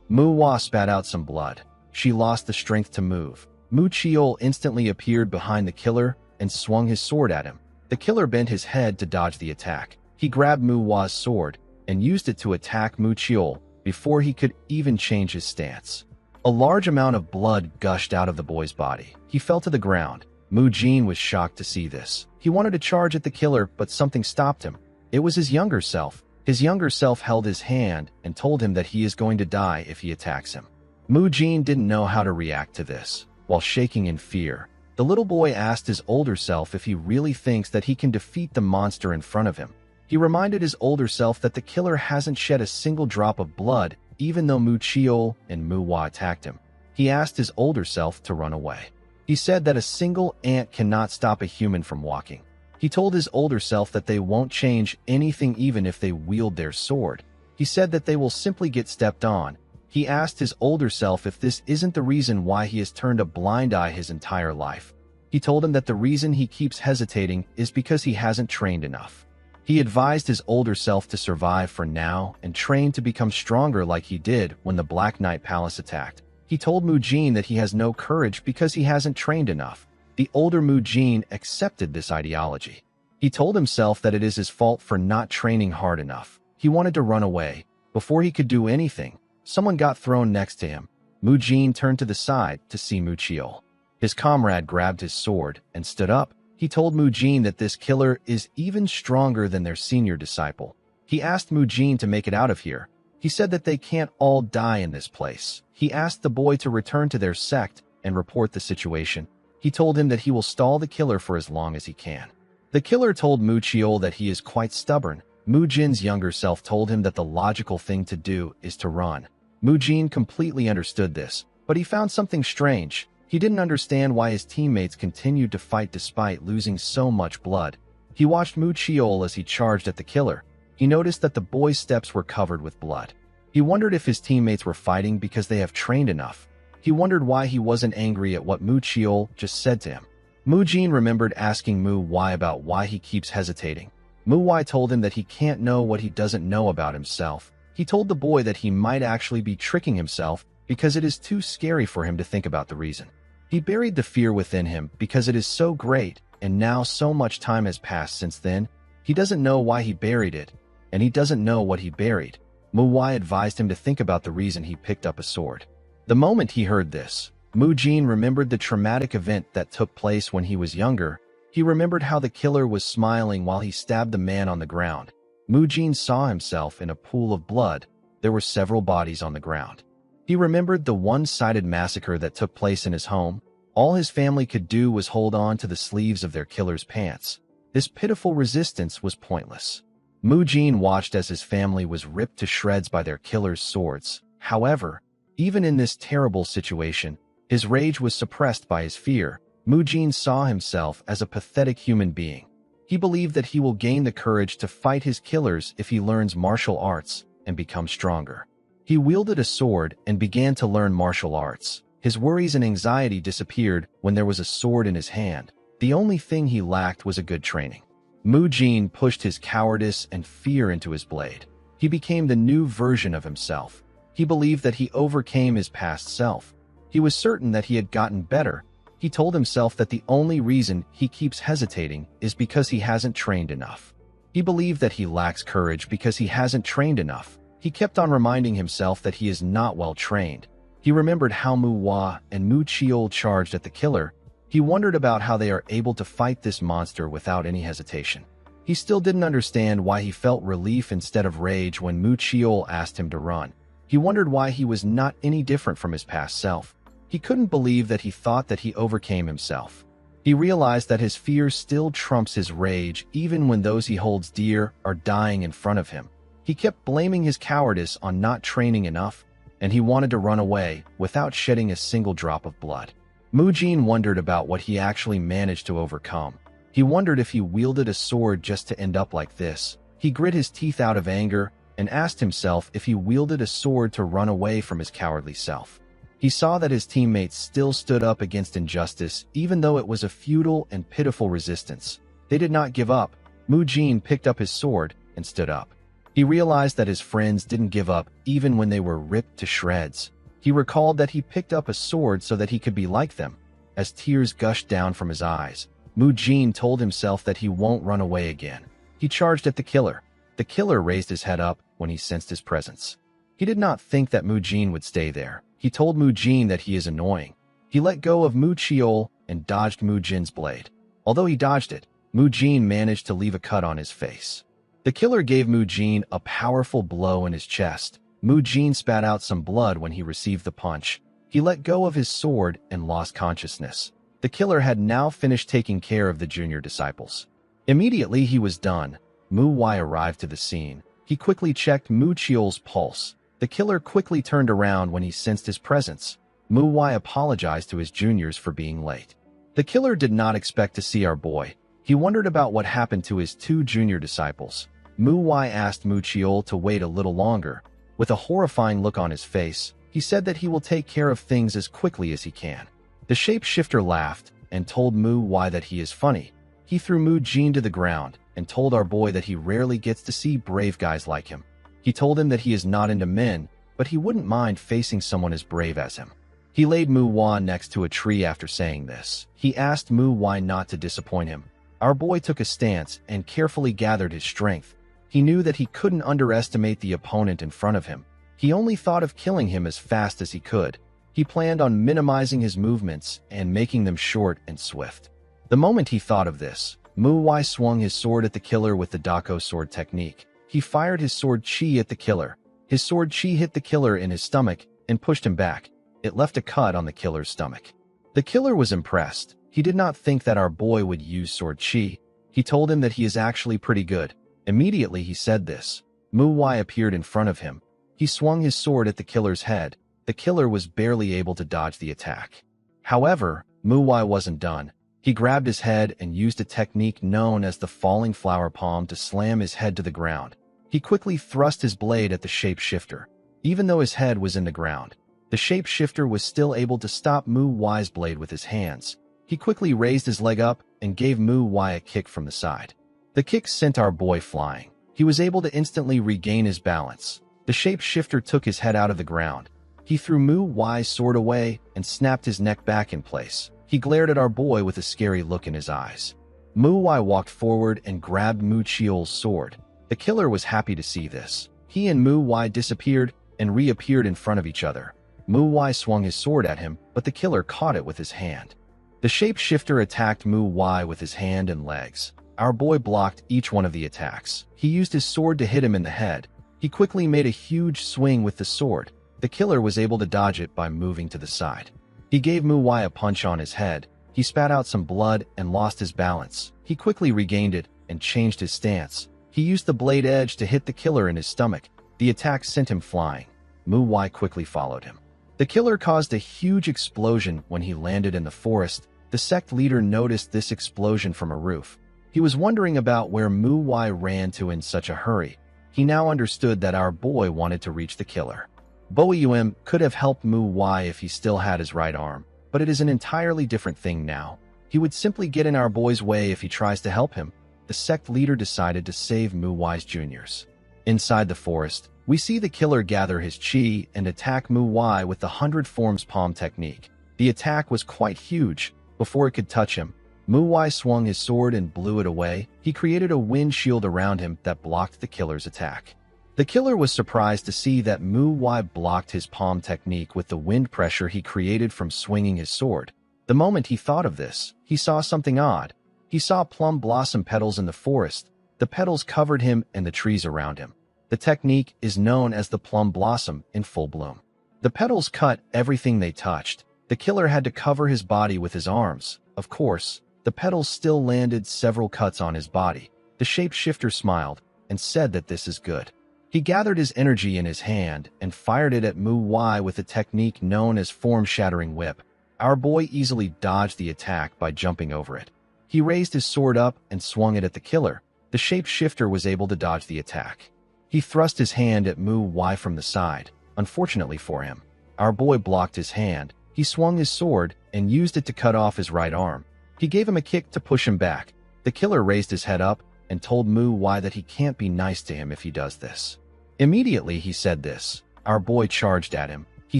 Mu Hua spat out some blood. She lost the strength to move. Mu Chiol instantly appeared behind the killer and swung his sword at him. The killer bent his head to dodge the attack. He grabbed Mu Hua's sword and used it to attack Mu Chiol before he could even change his stance. A large amount of blood gushed out of the boy's body. He fell to the ground. Mu Jin was shocked to see this. He wanted to charge at the killer, but something stopped him. It was his younger self. His younger self held his hand and told him that he is going to die if he attacks him. Mu Jin didn't know how to react to this. While shaking in fear, the little boy asked his older self if he really thinks that he can defeat the monster in front of him. He reminded his older self that the killer hasn't shed a single drop of blood, even though Mu Chiol and Mu Hua attacked him. He asked his older self to run away. He said that a single ant cannot stop a human from walking. He told his older self that they won't change anything even if they wield their sword. He said that they will simply get stepped on. He asked his older self if this isn't the reason why he has turned a blind eye his entire life. He told him that the reason he keeps hesitating is because he hasn't trained enough. He advised his older self to survive for now and train to become stronger like he did when the Black Knight Palace attacked. He told Mu Jin that he has no courage because he hasn't trained enough. The older Mu Jin accepted this ideology. He told himself that it is his fault for not training hard enough. He wanted to run away. Before he could do anything, someone got thrown next to him. Mu Jin turned to the side to see Mu Chiol. His comrade grabbed his sword and stood up. He told Mu Jin that this killer is even stronger than their senior disciple. He asked Mu Jin to make it out of here. He said that they can't all die in this place. He asked the boy to return to their sect and report the situation. He told him that he will stall the killer for as long as he can. The killer told Mu Chiol that he is quite stubborn. Mu Jin's younger self told him that the logical thing to do is to run. Mu Jin completely understood this, but he found something strange. He didn't understand why his teammates continued to fight despite losing so much blood. He watched Mu Chiol as he charged at the killer. He noticed that the boy's steps were covered with blood. He wondered if his teammates were fighting because they have trained enough. He wondered why he wasn't angry at what Mu Chiol just said to him. Mu Jin remembered asking Mu Wai about why he keeps hesitating. Mu Wai told him that he can't know what he doesn't know about himself. He told the boy that he might actually be tricking himself because it is too scary for him to think about the reason. He buried the fear within him because it is so great, and now so much time has passed since then. He doesn't know why he buried it, and he doesn't know what he buried. Mu Wai advised him to think about the reason he picked up a sword. The moment he heard this, Mu Jin remembered the traumatic event that took place when he was younger. He remembered how the killer was smiling while he stabbed the man on the ground. Mu Jin saw himself in a pool of blood. There were several bodies on the ground. He remembered the one-sided massacre that took place in his home. All his family could do was hold on to the sleeves of their killer's pants. This pitiful resistance was pointless. Mu Jin watched as his family was ripped to shreds by their killer's swords. However, even in this terrible situation, his rage was suppressed by his fear. Mu Jin saw himself as a pathetic human being. He believed that he will gain the courage to fight his killers if he learns martial arts and becomes stronger. He wielded a sword and began to learn martial arts. His worries and anxiety disappeared when there was a sword in his hand. The only thing he lacked was a good training. Mu Jin pushed his cowardice and fear into his blade. He became the new version of himself. He believed that he overcame his past self. He was certain that he had gotten better. He told himself that the only reason he keeps hesitating is because he hasn't trained enough. He believed that he lacks courage because he hasn't trained enough. He kept on reminding himself that he is not well trained. He remembered how Mu Hua and Mu Chiol charged at the killer. He wondered about how they are able to fight this monster without any hesitation. He still didn't understand why he felt relief instead of rage when Mu Chiol asked him to run. He wondered why he was not any different from his past self. He couldn't believe that he thought that he overcame himself. He realized that his fear still trumps his rage even when those he holds dear are dying in front of him. He kept blaming his cowardice on not training enough, and he wanted to run away without shedding a single drop of blood. Mu Jin wondered about what he actually managed to overcome. He wondered if he wielded a sword just to end up like this. He grit his teeth out of anger and asked himself if he wielded a sword to run away from his cowardly self. He saw that his teammates still stood up against injustice, even though it was a futile and pitiful resistance. They did not give up. Mu Jin picked up his sword and stood up. He realized that his friends didn't give up even when they were ripped to shreds. He recalled that he picked up a sword so that he could be like them. As tears gushed down from his eyes, Mu Jin told himself that he won't run away again. He charged at the killer. The killer raised his head up when he sensed his presence. He did not think that Mu Jin would stay there. He told Mu Jin that he is annoying. He let go of Mu Chiol and dodged Mu Jin's blade. Although he dodged it, Mu Jin managed to leave a cut on his face. The killer gave Mu Jin a powerful blow in his chest. Mu Jin spat out some blood when he received the punch. He let go of his sword and lost consciousness. The killer had now finished taking care of the junior disciples. Immediately he was done. Mu Wai arrived to the scene. He quickly checked Mu Chiol's pulse. The killer quickly turned around when he sensed his presence. Mu Wai apologized to his juniors for being late. The killer did not expect to see our boy. He wondered about what happened to his two junior disciples. Mu Wai asked Mu Chiol to wait a little longer. With a horrifying look on his face, he said that he will take care of things as quickly as he can. The shapeshifter laughed and told Mu Wai that he is funny. He threw Mu Jin to the ground and told our boy that he rarely gets to see brave guys like him. He told him that he is not into men, but he wouldn't mind facing someone as brave as him. He laid Mu Wai next to a tree after saying this. He asked Mu Wai not to disappoint him. Our boy took a stance and carefully gathered his strength. He knew that he couldn't underestimate the opponent in front of him. He only thought of killing him as fast as he could. He planned on minimizing his movements and making them short and swift. The moment he thought of this, Mu Wai swung his sword at the killer with the Dako sword technique. He fired his sword chi at the killer. His sword chi hit the killer in his stomach and pushed him back. It left a cut on the killer's stomach. The killer was impressed. He did not think that our boy would use sword chi. He told him that he is actually pretty good. Immediately he said this. Mu Wai appeared in front of him. He swung his sword at the killer's head. The killer was barely able to dodge the attack. However, Mu Wai wasn't done. He grabbed his head and used a technique known as the falling flower palm to slam his head to the ground. He quickly thrust his blade at the shapeshifter. Even though his head was in the ground, the shapeshifter was still able to stop Mu Wai's blade with his hands. He quickly raised his leg up and gave Mu Wai a kick from the side. The kick sent our boy flying. He was able to instantly regain his balance. The shapeshifter took his head out of the ground. He threw Mu Wai's sword away and snapped his neck back in place. He glared at our boy with a scary look in his eyes. Mu Wai walked forward and grabbed Mu Chiol's sword. The killer was happy to see this. He and Mu Wai disappeared and reappeared in front of each other. Mu Wai swung his sword at him, but the killer caught it with his hand. The shapeshifter attacked Mu Wai with his hand and legs. Our boy blocked each one of the attacks. He used his sword to hit him in the head. He quickly made a huge swing with the sword. The killer was able to dodge it by moving to the side. He gave Mu Wai a punch on his head. He spat out some blood and lost his balance. He quickly regained it and changed his stance. He used the blade edge to hit the killer in his stomach. The attack sent him flying. Mu Wai quickly followed him. The killer caused a huge explosion when he landed in the forest. The sect leader noticed this explosion from a roof. He was wondering about where Mu Wai ran to in such a hurry. He now understood that our boy wanted to reach the killer. Boyum could have helped Mu Wai if he still had his right arm, but it is an entirely different thing now. He would simply get in our boy's way if he tries to help him. The sect leader decided to save Mu Wai's juniors. Inside the forest, we see the killer gather his chi and attack Mu Wai with the 100 Forms Palm technique. The attack was quite huge. Before it could touch him, Mu Wai swung his sword and blew it away. He created a wind shield around him that blocked the killer's attack. The killer was surprised to see that Mu Wai blocked his palm technique with the wind pressure he created from swinging his sword. The moment he thought of this, he saw something odd. He saw plum blossom petals in the forest. The petals covered him and the trees around him. The technique is known as the plum blossom in full bloom. The petals cut everything they touched. The killer had to cover his body with his arms. Of course, the petals still landed several cuts on his body. The shapeshifter smiled and said that this is good. He gathered his energy in his hand and fired it at Mu Wai with a technique known as form-shattering whip. Our boy easily dodged the attack by jumping over it. He raised his sword up and swung it at the killer. The shapeshifter was able to dodge the attack. He thrust his hand at Mu Wai from the side. Unfortunately for him, our boy blocked his hand. He swung his sword and used it to cut off his right arm. He gave him a kick to push him back. The killer raised his head up and told Mu Wai that he can't be nice to him if he does this. Immediately he said this. Our boy charged at him. He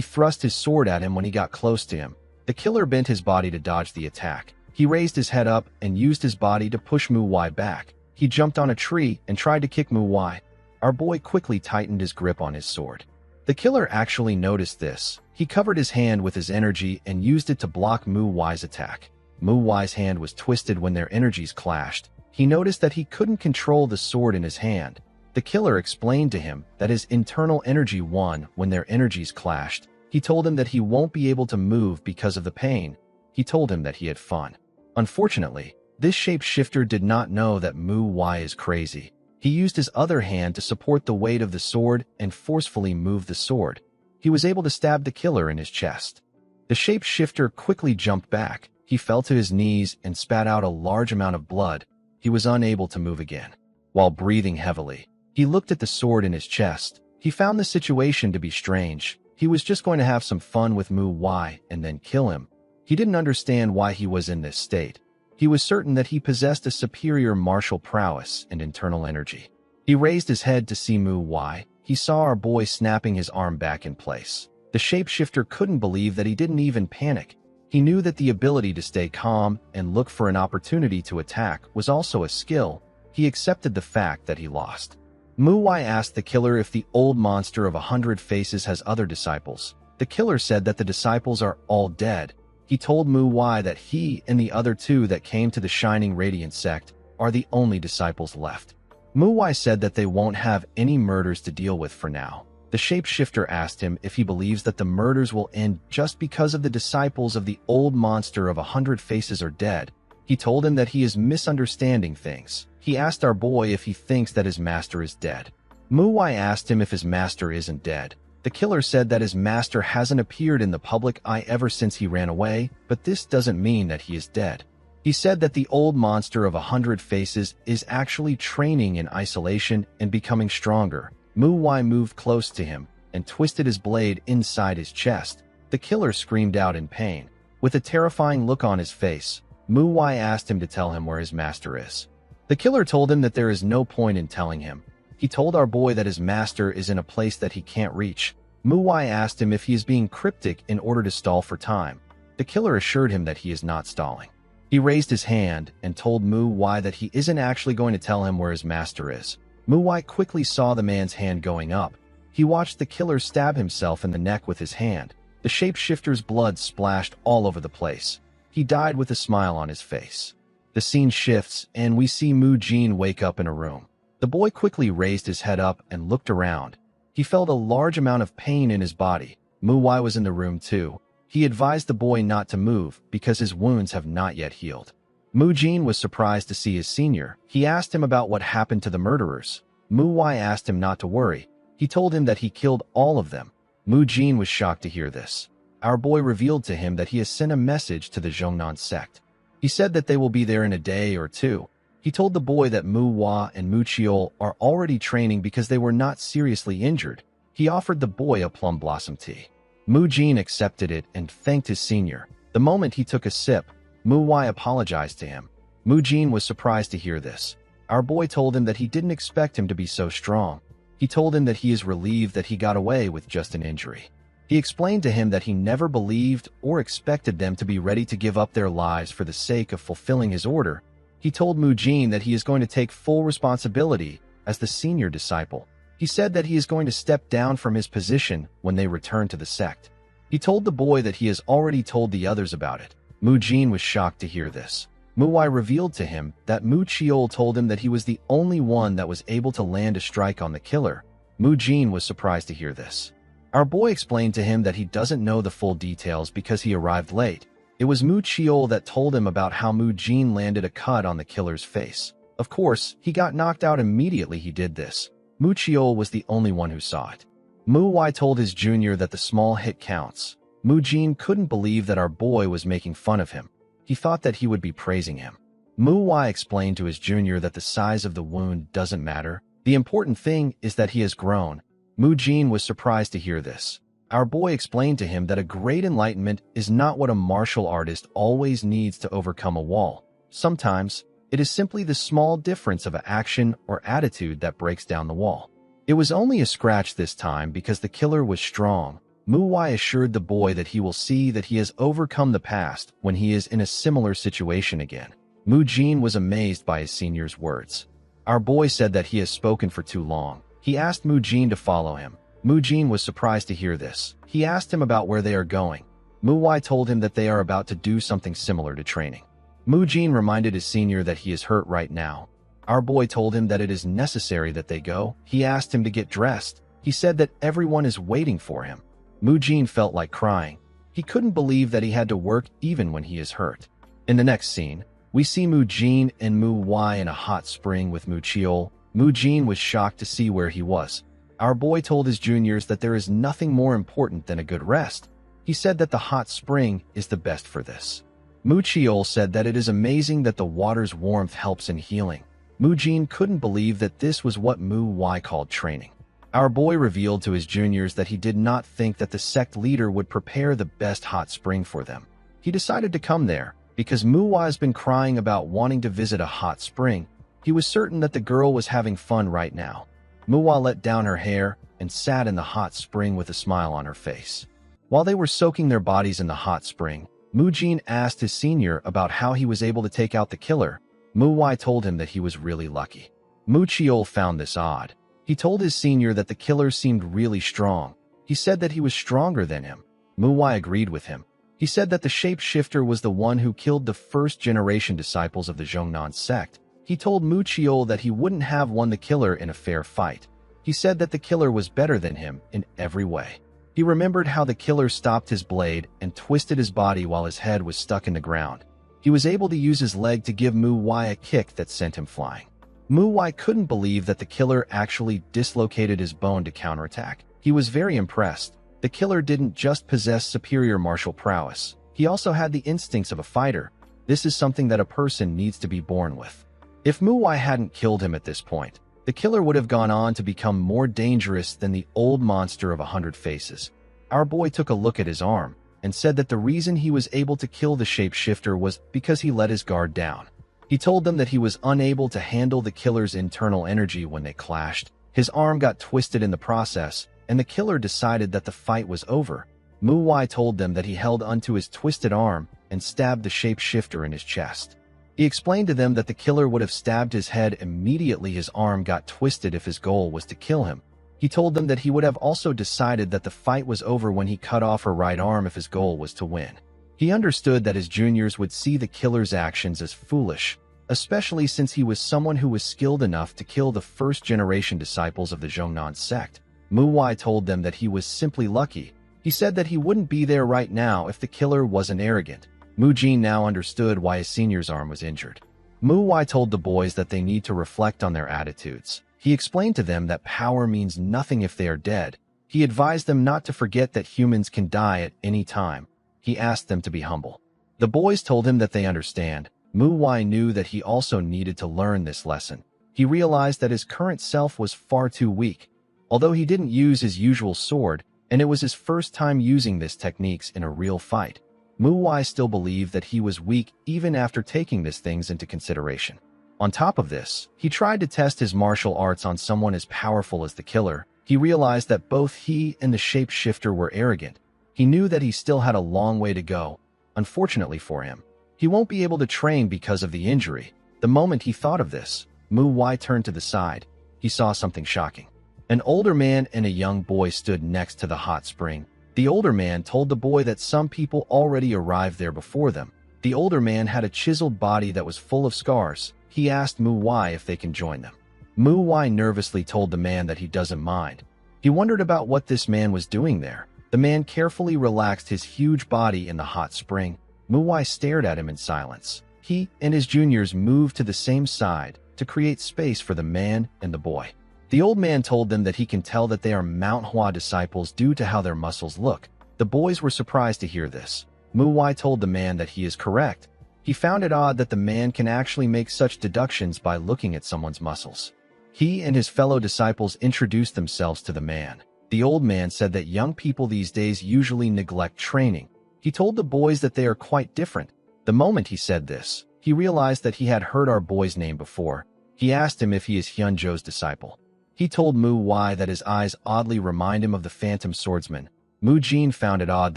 thrust his sword at him when he got close to him. The killer bent his body to dodge the attack. He raised his head up and used his body to push Mu Wai back. He jumped on a tree and tried to kick Mu Wai. Our boy quickly tightened his grip on his sword. The killer actually noticed this. He covered his hand with his energy and used it to block Mu Wai's attack. Mu Wai's hand was twisted when their energies clashed. He noticed that he couldn't control the sword in his hand. The killer explained to him that his internal energy won when their energies clashed. He told him that he won't be able to move because of the pain. He told him that he had fun. Unfortunately, this shapeshifter did not know that Mu Wai is crazy. He used his other hand to support the weight of the sword and forcefully moved the sword. He was able to stab the killer in his chest. The shapeshifter quickly jumped back. He fell to his knees and spat out a large amount of blood. He was unable to move again. While breathing heavily, he looked at the sword in his chest. He found the situation to be strange. He was just going to have some fun with Mu Wai and then kill him. He didn't understand why he was in this state. He was certain that he possessed a superior martial prowess and internal energy. He raised his head to see Mu Wai. He saw our boy snapping his arm back in place. The shapeshifter couldn't believe that he didn't even panic. He knew that the ability to stay calm and look for an opportunity to attack was also a skill. He accepted the fact that he lost. Mu Wai asked the killer if the old monster of 100 faces has other disciples. The killer said that the disciples are all dead. He told Mu Wai that he and the other two that came to the Shining Radiant sect are the only disciples left. Mu Wai said that they won't have any murders to deal with for now. The shapeshifter asked him if he believes that the murders will end just because of the disciples of the old monster of 100 faces are dead. He told him that he is misunderstanding things. He asked our boy if he thinks that his master is dead. Mu Wai asked him if his master isn't dead. The killer said that his master hasn't appeared in the public eye ever since he ran away, but this doesn't mean that he is dead. He said that the old monster of 100 faces is actually training in isolation and becoming stronger. Mu Wai moved close to him and twisted his blade inside his chest. The killer screamed out in pain. With a terrifying look on his face, Mu Wai asked him to tell him where his master is. The killer told him that there is no point in telling him. He told our boy that his master is in a place that he can't reach. Mu Wai asked him if he is being cryptic in order to stall for time. The killer assured him that he is not stalling. He raised his hand and told Mu Wai that he isn't actually going to tell him where his master is. Mu Wai quickly saw the man's hand going up. He watched the killer stab himself in the neck with his hand. The shapeshifter's blood splashed all over the place. He died with a smile on his face. The scene shifts, and we see Mu Jin wake up in a room. The boy quickly raised his head up and looked around. He felt a large amount of pain in his body. Mu Wai was in the room too. He advised the boy not to move because his wounds have not yet healed. Mu Jin was surprised to see his senior. He asked him about what happened to the murderers. Mu Wai asked him not to worry. He told him that he killed all of them. Mu Jin was shocked to hear this. Our boy revealed to him that he has sent a message to the Zhongnan sect. He said that they will be there in a day or two. He told the boy that Mu Hua and Mu Chiol are already training because they were not seriously injured. He offered the boy a plum blossom tea. Mu Jin accepted it and thanked his senior. The moment he took a sip, Mu Wai apologized to him. Mu Jin was surprised to hear this. Our boy told him that he didn't expect him to be so strong. He told him that he is relieved that he got away with just an injury. He explained to him that he never believed or expected them to be ready to give up their lives for the sake of fulfilling his order. He told Mu Jin that he is going to take full responsibility as the senior disciple. He said that he is going to step down from his position when they return to the sect. He told the boy that he has already told the others about it. Mu Jin was shocked to hear this. Mu Wai revealed to him that Mu Chiol told him that he was the only one that was able to land a strike on the killer. Mu Jin was surprised to hear this. Our boy explained to him that he doesn't know the full details because he arrived late. It was Mu Chiol that told him about how Mu Jin landed a cut on the killer's face. Of course, he got knocked out immediately he did this. Mu Chiol was the only one who saw it. Mu Wai told his junior that the small hit counts. Mu Jin couldn't believe that our boy was making fun of him. He thought that he would be praising him. Mu Wai explained to his junior that the size of the wound doesn't matter. The important thing is that he has grown. Mu Jin was surprised to hear this. Our boy explained to him that a great enlightenment is not what a martial artist always needs to overcome a wall. Sometimes, it is simply the small difference of an action or attitude that breaks down the wall. It was only a scratch this time because the killer was strong. Mu Wai assured the boy that he will see that he has overcome the past when he is in a similar situation again. Mu Jin was amazed by his senior's words. Our boy said that he has spoken for too long. He asked Mu Jin to follow him. Mu Jin was surprised to hear this. He asked him about where they are going. Mu Wai told him that they are about to do something similar to training. Mu Jin reminded his senior that he is hurt right now. Our boy told him that it is necessary that they go. He asked him to get dressed. He said that everyone is waiting for him. Mu Jin felt like crying. He couldn't believe that he had to work even when he is hurt. In the next scene, we see Mu Jin and Mu Wai in a hot spring with Mu Chiol. Mu Jin was shocked to see where he was. Our boy told his juniors that there is nothing more important than a good rest. He said that the hot spring is the best for this. Mu Chiol said that it is amazing that the water's warmth helps in healing. Mu Jin couldn't believe that this was what Mu Wai called training. Our boy revealed to his juniors that he did not think that the sect leader would prepare the best hot spring for them. He decided to come there because Mu Wai has been crying about wanting to visit a hot spring. He was certain that the girl was having fun right now. Mu Wai let down her hair and sat in the hot spring with a smile on her face. While they were soaking their bodies in the hot spring, Mu Jin asked his senior about how he was able to take out the killer. Mu Wai told him that he was really lucky. Mu Chiol found this odd. He told his senior that the killer seemed really strong. He said that he was stronger than him. Mu Wai agreed with him. He said that the shapeshifter was the one who killed the first-generation disciples of the Zhongnan sect. He told Mu Chiol that he wouldn't have won the killer in a fair fight. He said that the killer was better than him in every way. He remembered how the killer stopped his blade and twisted his body while his head was stuck in the ground. He was able to use his leg to give Mu Wai a kick that sent him flying. Mu Wai couldn't believe that the killer actually dislocated his bone to counterattack. He was very impressed. The killer didn't just possess superior martial prowess. He also had the instincts of a fighter. This is something that a person needs to be born with. If Mu Wai hadn't killed him at this point, the killer would have gone on to become more dangerous than the old monster of 100 faces. Our boy took a look at his arm. and said that the reason he was able to kill the shapeshifter was because he let his guard down. He told them that he was unable to handle the killer's internal energy when they clashed. His arm got twisted in the process, and the killer decided that the fight was over. Mu-Wai told them that he held onto his twisted arm and stabbed the shapeshifter in his chest. He explained to them that the killer would have stabbed his head immediately his arm got twisted if his goal was to kill him. He told them that he would have also decided that the fight was over when he cut off her right arm if his goal was to win. He understood that his juniors would see the killer's actions as foolish, especially since he was someone who was skilled enough to kill the first-generation disciples of the Zhongnan sect. Mu-Wai told them that he was simply lucky. He said that he wouldn't be there right now if the killer wasn't arrogant. Mu-Jin now understood why his senior's arm was injured. Mu-Wai told the boys that they need to reflect on their attitudes. He explained to them that power means nothing if they are dead. He advised them not to forget that humans can die at any time. He asked them to be humble. The boys told him that they understand. Mu-Wai knew that he also needed to learn this lesson. He realized that his current self was far too weak. Although he didn't use his usual sword, and it was his first time using this techniques in a real fight, Mu-Wai still believed that he was weak even after taking these things into consideration. On top of this, he tried to test his martial arts on someone as powerful as the killer. He realized that both he and the shapeshifter were arrogant. He knew that he still had a long way to go. Unfortunately for him, he won't be able to train because of the injury. The moment he thought of this, Mu-Wai turned to the side. He saw something shocking. An older man and a young boy stood next to the hot spring. The older man told the boy that some people already arrived there before them. The older man had a chiseled body that was full of scars. He asked Mu-Wai if they can join them. Mu-Wai nervously told the man that he doesn't mind. He wondered about what this man was doing there. The man carefully relaxed his huge body in the hot spring. Mu-Wai stared at him in silence. He and his juniors moved to the same side to create space for the man and the boy. The old man told them that he can tell that they are Mount Hua disciples due to how their muscles look. The boys were surprised to hear this. Mu-Wai told the man that he is correct. He found it odd that the man can actually make such deductions by looking at someone's muscles. He and his fellow disciples introduced themselves to the man. The old man said that young people these days usually neglect training. He told the boys that they are quite different. The moment he said this, he realized that he had heard our boy's name before. He asked him if he is Hyunjo's disciple. He told Mu-Wai that his eyes oddly remind him of the Phantom Swordsman. Mu-Jin found it odd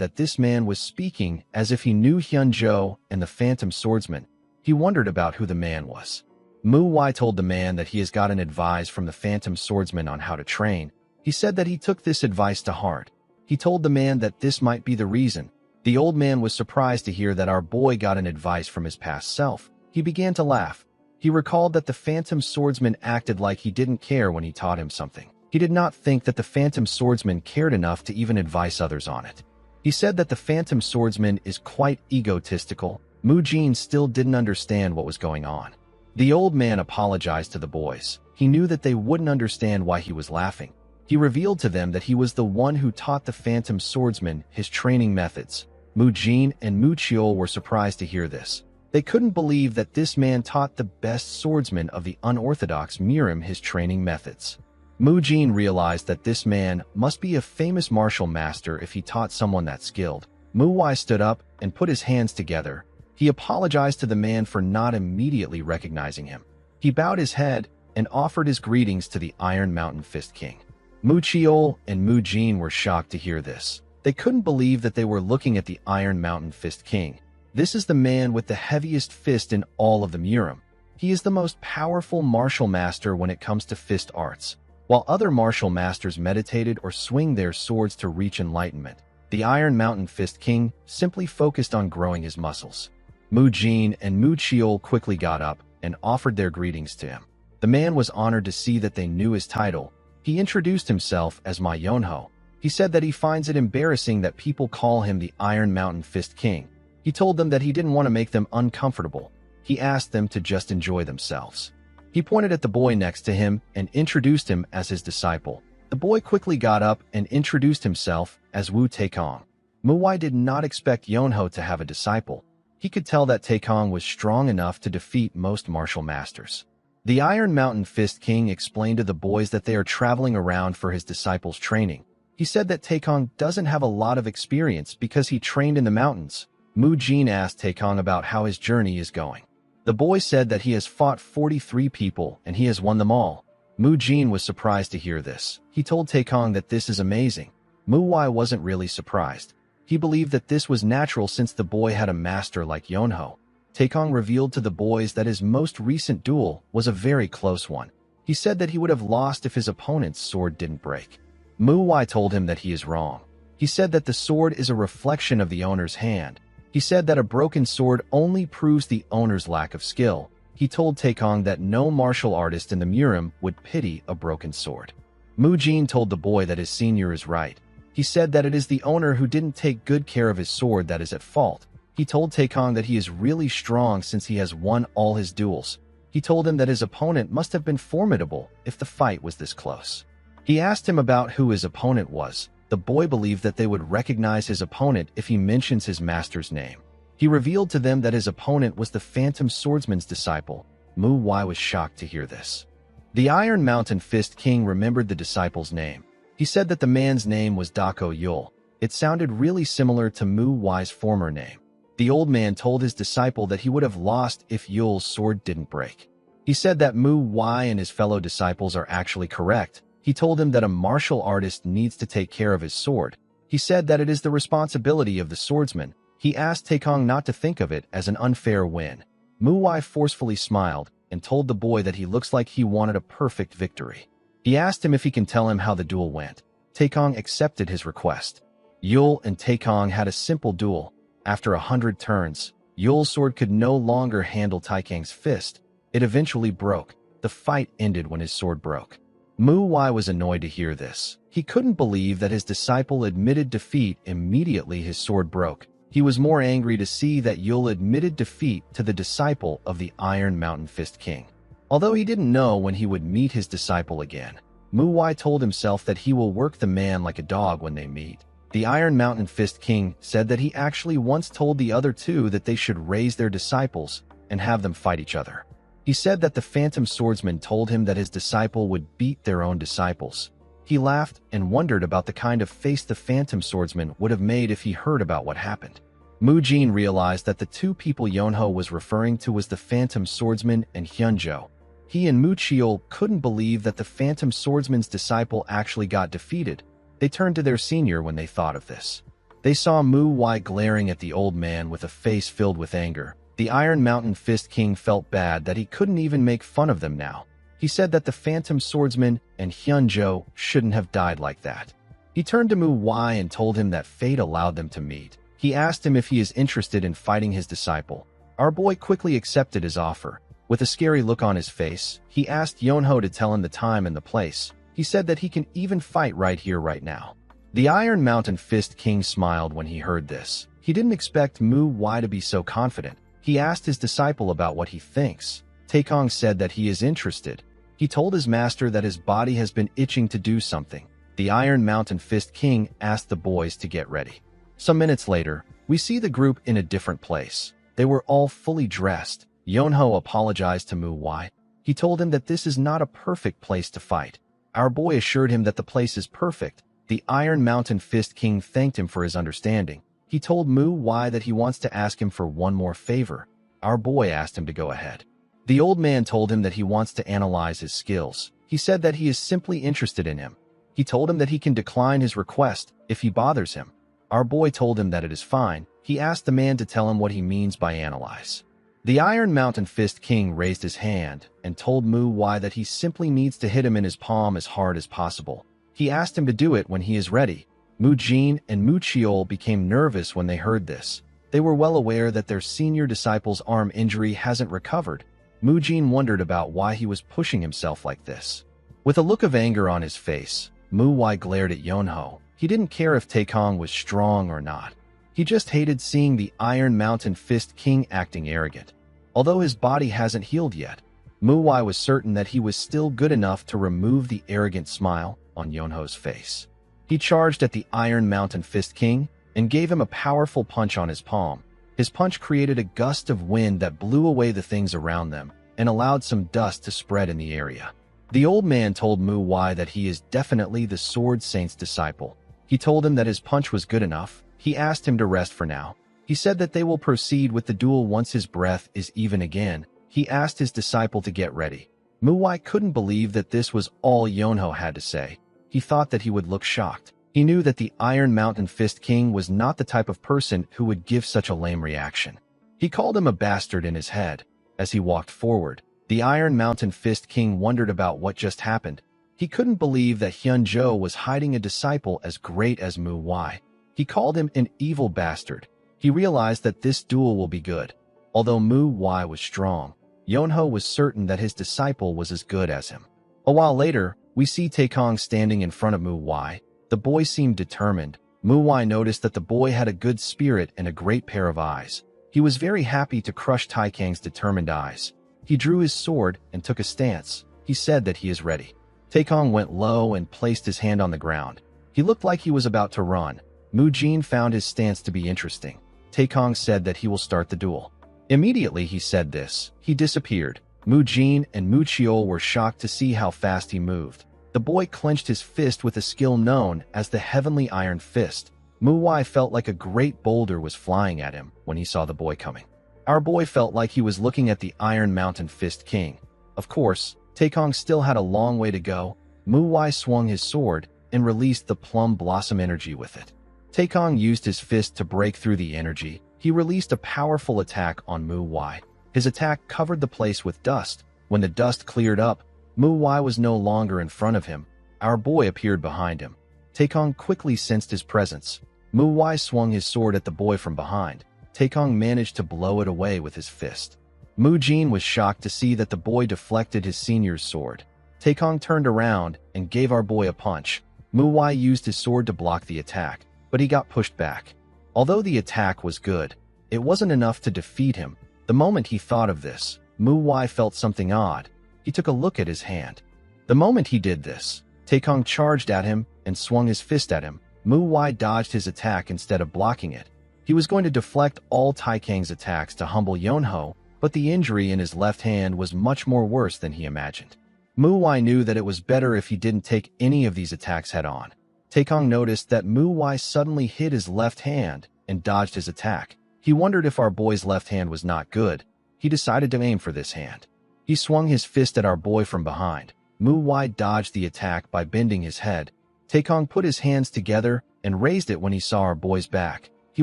that this man was speaking as if he knew Hyunjo and the Phantom Swordsman. He wondered about who the man was. Mu-Wai told the man that he has gotten advice from the Phantom Swordsman on how to train. He said that he took this advice to heart. He told the man that this might be the reason. The old man was surprised to hear that our boy got an advice from his past self. He began to laugh. He recalled that the Phantom Swordsman acted like he didn't care when he taught him something. He did not think that the Phantom Swordsman cared enough to even advise others on it. He said that the Phantom Swordsman is quite egotistical. Mu-Jin still didn't understand what was going on. The old man apologized to the boys. He knew that they wouldn't understand why he was laughing. He revealed to them that he was the one who taught the Phantom Swordsman his training methods. Mu-Jin and Mu-Chiol were surprised to hear this. They couldn't believe that this man taught the best swordsman of the unorthodox Mirim his training methods. Mu-Jin realized that this man must be a famous martial master if he taught someone that skilled. Mu-Wai stood up and put his hands together. He apologized to the man for not immediately recognizing him. He bowed his head and offered his greetings to the Iron Mountain Fist King. Mu-Chiol and Mu-Jin were shocked to hear this. They couldn't believe that they were looking at the Iron Mountain Fist King. This is the man with the heaviest fist in all of the Mirim. He is the most powerful martial master when it comes to fist arts. While other martial masters meditated or swing their swords to reach enlightenment, the Iron Mountain Fist King simply focused on growing his muscles. Mu-Jin and Mu-Chiol quickly got up and offered their greetings to him. The man was honored to see that they knew his title. He introduced himself as Ma Yonho. He said that he finds it embarrassing that people call him the Iron Mountain Fist King. He told them that he didn't want to make them uncomfortable. He asked them to just enjoy themselves. He pointed at the boy next to him and introduced him as his disciple. The boy quickly got up and introduced himself as Wu Taekong. Mu-Wai did not expect Yonho to have a disciple. He could tell that Taekong was strong enough to defeat most martial masters. The Iron Mountain Fist King explained to the boys that they are traveling around for his disciples' training. He He said that Taekong doesn't have a lot of experience because he trained in the mountains. Mu Jin asked Taekong about how his journey is going. The boy said that he has fought 43 people and he has won them all. Mu Jin was surprised to hear this. He told Taekong that this is amazing. Mu Wai wasn't really surprised. He believed that this was natural since the boy had a master like Yonho. Taekong revealed to the boys that his most recent duel was a very close one. He said that he would have lost if his opponent's sword didn't break. Mu Wai told him that he is wrong. He said that the sword is a reflection of the owner's hand. He said that a broken sword only proves the owner's lack of skill. He told Taekong that no martial artist in the Murim would pity a broken sword. Mu Jin told the boy that his senior is right. He said that it is the owner who didn't take good care of his sword that is at fault. He told Taekong that he is really strong since he has won all his duels. He told him that his opponent must have been formidable if the fight was this close. He asked him about who his opponent was. The boy believed that they would recognize his opponent if he mentions his master's name. He revealed to them that his opponent was the Phantom Swordsman's disciple. Mu Wai was shocked to hear this. The Iron Mountain Fist King remembered the disciple's name. He said that the man's name was Dako Yul. It sounded really similar to Mu Wai's former name. The old man told his disciple that he would have lost if Yul's sword didn't break. He said that Mu Wai and his fellow disciples are actually correct. He told him that a martial artist needs to take care of his sword. He said that it is the responsibility of the swordsman. He asked Taekong not to think of it as an unfair win. Mu Wai forcefully smiled and told the boy that he looks like he wanted a perfect victory. He asked him if he can tell him how the duel went. Taekong accepted his request. Yul and Taekong had a simple duel. After 100 turns, Yul's sword could no longer handle Taekong's fist. It eventually broke. The fight ended when his sword broke. Mu Wai was annoyed to hear this. He couldn't believe that his disciple admitted defeat immediately his sword broke. He was more angry to see that Yul admitted defeat to the disciple of the Iron Mountain Fist King. Although he didn't know when he would meet his disciple again, Mu Wai told himself that he will work the man like a dog when they meet. The Iron Mountain Fist King said that he actually once told the other two that they should raise their disciples and have them fight each other. He said that the Phantom Swordsman told him that his disciple would beat their own disciples. He laughed and wondered about the kind of face the Phantom Swordsman would have made if he heard about what happened. Mu Jin realized that the two people Yonho was referring to was the Phantom Swordsman and Hyunjo. He and Mu Chiol couldn't believe that the Phantom Swordsman's disciple actually got defeated. They turned to their senior when they thought of this. They saw Mu Wai glaring at the old man with a face filled with anger. The Iron Mountain Fist King felt bad that he couldn't even make fun of them now. He said that the Phantom Swordsman and Hyunjo shouldn't have died like that. He turned to Mu Wai and told him that fate allowed them to meet. He asked him if he is interested in fighting his disciple. Our boy quickly accepted his offer. With a scary look on his face, he asked Yonho to tell him the time and the place. He said that he can even fight right here, right now. The Iron Mountain Fist King smiled when he heard this. He didn't expect Mu Wai to be so confident. He asked his disciple about what he thinks. Taekong said that he is interested. He told his master that his body has been itching to do something. The Iron Mountain Fist King asked the boys to get ready. Some minutes later, we see the group in a different place. They were all fully dressed. Yonho apologized to Mu Wai. He told him that this is not a perfect place to fight. Our boy assured him that the place is perfect. The Iron Mountain Fist King thanked him for his understanding. He told Mu Wai that he wants to ask him for one more favor. Our boy asked him to go ahead. The old man told him that he wants to analyze his skills. He said that he is simply interested in him. He told him that he can decline his request if he bothers him. Our boy told him that it is fine. He asked the man to tell him what he means by analyze. The Iron Mountain Fist King raised his hand and told Mu Wai that he simply needs to hit him in his palm as hard as possible. He asked him to do it when he is ready. Mu Jin and Mu Chiol became nervous when they heard this. They were well aware that their senior disciple's arm injury hasn't recovered. Mu Jin wondered about why he was pushing himself like this. With a look of anger on his face, Mu Wai glared at Yonho. He didn't care if Taekong was strong or not. He just hated seeing the Iron Mountain Fist King acting arrogant. Although his body hasn't healed yet, Mu Wai was certain that he was still good enough to remove the arrogant smile on Yonho's face. He charged at the Iron Mountain Fist King and gave him a powerful punch on his palm. His punch created a gust of wind that blew away the things around them and allowed some dust to spread in the area. The old man told Mu Wai that he is definitely the Sword Saint's disciple. He told him that his punch was good enough. He asked him to rest for now. He said that they will proceed with the duel once his breath is even again. He asked his disciple to get ready. Muwai couldn't believe that this was all Yonho had to say. He thought that he would look shocked. He knew that the Iron Mountain Fist King was not the type of person who would give such a lame reaction. He called him a bastard in his head. As he walked forward, the Iron Mountain Fist King wondered about what just happened. He couldn't believe that Hyunjo was hiding a disciple as great as Muwai. He called him an evil bastard. He realized that this duel will be good. Although Muwai was strong, Yonho was certain that his disciple was as good as him. A while later, we see Taekong standing in front of Muwai. The boy seemed determined. Muwai noticed that the boy had a good spirit and a great pair of eyes. He was very happy to crush Taekong's determined eyes. He drew his sword and took a stance. He said that he is ready. Taekong went low and placed his hand on the ground. He looked like he was about to run. Mujin found his stance to be interesting. Taekong said that he will start the duel. Immediately he said this, he disappeared. Mujin and Muchiol were shocked to see how fast he moved. The boy clenched his fist with a skill known as the Heavenly Iron Fist. Muwai felt like a great boulder was flying at him when he saw the boy coming. Our boy felt like he was looking at the Iron Mountain Fist King. Of course, Taekong still had a long way to go. Muwai swung his sword and released the plum blossom energy with it. Taekong used his fist to break through the energy. He released a powerful attack on Muwai. His attack covered the place with dust. When the dust cleared up, Muwai was no longer in front of him. Our boy appeared behind him. Taekong quickly sensed his presence. Muwai swung his sword at the boy from behind. Taekong managed to blow it away with his fist. Mujin was shocked to see that the boy deflected his senior's sword. Taekong turned around and gave our boy a punch. Muwai used his sword to block the attack, but he got pushed back. Although the attack was good, it wasn't enough to defeat him. The moment he thought of this, Muwai felt something odd. He took a look at his hand. The moment he did this, Taekong charged at him and swung his fist at him. Muwai dodged his attack instead of blocking it. He was going to deflect all Taekong's attacks to humble Yonho, but the injury in his left hand was much more worse than he imagined. Muwai knew that it was better if he didn't take any of these attacks head-on. Taekong noticed that Muwai suddenly hit his left hand and dodged his attack. He wondered if our boy's left hand was not good. He decided to aim for this hand. He swung his fist at our boy from behind. Muwai dodged the attack by bending his head. Taekong put his hands together and raised it when he saw our boy's back. He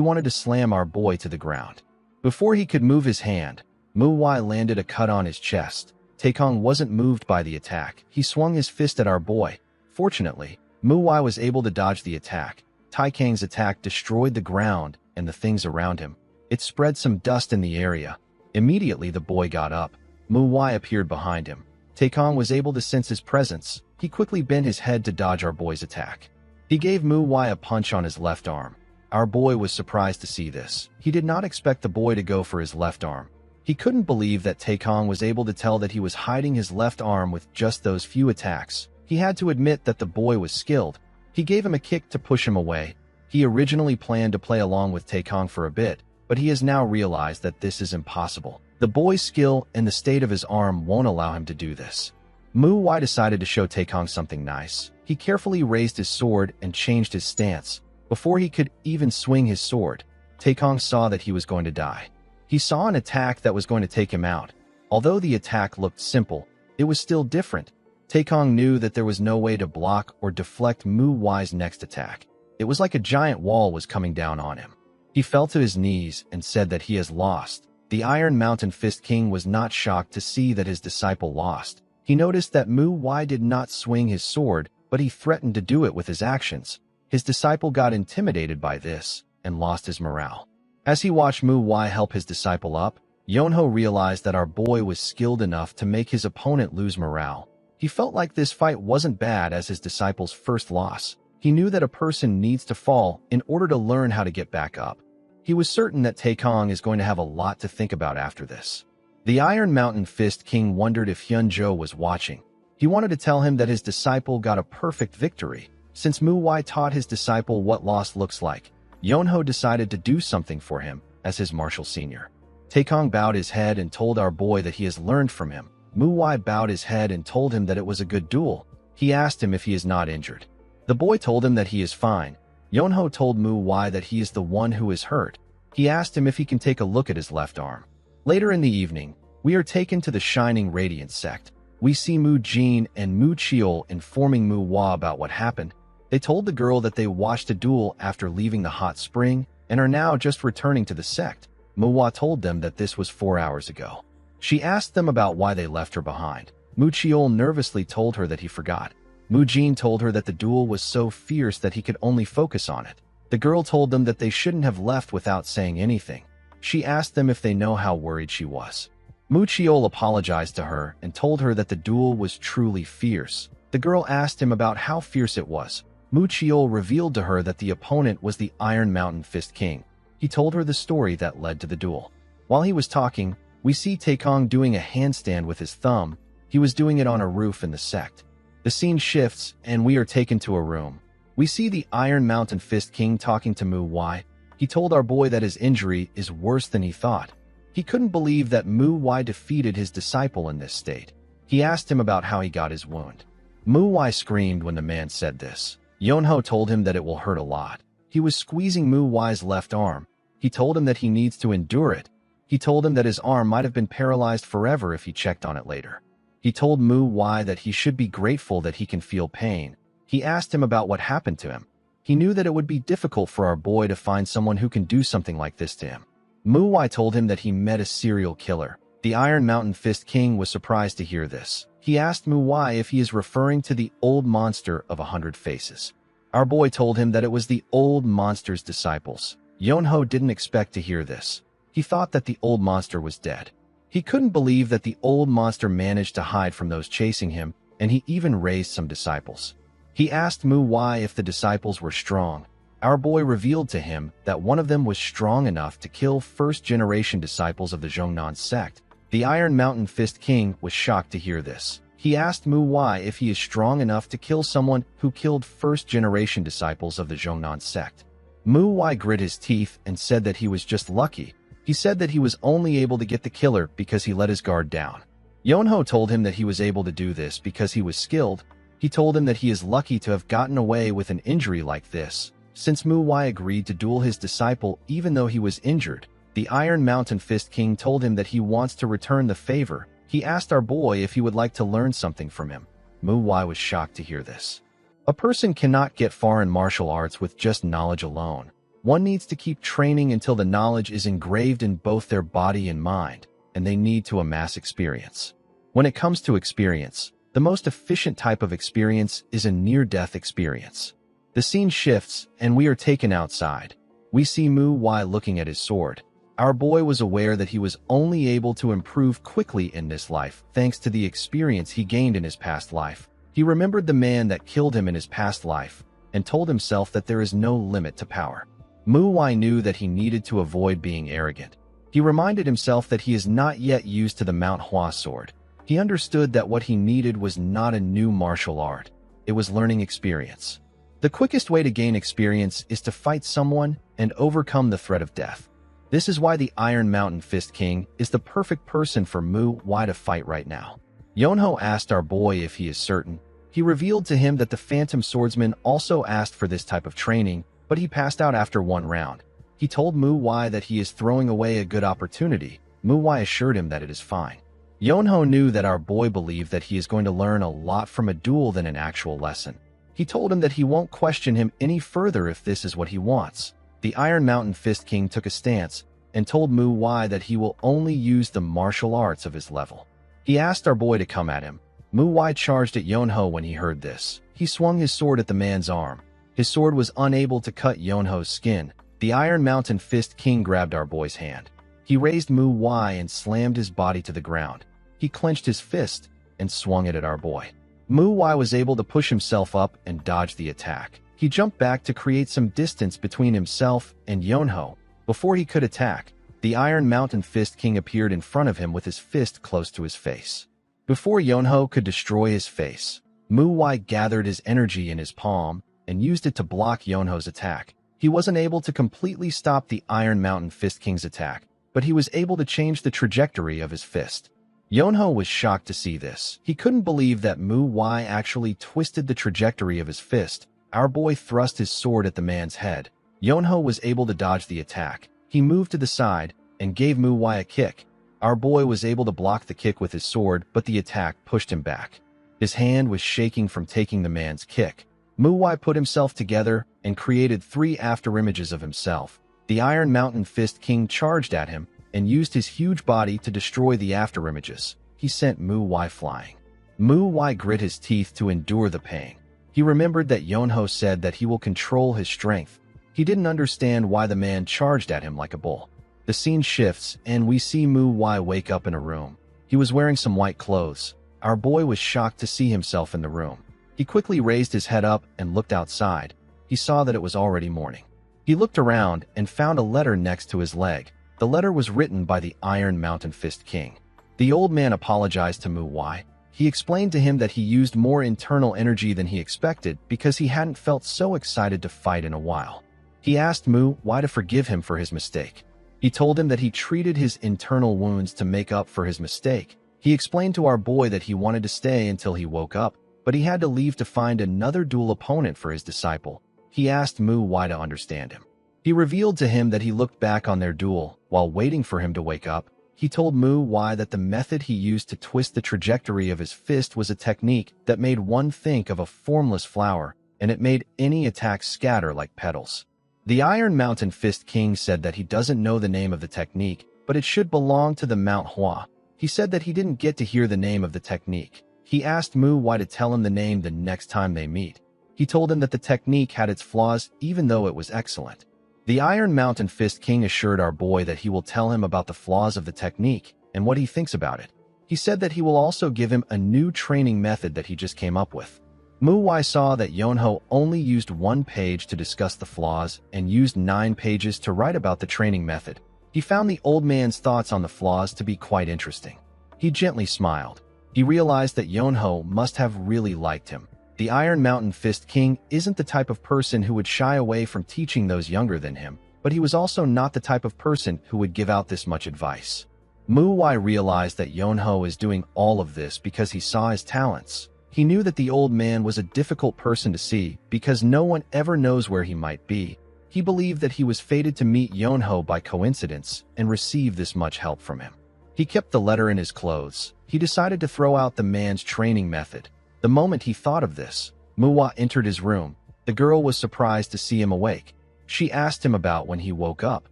wanted to slam our boy to the ground. Before he could move his hand, Muwai landed a cut on his chest. Taekong wasn't moved by the attack. He swung his fist at our boy. Fortunately, Muwai was able to dodge the attack. Taekong's attack destroyed the ground and the things around him. It spread some dust in the area. Immediately the boy got up. Muwai appeared behind him. Taekong was able to sense his presence. He quickly bent his head to dodge our boy's attack. He gave Muwai a punch on his left arm. Our boy was surprised to see this. He did not expect the boy to go for his left arm. He couldn't believe that Taekong was able to tell that he was hiding his left arm with just those few attacks. He had to admit that the boy was skilled. He gave him a kick to push him away. He originally planned to play along with Taekong for a bit, but he has now realized that this is impossible. The boy's skill and the state of his arm won't allow him to do this. Muwai decided to show Taekong something nice. He carefully raised his sword and changed his stance. Before he could even swing his sword, Taekong saw that he was going to die. He saw an attack that was going to take him out. Although the attack looked simple, it was still different. Taekong knew that there was no way to block or deflect Muwai's next attack. It was like a giant wall was coming down on him. He fell to his knees and said that he has lost. The Iron Mountain Fist King was not shocked to see that his disciple lost. He noticed that Muwai did not swing his sword, but he threatened to do it with his actions. His disciple got intimidated by this and lost his morale. As he watched Muwai help his disciple up, Yonho realized that our boy was skilled enough to make his opponent lose morale. He felt like this fight wasn't bad as his disciple's first loss. He knew that a person needs to fall in order to learn how to get back up. He was certain that Taekong is going to have a lot to think about after this. The Iron Mountain Fist King wondered if Hyunjo was watching. He wanted to tell him that his disciple got a perfect victory. Since Muwai taught his disciple what loss looks like, Yonho decided to do something for him as his martial senior. Taekong bowed his head and told our boy that he has learned from him. Muwai bowed his head and told him that it was a good duel. He asked him if he is not injured. The boy told him that he is fine. Yonho told Mu Wai that he is the one who is hurt. He asked him if he can take a look at his left arm. Later in the evening, we are taken to the Shining Radiance sect. We see Mu Jin and Mu Chiol informing Mu Hua about what happened. They told the girl that they watched a duel after leaving the hot spring and are now just returning to the sect. Mu Hua told them that this was 4 hours ago. She asked them about why they left her behind. Mu Chiol nervously told her that he forgot. Mu Jin told her that the duel was so fierce that he could only focus on it. The girl told them that they shouldn't have left without saying anything. She asked them if they know how worried she was. Mu Chiol apologized to her and told her that the duel was truly fierce. The girl asked him about how fierce it was. Mu Chiol revealed to her that the opponent was the Iron Mountain Fist King. He told her the story that led to the duel. While he was talking, we see Taekong doing a handstand with his thumb. He was doing it on a roof in the sect. The scene shifts, and we are taken to a room. We see the Iron Mountain Fist King talking to Mu Wai. He told our boy that his injury is worse than he thought. He couldn't believe that Mu Wai defeated his disciple in this state. He asked him about how he got his wound. Mu Wai screamed when the man said this. Yonho told him that it will hurt a lot. He was squeezing Mu Wai's left arm. He told him that he needs to endure it. He told him that his arm might have been paralyzed forever if he checked on it later. He told Mu Wai that he should be grateful that he can feel pain. He asked him about what happened to him. He knew that it would be difficult for our boy to find someone who can do something like this to him. Mu Wai told him that he met a serial killer. The Iron Mountain Fist King was surprised to hear this. He asked Mu Wai if he is referring to the old monster of 100 faces. Our boy told him that it was the old monster's disciples. Yonho didn't expect to hear this. He thought that the old monster was dead. He couldn't believe that the old monster managed to hide from those chasing him, and he even raised some disciples. He asked Mu Wai if the disciples were strong. Our boy revealed to him that one of them was strong enough to kill first-generation disciples of the Zhongnan sect. The Iron Mountain Fist King was shocked to hear this. He asked Mu Wai if he is strong enough to kill someone who killed first-generation disciples of the Zhongnan sect. Mu Wai grit his teeth and said that he was just lucky. He said that he was only able to get the killer because he let his guard down. Yonho told him that he was able to do this because he was skilled. He told him that he is lucky to have gotten away with an injury like this. Since Mu Wai agreed to duel his disciple even though he was injured, the Iron Mountain Fist King told him that he wants to return the favor. He asked our boy if he would like to learn something from him. Mu Wai was shocked to hear this. A person cannot get far in martial arts with just knowledge alone. One needs to keep training until the knowledge is engraved in both their body and mind, and they need to amass experience. When it comes to experience, the most efficient type of experience is a near-death experience. The scene shifts, and we are taken outside. We see Mu Wai looking at his sword. Our boy was aware that he was only able to improve quickly in this life thanks to the experience he gained in his past life. He remembered the man that killed him in his past life and told himself that there is no limit to power. Mu Wai knew that he needed to avoid being arrogant. He reminded himself that he is not yet used to the Mount Hua sword. He understood that what he needed was not a new martial art. It was learning experience. The quickest way to gain experience is to fight someone and overcome the threat of death. This is why the Iron Mountain Fist King is the perfect person for Mu Wai to fight right now. Yonho asked our boy if he is certain. He revealed to him that the Phantom Swordsman also asked for this type of training, but he passed out after one round. He told Mu Wai that he is throwing away a good opportunity. Mu Wai assured him that it is fine. Yonho knew that our boy believed that he is going to learn a lot from a duel than an actual lesson. He told him that he won't question him any further if this is what he wants. The Iron Mountain Fist King took a stance and told Mu Wai that he will only use the martial arts of his level. He asked our boy to come at him. Mu Wai charged at Yonho when he heard this. He swung his sword at the man's arm. His sword was unable to cut Yonho's skin. The Iron Mountain Fist King grabbed our boy's hand. He raised Mu Wai and slammed his body to the ground. He clenched his fist and swung it at our boy. Mu Wai was able to push himself up and dodge the attack. He jumped back to create some distance between himself and Yonho. Before he could attack, the Iron Mountain Fist King appeared in front of him with his fist close to his face. Before Yonho could destroy his face, Mu Wai gathered his energy in his palm and used it to block Yonho's attack. He wasn't able to completely stop the Iron Mountain Fist King's attack, but he was able to change the trajectory of his fist. Yonho was shocked to see this. He couldn't believe that Mu Wai actually twisted the trajectory of his fist. Our boy thrust his sword at the man's head. Yonho was able to dodge the attack. He moved to the side and gave Mu Wai a kick. Our boy was able to block the kick with his sword, but the attack pushed him back. His hand was shaking from taking the man's kick. Mu Wai put himself together and created 3 afterimages of himself. The Iron Mountain Fist King charged at him and used his huge body to destroy the afterimages. He sent Mu Wai flying. Mu Wai grit his teeth to endure the pain. He remembered that Yonho said that he will control his strength. He didn't understand why the man charged at him like a bull. The scene shifts, and we see Mu Wai wake up in a room. He was wearing some white clothes. Our boy was shocked to see himself in the room. He quickly raised his head up and looked outside. He saw that it was already morning. He looked around and found a letter next to his leg. The letter was written by the Iron Mountain Fist King. The old man apologized to Mu Wai. He explained to him that he used more internal energy than he expected because he hadn't felt so excited to fight in a while. He asked Mu Wai to forgive him for his mistake. He told him that he treated his internal wounds to make up for his mistake. He explained to our boy that he wanted to stay until he woke up, but he had to leave to find another duel opponent for his disciple. He asked Mu Wai to understand him. He revealed to him that he looked back on their duel while waiting for him to wake up. He told Mu Wai that the method he used to twist the trajectory of his fist was a technique that made one think of a formless flower, and it made any attack scatter like petals. The Iron Mountain Fist King said that he doesn't know the name of the technique, but it should belong to the Mount Hua. He said that he didn't get to hear the name of the technique. He asked Mu Wai to tell him the name the next time they meet. He told him that the technique had its flaws even though it was excellent. The Iron Mountain Fist King assured our boy that he will tell him about the flaws of the technique and what he thinks about it. He said that he will also give him a new training method that he just came up with. Mu Wai saw that Yonho only used 1 page to discuss the flaws and used 9 pages to write about the training method. He found the old man's thoughts on the flaws to be quite interesting. He gently smiled. He realized that Yonho must have really liked him. The Iron Mountain Fist King isn't the type of person who would shy away from teaching those younger than him, but he was also not the type of person who would give out this much advice. Mu Wai realized that Yonho is doing all of this because he saw his talents. He knew that the old man was a difficult person to see because no one ever knows where he might be. He believed that he was fated to meet Yonho by coincidence and receive this much help from him. He kept the letter in his clothes. He decided to throw out the man's training method. The moment he thought of this, Mu Wai entered his room. The girl was surprised to see him awake. She asked him about when he woke up.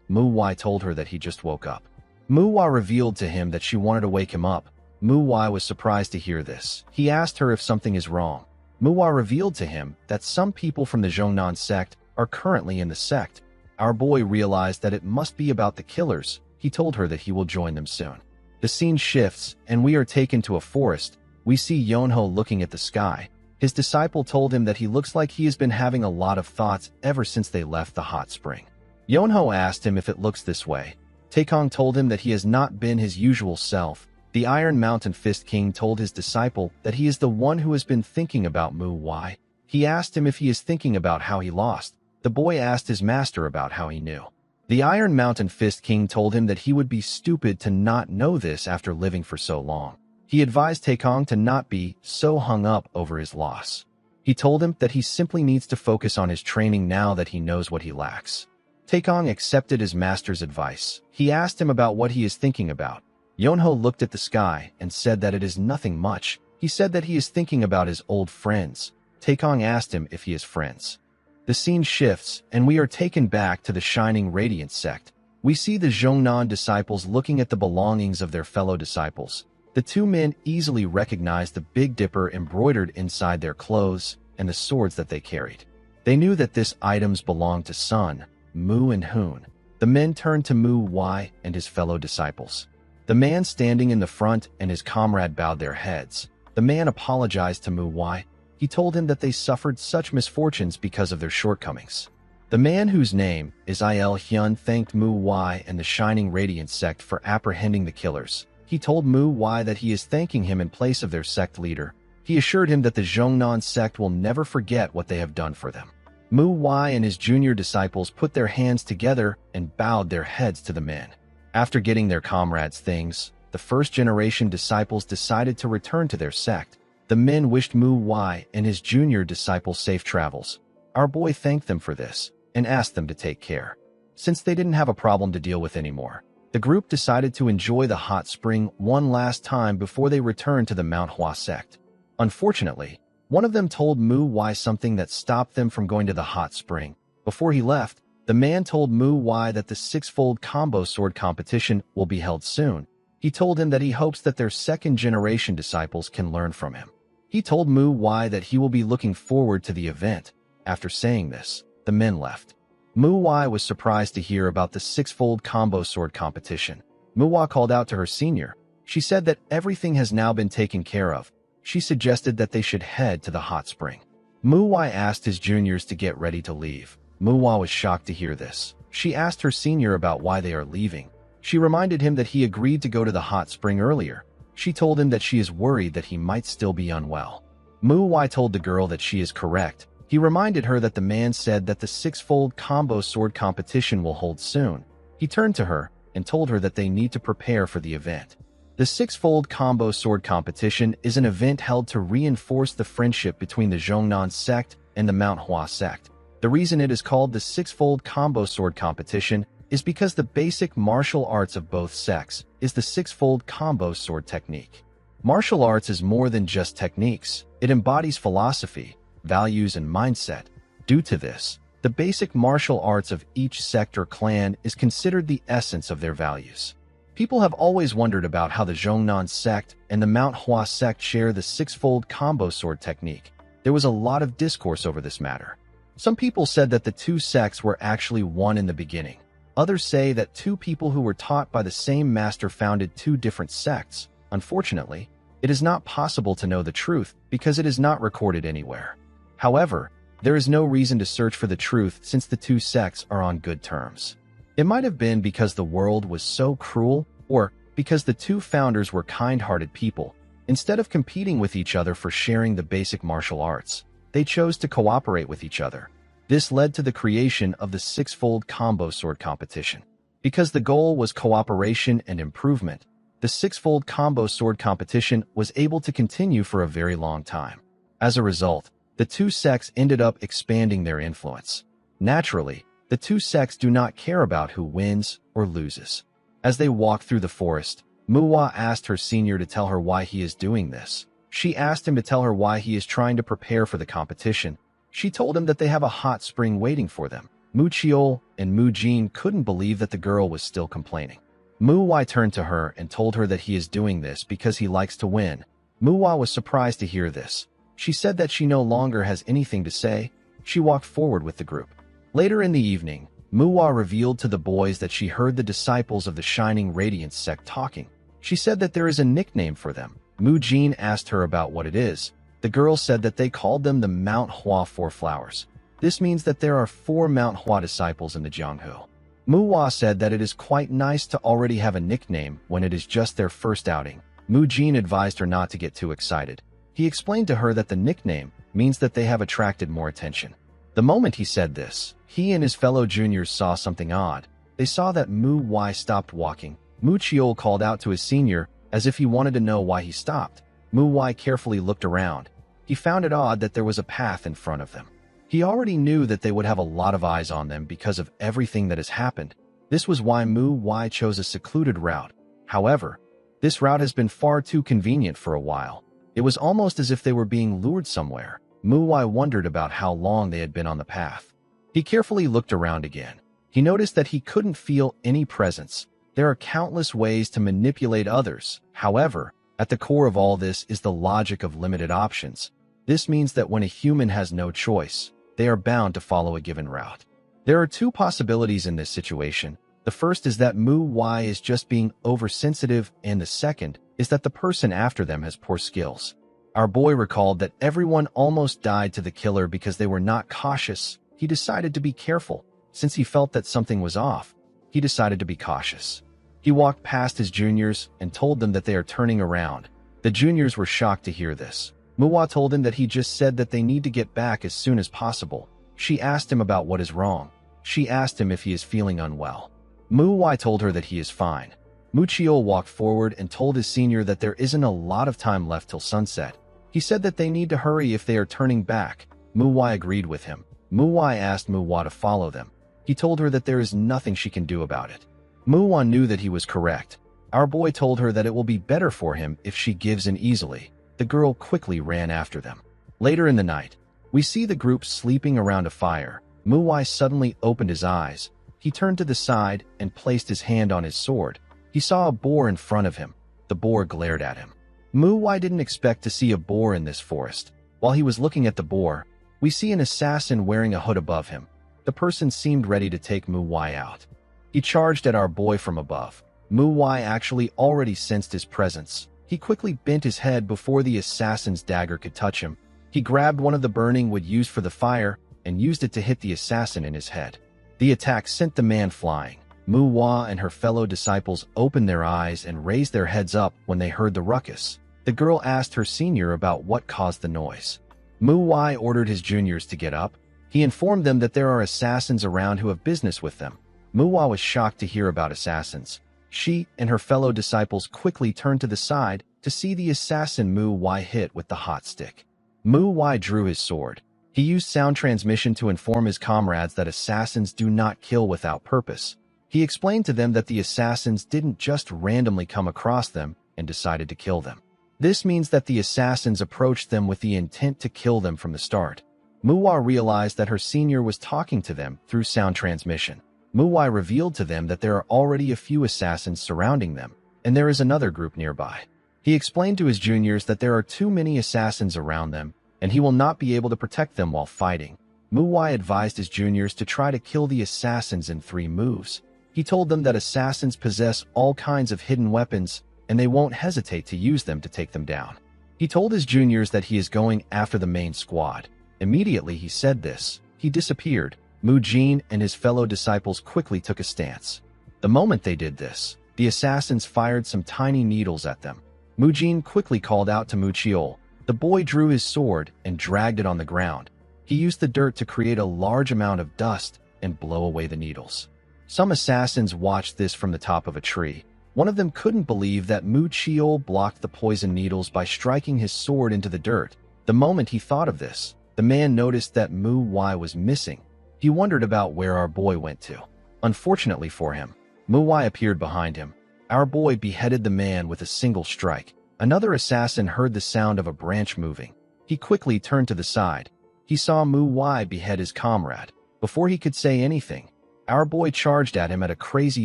Mu Wai told her that he just woke up. Mu Wai revealed to him that she wanted to wake him up. Mu Wai was surprised to hear this. He asked her if something is wrong. Mu Wai revealed to him that some people from the Zhongnan sect are currently in the sect. Our boy realized that it must be about the killers. He told her that he will join them soon. The scene shifts, and we are taken to a forest. We see Yonho looking at the sky. His disciple told him that he looks like he has been having a lot of thoughts ever since they left the hot spring. Yonho asked him if it looks this way. Taekong told him that he has not been his usual self. The Iron Mountain Fist King told his disciple that he is the one who has been thinking about Mu Wai. He asked him if he is thinking about how he lost. The boy asked his master about how he knew. The Iron Mountain Fist King told him that he would be stupid to not know this after living for so long. He advised Taekong to not be so hung up over his loss. He told him that he simply needs to focus on his training now that he knows what he lacks. Taekong accepted his master's advice. He asked him about what he is thinking about. Yonho looked at the sky and said that it is nothing much. He said that he is thinking about his old friends. Taekong asked him if he has friends. The scene shifts, and we are taken back to the Shining Radiance sect. We see the Zhongnan disciples looking at the belongings of their fellow disciples. The 2 men easily recognized the Big Dipper embroidered inside their clothes and the swords that they carried. They knew that these items belonged to Sun, Mu, and Hoon. The men turned to Mu Wai and his fellow disciples. The man standing in the front and his comrade bowed their heads. The man apologized to Mu Wai. He told him that they suffered such misfortunes because of their shortcomings. The man whose name is Il Hyun thanked Mu Wai and the Shining Radiance sect for apprehending the killers. He told Mu Wai that he is thanking him in place of their sect leader. He assured him that the Zhongnan sect will never forget what they have done for them. Mu Wai and his junior disciples put their hands together and bowed their heads to the men. After getting their comrades' things, the first-generation disciples decided to return to their sect. The men wished Mu Wai and his junior disciple safe travels. Our boy thanked them for this and asked them to take care. Since they didn't have a problem to deal with anymore, the group decided to enjoy the hot spring one last time before they returned to the Mount Hua sect. Unfortunately, one of them told Mu Wai something that stopped them from going to the hot spring. Before he left, the man told Mu Wai that the six-fold combo sword competition will be held soon. He told him that he hopes that their second-generation disciples can learn from him. He told Mu Wai that he will be looking forward to the event. After saying this, the men left. Mu Wai was surprised to hear about the six-fold combo sword competition. Mu Wai called out to her senior. She said that everything has now been taken care of. She suggested that they should head to the hot spring. Mu Wai asked his juniors to get ready to leave. Mu Wai was shocked to hear this. She asked her senior about why they are leaving. She reminded him that he agreed to go to the hot spring earlier. She told him that she is worried that he might still be unwell. Mu Wai told the girl that she is correct. He reminded her that the man said that the six-fold combo sword competition will hold soon. He turned to her and told her that they need to prepare for the event. The six-fold combo sword competition is an event held to reinforce the friendship between the Zhongnan sect and the Mount Hua sect. The reason it is called the six-fold combo sword competition is because the basic martial arts of both sects is the six-fold combo sword technique. Martial arts is more than just techniques. It embodies philosophy, values, and mindset. Due to this, the basic martial arts of each sect or clan is considered the essence of their values. People have always wondered about how the Zhongnan sect and the Mount Hua sect share the six-fold combo sword technique. There was a lot of discourse over this matter. Some people said that the two sects were actually one in the beginning. Others say that two people who were taught by the same master founded two different sects. Unfortunately, it is not possible to know the truth because it is not recorded anywhere. However, there is no reason to search for the truth since the two sects are on good terms. It might have been because the world was so cruel, or because the two founders were kind-hearted people. Instead of competing with each other for sharing the basic martial arts, they chose to cooperate with each other. This led to the creation of the six-fold combo sword competition. Because the goal was cooperation and improvement, the six-fold combo sword competition was able to continue for a very long time. As a result, the two sects ended up expanding their influence. Naturally, the two sects do not care about who wins or loses. As they walked through the forest, Mu Wai asked her senior to tell her why he is doing this. She asked him to tell her why he is trying to prepare for the competition. She told him that they have a hot spring waiting for them. Mu Chiol and Mu Jin couldn't believe that the girl was still complaining. Mu Wai turned to her and told her that he is doing this because he likes to win. Mu Wai was surprised to hear this. She said that she no longer has anything to say. She walked forward with the group. Later in the evening, Mu Wai revealed to the boys that she heard the disciples of the Shining Radiance sect talking. She said that there is a nickname for them. Mu Jin asked her about what it is. The girl said that they called them the Mount Hua Four Flowers. This means that there are 4 Mount Hua disciples in the Jianghu. Mu Wai said that it is quite nice to already have a nickname when it is just their first outing. Mu Jin advised her not to get too excited. He explained to her that the nickname means that they have attracted more attention. The moment he said this, he and his fellow juniors saw something odd. They saw that Mu Wai stopped walking. Mu Chiol called out to his senior as if he wanted to know why he stopped. Mu Wai carefully looked around. He found it odd that there was a path in front of them. He already knew that they would have a lot of eyes on them because of everything that has happened. This was why Mu Wai chose a secluded route. However, this route has been far too convenient for a while. It was almost as if they were being lured somewhere. Mu Wai wondered about how long they had been on the path. He carefully looked around again. He noticed that he couldn't feel any presence. There are countless ways to manipulate others. However, at the core of all this is the logic of limited options. This means that when a human has no choice, they are bound to follow a given route. There are 2 possibilities in this situation. The first is that Mu Wai is just being oversensitive, and the second is that the person after them has poor skills. Our boy recalled that everyone almost died to the killer because they were not cautious. He decided to be careful. Since he felt that something was off, he decided to be cautious. He walked past his juniors and told them that they are turning around. The juniors were shocked to hear this. Mu Wai told him that he just said that they need to get back as soon as possible. She asked him about what is wrong. She asked him if he is feeling unwell. Mu Wai told her that he is fine. Mu Chiol walked forward and told his senior that there isn't a lot of time left till sunset. He said that they need to hurry if they are turning back. Muwai agreed with him. Muwai asked Muwa to follow them. He told her that there is nothing she can do about it. Muwa knew that he was correct. Our boy told her that it will be better for him if she gives in easily. The girl quickly ran after them. Later in the night, we see the group sleeping around a fire. Muwai suddenly opened his eyes. He turned to the side and placed his hand on his sword. He saw a boar in front of him. The boar glared at him. Muwai didn't expect to see a boar in this forest. While he was looking at the boar, we see an assassin wearing a hood above him. The person seemed ready to take Muwai out. He charged at our boy from above. Muwai actually already sensed his presence. He quickly bent his head before the assassin's dagger could touch him. He grabbed one of the burning wood used for the fire and used it to hit the assassin in his head. The attack sent the man flying. Muwa and her fellow disciples opened their eyes and raised their heads up when they heard the ruckus. The girl asked her senior about what caused the noise. Muwai ordered his juniors to get up. He informed them that there are assassins around who have business with them. Muwa was shocked to hear about assassins. She and her fellow disciples quickly turned to the side to see the assassin Muwai hit with the hot stick. Muwai drew his sword. He used sound transmission to inform his comrades that assassins do not kill without purpose. He explained to them that the assassins didn't just randomly come across them and decided to kill them. This means that the assassins approached them with the intent to kill them from the start. Muwa realized that her senior was talking to them through sound transmission. Muwai revealed to them that there are already a few assassins surrounding them, and there is another group nearby. He explained to his juniors that there are too many assassins around them, and he will not be able to protect them while fighting. Muwai advised his juniors to try to kill the assassins in 3 moves. He told them that assassins possess all kinds of hidden weapons, and they won't hesitate to use them to take them down. He told his juniors that he is going after the main squad. Immediately he said this, he disappeared. Mujin and his fellow disciples quickly took a stance. The moment they did this, the assassins fired some tiny needles at them. Mujin quickly called out to Muchiol. The boy drew his sword and dragged it on the ground. He used the dirt to create a large amount of dust and blow away the needles. Some assassins watched this from the top of a tree. One of them couldn't believe that Muchiol blocked the poison needles by striking his sword into the dirt. The moment he thought of this, the man noticed that Muwai was missing. He wondered about where our boy went to. Unfortunately for him, Muwai appeared behind him. Our boy beheaded the man with a single strike. Another assassin heard the sound of a branch moving. He quickly turned to the side. He saw Muwai behead his comrade. Before he could say anything, our boy charged at him at a crazy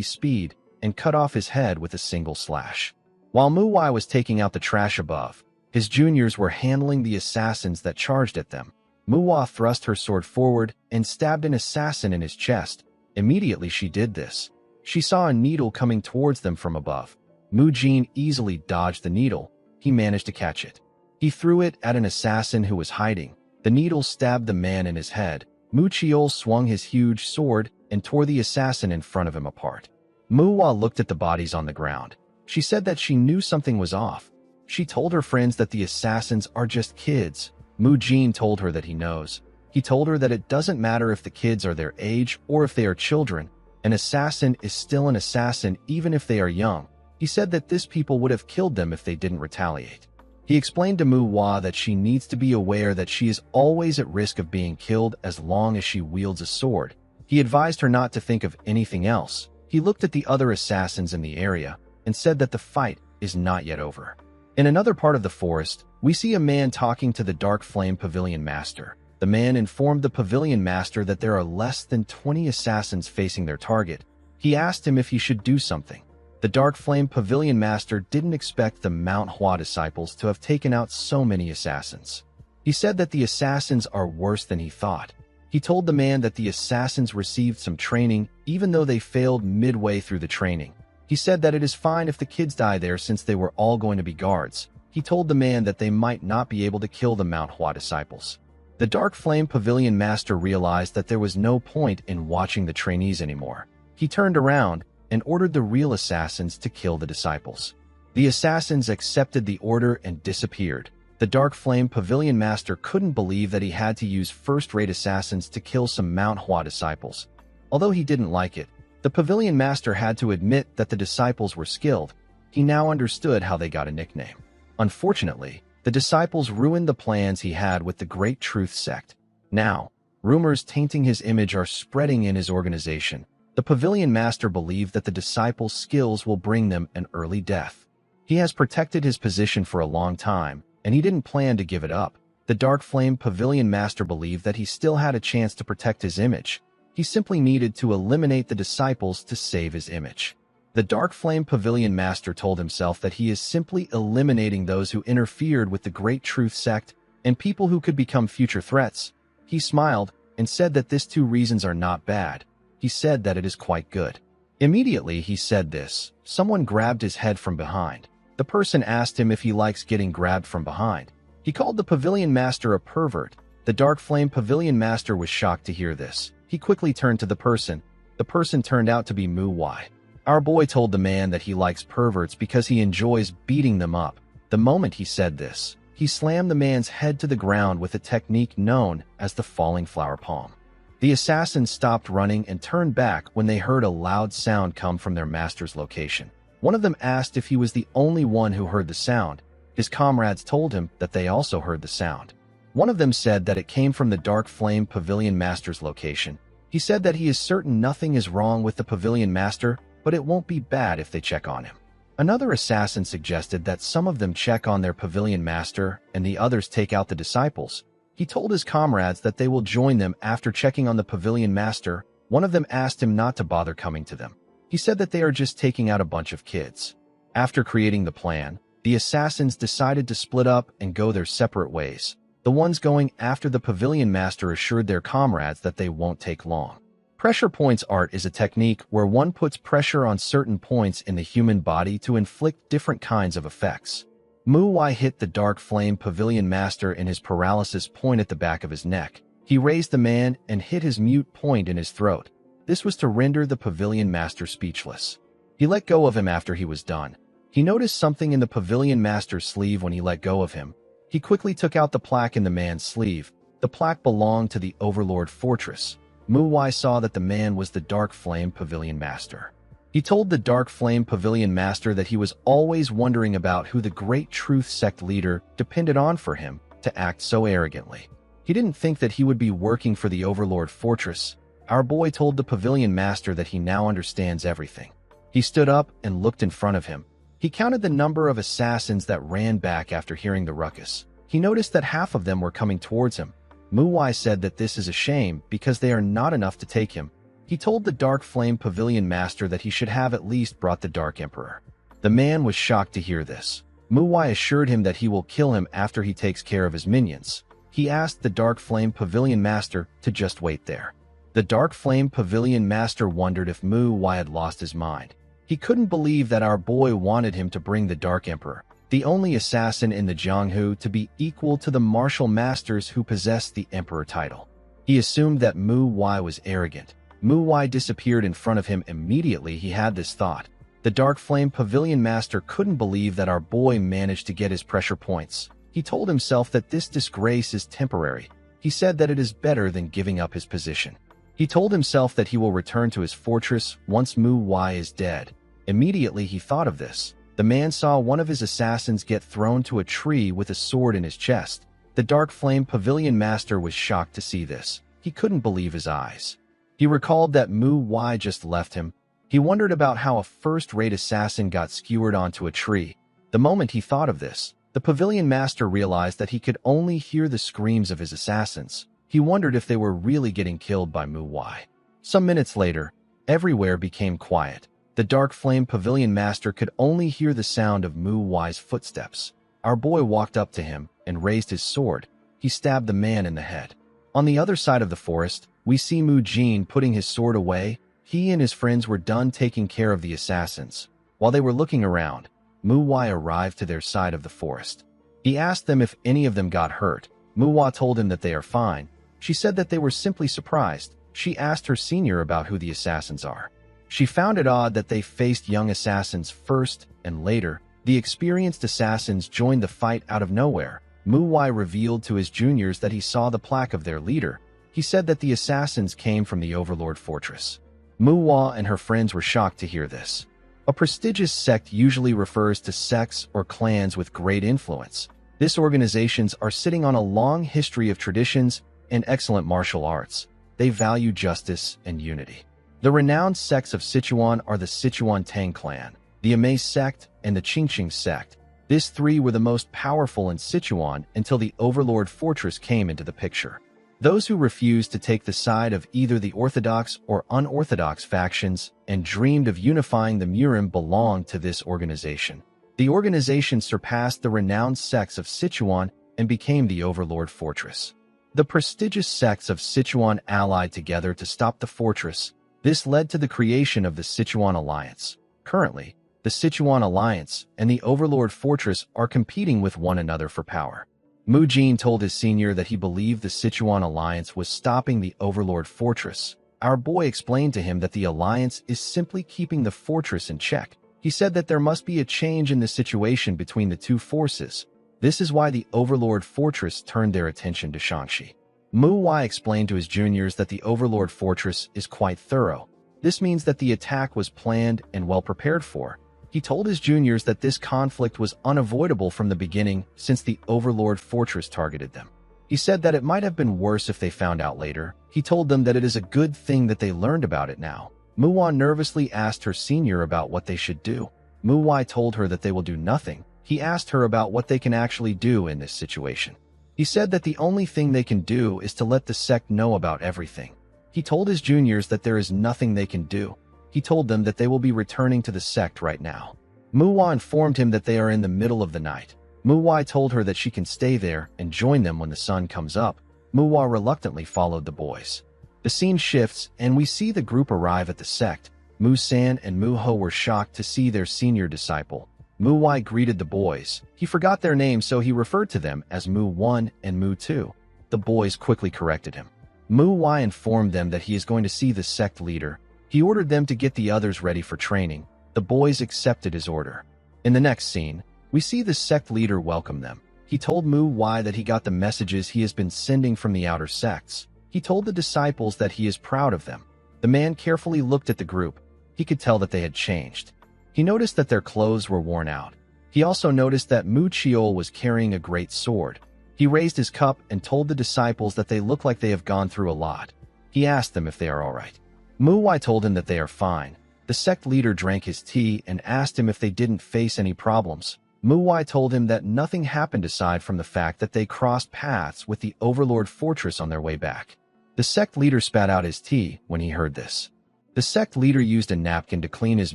speed and cut off his head with a single slash. While Muwai was taking out the trash above, his juniors were handling the assassins that charged at them. Muwa thrust her sword forward and stabbed an assassin in his chest. Immediately she did this, she saw a needle coming towards them from above. Mujin easily dodged the needle. He managed to catch it. He threw it at an assassin who was hiding. The needle stabbed the man in his head. Muchiol swung his huge sword and tore the assassin in front of him apart. Muwa looked at the bodies on the ground. She said that she knew something was off. She told her friends that the assassins are just kids. Mujin told her that he knows. He told her that it doesn't matter if the kids are their age or if they are children. An assassin is still an assassin even if they are young. He said that this people would have killed them if they didn't retaliate. He explained to Muwa that she needs to be aware that she is always at risk of being killed as long as she wields a sword. He advised her not to think of anything else. He looked at the other assassins in the area and said that the fight is not yet over. In another part of the forest, we see a man talking to the Dark Flame Pavilion Master. The man informed the Pavilion Master that there are less than 20 assassins facing their target. He asked him if he should do something. The Dark Flame Pavilion Master didn't expect the Mount Hua disciples to have taken out so many assassins. He said that the assassins are worse than he thought. He told the man that the assassins received some training even though they failed midway through the training. He said that it is fine if the kids die there since they were all going to be guards. He told the man that they might not be able to kill the Mount Hua disciples. The Dark Flame Pavilion Master realized that there was no point in watching the trainees anymore. He turned around and ordered the real assassins to kill the disciples. The assassins accepted the order and disappeared. The Dark Flame Pavilion Master couldn't believe that he had to use first-rate assassins to kill some Mount Hua disciples. Although he didn't like it, the Pavilion Master had to admit that the disciples were skilled. He now understood how they got a nickname. Unfortunately, The disciples ruined the plans he had with the Great Truth sect. Now, rumors tainting his image are spreading in his organization. The Pavilion Master believed that the disciples' skills will bring them an early death. He has protected his position for a long time, and he didn't plan to give it up. The Dark Flame Pavilion Master believed that he still had a chance to protect his image. He simply needed to eliminate the disciples to save his image. The Dark Flame Pavilion Master told himself that he is simply eliminating those who interfered with the Great Truth sect and people who could become future threats. He smiled and said that these two reasons are not bad. He said that it is quite good. Immediately he said this, someone grabbed his head from behind. The person asked him if he likes getting grabbed from behind. He called the Pavilion Master a pervert. The Dark Flame Pavilion Master was shocked to hear this. He quickly turned to the person. The person turned out to be Mu Wai. Our boy told the man that he likes perverts because he enjoys beating them up. The moment he said this, he slammed the man's head to the ground with a technique known as the falling flower palm. The assassins stopped running and turned back when they heard a loud sound come from their master's location. One of them asked if he was the only one who heard the sound. His comrades told him that they also heard the sound. One of them said that it came from the Dark Flame Pavilion Master's location. He said that he is certain nothing is wrong with the Pavilion Master, but it won't be bad if they check on him. Another assassin suggested that some of them check on their Pavilion Master and the others take out the disciples. He told his comrades that they will join them after checking on the Pavilion Master. One of them asked him not to bother coming to them. He said that they are just taking out a bunch of kids. After creating the plan, the assassins decided to split up and go their separate ways. The ones going after the Pavilion Master assured their comrades that they won't take long. Pressure points art is a technique where one puts pressure on certain points in the human body to inflict different kinds of effects. Mu Wai hit the Dark Flame Pavilion Master in his paralysis point at the back of his neck. He raised the man and hit his mute point in his throat. This was to render the Pavilion Master speechless. He let go of him after he was done. He noticed something in the Pavilion Master's sleeve when he let go of him. He quickly took out the plaque in the man's sleeve. The plaque belonged to the Overlord Fortress. Mu Wai saw that the man was the Dark Flame Pavilion Master. He told the Dark Flame Pavilion Master that he was always wondering about who the Great Truth sect leader depended on for him to act so arrogantly. He didn't think that he would be working for the Overlord Fortress. Our boy told the Pavilion Master that he now understands everything. He stood up and looked in front of him. He counted the number of assassins that ran back after hearing the ruckus. He noticed that half of them were coming towards him. Mu Wai said that this is a shame because they are not enough to take him. He told the Dark Flame Pavilion Master that he should have at least brought the Dark Emperor. The man was shocked to hear this. Mu Wai assured him that he will kill him after he takes care of his minions. He asked the Dark Flame Pavilion Master to just wait there. The Dark Flame Pavilion Master wondered if Mu Wai had lost his mind. He couldn't believe that our boy wanted him to bring the Dark Emperor, the only assassin in the Jianghu to be equal to the martial masters who possessed the Emperor title. He assumed that Mu Wai was arrogant. Mu Wai disappeared in front of him immediately he had this thought. The Dark Flame Pavilion Master couldn't believe that our boy managed to get his pressure points. He told himself that this disgrace is temporary. He said that it is better than giving up his position. He told himself that he will return to his fortress once Mu Wai is dead. Immediately he thought of this. The man saw one of his assassins get thrown to a tree with a sword in his chest. The Dark Flame Pavilion Master was shocked to see this. He couldn't believe his eyes. He recalled that Mu Wai just left him. He wondered about how a first-rate assassin got skewered onto a tree. The moment he thought of this, the Pavilion Master realized that he could only hear the screams of his assassins. He wondered if they were really getting killed by Mu Wai. Some minutes later, everywhere became quiet. The Dark Flame Pavilion Master could only hear the sound of Mu Wai's footsteps. Our boy walked up to him and raised his sword. He stabbed the man in the head. On the other side of the forest, we see Mu Jin putting his sword away. He and his friends were done taking care of the assassins. While they were looking around, Mu Wai arrived to their side of the forest. He asked them if any of them got hurt. Mu Wai told him that they are fine. She said that they were simply surprised. She asked her senior about who the assassins are. She found it odd that they faced young assassins first, and later, the experienced assassins joined the fight out of nowhere. Mu Wai revealed to his juniors that he saw the plaque of their leader. He said that the assassins came from the Overlord Fortress. Mu Wai and her friends were shocked to hear this. A prestigious sect usually refers to sects or clans with great influence. These organizations are sitting on a long history of traditions and excellent martial arts. They value justice and unity. The renowned sects of Sichuan are the Sichuan Tang clan, the Amei sect, and the Qingqing sect. These three were the most powerful in Sichuan until the Overlord Fortress came into the picture. Those who refused to take the side of either the orthodox or unorthodox factions and dreamed of unifying the Murim belonged to this organization. The organization surpassed the renowned sects of Sichuan and became the Overlord Fortress. The prestigious sects of Sichuan allied together to stop the fortress. This led to the creation of the Sichuan Alliance. Currently, the Sichuan Alliance and the Overlord Fortress are competing with one another for power. Mu Jin told his senior that he believed the Sichuan Alliance was stopping the Overlord Fortress. Our boy explained to him that the Alliance is simply keeping the fortress in check. He said that there must be a change in the situation between the two forces. This is why the Overlord Fortress turned their attention to Shanxi. Mu Wai explained to his juniors that the Overlord Fortress is quite thorough. This means that the attack was planned and well prepared for. He told his juniors that this conflict was unavoidable from the beginning since the Overlord Fortress targeted them. He said that it might have been worse if they found out later. He told them that it is a good thing that they learned about it now. Mu Wai nervously asked her senior about what they should do. Mu Wai told her that they will do nothing. He asked her about what they can actually do in this situation. He said that the only thing they can do is to let the sect know about everything. He told his juniors that there is nothing they can do. He told them that they will be returning to the sect right now. Mu Wai informed him that they are in the middle of the night. Mu Wai told her that she can stay there and join them when the sun comes up. Mu Wai reluctantly followed the boys. The scene shifts and we see the group arrive at the sect. Mu San and Mu Ho were shocked to see their senior disciple. Mu Wai greeted the boys. He forgot their names, so he referred to them as Mu 1 and Mu 2. The boys quickly corrected him. Mu Wai informed them that he is going to see the sect leader. He ordered them to get the others ready for training. The boys accepted his order. In the next scene, we see the sect leader welcome them. He told Mu Wai that he got the messages he has been sending from the outer sects. He told the disciples that he is proud of them. The man carefully looked at the group. He could tell that they had changed. He noticed that their clothes were worn out. He also noticed that Mu Chiol was carrying a great sword. He raised his cup and told the disciples that they look like they have gone through a lot. He asked them if they are all right. Mu Wai told him that they are fine. The sect leader drank his tea and asked him if they didn't face any problems. Mu Wai told him that nothing happened aside from the fact that they crossed paths with the Overlord Fortress on their way back. The sect leader spat out his tea when he heard this. The sect leader used a napkin to clean his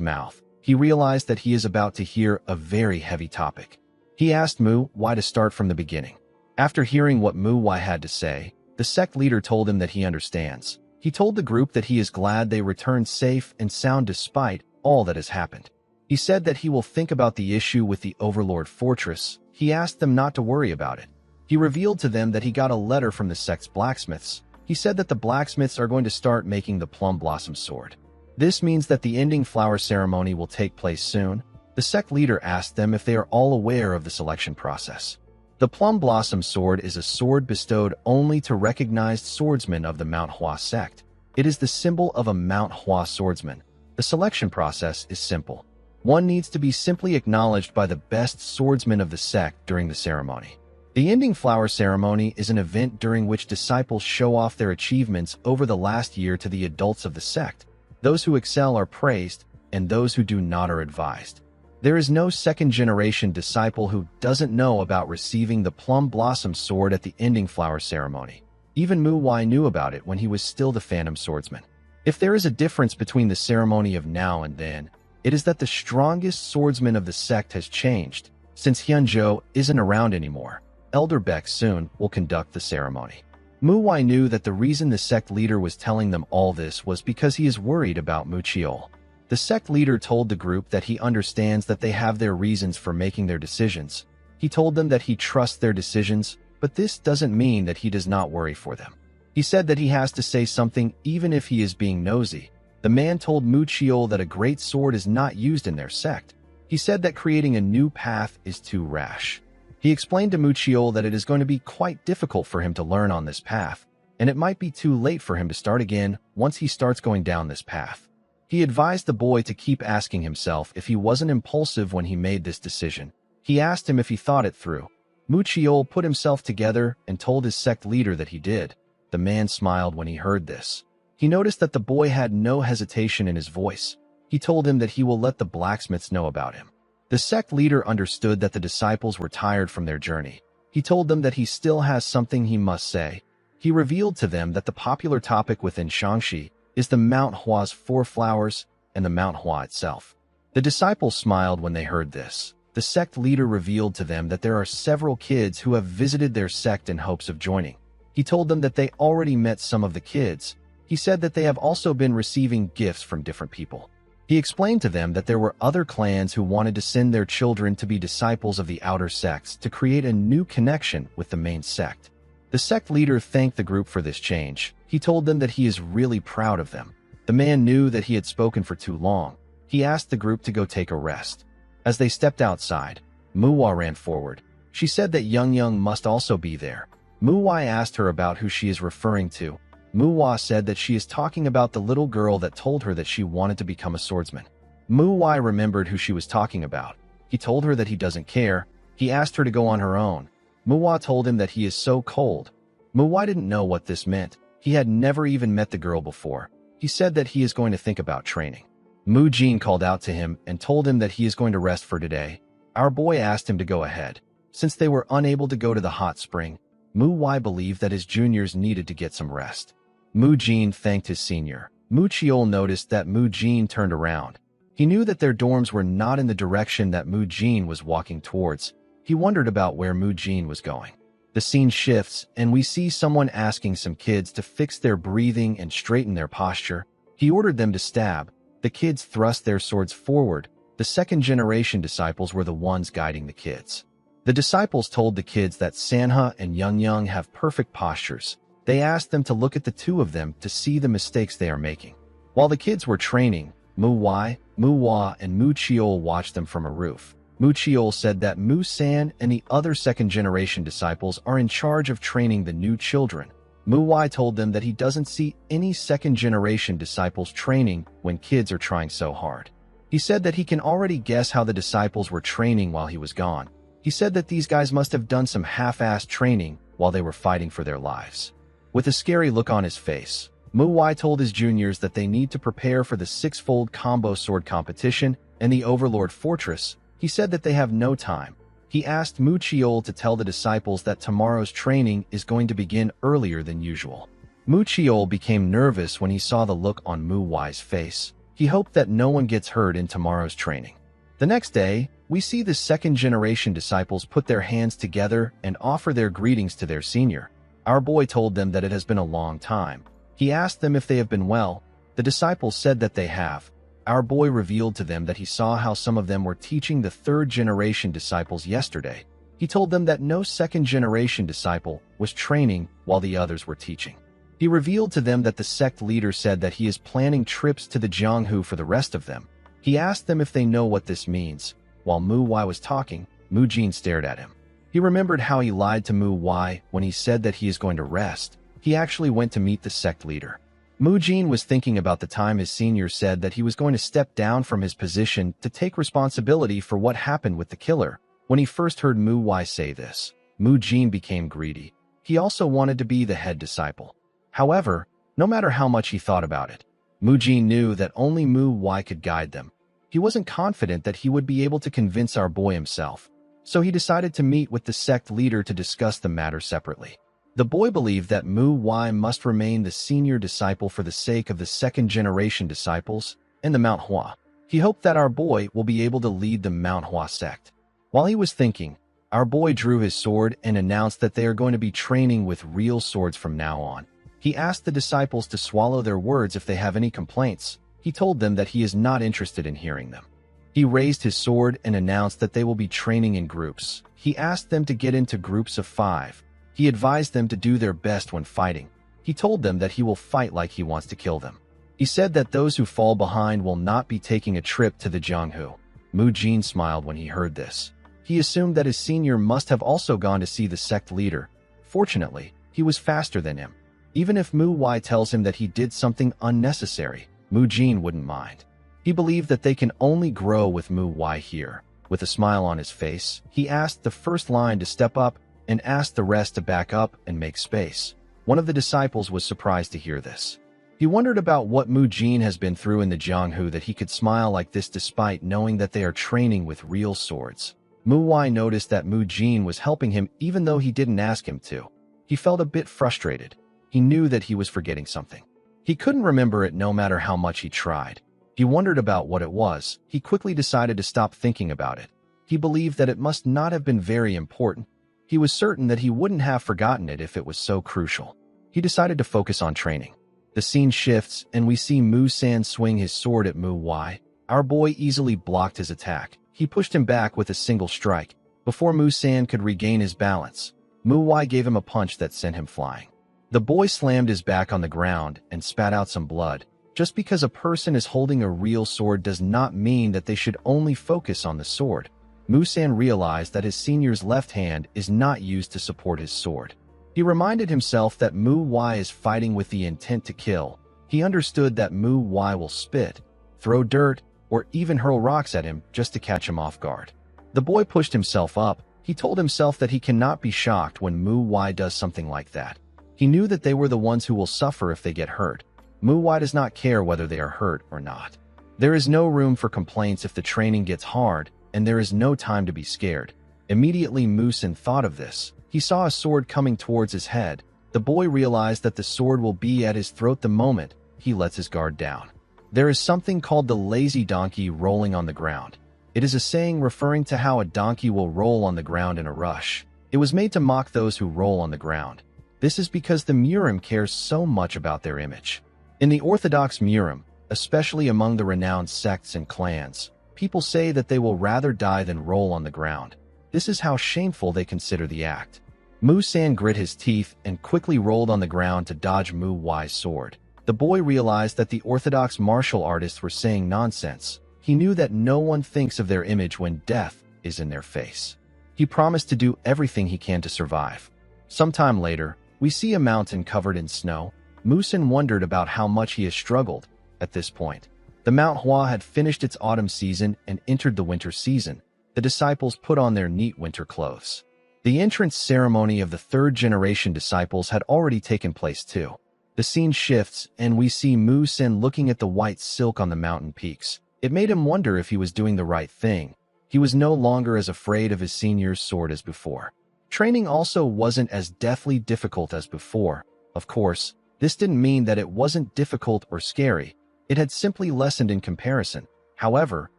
mouth. He realized that he is about to hear a very heavy topic. He asked Mu Wai to start from the beginning. After hearing what Mu Wai had to say, the sect leader told him that he understands. He told the group that he is glad they returned safe and sound despite all that has happened. He said that he will think about the issue with the Overlord Fortress. He asked them not to worry about it. He revealed to them that he got a letter from the sect's blacksmiths. He said that the blacksmiths are going to start making the Plum Blossom Sword. This means that the ending flower ceremony will take place soon. The sect leader asked them if they are all aware of the selection process. The Plum Blossom Sword is a sword bestowed only to recognized swordsmen of the Mount Hua sect. It is the symbol of a Mount Hua swordsman. The selection process is simple. One needs to be simply acknowledged by the best swordsman of the sect during the ceremony. The ending flower ceremony is an event during which disciples show off their achievements over the last year to the adults of the sect. Those who excel are praised, and those who do not are advised. There is no second-generation disciple who doesn't know about receiving the Plum Blossom Sword at the ending flower ceremony. Even Mu Wai knew about it when he was still the Phantom Swordsman. If there is a difference between the ceremony of now and then, it is that the strongest swordsman of the sect has changed. Since Hyunjo isn't around anymore, Elder Beck soon will conduct the ceremony. Mu Wai knew that the reason the sect leader was telling them all this was because he is worried about Mu Chiol. The sect leader told the group that he understands that they have their reasons for making their decisions. He told them that he trusts their decisions, but this doesn't mean that he does not worry for them. He said that he has to say something even if he is being nosy. The man told Mu Chiol that a great sword is not used in their sect. He said that creating a new path is too rash. He explained to Mu Chiol that it is going to be quite difficult for him to learn on this path, and it might be too late for him to start again once he starts going down this path. He advised the boy to keep asking himself if he wasn't impulsive when he made this decision. He asked him if he thought it through. Mu Chiol put himself together and told his sect leader that he did. The man smiled when he heard this. He noticed that the boy had no hesitation in his voice. He told him that he will let the blacksmiths know about him. The sect leader understood that the disciples were tired from their journey. He told them that he still has something he must say. He revealed to them that the popular topic within Shangxi is the Mount Hua's 4 flowers and the Mount Hua itself. The disciples smiled when they heard this. The sect leader revealed to them that there are several kids who have visited their sect in hopes of joining. He told them that they already met some of the kids. He said that they have also been receiving gifts from different people. He explained to them that there were other clans who wanted to send their children to be disciples of the outer sects to create a new connection with the main sect. The sect leader thanked the group for this change. He told them that he is really proud of them. The man knew that he had spoken for too long. He asked the group to go take a rest. As they stepped outside, Muwa ran forward. She said that Yang must also be there. Muwa asked her about who she is referring to. Muwa said that she is talking about the little girl that told her that she wanted to become a swordsman. Muwa remembered who she was talking about. He told her that he doesn't care. He asked her to go on her own. Muwa told him that he is so cold. Muwa didn't know what this meant. He had never even met the girl before. He said that he is going to think about training. Mu Jin called out to him and told him that he is going to rest for today. Our boy asked him to go ahead. Since they were unable to go to the hot spring, Mu Wai believed that his juniors needed to get some rest. Mu Jin thanked his senior. Mu Chiol noticed that Mu Jin turned around. He knew that their dorms were not in the direction that Mu Jin was walking towards. He wondered about where Mu Jin was going. The scene shifts, and we see someone asking some kids to fix their breathing and straighten their posture. He ordered them to stab. The kids thrust their swords forward. The second-generation disciples were the ones guiding the kids. The disciples told the kids that Sanha and Yang have perfect postures. They asked them to look at the two of them to see the mistakes they are making. While the kids were training, Mu Wai, Mu Hua, and Mu Chiol watched them from a roof. Mu Chiol said that Mu San and the other second-generation disciples are in charge of training the new children. Mu Wai told them that he doesn't see any second-generation disciples training when kids are trying so hard. He said that he can already guess how the disciples were training while he was gone. He said that these guys must have done some half-assed training while they were fighting for their lives. With a scary look on his face, Mu Wai told his juniors that they need to prepare for the six-fold combo sword competition and the Overlord Fortress. He said that they have no time. He asked Mu Chiol to tell the disciples that tomorrow's training is going to begin earlier than usual. Mu Chiol became nervous when he saw the look on Mu Wai's face. He hoped that no one gets hurt in tomorrow's training. The next day, we see the second-generation disciples put their hands together and offer their greetings to their senior. Our boy told them that it has been a long time. He asked them if they have been well. The disciples said that they have. Our boy revealed to them that he saw how some of them were teaching the third-generation disciples yesterday. He told them that no second-generation disciple was training while the others were teaching. He revealed to them that the sect leader said that he is planning trips to the Jianghu for the rest of them. He asked them if they know what this means. While Mu Wai was talking, Mu Jin stared at him. He remembered how he lied to Mu Wai when he said that he is going to rest. He actually went to meet the sect leader. Mu Jin was thinking about the time his senior said that he was going to step down from his position to take responsibility for what happened with the killer. When he first heard Mu Wai say this, Mu Jin became greedy. He also wanted to be the head disciple. However, no matter how much he thought about it, Mu Jin knew that only Mu Wai could guide them. He wasn't confident that he would be able to convince our boy himself, so he decided to meet with the sect leader to discuss the matter separately. The boy believed that Mu Wai must remain the senior disciple for the sake of the second-generation disciples and the Mount Hua. He hoped that our boy will be able to lead the Mount Hua sect. While he was thinking, our boy drew his sword and announced that they are going to be training with real swords from now on. He asked the disciples to swallow their words if they have any complaints. He told them that he is not interested in hearing them. He raised his sword and announced that they will be training in groups. He asked them to get into groups of 5. He advised them to do their best when fighting. He told them that he will fight like he wants to kill them. He said that those who fall behind will not be taking a trip to the Jianghu. Mu Jin smiled when he heard this. He assumed that his senior must have also gone to see the sect leader. Fortunately, he was faster than him. Even if Mu Wai tells him that he did something unnecessary, Mu Jin wouldn't mind. He believed that they can only grow with Mu Wai here. With a smile on his face, he asked the first line to step up and asked the rest to back up and make space. One of the disciples was surprised to hear this. He wondered about what Mu Jin has been through in the Jianghu that he could smile like this despite knowing that they are training with real swords. Mu Wai noticed that Mu Jin was helping him even though he didn't ask him to. He felt a bit frustrated. He knew that he was forgetting something. He couldn't remember it no matter how much he tried. He wondered about what it was. He quickly decided to stop thinking about it. He believed that it must not have been very important. He was certain that he wouldn't have forgotten it if it was so crucial. He decided to focus on training. The scene shifts, and we see Mu San swing his sword at Mu Wai. Our boy easily blocked his attack. He pushed him back with a single strike. Before Mu San could regain his balance, Mu Wai gave him a punch that sent him flying. The boy slammed his back on the ground and spat out some blood. Just because a person is holding a real sword does not mean that they should only focus on the sword. Mu San realized that his senior's left hand is not used to support his sword. He reminded himself that Mu Wai is fighting with the intent to kill. He understood that Mu Wai will spit, throw dirt, or even hurl rocks at him just to catch him off guard. The boy pushed himself up. He told himself that he cannot be shocked when Mu Wai does something like that. He knew that they were the ones who will suffer if they get hurt. Mu Wai does not care whether they are hurt or not. There is no room for complaints if the training gets hard, and there is no time to be scared. Immediately Mu San thought of this. He saw a sword coming towards his head. The boy realized that the sword will be at his throat the moment he lets his guard down. There is something called the lazy donkey rolling on the ground. It is a saying referring to how a donkey will roll on the ground in a rush. It was made to mock those who roll on the ground. This is because the Murim cares so much about their image. In the Orthodox Murim, especially among the renowned sects and clans, people say that they will rather die than roll on the ground. This is how shameful they consider the act. Mu San grit his teeth and quickly rolled on the ground to dodge Mu Wai's sword. The boy realized that the Orthodox martial artists were saying nonsense. He knew that no one thinks of their image when death is in their face. He promised to do everything he can to survive. Sometime later, we see a mountain covered in snow. Mu San wondered about how much he has struggled at this point. The Mount Hua had finished its autumn season and entered the winter season. The disciples put on their neat winter clothes. The entrance ceremony of the third-generation disciples had already taken place too. The scene shifts, and we see Mu San looking at the white silk on the mountain peaks. It made him wonder if he was doing the right thing. He was no longer as afraid of his senior's sword as before. Training also wasn't as deathly difficult as before. Of course, this didn't mean that it wasn't difficult or scary. It had simply lessened in comparison. However,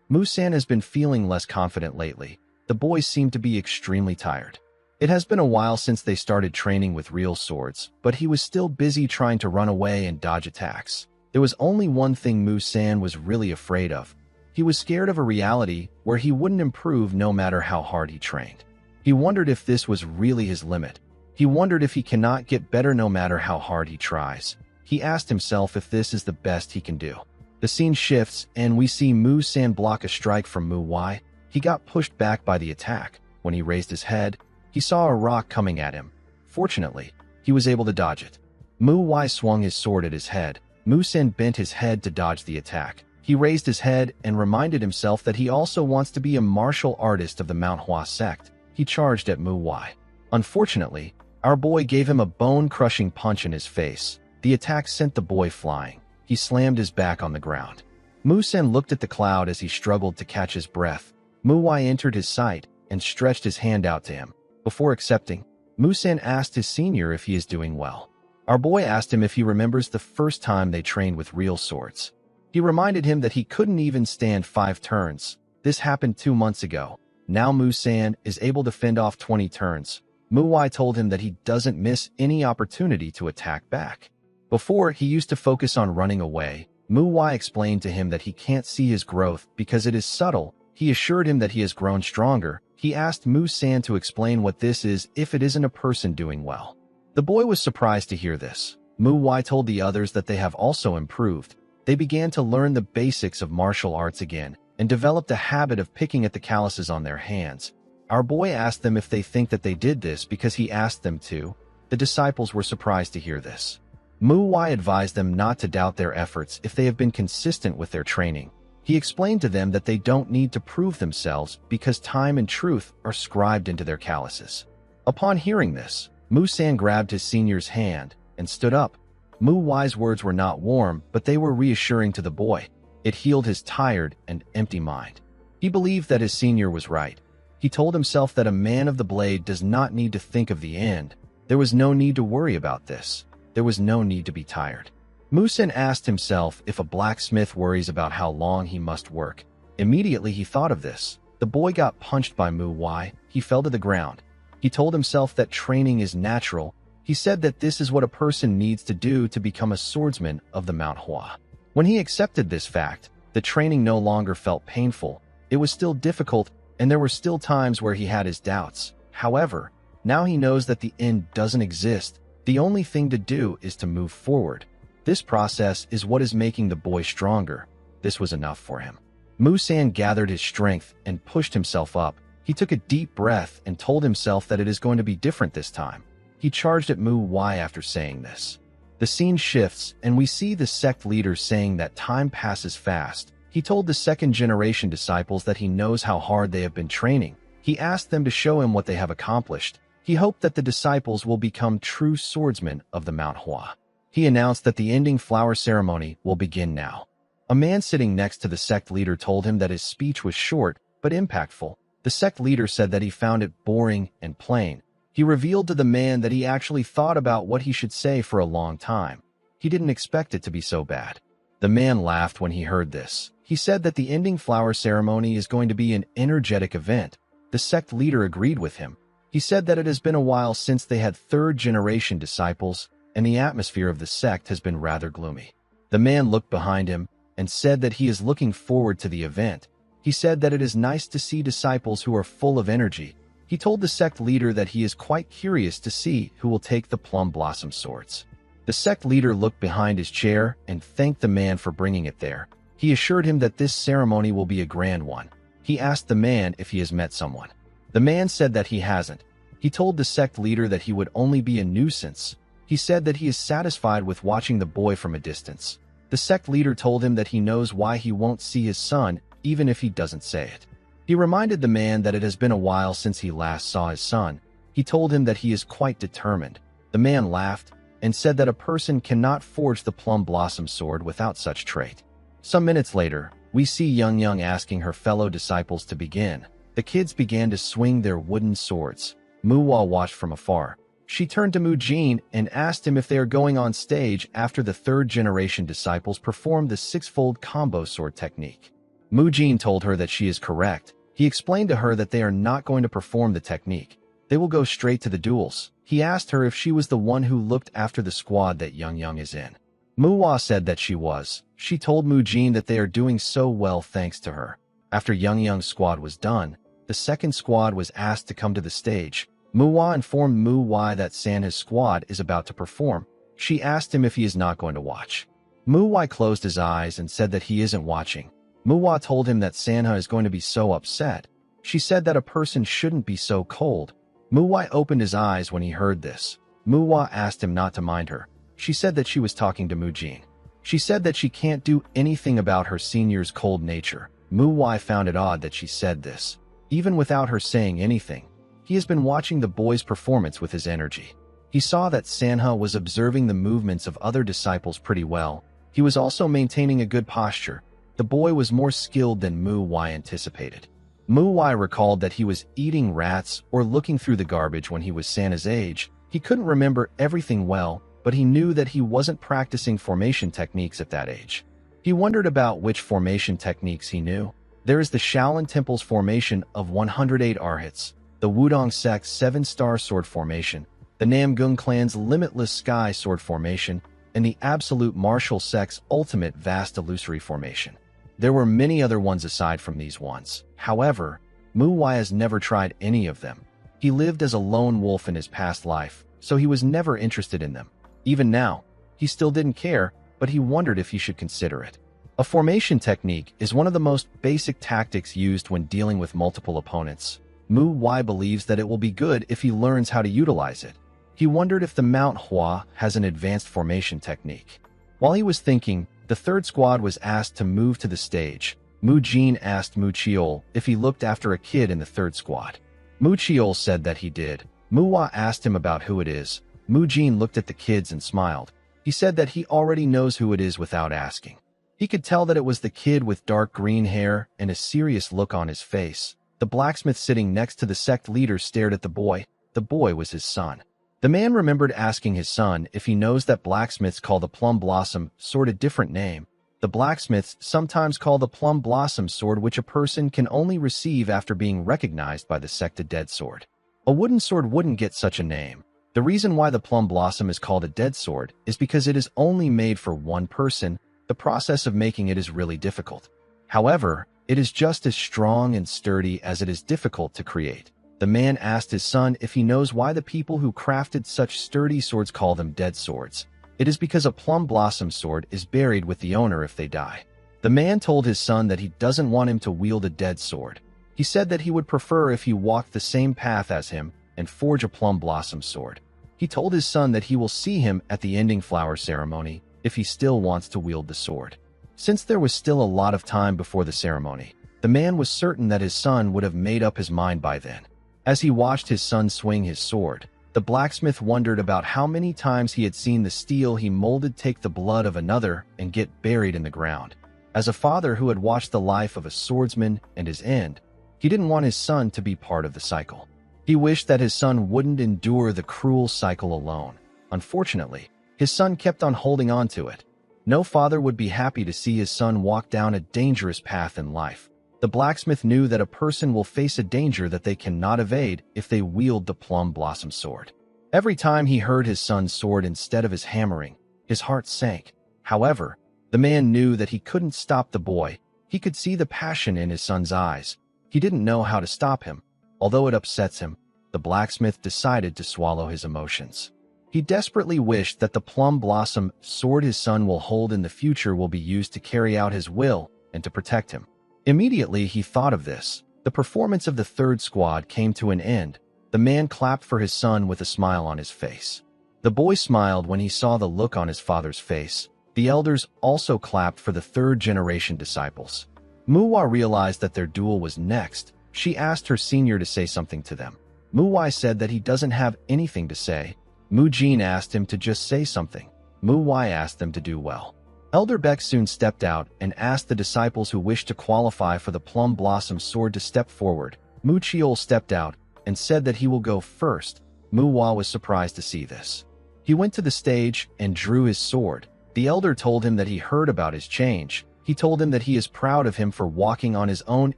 Mu San has been feeling less confident lately. The boys seem to be extremely tired. It has been a while since they started training with real swords, but he was still busy trying to run away and dodge attacks. There was only one thing Mu San was really afraid of. He was scared of a reality where he wouldn't improve no matter how hard he trained. He wondered if this was really his limit. He wondered if he cannot get better no matter how hard he tries. He asked himself if this is the best he can do. The scene shifts, and we see Mu San block a strike from Mu Wai. He got pushed back by the attack. When he raised his head, he saw a rock coming at him. Fortunately, he was able to dodge it. Mu Wai swung his sword at his head. Mu San bent his head to dodge the attack. He raised his head and reminded himself that he also wants to be a martial artist of the Mount Hua sect. He charged at Mu Wai. Unfortunately, our boy gave him a bone-crushing punch in his face. The attack sent the boy flying. He slammed his back on the ground. Mu San looked at the cloud as he struggled to catch his breath. Mu Wai entered his sight and stretched his hand out to him. Before accepting, Mu San asked his senior if he is doing well. Our boy asked him if he remembers the first time they trained with real swords. He reminded him that he couldn't even stand 5 turns. This happened 2 months ago. Now Mu San is able to fend off 20 turns. Mu Wai told him that he doesn't miss any opportunity to attack back. Before, he used to focus on running away. Mu Wai explained to him that he can't see his growth because it is subtle. He assured him that he has grown stronger. He asked Mu San to explain what this is if it isn't a person doing well. The boy was surprised to hear this. Mu Wai told the others that they have also improved. They began to learn the basics of martial arts again and developed a habit of picking at the calluses on their hands. Our boy asked them if they think that they did this because he asked them to. The disciples were surprised to hear this. Mu Wai advised them not to doubt their efforts if they have been consistent with their training. He explained to them that they don't need to prove themselves because time and truth are scribed into their calluses. Upon hearing this, Mu-san grabbed his senior's hand and stood up. Mu-Y's words were not warm, but they were reassuring to the boy. It healed his tired and empty mind. He believed that his senior was right. He told himself that a man of the blade does not need to think of the end. There was no need to worry about this. There was no need to be tired. Mu-san asked himself if a blacksmith worries about how long he must work. Immediately he thought of this. The boy got punched by Mu-Y. He fell to the ground. He told himself that training is natural. He said that this is what a person needs to do to become a swordsman of the Mount Hua. When he accepted this fact, the training no longer felt painful. It was still difficult, and there were still times where he had his doubts. However, now he knows that the end doesn't exist. The only thing to do is to move forward. This process is what is making the boy stronger. This was enough for him. Mu-san gathered his strength and pushed himself up. He took a deep breath and told himself that it is going to be different this time. He charged at Mu-Y after saying this. The scene shifts, and we see the sect leader saying that time passes fast. He told the second-generation disciples that he knows how hard they have been training. He asked them to show him what they have accomplished. He hoped that the disciples will become true swordsmen of the Mount Hua. He announced that the ending flower ceremony will begin now. A man sitting next to the sect leader told him that his speech was short but impactful. The sect leader said that he found it boring and plain. He revealed to the man that he actually thought about what he should say for a long time. He didn't expect it to be so bad. The man laughed when he heard this. He said that the ending flower ceremony is going to be an energetic event. The sect leader agreed with him. He said that it has been a while since they had third-generation disciples, and the atmosphere of the sect has been rather gloomy. The man looked behind him and said that he is looking forward to the event. He said that it is nice to see disciples who are full of energy. He told the sect leader that he is quite curious to see who will take the plum blossom swords. The sect leader looked behind his chair and thanked the man for bringing it there. He assured him that this ceremony will be a grand one. He asked the man if he has met someone. The man said that he hasn't. He told the sect leader that he would only be a nuisance. He said that he is satisfied with watching the boy from a distance. The sect leader told him that he knows why he won't see his son, even if he doesn't say it. He reminded the man that it has been a while since he last saw his son. He told him that he is quite determined. The man laughed and said that a person cannot forge the plum blossom sword without such trait. Some minutes later, we see Young asking her fellow disciples to begin. The kids began to swing their wooden swords. Mu-Wa watched from afar. She turned to Mu-Jin and asked him if they are going on stage after the third-generation disciples performed the six-fold combo sword technique. Mu-Jin told her that she is correct. He explained to her that they are not going to perform the technique. They will go straight to the duels. He asked her if she was the one who looked after the squad that Young is in. Mu-Wa said that she was. She told Mu-Jin that they are doing so well thanks to her. After Young's squad was done, the second squad was asked to come to the stage. Mu-Wa informed Mu-Y that Sanha's squad is about to perform. She asked him if he is not going to watch. Mu-Y closed his eyes and said that he isn't watching. Mu-Wa told him that Sanha is going to be so upset. She said that a person shouldn't be so cold. Mu-Y opened his eyes when he heard this. Mu-Wa asked him not to mind her. She said that she was talking to Mu-Jin. She said that she can't do anything about her senior's cold nature. Mu-Y found it odd that she said this. Even without her saying anything, he has been watching the boy's performance with his energy. He saw that Sanha was observing the movements of other disciples pretty well. He was also maintaining a good posture. The boy was more skilled than Mu-Y anticipated. Mu-Y recalled that he was eating rats or looking through the garbage when he was Sanha's age. He couldn't remember everything well, but he knew that he wasn't practicing formation techniques at that age. He wondered about which formation techniques he knew. There is the Shaolin Temple's formation of 108 Arhats, the Wudong sect's 7-star sword formation, the Namgung clan's limitless sky sword formation, and the Absolute Martial sect's ultimate vast illusory formation. There were many other ones aside from these ones. However, Mu-Y has never tried any of them. He lived as a lone wolf in his past life, so he was never interested in them. Even now, he still didn't care, but he wondered if he should consider it. A formation technique is one of the most basic tactics used when dealing with multiple opponents. Mu-Y believes that it will be good if he learns how to utilize it. He wondered if the Mount Hua has an advanced formation technique. While he was thinking, the third squad was asked to move to the stage. Mu Jin asked Mu Chiol if he looked after a kid in the third squad. Mu Chiol said that he did. Mu Hua asked him about who it is. Mu Jin looked at the kids and smiled. He said that he already knows who it is without asking. He could tell that it was the kid with dark green hair and a serious look on his face. The blacksmith sitting next to the sect leader stared at the boy. The boy was his son. The man remembered asking his son if he knows that blacksmiths call the plum blossom sword a different name. The blacksmiths sometimes call the plum blossom sword which a person can only receive after being recognized by the sect a dead sword. A wooden sword wouldn't get such a name. The reason why the plum blossom is called a dead sword is because it is only made for one person. The process of making it is really difficult. However, it is just as strong and sturdy as it is difficult to create. The man asked his son if he knows why the people who crafted such sturdy swords call them dead swords. It is because a plum blossom sword is buried with the owner if they die. The man told his son that he doesn't want him to wield a dead sword. He said that he would prefer if he walked the same path as him and forge a plum blossom sword. He told his son that he will see him at the ending flower ceremony if he still wants to wield the sword. Since there was still a lot of time before the ceremony, the man was certain that his son would have made up his mind by then. As he watched his son swing his sword, the blacksmith wondered about how many times he had seen the steel he molded take the blood of another and get buried in the ground. As a father who had watched the life of a swordsman and his end, he didn't want his son to be part of the cycle. He wished that his son wouldn't endure the cruel cycle alone. Unfortunately, his son kept on holding on to it. No father would be happy to see his son walk down a dangerous path in life. The blacksmith knew that a person will face a danger that they cannot evade if they wield the plum blossom sword. Every time he heard his son's sword instead of his hammering, his heart sank. However, the man knew that he couldn't stop the boy. He could see the passion in his son's eyes. He didn't know how to stop him. Although it upsets him, the blacksmith decided to swallow his emotions. He desperately wished that the plum blossom sword his son will hold in the future will be used to carry out his will and to protect him. Immediately he thought of this. The performance of the third squad came to an end. The man clapped for his son with a smile on his face. The boy smiled when he saw the look on his father's face. The elders also clapped for the third-generation disciples. Mu Hua realized that their duel was next. She asked her senior to say something to them. Mu Hua said that he doesn't have anything to say. Mu Jin asked him to just say something. Mu Hua asked them to do well. Elder Beck soon stepped out and asked the disciples who wished to qualify for the plum blossom sword to step forward. Mu Chiol stepped out and said that he will go first. Mu Hua was surprised to see this. He went to the stage and drew his sword. The elder told him that he heard about his change. He told him that he is proud of him for walking on his own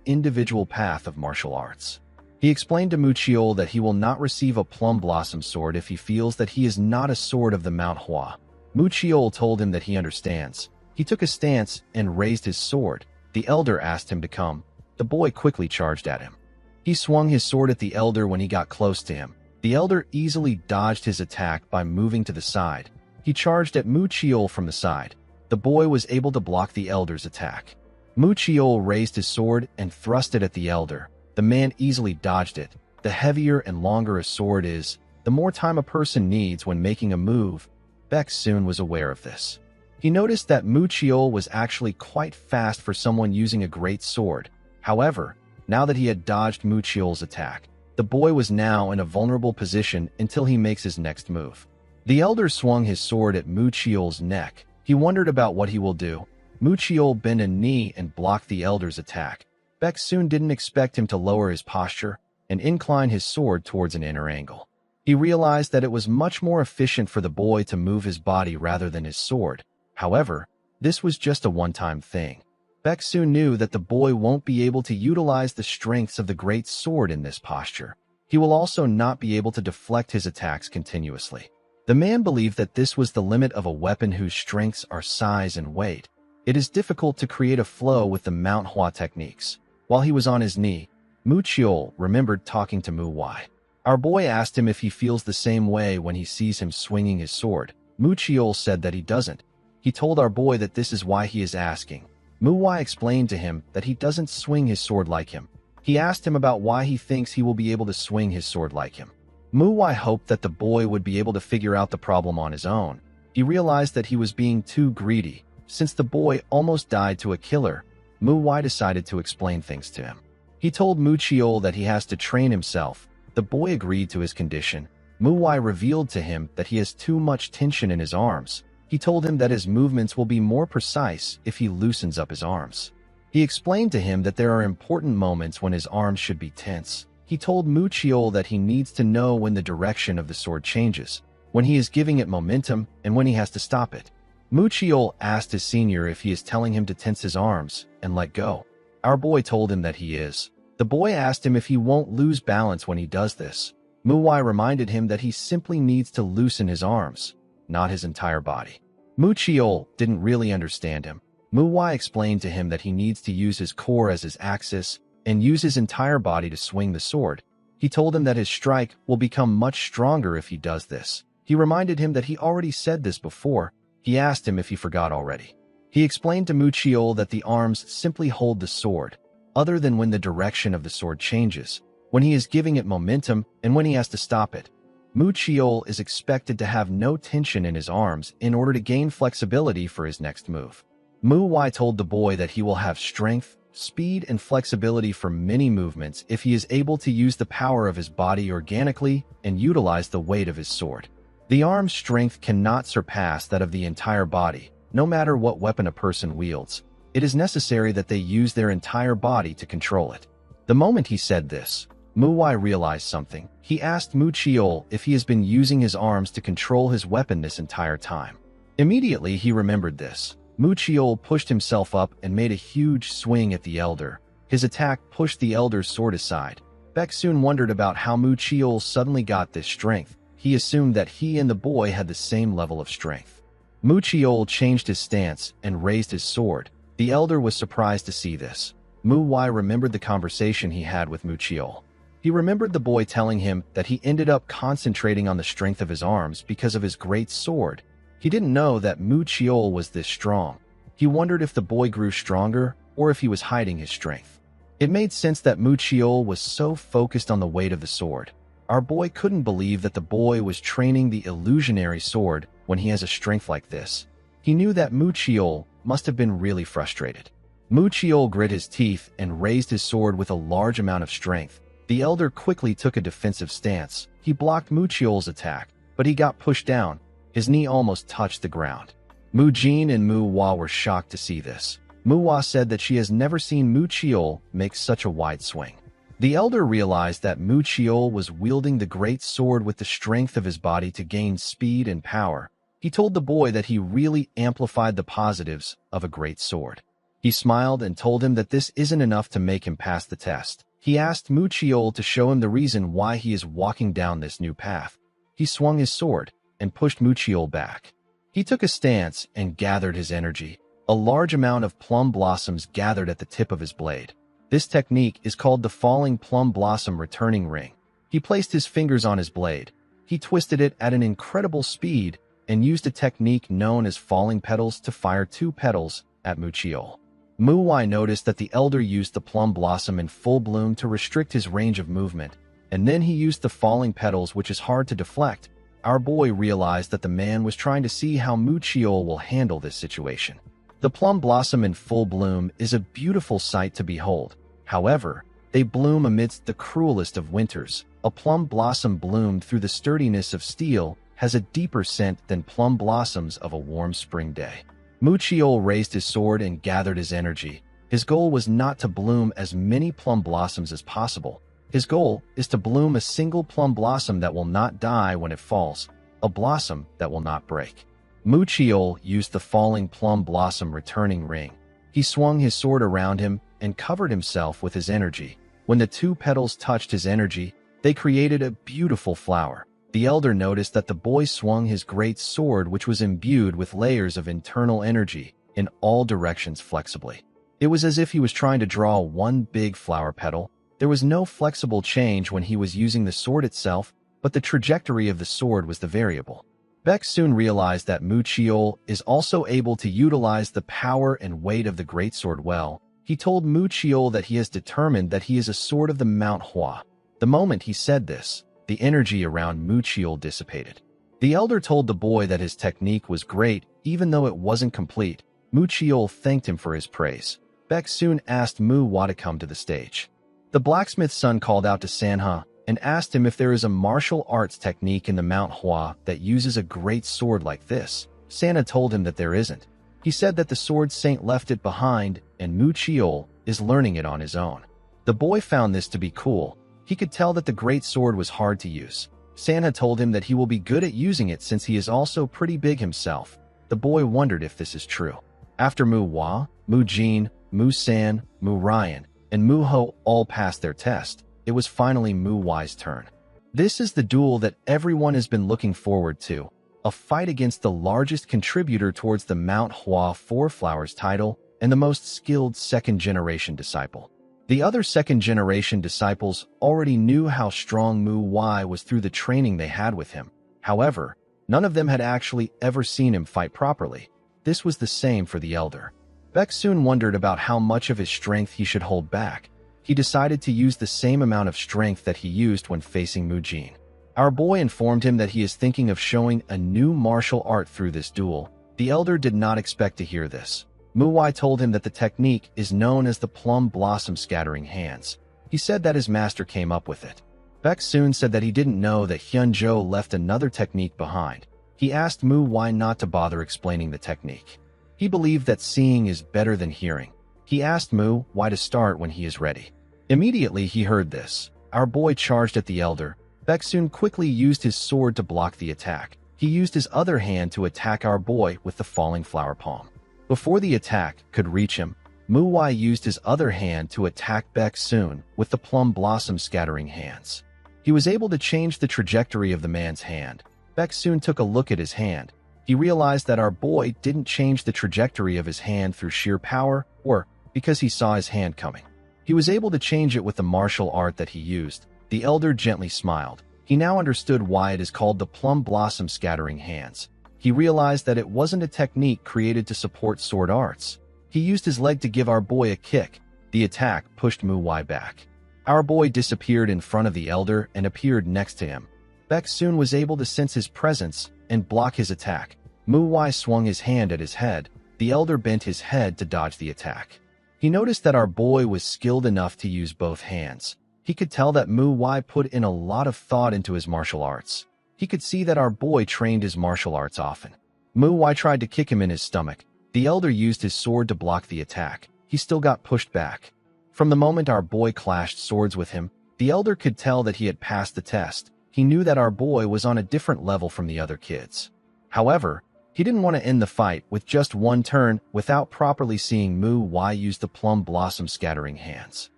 individual path of martial arts. He explained to Mu Chiol that he will not receive a plum blossom sword if he feels that he is not a sword of the Mount Hua. Mu Chiol told him that he understands. He took a stance and raised his sword. The elder asked him to come. The boy quickly charged at him. He swung his sword at the elder when he got close to him. The elder easily dodged his attack by moving to the side. He charged at Mu Chiol from the side. The boy was able to block the elder's attack. Mu Chiol raised his sword and thrust it at the elder. The man easily dodged it. The heavier and longer a sword is, the more time a person needs when making a move. Beck soon was aware of this. He noticed that Mu Chiol was actually quite fast for someone using a great sword. However, now that he had dodged Mu Chiol's attack, the boy was now in a vulnerable position until he makes his next move. The elder swung his sword at Mu Chiol's neck. He wondered about what he will do. Mu Chiol bent a knee and blocked the elder's attack. Beck soon didn't expect him to lower his posture and incline his sword towards an inner angle. He realized that it was much more efficient for the boy to move his body rather than his sword. However, this was just a one-time thing. Beck soon knew that the boy won't be able to utilize the strengths of the great sword in this posture. He will also not be able to deflect his attacks continuously. The man believed that this was the limit of a weapon whose strengths are size and weight. It is difficult to create a flow with the Mount Hua techniques. While he was on his knee, Mu Chiol remembered talking to Mu Hua. Our boy asked him if he feels the same way when he sees him swinging his sword. Mu Chiol said that he doesn't. He told our boy that this is why he is asking. Mu Hua explained to him that he doesn't swing his sword like him. He asked him about why he thinks he will be able to swing his sword like him. Mu Hua hoped that the boy would be able to figure out the problem on his own. He realized that he was being too greedy. Since the boy almost died to a killer, Mu Wai decided to explain things to him. He told Mu Chiol that he has to train himself. The boy agreed to his condition. Mu Wai revealed to him that he has too much tension in his arms. He told him that his movements will be more precise if he loosens up his arms. He explained to him that there are important moments when his arms should be tense. He told Mu Chiol that he needs to know when the direction of the sword changes, when he is giving it momentum, and when he has to stop it. Mu Chiol asked his senior if he is telling him to tense his arms and let go. Our boy told him that he is. The boy asked him if he won't lose balance when he does this. Mu Wai reminded him that he simply needs to loosen his arms, not his entire body. Mu Chiol didn't really understand him. Mu Wai explained to him that he needs to use his core as his axis and use his entire body to swing the sword. He told him that his strike will become much stronger if he does this. He reminded him that he already said this before. He asked him if he forgot already. He explained to Mu Chiol that the arms simply hold the sword, other than when the direction of the sword changes, when he is giving it momentum, and when he has to stop it. Mu Chiol is expected to have no tension in his arms in order to gain flexibility for his next move. Mu Wai told the boy that he will have strength, speed, and flexibility for many movements if he is able to use the power of his body organically and utilize the weight of his sword. The arm's strength cannot surpass that of the entire body, no matter what weapon a person wields. It is necessary that they use their entire body to control it. The moment he said this, Mu Wai realized something. He asked Mu Chiol if he has been using his arms to control his weapon this entire time. Immediately he remembered this. Mu Chiol pushed himself up and made a huge swing at the elder. His attack pushed the elder's sword aside. Beck soon wondered about how Mu Chiol suddenly got this strength. He assumed that he and the boy had the same level of strength. Mu Chiol changed his stance and raised his sword. The elder was surprised to see this. Mu Wai remembered the conversation he had with Mu Chiol. He remembered the boy telling him that he ended up concentrating on the strength of his arms because of his great sword. He didn't know that Mu Chiol was this strong. He wondered if the boy grew stronger or if he was hiding his strength. It made sense that Mu Chiol was so focused on the weight of the sword. Our boy couldn't believe that the boy was training the illusionary sword when he has a strength like this. He knew that Mu Chiol must have been really frustrated. Mu Chiol grit his teeth and raised his sword with a large amount of strength. The elder quickly took a defensive stance. He blocked Mu Chiol's attack, but he got pushed down. His knee almost touched the ground. Mu Jin and Mu Hua were shocked to see this. Mu Hua said that she has never seen Mu Chiol make such a wide swing. The elder realized that Mu Chiol was wielding the great sword with the strength of his body to gain speed and power. He told the boy that he really amplified the positives of a great sword. He smiled and told him that this isn't enough to make him pass the test. He asked Mu Chiol to show him the reason why he is walking down this new path. He swung his sword and pushed Mu Chiol back. He took a stance and gathered his energy. A large amount of plum blossoms gathered at the tip of his blade. This technique is called the falling plum blossom returning ring. He placed his fingers on his blade. He twisted it at an incredible speed and used a technique known as falling petals to fire 2 petals at Mu Chiol. Mu Wai noticed that the elder used the plum blossom in full bloom to restrict his range of movement, and then he used the falling petals, which is hard to deflect. Our boy realized that the man was trying to see how Mu Chiol will handle this situation. The plum blossom in full bloom is a beautiful sight to behold. However, they bloom amidst the cruelest of winters. A plum blossom bloomed through the sturdiness of steel has a deeper scent than plum blossoms of a warm spring day. Mu Chiol raised his sword and gathered his energy. His goal was not to bloom as many plum blossoms as possible. His goal is to bloom a single plum blossom that will not die when it falls, a blossom that will not break. Mu Chiol used the falling plum blossom returning ring. He swung his sword around him and covered himself with his energy. When the 2 petals touched his energy, they created a beautiful flower. The elder noticed that the boy swung his great sword, which was imbued with layers of internal energy, in all directions flexibly. It was as if he was trying to draw one big flower petal. There was no flexible change when he was using the sword itself, but the trajectory of the sword was the variable. Beck soon realized that Mu Chiol is also able to utilize the power and weight of the great sword well. He told Mu Chiol that he has determined that he is a sword of the Mount Hua. The moment he said this, the energy around Mu Chiol dissipated. The elder told the boy that his technique was great, even though it wasn't complete. Mu Chiol thanked him for his praise. Beck soon asked Mu Hua to come to the stage. The blacksmith's son called out to Sanha and asked him if there is a martial arts technique in the Mount Hua that uses a great sword like this. Sanha told him that there isn't. He said that the sword saint left it behind and Mu Chiol is learning it on his own. The boy found this to be cool. He could tell that the great sword was hard to use. Sanha told him that he will be good at using it since he is also pretty big himself. The boy wondered if this is true. After Mu Hua, Mu Jin, Mu San, Mu Ryan, and Mu Ho all passed their test, it was finally Mu Wai's turn. This is the duel that everyone has been looking forward to, a fight against the largest contributor towards the Mount Hua Four Flowers title and the most skilled second-generation disciple. The other second-generation disciples already knew how strong Mu Wai was through the training they had with him. However, none of them had actually ever seen him fight properly. This was the same for the elder. Beck soon wondered about how much of his strength he should hold back. He decided to use the same amount of strength that he used when facing Mu Jin. Our boy informed him that he is thinking of showing a new martial art through this duel. The elder did not expect to hear this. Mu Wai told him that the technique is known as the plum blossom scattering hands. He said that his master came up with it. Beck soon said that he didn't know that Hyun Zhou left another technique behind. He asked Mu Wai not to bother explaining the technique. He believed that seeing is better than hearing. He asked Mu Wai to start when he is ready. Immediately he heard this. Our boy charged at the elder. Beck soon quickly used his sword to block the attack. He used his other hand to attack our boy with the falling flower palm. Before the attack could reach him, Mu Wai used his other hand to attack Beck soon with the plum blossom scattering hands. He was able to change the trajectory of the man's hand. Beck soon took a look at his hand. He realized that our boy didn't change the trajectory of his hand through sheer power or because he saw his hand coming. He was able to change it with the martial art that he used. The elder gently smiled. He now understood why it is called the plum blossom scattering hands. He realized that it wasn't a technique created to support sword arts. He used his leg to give our boy a kick. The attack pushed Mu Wai back. Our boy disappeared in front of the elder and appeared next to him. Beck soon was able to sense his presence and block his attack. Mu Wai swung his hand at his head. The elder bent his head to dodge the attack. He noticed that our boy was skilled enough to use both hands. He could tell that Mu Wai put in a lot of thought into his martial arts. He could see that our boy trained his martial arts often. Mu Wai tried to kick him in his stomach. The elder used his sword to block the attack. He still got pushed back. From the moment our boy clashed swords with him, the elder could tell that he had passed the test. He knew that our boy was on a different level from the other kids. However, he didn't want to end the fight with just one turn without properly seeing Mu Wai use the plum blossom scattering hands.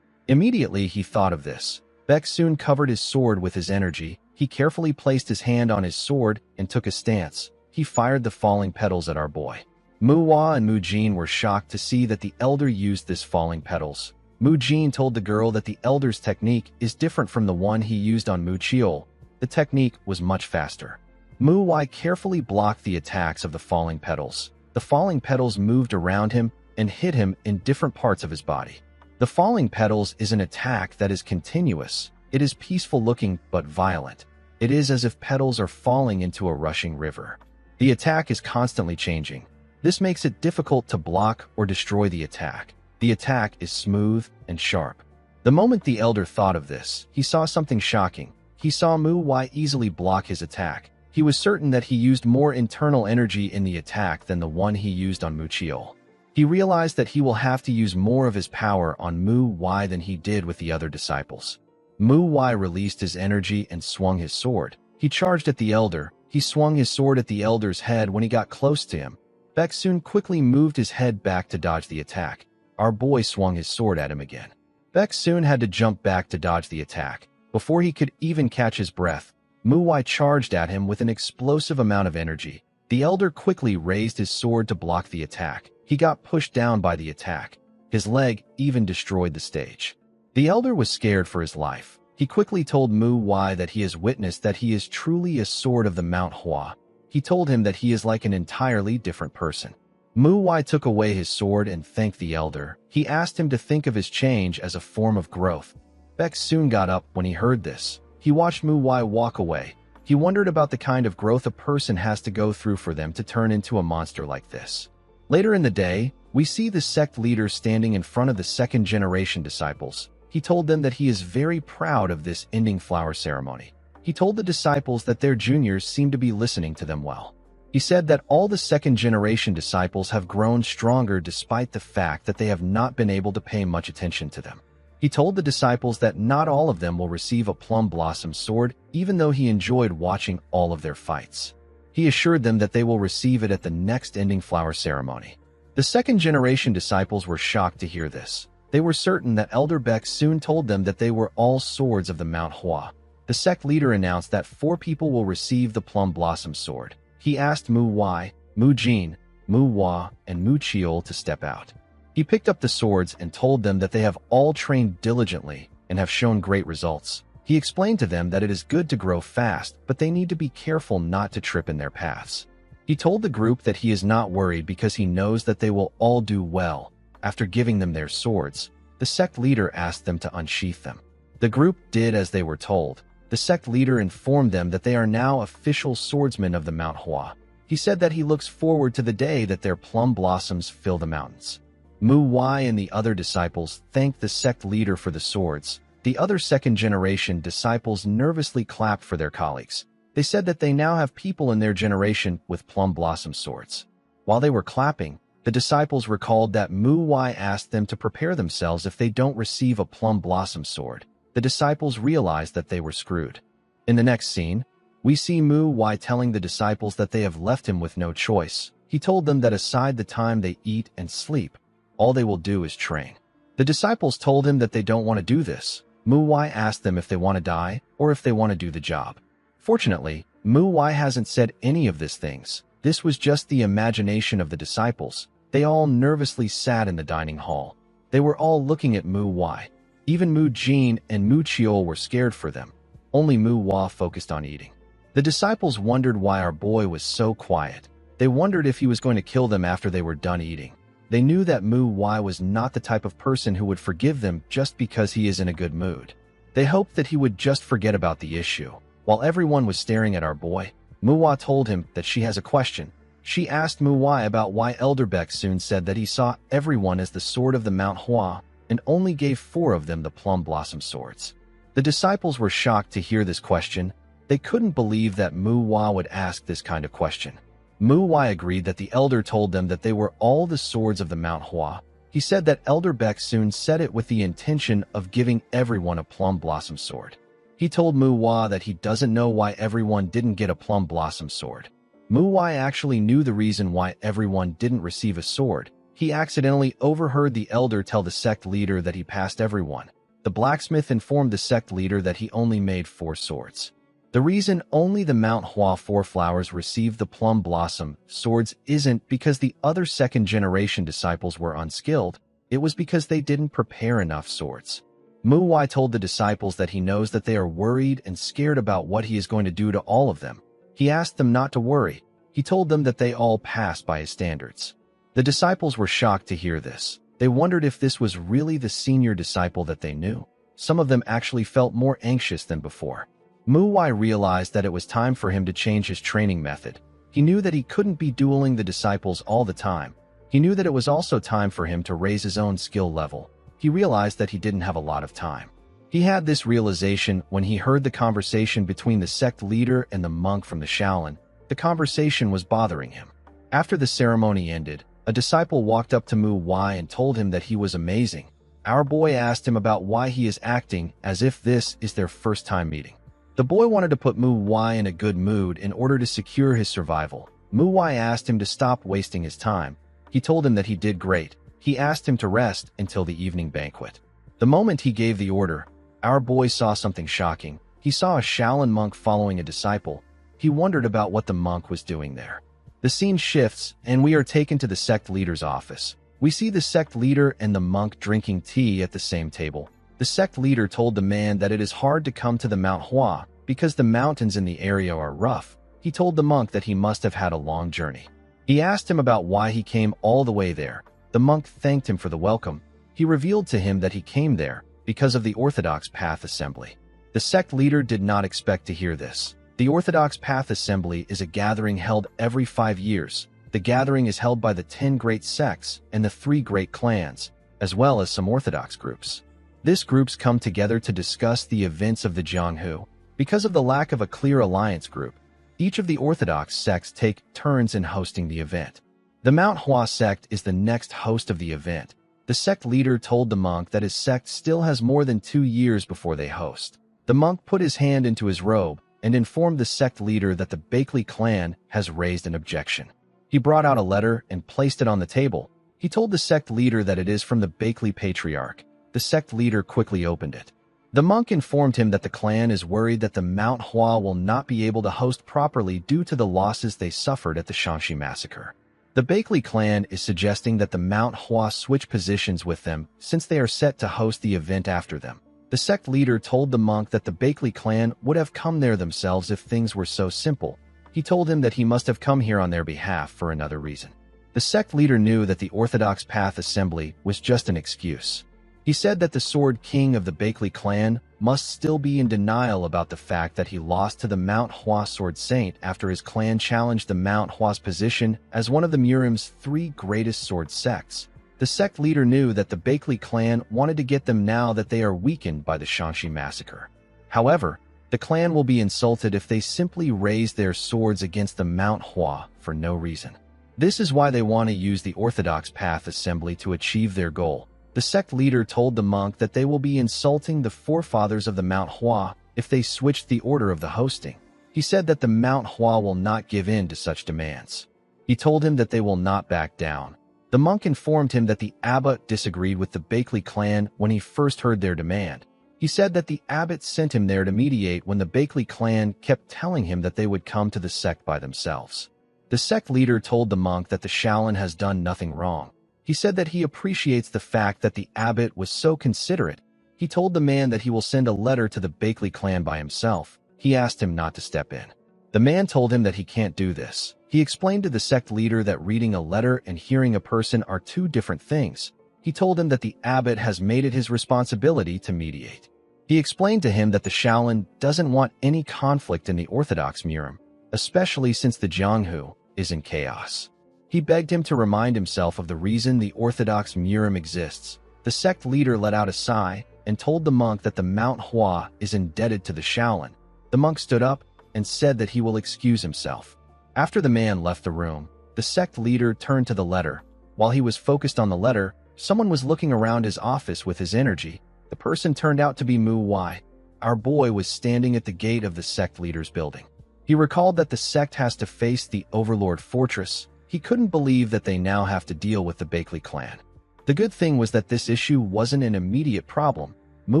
Immediately he thought of this. Beck soon covered his sword with his energy. He carefully placed his hand on his sword and took a stance. He fired the falling petals at our boy. Mu Hua and Mu Jin were shocked to see that the elder used this falling petals. Mu Jin told the girl that the elder's technique is different from the one he used on Mu Chiol. The technique was much faster. Mu Wai carefully blocked the attacks of the falling petals. The falling petals moved around him and hit him in different parts of his body. The falling petals is an attack that is continuous. It is peaceful looking but violent. It is as if petals are falling into a rushing river. The attack is constantly changing. This makes it difficult to block or destroy the attack. The attack is smooth and sharp. The moment the elder thought of this, he saw something shocking. He saw Mu Wai easily block his attack. He was certain that he used more internal energy in the attack than the one he used on Mu Chiol. He realized that he will have to use more of his power on Mu Wai than he did with the other disciples. Mu Wai released his energy and swung his sword. He charged at the elder. He swung his sword at the elder's head when he got close to him. Beck soon quickly moved his head back to dodge the attack. Our boy swung his sword at him again. Beck soon had to jump back to dodge the attack. Before he could even catch his breath, Mu Wai charged at him with an explosive amount of energy. The elder quickly raised his sword to block the attack. He got pushed down by the attack. His leg even destroyed the stage. The elder was scared for his life. He quickly told Mu Wai that he has witnessed that he is truly a sword of the Mount Hua. He told him that he is like an entirely different person. Mu Wai took away his sword and thanked the elder. He asked him to think of his change as a form of growth. Beck soon got up when he heard this. He watched Mu Wai walk away. He wondered about the kind of growth a person has to go through for them to turn into a monster like this. Later in the day, we see the sect leader standing in front of the second-generation disciples. He told them that he is very proud of this ending flower ceremony. He told the disciples that their juniors seem to be listening to them well. He said that all the second-generation disciples have grown stronger despite the fact that they have not been able to pay much attention to them. He told the disciples that not all of them will receive a plum blossom sword, even though he enjoyed watching all of their fights. He assured them that they will receive it at the next ending flower ceremony. The second-generation disciples were shocked to hear this. They were certain that Elder Beck soon told them that they were all swords of the Mount Hua. The sect leader announced that 4 people will receive the plum blossom sword. He asked Mu Wai, Mu Jin, Mu Hua, and Mu Chiol to step out. He picked up the swords and told them that they have all trained diligently and have shown great results. He explained to them that it is good to grow fast, but they need to be careful not to trip in their paths. He told the group that he is not worried because he knows that they will all do well. After giving them their swords, the sect leader asked them to unsheath them. The group did as they were told. The sect leader informed them that they are now official swordsmen of the Mount Hua. He said that he looks forward to the day that their plum blossoms fill the mountains. Mu Wai and the other disciples thanked the sect leader for the swords. The other second-generation disciples nervously clapped for their colleagues. They said that they now have people in their generation with plum blossom swords. While they were clapping, the disciples recalled that Mu Wai asked them to prepare themselves if they don't receive a plum blossom sword. The disciples realized that they were screwed. In the next scene, we see Mu Wai telling the disciples that they have left him with no choice. He told them that aside the time they eat and sleep, all they will do is train. The disciples told him that they don't want to do this. Mu Wai asked them if they want to die or if they want to do the job. Fortunately, Mu Wai hasn't said any of these things. This was just the imagination of the disciples. They all nervously sat in the dining hall. They were all looking at Mu Wai. Even Mu Jin and Mu Chiol were scared for them. Only Mu Hua focused on eating. The disciples wondered why our boy was so quiet. They wondered if he was going to kill them after they were done eating. They knew that Mu Wai was not the type of person who would forgive them just because he is in a good mood. They hoped that he would just forget about the issue. While everyone was staring at our boy, Mu Hua told him that she has a question. She asked Mu Wai about why Elder Beck soon said that he saw everyone as the sword of the Mount Hua and only gave 4 of them the plum blossom swords. The disciples were shocked to hear this question. They couldn't believe that Mu Hua would ask this kind of question. Mu Wai agreed that the elder told them that they were all the swords of the Mount Hua. He said that Elder Beck soon said it with the intention of giving everyone a plum blossom sword. He told Mu Hua that he doesn't know why everyone didn't get a plum blossom sword. Mu Wai actually knew the reason why everyone didn't receive a sword. He accidentally overheard the elder tell the sect leader that he passed everyone. The blacksmith informed the sect leader that he only made 4 swords. The reason only the Mount Hua 4 flowers received the plum blossom swords isn't because the other second-generation disciples were unskilled. It was because they didn't prepare enough swords. Mu Wai told the disciples that he knows that they are worried and scared about what he is going to do to all of them. He asked them not to worry. He told them that they all passed by his standards. The disciples were shocked to hear this. They wondered if this was really the senior disciple that they knew. Some of them actually felt more anxious than before. Mu Wai realized that it was time for him to change his training method. He knew that he couldn't be dueling the disciples all the time. He knew that it was also time for him to raise his own skill level. He realized that he didn't have a lot of time. He had this realization when he heard the conversation between the sect leader and the monk from the Shaolin. The conversation was bothering him. After the ceremony ended, a disciple walked up to Mu Wai and told him that he was amazing. Our boy asked him about why he is acting as if this is their first time meeting. The boy wanted to put Mu Wai in a good mood in order to secure his survival. Mu Wai asked him to stop wasting his time. He told him that he did great. He asked him to rest until the evening banquet. The moment he gave the order, our boy saw something shocking. He saw a Shaolin monk following a disciple. He wondered about what the monk was doing there. The scene shifts, and we are taken to the sect leader's office. We see the sect leader and the monk drinking tea at the same table. The sect leader told the man that it is hard to come to the Mount Hua because the mountains in the area are rough. He told the monk that he must have had a long journey. He asked him about why he came all the way there. The monk thanked him for the welcome. He revealed to him that he came there because of the Orthodox Path Assembly. The sect leader did not expect to hear this. The Orthodox Path Assembly is a gathering held every 5 years. The gathering is held by the 10 great sects and the 3 great clans, as well as some orthodox groups. These groups come together to discuss the events of the Jianghu. Because of the lack of a clear alliance group, each of the orthodox sects take turns in hosting the event. The Mount Hua sect is the next host of the event. The sect leader told the monk that his sect still has more than 2 years before they host. The monk put his hand into his robe and informed the sect leader that the Bakley clan has raised an objection. He brought out a letter and placed it on the table. He told the sect leader that it is from the Bakley patriarch. The sect leader quickly opened it. The monk informed him that the clan is worried that the Mount Hua will not be able to host properly due to the losses they suffered at the Shanxi massacre. The Bakley clan is suggesting that the Mount Hua switch positions with them since they are set to host the event after them. The sect leader told the monk that the Bakley clan would have come there themselves if things were so simple. He told him that he must have come here on their behalf for another reason. The sect leader knew that the Orthodox Path Assembly was just an excuse. He said that the Sword King of the Bakley clan must still be in denial about the fact that he lost to the Mount Hua Sword Saint after his clan challenged the Mount Hua's position as one of the Murim's 3 greatest sword sects. The sect leader knew that the Bakley clan wanted to get them now that they are weakened by the Shanxi massacre. However, the clan will be insulted if they simply raise their swords against the Mount Hua for no reason. This is why they want to use the Orthodox Path Assembly to achieve their goal. The sect leader told the monk that they will be insulting the forefathers of the Mount Hua if they switched the order of the hosting. He said that the Mount Hua will not give in to such demands. He told him that they will not back down. The monk informed him that the abbot disagreed with the Bakley clan when he first heard their demand. He said that the abbot sent him there to mediate when the Bakley clan kept telling him that they would come to the sect by themselves. The sect leader told the monk that the Shaolin has done nothing wrong. He said that he appreciates the fact that the abbot was so considerate. He told the man that he will send a letter to the Bakley clan by himself. He asked him not to step in. The man told him that he can't do this. He explained to the sect leader that reading a letter and hearing a person are 2 different things. He told him that the abbot has made it his responsibility to mediate. He explained to him that the Shaolin doesn't want any conflict in the Orthodox Murim, especially since the Jianghu is in chaos. He begged him to remind himself of the reason the Orthodox Murim exists. The sect leader let out a sigh and told the monk that the Mount Hua is indebted to the Shaolin. The monk stood up and said that he will excuse himself. After the man left the room, the sect leader turned to the letter. While he was focused on the letter, someone was looking around his office with his energy. The person turned out to be Mu Wai. Our boy was standing at the gate of the sect leader's building. He recalled that the sect has to face the Overlord Fortress. He couldn't believe that they now have to deal with the Bakley clan. The good thing was that this issue wasn't an immediate problem. Mu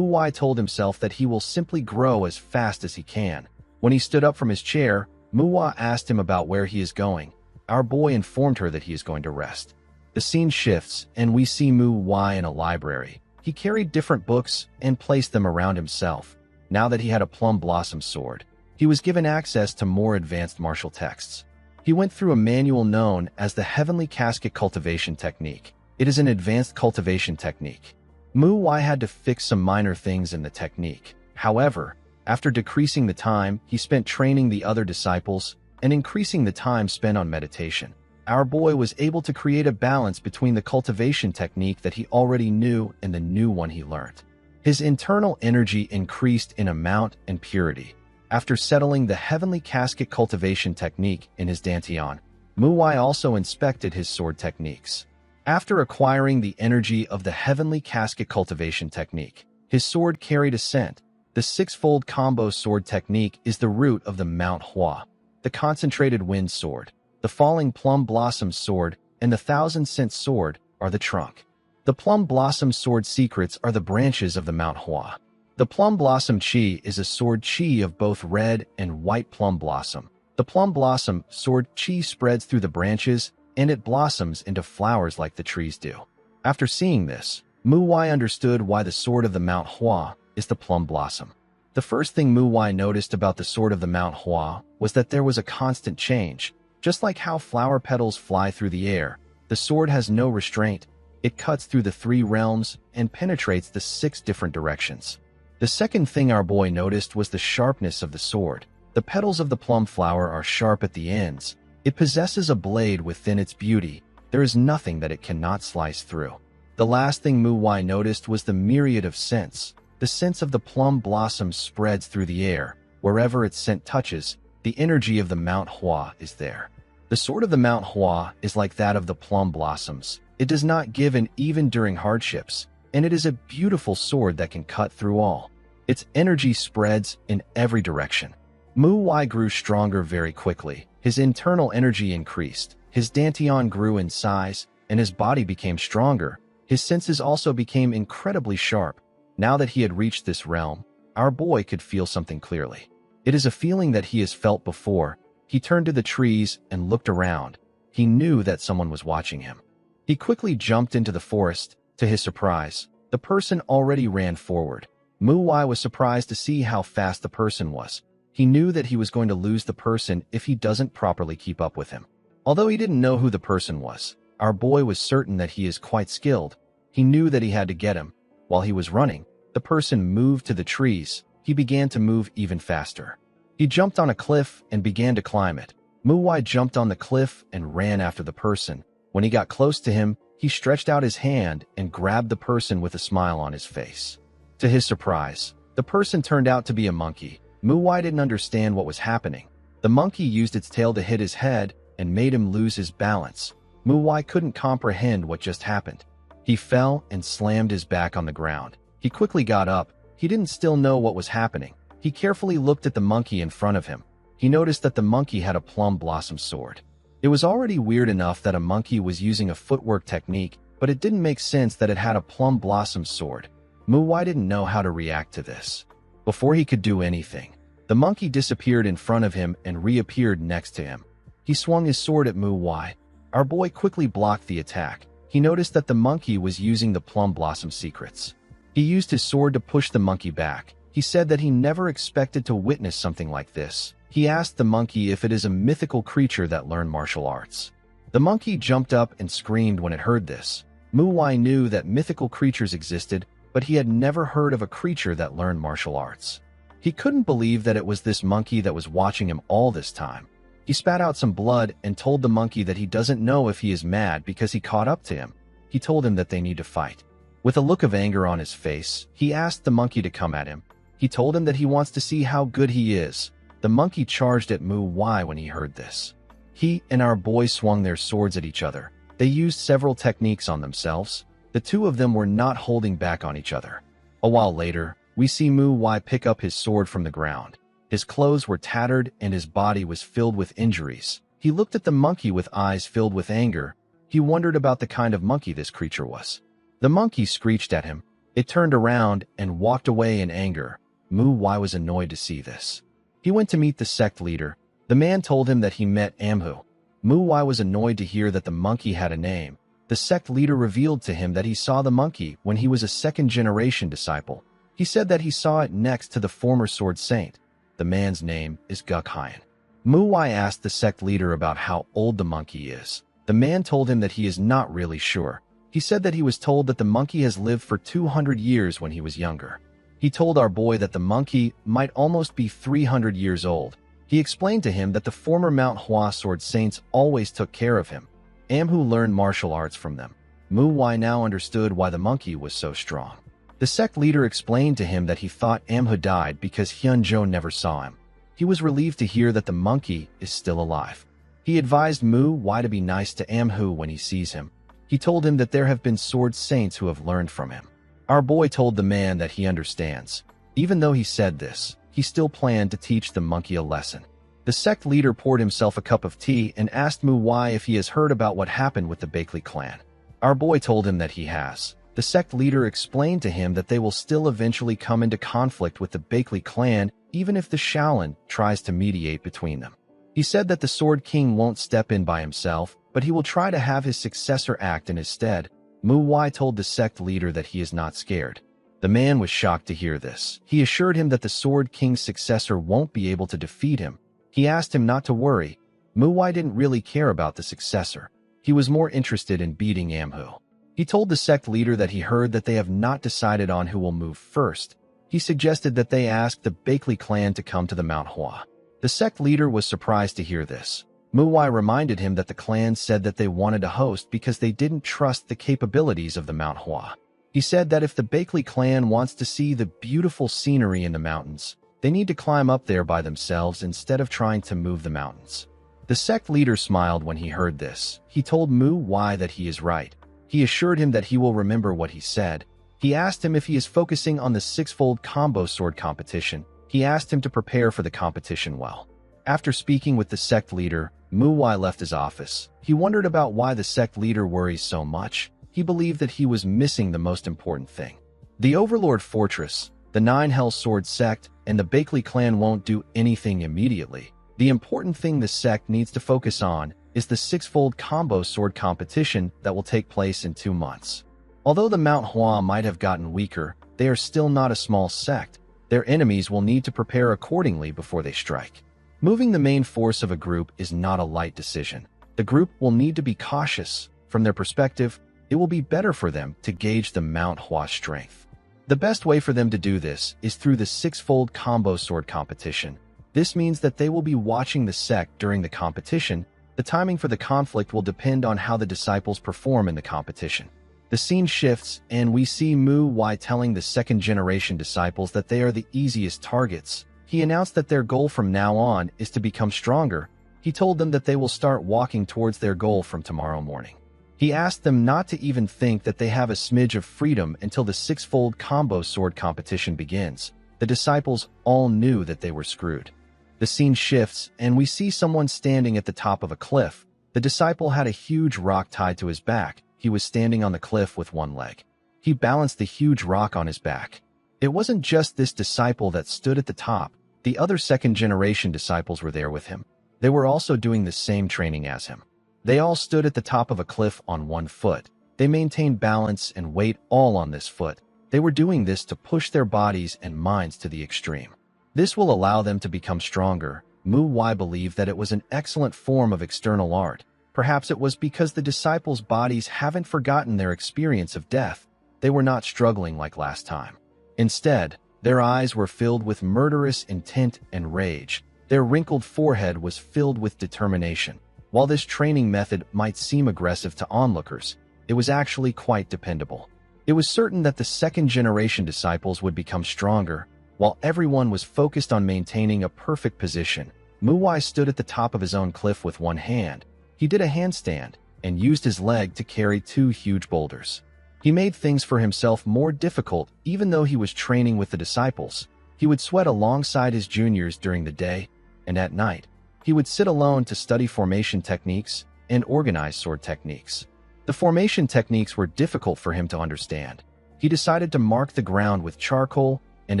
Wai told himself that he will simply grow as fast as he can. When he stood up from his chair, Mu Wai asked him about where he is going. Our boy informed her that he is going to rest. The scene shifts, and we see Mu Wai in a library. He carried different books and placed them around himself. Now that he had a plum blossom sword, he was given access to more advanced martial texts. He went through a manual known as the Heavenly Casket Cultivation Technique. It is an advanced cultivation technique. Mu Wai had to fix some minor things in the technique. However, after decreasing the time he spent training the other disciples and increasing the time spent on meditation, our boy was able to create a balance between the cultivation technique that he already knew and the new one he learned. His internal energy increased in amount and purity. After settling the Heavenly Casket Cultivation Technique in his dantian, Mu Wai also inspected his sword techniques. After acquiring the energy of the Heavenly Casket Cultivation Technique, his sword carried a scent. The 6-fold combo sword technique is the root of the Mount Hua. The Concentrated Wind Sword, the Falling Plum Blossom Sword, and the 1,000-Scent Sword are the trunk. The Plum Blossom Sword secrets are the branches of the Mount Hua. The Plum Blossom Chi is a sword chi of both red and white plum blossom. The Plum Blossom sword chi spreads through the branches, and it blossoms into flowers like the trees do. After seeing this, Mu Wai understood why the sword of the Mount Hua is the plum blossom. The first thing Mu Wai noticed about the sword of the Mount Hua was that there was a constant change. Just like how flower petals fly through the air, the sword has no restraint. It cuts through the 3 realms and penetrates the 6 different directions. The second thing our boy noticed was the sharpness of the sword. The petals of the plum flower are sharp at the ends, It possesses a blade within its beauty. There is nothing that it cannot slice through. The last thing Mu Wai noticed was the myriad of scents. The scent of the plum blossoms spreads through the air. Wherever its scent touches, the energy of the Mount Hua is there. The sword of the Mount Hua is like that of the plum blossoms. It does not give in even during hardships, and it is a beautiful sword that can cut through all. Its energy spreads in every direction. Mu Wai grew stronger very quickly. His internal energy increased. His dantian grew in size, and his body became stronger. His senses also became incredibly sharp. Now that he had reached this realm, our boy could feel something clearly. It is a feeling that he has felt before. He turned to the trees and looked around. He knew that someone was watching him. He quickly jumped into the forest. To his surprise, the person already ran forward. Mu Wai was surprised to see how fast the person was. He knew that he was going to lose the person if he doesn't properly keep up with him. Although he didn't know who the person was, our boy was certain that he is quite skilled. He knew that he had to get him. While he was running, the person moved to the trees. He began to move even faster. He jumped on a cliff and began to climb it. Mu Wai jumped on the cliff and ran after the person. When he got close to him, he stretched out his hand and grabbed the person with a smile on his face. To his surprise, the person turned out to be a monkey. Mu Wai didn't understand what was happening. The monkey used its tail to hit his head and made him lose his balance. Mu Wai couldn't comprehend what just happened. He fell and slammed his back on the ground. He quickly got up. He didn't still know what was happening. He carefully looked at the monkey in front of him. He noticed that the monkey had a plum blossom sword. It was already weird enough that a monkey was using a footwork technique, but it didn't make sense that it had a plum blossom sword. Mu Wai didn't know how to react to this. Before he could do anything, the monkey disappeared in front of him and reappeared next to him. He swung his sword at Mu Wai. Our boy quickly blocked the attack. He noticed that the monkey was using the plum blossom secrets. He used his sword to push the monkey back. He said that he never expected to witness something like this. He asked the monkey if it is a mythical creature that learned martial arts. The monkey jumped up and screamed when it heard this. Mu Wai knew that mythical creatures existed, but he had never heard of a creature that learned martial arts. He couldn't believe that it was this monkey that was watching him all this time. He spat out some blood and told the monkey that he doesn't know if he is mad because he caught up to him. He told him that they need to fight. With a look of anger on his face, he asked the monkey to come at him. He told him that he wants to see how good he is. The monkey charged at Mu Wai when he heard this. He and our boy swung their swords at each other. They used several techniques on themselves. The two of them were not holding back on each other. A while later, we see Mu Wai pick up his sword from the ground. His clothes were tattered and his body was filled with injuries. He looked at the monkey with eyes filled with anger. He wondered about the kind of monkey this creature was. The monkey screeched at him. It turned around and walked away in anger. Mu Wai was annoyed to see this. He went to meet the sect leader. The man told him that he met Amhu. Mu Wai was annoyed to hear that the monkey had a name. The sect leader revealed to him that he saw the monkey when he was a second-generation disciple. He said that he saw it next to the former sword saint. The man's name is Guk Hyen. Mu Wai asked the sect leader about how old the monkey is. The man told him that he is not really sure. He said that he was told that the monkey has lived for 200 years when he was younger. He told our boy that the monkey might almost be 300 years old. He explained to him that the former Mount Hua sword saints always took care of him. Amhu learned martial arts from them. Mu Wai now understood why the monkey was so strong. The sect leader explained to him that he thought Amhu died because Hyun Jo never saw him. He was relieved to hear that the monkey is still alive. He advised Mu Wai to be nice to Amhu when he sees him. He told him that there have been sword saints who have learned from him. Our boy told the man that he understands. Even though he said this, he still planned to teach the monkey a lesson. The sect leader poured himself a cup of tea and asked Mu Wai if he has heard about what happened with the Bakley clan. Our boy told him that he has. The sect leader explained to him that they will still eventually come into conflict with the Bakley clan even if the Shaolin tries to mediate between them. He said that the Sword King won't step in by himself, but he will try to have his successor act in his stead. Mu Wai told the sect leader that he is not scared. The man was shocked to hear this. He assured him that the Sword King's successor won't be able to defeat him. He asked him not to worry. Mu Wai didn't really care about the successor. He was more interested in beating Amhu. He told the sect leader that he heard that they have not decided on who will move first. He suggested that they ask the Bakley clan to come to the Mount Hua. The sect leader was surprised to hear this. Muwai reminded him that the clan said that they wanted a host because they didn't trust the capabilities of the Mount Hua. He said that if the Bakley clan wants to see the beautiful scenery in the mountains, they need to climb up there by themselves instead of trying to move the mountains. The sect leader smiled when he heard this. He told Muwai that he is right. He assured him that he will remember what he said. He asked him if he is focusing on the six-fold combo sword competition. He asked him to prepare for the competition well. After speaking with the sect leader, Muwai left his office. He wondered about why the sect leader worries so much. He believed that he was missing the most important thing. The Overlord Fortress, the Nine Hell Sword sect, and the Bakley clan won't do anything immediately. The important thing the sect needs to focus on is the six-fold combo sword competition that will take place in 2 months. Although the Mount Hua might have gotten weaker, they are still not a small sect. Their enemies will need to prepare accordingly before they strike. Moving the main force of a group is not a light decision. The group will need to be cautious. From their perspective, it will be better for them to gauge the Mount Hua strength. The best way for them to do this is through the six-fold combo sword competition. This means that they will be watching the sect during the competition. The timing for the conflict will depend on how the disciples perform in the competition. The scene shifts, and we see Muwai telling the second-generation disciples that they are the easiest targets. He announced that their goal from now on is to become stronger. He told them that they will start walking towards their goal from tomorrow morning. He asked them not to even think that they have a smidge of freedom until the six-fold combo sword competition begins. The disciples all knew that they were screwed. The scene shifts, and we see someone standing at the top of a cliff. The disciple had a huge rock tied to his back. He was standing on the cliff with one leg. He balanced the huge rock on his back. It wasn't just this disciple that stood at the top. The other second-generation disciples were there with him. They were also doing the same training as him. They all stood at the top of a cliff on one foot. They maintained balance and weight all on this foot. They were doing this to push their bodies and minds to the extreme. This will allow them to become stronger. Muwai believed that it was an excellent form of external art. Perhaps it was because the disciples' bodies haven't forgotten their experience of death. They were not struggling like last time. Instead, their eyes were filled with murderous intent and rage. Their wrinkled forehead was filled with determination. While this training method might seem aggressive to onlookers, it was actually quite dependable. It was certain that the second-generation disciples would become stronger. While everyone was focused on maintaining a perfect position, Muwai stood at the top of his own cliff with one hand. He did a handstand and used his leg to carry 2 huge boulders. He made things for himself more difficult even though he was training with the disciples. He would sweat alongside his juniors during the day, and at night, he would sit alone to study formation techniques and organize sword techniques. The formation techniques were difficult for him to understand. He decided to mark the ground with charcoal and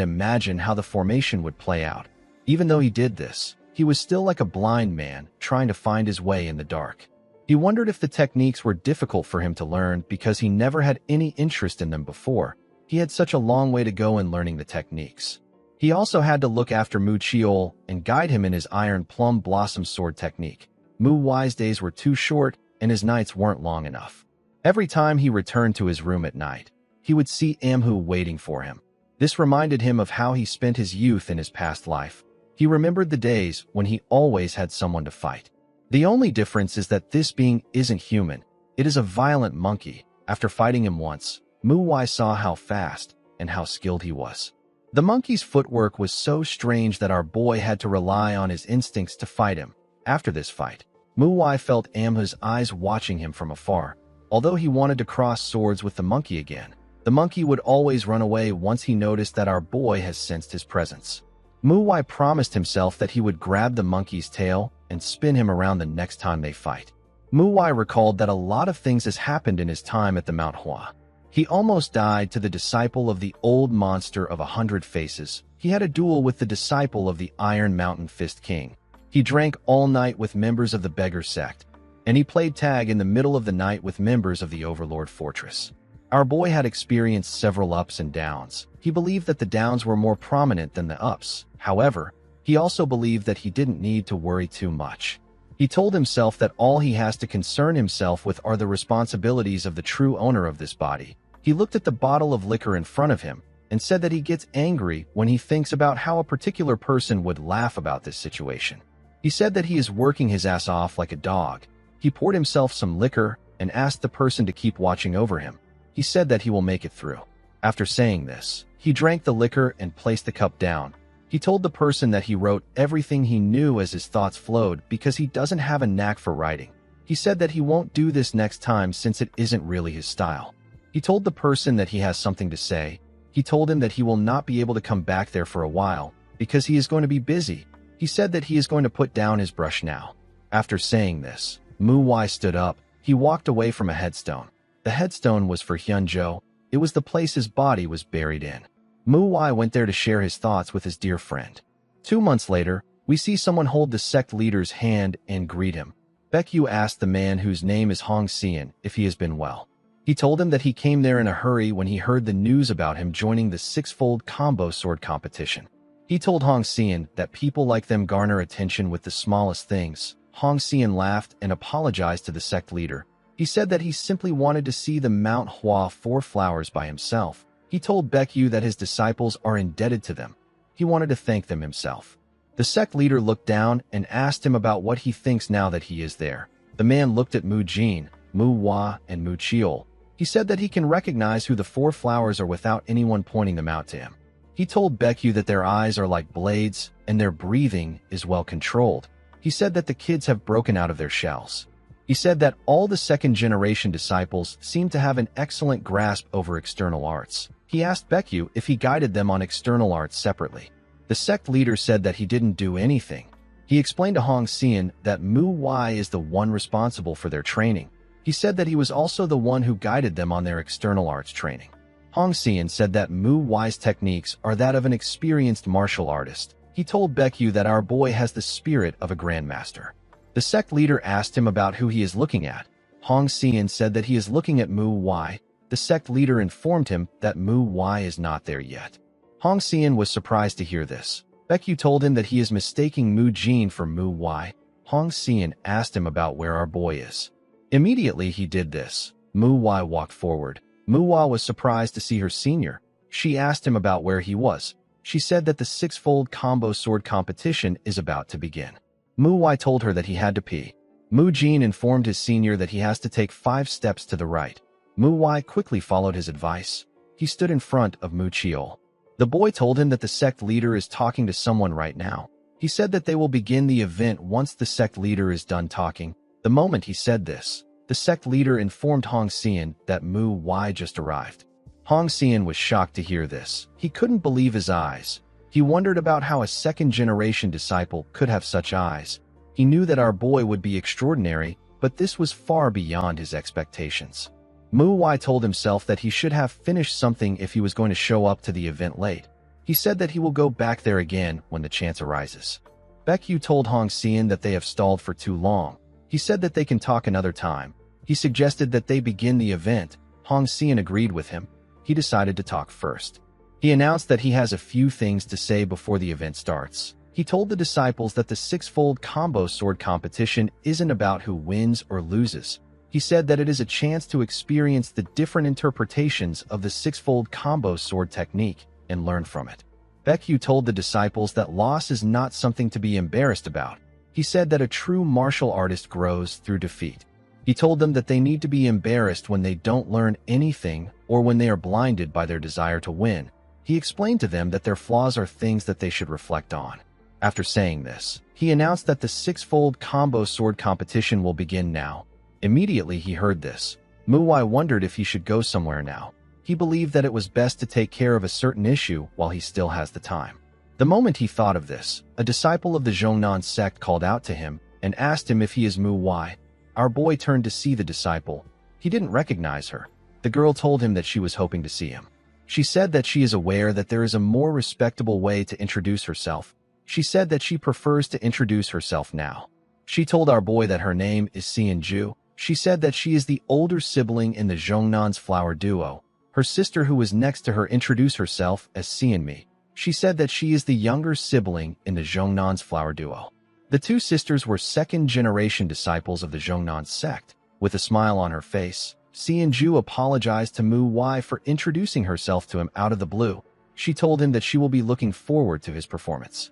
imagine how the formation would play out. Even though he did this, he was still like a blind man trying to find his way in the dark. He wondered if the techniques were difficult for him to learn because he never had any interest in them before. He had such a long way to go in learning the techniques. He also had to look after Mu Chiol and guide him in his Iron Plum Blossom sword technique. Muwai's days were too short and his nights weren't long enough. Every time he returned to his room at night, he would see Amhu waiting for him. This reminded him of how he spent his youth in his past life. He remembered the days when he always had someone to fight. The only difference is that this being isn't human. It is a violent monkey. After fighting him once, Muwai saw how fast and how skilled he was. The monkey's footwork was so strange that our boy had to rely on his instincts to fight him. After this fight, Muwai felt Amhu's eyes watching him from afar. Although he wanted to cross swords with the monkey again, the monkey would always run away once he noticed that our boy has sensed his presence. Muwai promised himself that he would grab the monkey's tail and spin him around the next time they fight. Muwai recalled that a lot of things has happened in his time at the Mount Hua. He almost died to the disciple of the old monster of 100 faces. He had a duel with the disciple of the Iron Mountain Fist King. He drank all night with members of the Beggar sect, and he played tag in the middle of the night with members of the Overlord Fortress. Our boy had experienced several ups and downs. He believed that the downs were more prominent than the ups. However, he also believed that he didn't need to worry too much. He told himself that all he has to concern himself with are the responsibilities of the true owner of this body. He looked at the bottle of liquor in front of him and said that he gets angry when he thinks about how a particular person would laugh about this situation. He said that he is working his ass off like a dog. He poured himself some liquor and asked the person to keep watching over him. He said that he will make it through. After saying this, he drank the liquor and placed the cup down. He told the person that he wrote everything he knew as his thoughts flowed because he doesn't have a knack for writing. He said that he won't do this next time since it isn't really his style. He told the person that he has something to say. He told him that he will not be able to come back there for a while because he is going to be busy. He said that he is going to put down his brush now. After saying this, Mu Wai stood up. He walked away from a headstone. The headstone was for Hyunjo. It was the place his body was buried in. Mu Wai went there to share his thoughts with his dear friend. 2 months later, we see someone hold the sect leader's hand and greet him. Baekyu asked the man whose name is Hong Xian if he has been well. He told him that he came there in a hurry when he heard the news about him joining the six-fold combo sword competition. He told Hong Xian that people like them garner attention with the smallest things. Hong Xian laughed and apologized to the sect leader. He said that he simply wanted to see the Mount Hua Four Flowers by himself. He told Baekyu that his disciples are indebted to them. He wanted to thank them himself. The sect leader looked down and asked him about what he thinks now that he is there. The man looked at Mu Jin, Mu Hua, and Mu Chiol. He said that he can recognize who the four flowers are without anyone pointing them out to him. He told Baekyu that their eyes are like blades and their breathing is well controlled. He said that the kids have broken out of their shells. He said that all the second-generation disciples seem to have an excellent grasp over external arts. He asked Baekyu if he guided them on external arts separately. The sect leader said that he didn't do anything. He explained to Hong Xian that Mu Wai is the one responsible for their training. He said that he was also the one who guided them on their external arts training. Hong Xian said that Mu Wai's techniques are that of an experienced martial artist. He told Baekyu that our boy has the spirit of a grandmaster. The sect leader asked him about who he is looking at. Hong Xian said that he is looking at Mu Wai. The sect leader informed him that Mu Wai is not there yet. Hong Xian was surprised to hear this. Baekyu told him that he is mistaking Mu Jin for Mu Wai. Hong Xian asked him about where our boy is. Immediately he did this. Mu Wai walked forward. Mu Wai was surprised to see her senior. She asked him about where he was. She said that the six-fold combo sword competition is about to begin. Mu Wai told her that he had to pee. Mu Jin informed his senior that he has to take 5 steps to the right. Mu Wai quickly followed his advice. He stood in front of Mu Chiol. The boy told him that the sect leader is talking to someone right now. He said that they will begin the event once the sect leader is done talking. The moment he said this, the sect leader informed Hong Xian that Mu Wai just arrived. Hong Xian was shocked to hear this. He couldn't believe his eyes. He wondered about how a second-generation disciple could have such eyes. He knew that our boy would be extraordinary, but this was far beyond his expectations. Mu Wai told himself that he should have finished something if he was going to show up to the event late. He said that he will go back there again when the chance arises. Baekyu told Hong Xian that they have stalled for too long. He said that they can talk another time. He suggested that they begin the event. Hong Xian agreed with him. He decided to talk first. He announced that he has a few things to say before the event starts. He told the disciples that the six-fold combo sword competition isn't about who wins or loses. He said that it is a chance to experience the different interpretations of the six-fold combo sword technique and learn from it. Baekyu told the disciples that loss is not something to be embarrassed about. He said that a true martial artist grows through defeat. He told them that they need to be embarrassed when they don't learn anything or when they are blinded by their desire to win. He explained to them that their flaws are things that they should reflect on. After saying this, he announced that the six-fold combo sword competition will begin now. Immediately he heard this. Mu Wai wondered if he should go somewhere now. He believed that it was best to take care of a certain issue while he still has the time. The moment he thought of this, a disciple of the Zhongnan sect called out to him and asked him if he is Mu Wai. Our boy turned to see the disciple. He didn't recognize her. The girl told him that she was hoping to see him. She said that she is aware that there is a more respectable way to introduce herself. She said that she prefers to introduce herself now. She told our boy that her name is Xianju. She said that she is the older sibling in the Zhongnan's flower duo. Her sister who was next to her introduced herself as Xianmi. She said that she is the younger sibling in the Zhongnan's flower duo. The two sisters were second-generation disciples of the Zhongnan sect. With a smile on her face, Xianju apologized to Mu Wai for introducing herself to him out of the blue. She told him that she will be looking forward to his performance.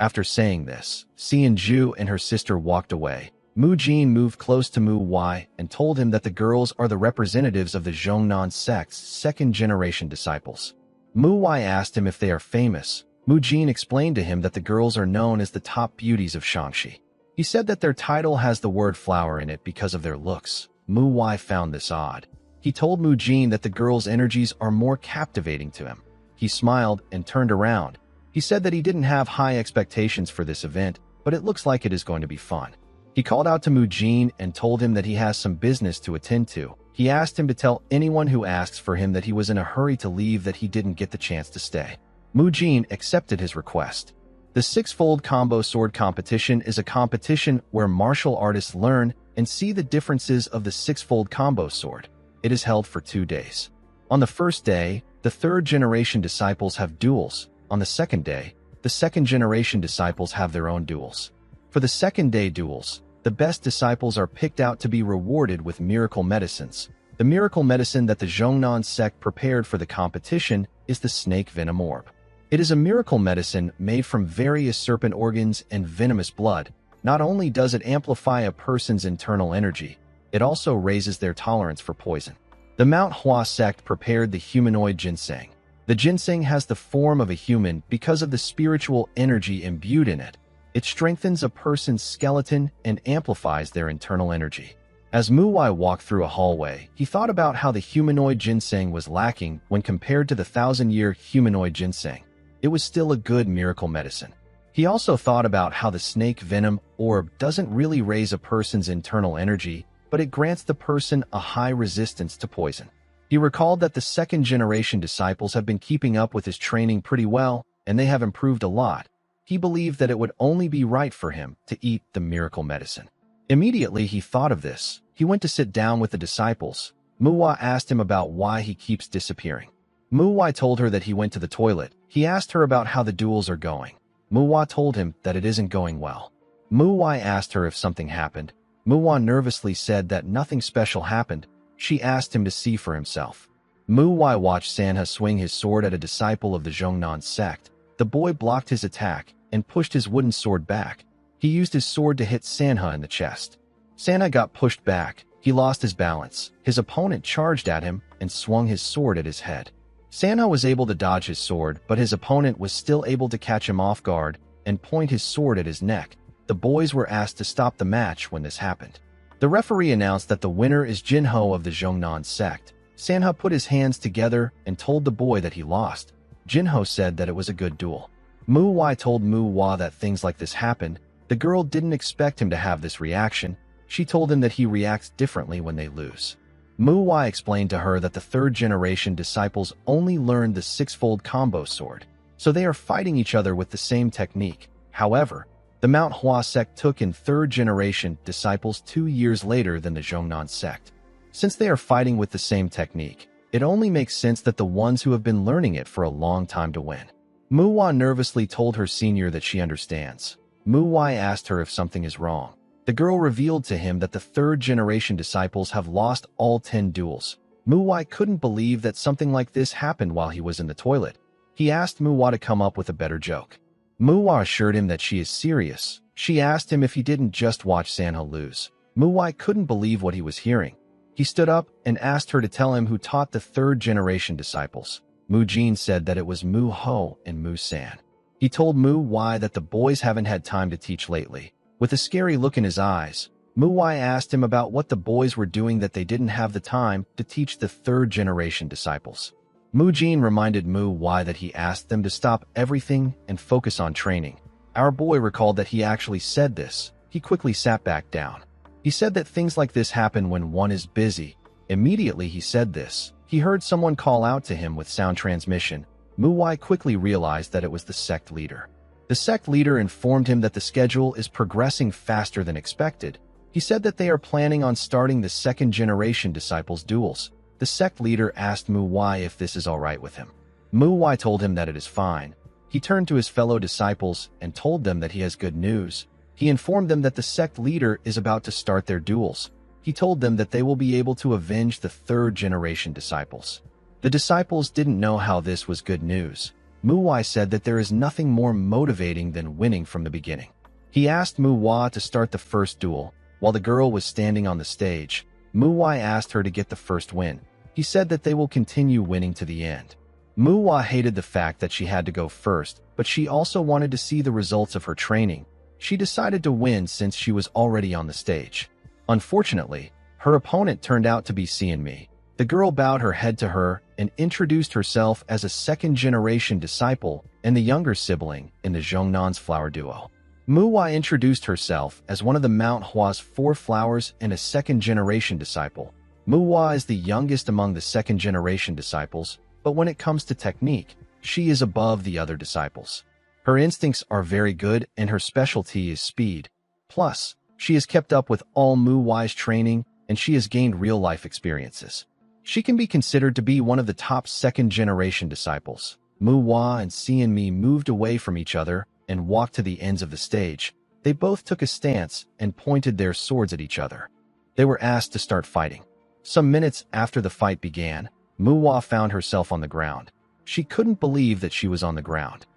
After saying this, Xianju and her sister walked away. Mu Jin moved close to Mu Wai and told him that the girls are the representatives of the Zhongnan sect's second-generation disciples. Mu Wai asked him if they are famous. Mu Jin explained to him that the girls are known as the top beauties of Shangxi. He said that their title has the word flower in it because of their looks. Mu Wai found this odd. He told Mu Jin that the girls' energies are more captivating to him. He smiled and turned around. He said that he didn't have high expectations for this event, but it looks like it is going to be fun. He called out to Mu Jin and told him that he has some business to attend to. He asked him to tell anyone who asks for him that he was in a hurry to leave, that he didn't get the chance to stay. Mu Jin accepted his request. The six-fold combo sword competition is a competition where martial artists learn and see the differences of the six-fold combo sword. It is held for 2 days. On the first day, the third-generation disciples have duels. On the second day, the second-generation disciples have their own duels. For the second-day duels, the best disciples are picked out to be rewarded with miracle medicines. The miracle medicine that the Zhongnan sect prepared for the competition is the snake venom orb. It is a miracle medicine made from various serpent organs and venomous blood. Not only does it amplify a person's internal energy, it also raises their tolerance for poison. The Mount Hua sect prepared the humanoid ginseng. The ginseng has the form of a human because of the spiritual energy imbued in it. It strengthens a person's skeleton and amplifies their internal energy. As Mu Wai walked through a hallway, he thought about how the humanoid ginseng was lacking when compared to the 1,000-year humanoid ginseng. It was still a good miracle medicine. He also thought about how the snake venom orb doesn't really raise a person's internal energy, but it grants the person a high resistance to poison. He recalled that the second-generation disciples have been keeping up with his training pretty well, and they have improved a lot. He believed that it would only be right for him to eat the miracle medicine. Immediately he thought of this. He went to sit down with the disciples. Mu Wai asked him about why he keeps disappearing. Mu Wai told her that he went to the toilet. He asked her about how the duels are going. Mu Wai told him that it isn't going well. Mu Wai asked her if something happened. Mu Wai nervously said that nothing special happened. She asked him to see for himself. Mu Wai watched Sanha swing his sword at a disciple of the Zhongnan sect. The boy blocked his attack and pushed his wooden sword back. He used his sword to hit Sanha in the chest. Sanha got pushed back. He lost his balance. His opponent charged at him and swung his sword at his head. Sanha was able to dodge his sword, but his opponent was still able to catch him off guard and point his sword at his neck. The boys were asked to stop the match when this happened. The referee announced that the winner is Jinho of the Zhongnan sect. Sanha put his hands together and told the boy that he lost. Jinho said that it was a good duel. Mu Wai told Mu Wai that things like this happened. The girl didn't expect him to have this reaction. She told him that he reacts differently when they lose. Mu Wai explained to her that the third-generation disciples only learned the six-fold combo sword, so they are fighting each other with the same technique. However, the Mount Hua sect took in third-generation disciples 2 years later than the Zhongnan sect. Since they are fighting with the same technique, it only makes sense that the ones who have been learning it for a long time to win. Mu Wai nervously told her senior that she understands. Mu Wai asked her if something is wrong. The girl revealed to him that the third-generation disciples have lost all 10 duels. Mu Wai couldn't believe that something like this happened while he was in the toilet. He asked Mu Wai to come up with a better joke. Mu Wai assured him that she is serious. She asked him if he didn't just watch Sanha lose. Mu Wai couldn't believe what he was hearing. He stood up and asked her to tell him who taught the third-generation disciples. Mu Jin said that it was Mu Ho and Mu San. He told Mu Wai that the boys haven't had time to teach lately. With a scary look in his eyes, Mu Wai asked him about what the boys were doing that they didn't have the time to teach the third-generation disciples. Mu Jin reminded Mu Wai that he asked them to stop everything and focus on training. Our boy recalled that he actually said this. He quickly sat back down. He said that things like this happen when one is busy. Immediately he said this, he heard someone call out to him with sound transmission. Mu Wai quickly realized that it was the sect leader. The sect leader informed him that the schedule is progressing faster than expected. He said that they are planning on starting the second-generation disciples' duels. The sect leader asked Mu Wai if this is alright with him. Mu Wai told him that it is fine. He turned to his fellow disciples and told them that he has good news. He informed them that the sect leader is about to start their duels. He told them that they will be able to avenge the third-generation disciples. The disciples didn't know how this was good news. Mu said that there is nothing more motivating than winning from the beginning. He asked Mu to start the first duel. While the girl was standing on the stage, Mu asked her to get the first win. He said that they will continue winning to the end. Mu hated the fact that she had to go first, but she also wanted to see the results of her training. She decided to win since she was already on the stage. Unfortunately, her opponent turned out to be Me. The girl bowed her head to her and introduced herself as a second-generation disciple and the younger sibling in the Zhongnan's flower duo. Mu introduced herself as one of the Mount Hua's 4 flowers and a second-generation disciple. Mu is the youngest among the second-generation disciples, but when it comes to technique, she is above the other disciples. Her instincts are very good and her specialty is speed. Plus, she has kept up with all Mu's training and she has gained real-life experiences. She can be considered to be one of the top second-generation disciples. Mu and Me moved away from each other and walked to the ends of the stage. They both took a stance and pointed their swords at each other. They were asked to start fighting. Some minutes after the fight began, Mu found herself on the ground. She couldn't believe that she was on the ground.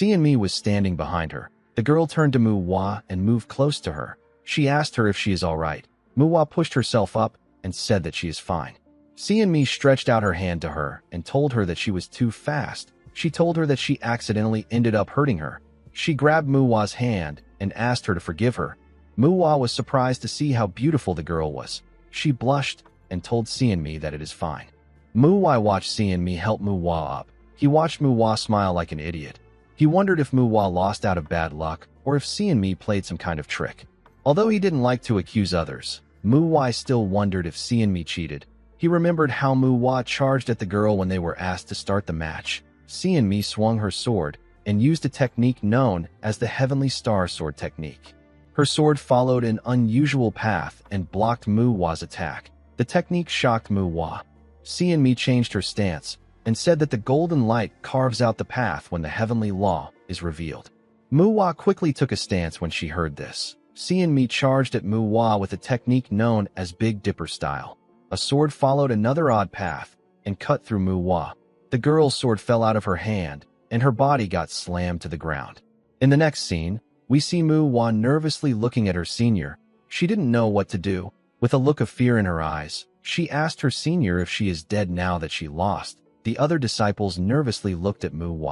Me was standing behind her. The girl turned to Mu and moved close to her. She asked her if she is all right. Mu pushed herself up and said that she is fine. Me stretched out her hand to her and told her that she was too fast. She told her that she accidentally ended up hurting her. She grabbed Mu's hand and asked her to forgive her. Mu was surprised to see how beautiful the girl was. She blushed and told Me that it is fine. Mu watched Me help Mu up. He watched Mu smile like an idiot. He wondered if Mu lost out of bad luck or if Me played some kind of trick. Although he didn't like to accuse others, Mu still wondered if Me cheated. He remembered how Mu charged at the girl when they were asked to start the match. Me swung her sword and used a technique known as the Heavenly Star Sword technique. Her sword followed an unusual path and blocked Mu's attack. The technique shocked Mu. Me changed her stance and said that the golden light carves out the path when the heavenly law is revealed. Mu quickly took a stance when she heard this. Me charged at Mu with a technique known as Big Dipper style. A sword followed another odd path and cut through Mu. The girl's sword fell out of her hand and her body got slammed to the ground. In the next scene, we see Mu nervously looking at her senior. She didn't know what to do. With a look of fear in her eyes, she asked her senior if she is dead now that she lost. The other disciples nervously looked at Mu.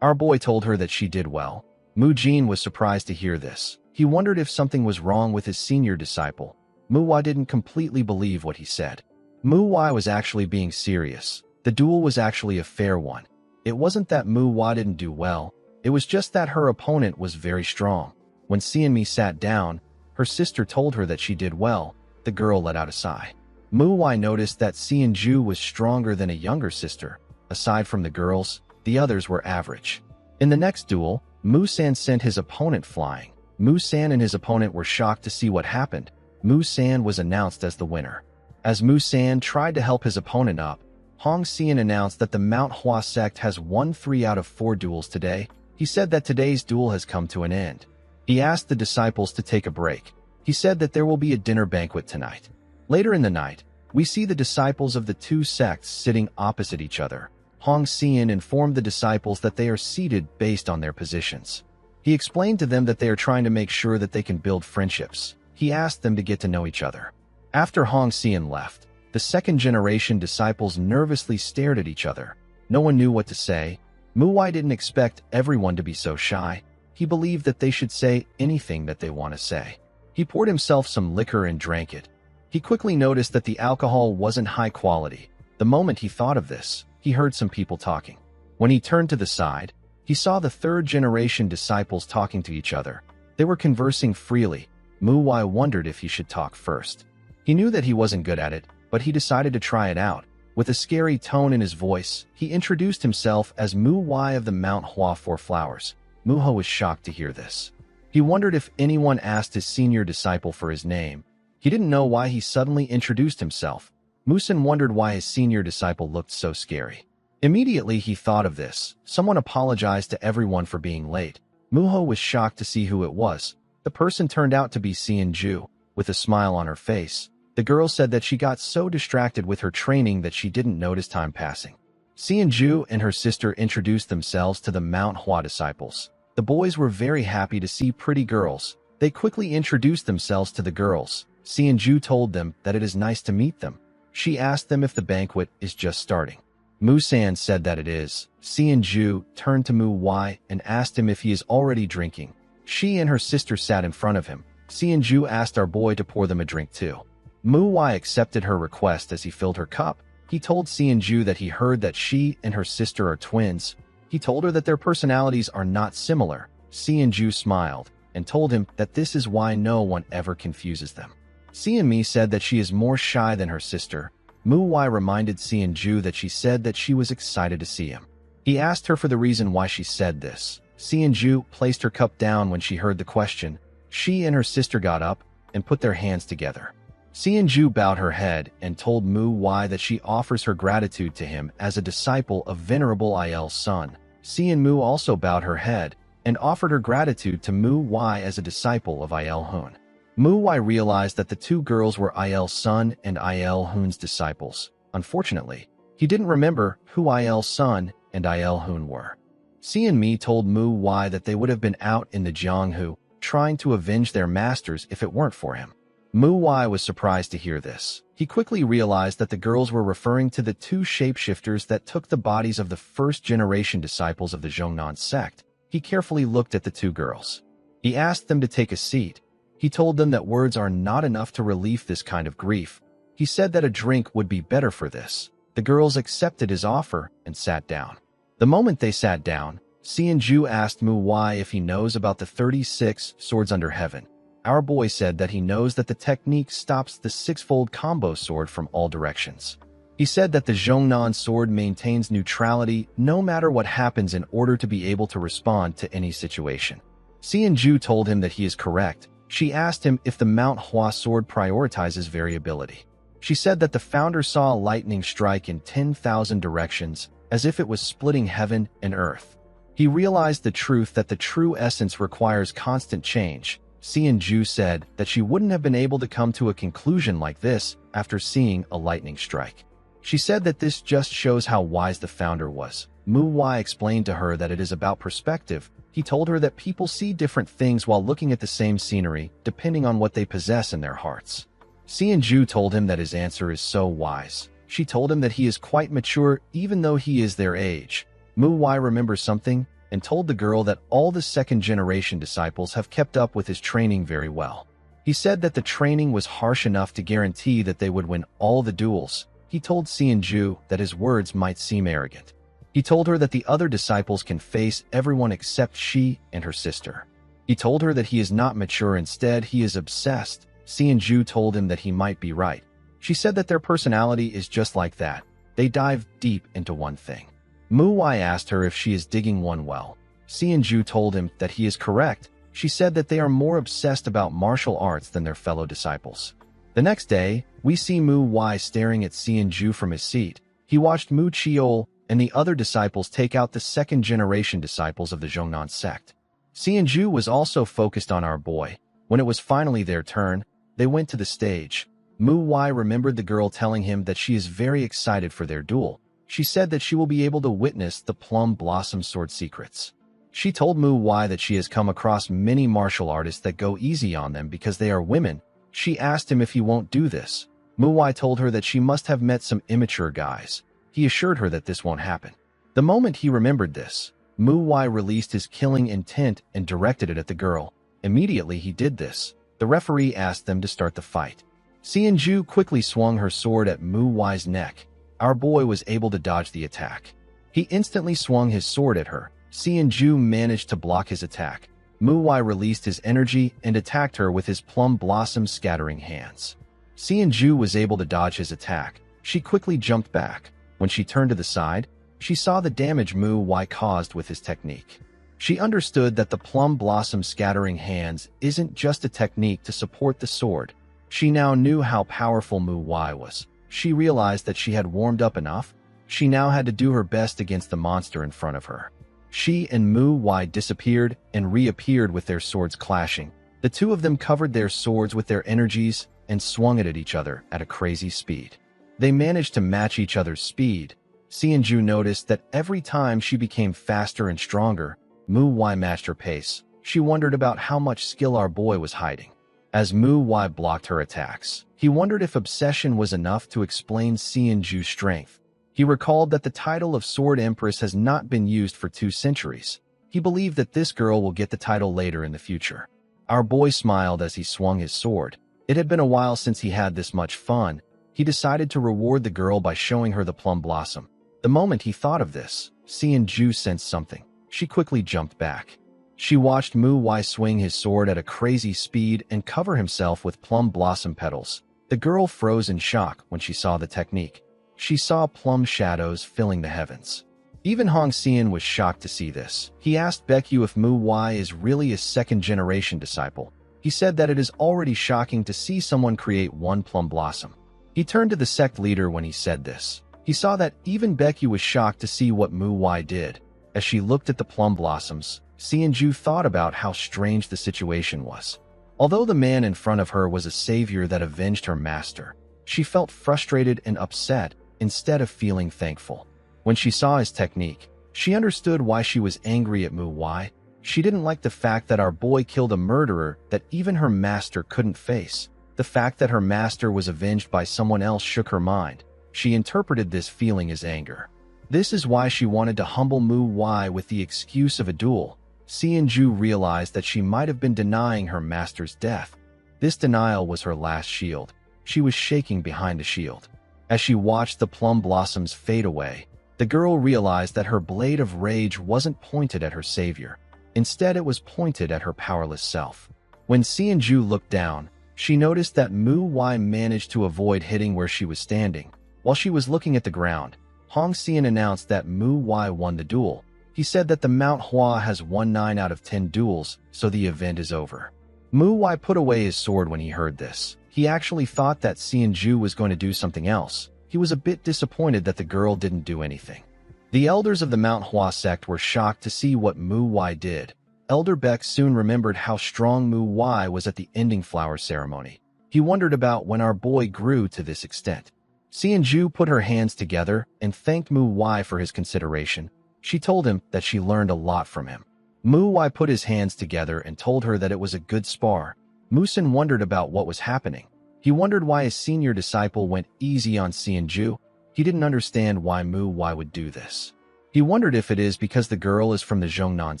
Our boy told her that she did well. Mu Jin was surprised to hear this. He wondered if something was wrong with his senior disciple. Mu didn't completely believe what he said. Mu was actually being serious. The duel was actually a fair one. It wasn't that Mu didn't do well, it was just that her opponent was very strong. When Me sat down, her sister told her that she did well. The girl let out a sigh. Mu noticed that Ju was stronger than a younger sister. Aside from the girls, the others were average. In the next duel, Mu-san sent his opponent flying. Mu-san and his opponent were shocked to see what happened. Mu-san was announced as the winner. As Mu-san tried to help his opponent up, Hong Xian announced that the Mount Hua sect has won 3 out of 4 duels today. He said that today's duel has come to an end. He asked the disciples to take a break. He said that there will be a dinner banquet tonight. Later in the night, we see the disciples of the 2 sects sitting opposite each other. Hong Xian informed the disciples that they are seated based on their positions. He explained to them that they are trying to make sure that they can build friendships. He asked them to get to know each other. After Hong Xian left, the second-generation disciples nervously stared at each other. No one knew what to say. Mu didn't expect everyone to be so shy. He believed that they should say anything that they want to say. He poured himself some liquor and drank it. He quickly noticed that the alcohol wasn't high quality. The moment he thought of this, he heard some people talking. When he turned to the side, he saw the third-generation disciples talking to each other. They were conversing freely. Mu wondered if he should talk first. He knew that he wasn't good at it, but he decided to try it out. With a scary tone in his voice, he introduced himself as Mu of the Mount Hua 4 Flowers. Muho was shocked to hear this. He wondered if anyone asked his senior disciple for his name. He didn't know why he suddenly introduced himself. Musen wondered why his senior disciple looked so scary. Immediately he thought of this. Someone apologized to everyone for being late. Muho was shocked to see who it was. The person turned out to be Ju. With a smile on her face, the girl said that she got so distracted with her training that she didn't notice time passing. Xianju and her sister introduced themselves to the Mount Hua disciples. The boys were very happy to see pretty girls. They quickly introduced themselves to the girls. Xianju told them that it is nice to meet them. She asked them if the banquet is just starting. Mu San said that it is. Xianju turned to Mu Wai and asked him if he is already drinking. She and her sister sat in front of him. Xianju asked our boy to pour them a drink too. Mu Wai accepted her request as he filled her cup. He told Xianju that he heard that she and her sister are twins. He told her that their personalities are not similar. Xianju smiled and told him that this is why no one ever confuses them. Xianmi said that she is more shy than her sister. Mu Wai reminded Xianju that she said that she was excited to see him. He asked her for the reason why she said this. Xianju placed her cup down when she heard the question. She and her sister got up and put their hands together. Xianju bowed her head and told Mu Wai that she offers her gratitude to him as a disciple of Venerable Il's son. Xianmu also bowed her head and offered her gratitude to Mu Wai as a disciple of Il Hun. Mu Wai realized that the two girls were Il's son and Il Hun's disciples. Unfortunately, he didn't remember who Il's son and Il Hun were. Xianmi told Mu Wai that they would have been out in the Jianghu trying to avenge their masters if it weren't for him. Mu Wai was surprised to hear this. He quickly realized that the girls were referring to the two shapeshifters that took the bodies of the first-generation disciples of the Zhongnan sect. He carefully looked at the two girls. He asked them to take a seat. He told them that words are not enough to relieve this kind of grief. He said that a drink would be better for this. The girls accepted his offer and sat down. The moment they sat down, Xianju asked Mu Wai if he knows about the 36 swords under heaven. Our boy said that he knows that the technique stops the six-fold combo sword from all directions. He said that the Zhongnan sword maintains neutrality no matter what happens in order to be able to respond to any situation. Xianju told him that he is correct. She asked him if the Mount Hua sword prioritizes variability. She said that the founder saw a lightning strike in 10,000 directions, as if it was splitting heaven and earth. He realized the truth that the true essence requires constant change. Xianju said that she wouldn't have been able to come to a conclusion like this after seeing a lightning strike. She said that this just shows how wise the founder was. Mu Wai explained to her that it is about perspective. He told her that people see different things while looking at the same scenery, depending on what they possess in their hearts. Xianju told him that his answer is so wise. She told him that he is quite mature even though he is their age. Mu Wai remembers something and told the girl that all the second-generation disciples have kept up with his training very well. He said that the training was harsh enough to guarantee that they would win all the duels. He told Xianju that his words might seem arrogant. He told her that the other disciples can face everyone except she and her sister. He told her that he is not mature, instead he is obsessed. Xianju told him that he might be right. She said that their personality is just like that. They dive deep into one thing. Mu Wai asked her if she is digging one well. Xianju told him that he is correct. She said that they are more obsessed about martial arts than their fellow disciples. The next day, we see Mu Wai staring at Xianju from his seat. He watched Mu Chiol and the other disciples take out the second-generation disciples of the Zhongnan sect. Xianju was also focused on our boy. When it was finally their turn, they went to the stage. Mu Wai remembered the girl telling him that she is very excited for their duel. She said that she will be able to witness the Plum Blossom Sword secrets. She told Mu Wai that she has come across many martial artists that go easy on them because they are women. She asked him if he won't do this. Mu Wai told her that she must have met some immature guys. He assured her that this won't happen. The moment he remembered this, Mu Wai released his killing intent and directed it at the girl. Immediately he did this. The referee asked them to start the fight. Xianju quickly swung her sword at Mu Wai's neck. Our boy was able to dodge the attack. He instantly swung his sword at her. Xianju managed to block his attack. Mu Wai released his energy and attacked her with his plum blossom scattering hands. Xianju was able to dodge his attack. She quickly jumped back. When she turned to the side, she saw the damage Mu Wai caused with his technique. She understood that the plum blossom scattering hands isn't just a technique to support the sword. She now knew how powerful Mu Wai was. She realized that she had warmed up enough. She now had to do her best against the monster in front of her. She and Mu Wai disappeared and reappeared with their swords clashing. The two of them covered their swords with their energies and swung it at each other at a crazy speed. They managed to match each other's speed. Xianju noticed that every time she became faster and stronger, Mu Wai matched her pace. She wondered about how much skill our boy was hiding. As Mu Wai blocked her attacks, he wondered if obsession was enough to explain Xianju's strength. He recalled that the title of Sword Empress has not been used for 2 centuries. He believed that this girl will get the title later in the future. Our boy smiled as he swung his sword. It had been a while since he had this much fun. He decided to reward the girl by showing her the plum blossom. The moment he thought of this, Xianju sensed something. She quickly jumped back. She watched Mu Wai swing his sword at a crazy speed and cover himself with plum blossom petals. The girl froze in shock when she saw the technique. She saw plum shadows filling the heavens. Even Hong Xian was shocked to see this. He asked Baekyu if Mu Wai is really a second-generation disciple. He said that it is already shocking to see someone create one plum blossom. He turned to the sect leader when he said this. He saw that even Baekyu was shocked to see what Mu Wai did. As she looked at the plum blossoms, Xianju thought about how strange the situation was. Although the man in front of her was a savior that avenged her master, she felt frustrated and upset instead of feeling thankful. When she saw his technique, she understood why she was angry at Mu Wai. She didn't like the fact that our boy killed a murderer that even her master couldn't face. The fact that her master was avenged by someone else shook her mind. She interpreted this feeling as anger. This is why she wanted to humble Mu Wai with the excuse of a duel. Xianju realized that she might have been denying her master's death. This denial was her last shield. She was shaking behind the shield. As she watched the plum blossoms fade away, the girl realized that her blade of rage wasn't pointed at her savior. Instead, it was pointed at her powerless self. When Xianju looked down, she noticed that Mu Wai managed to avoid hitting where she was standing. While she was looking at the ground, Hong Xian announced that Mu Wai won the duel. He said that the Mount Hua has won 9 out of 10 duels, so the event is over. Mu Wai put away his sword when he heard this. He actually thought that Xianju was going to do something else. He was a bit disappointed that the girl didn't do anything. The elders of the Mount Hua sect were shocked to see what Mu Wai did. Elder Beck soon remembered how strong Mu Wai was at the ending flower ceremony. He wondered about when our boy grew to this extent. Xianju put her hands together and thanked Mu Wai for his consideration. She told him that she learned a lot from him. Mu Wai put his hands together and told her that it was a good spar. Musin wondered about what was happening. He wondered why his senior disciple went easy on Xianju. He didn't understand why Mu Wai would do this. He wondered if it is because the girl is from the Zhongnan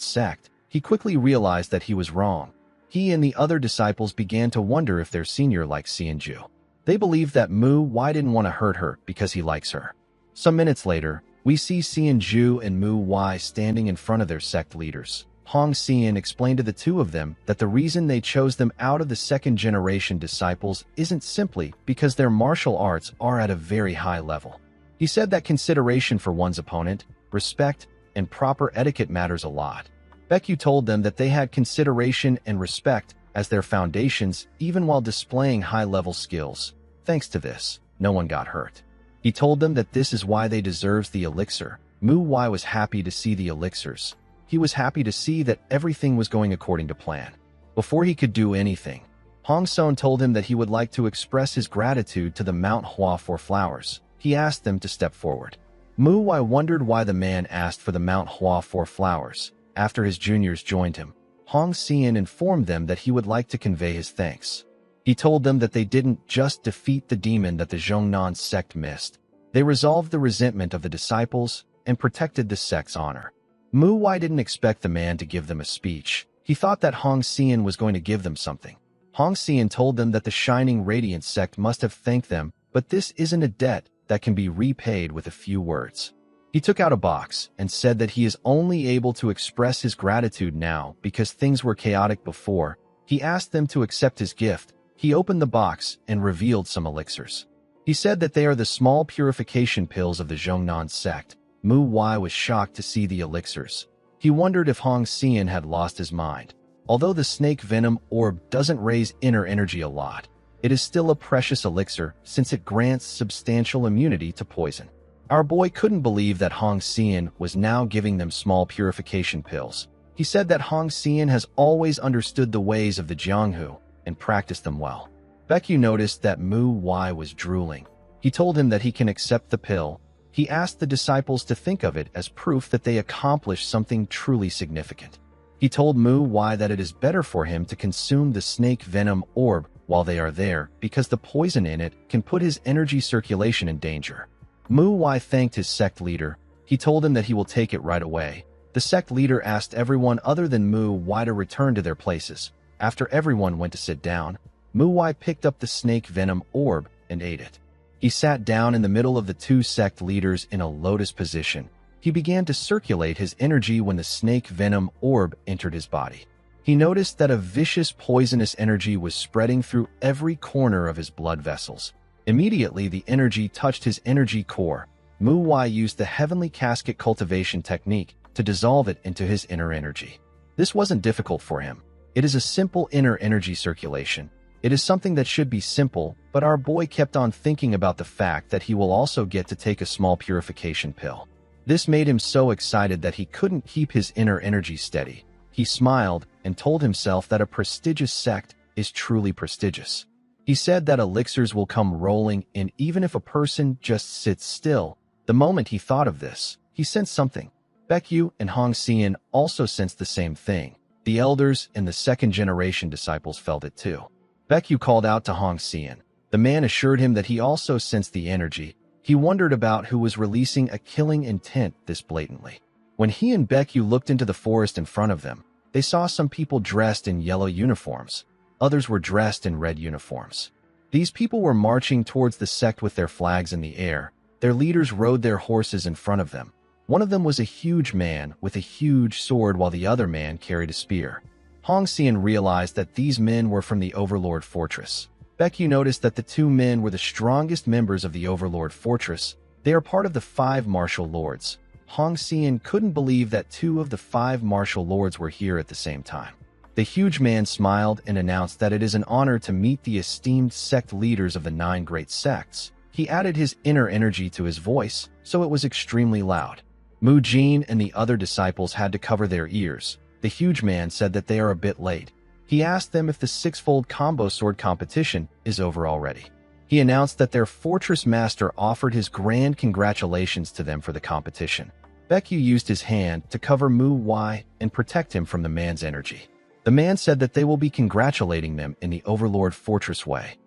sect. He quickly realized that he was wrong. He and the other disciples began to wonder if their senior likes Xianju. They believed that Mu Wai didn't want to hurt her because he likes her. Some minutes later, we see Xianju and Mu Wai standing in front of their sect leaders. Hong Xian explained to the two of them that the reason they chose them out of the second-generation disciples isn't simply because their martial arts are at a very high level. He said that consideration for one's opponent, respect, and proper etiquette matters a lot. Baekyu told them that they had consideration and respect as their foundations even while displaying high-level skills. Thanks to this, no one got hurt. He told them that this is why they deserve the elixir. Mu Wai was happy to see the elixirs. He was happy to see that everything was going according to plan. Before he could do anything, Hong Son told him that he would like to express his gratitude to the Mount Hua for flowers. He asked them to step forward. Mu Wai wondered why the man asked for the Mount Hua for flowers. After his juniors joined him, Hong Xian informed them that he would like to convey his thanks. He told them that they didn't just defeat the demon that the Zhongnan sect missed. They resolved the resentment of the disciples and protected the sect's honor. Mu Wai didn't expect the man to give them a speech. He thought that Hong Xian was going to give them something. Hong Xian told them that the Shining Radiance sect must have thanked them, but this isn't a debt that can be repaid with a few words. He took out a box and said that he is only able to express his gratitude now because things were chaotic before. He asked them to accept his gift. He opened the box and revealed some elixirs. He said that they are the small purification pills of the Zhongnan sect. Mu Wai was shocked to see the elixirs. He wondered if Hong Xian had lost his mind. Although the snake venom orb doesn't raise inner energy a lot, it is still a precious elixir since it grants substantial immunity to poison. Our boy couldn't believe that Hong Xian was now giving them small purification pills. He said that Hong Xian has always understood the ways of the Jianghu and practiced them well. Baekyu noticed that Mu Wai was drooling. He told him that he can accept the pill. He asked the disciples to think of it as proof that they accomplished something truly significant. He told Mu Wai that it is better for him to consume the snake venom orb while they are there because the poison in it can put his energy circulation in danger. Mu Wai thanked his sect leader. He told him that he will take it right away. The sect leader asked everyone other than Mu Wai to return to their places. After everyone went to sit down, Mu Wai picked up the snake venom orb and ate it. He sat down in the middle of the two sect leaders in a lotus position. He began to circulate his energy when the snake venom orb entered his body. He noticed that a vicious poisonous energy was spreading through every corner of his blood vessels. Immediately, the energy touched his energy core. Mu Wai used the heavenly casket cultivation technique to dissolve it into his inner energy. This wasn't difficult for him. It is a simple inner energy circulation. It is something that should be simple, but our boy kept on thinking about the fact that he will also get to take a small purification pill. This made him so excited that he couldn't keep his inner energy steady. He smiled and told himself that a prestigious sect is truly prestigious. He said that elixirs will come rolling in even if a person just sits still. The moment he thought of this, he sensed something. Baekyu and Hong Xian also sensed the same thing. The elders and the second-generation disciples felt it too. Baekyu called out to Hong Xian. The man assured him that he also sensed the energy. He wondered about who was releasing a killing intent this blatantly. When he and Baekyu looked into the forest in front of them, they saw some people dressed in yellow uniforms. Others were dressed in red uniforms. These people were marching towards the sect with their flags in the air. Their leaders rode their horses in front of them. One of them was a huge man with a huge sword while the other man carried a spear. Hong Xian realized that these men were from the Overlord Fortress. Baekyu noticed that the two men were the strongest members of the Overlord Fortress. They are part of the 5 martial lords. Hong Xian couldn't believe that 2 of the 5 martial lords were here at the same time. The huge man smiled and announced that it is an honor to meet the esteemed sect leaders of the 9 great sects. He added his inner energy to his voice, so it was extremely loud. Mu Jin and the other disciples had to cover their ears. The huge man said that they are a bit late. He asked them if the 6-fold combo sword competition is over already. He announced that their fortress master offered his grand congratulations to them for the competition. Baekyu used his hand to cover Mu Wai and protect him from the man's energy. The man said that they will be congratulating them in the Overlord Fortress way.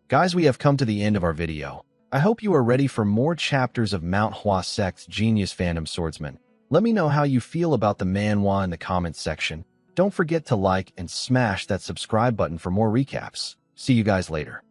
Guys, we have come to the end of our video. I hope you are ready for more chapters of Mount Hua Sect's Genius Phantom Swordsman. Let me know how you feel about the manhwa in the comments section. Don't forget to like and smash that subscribe button for more recaps. See you guys later.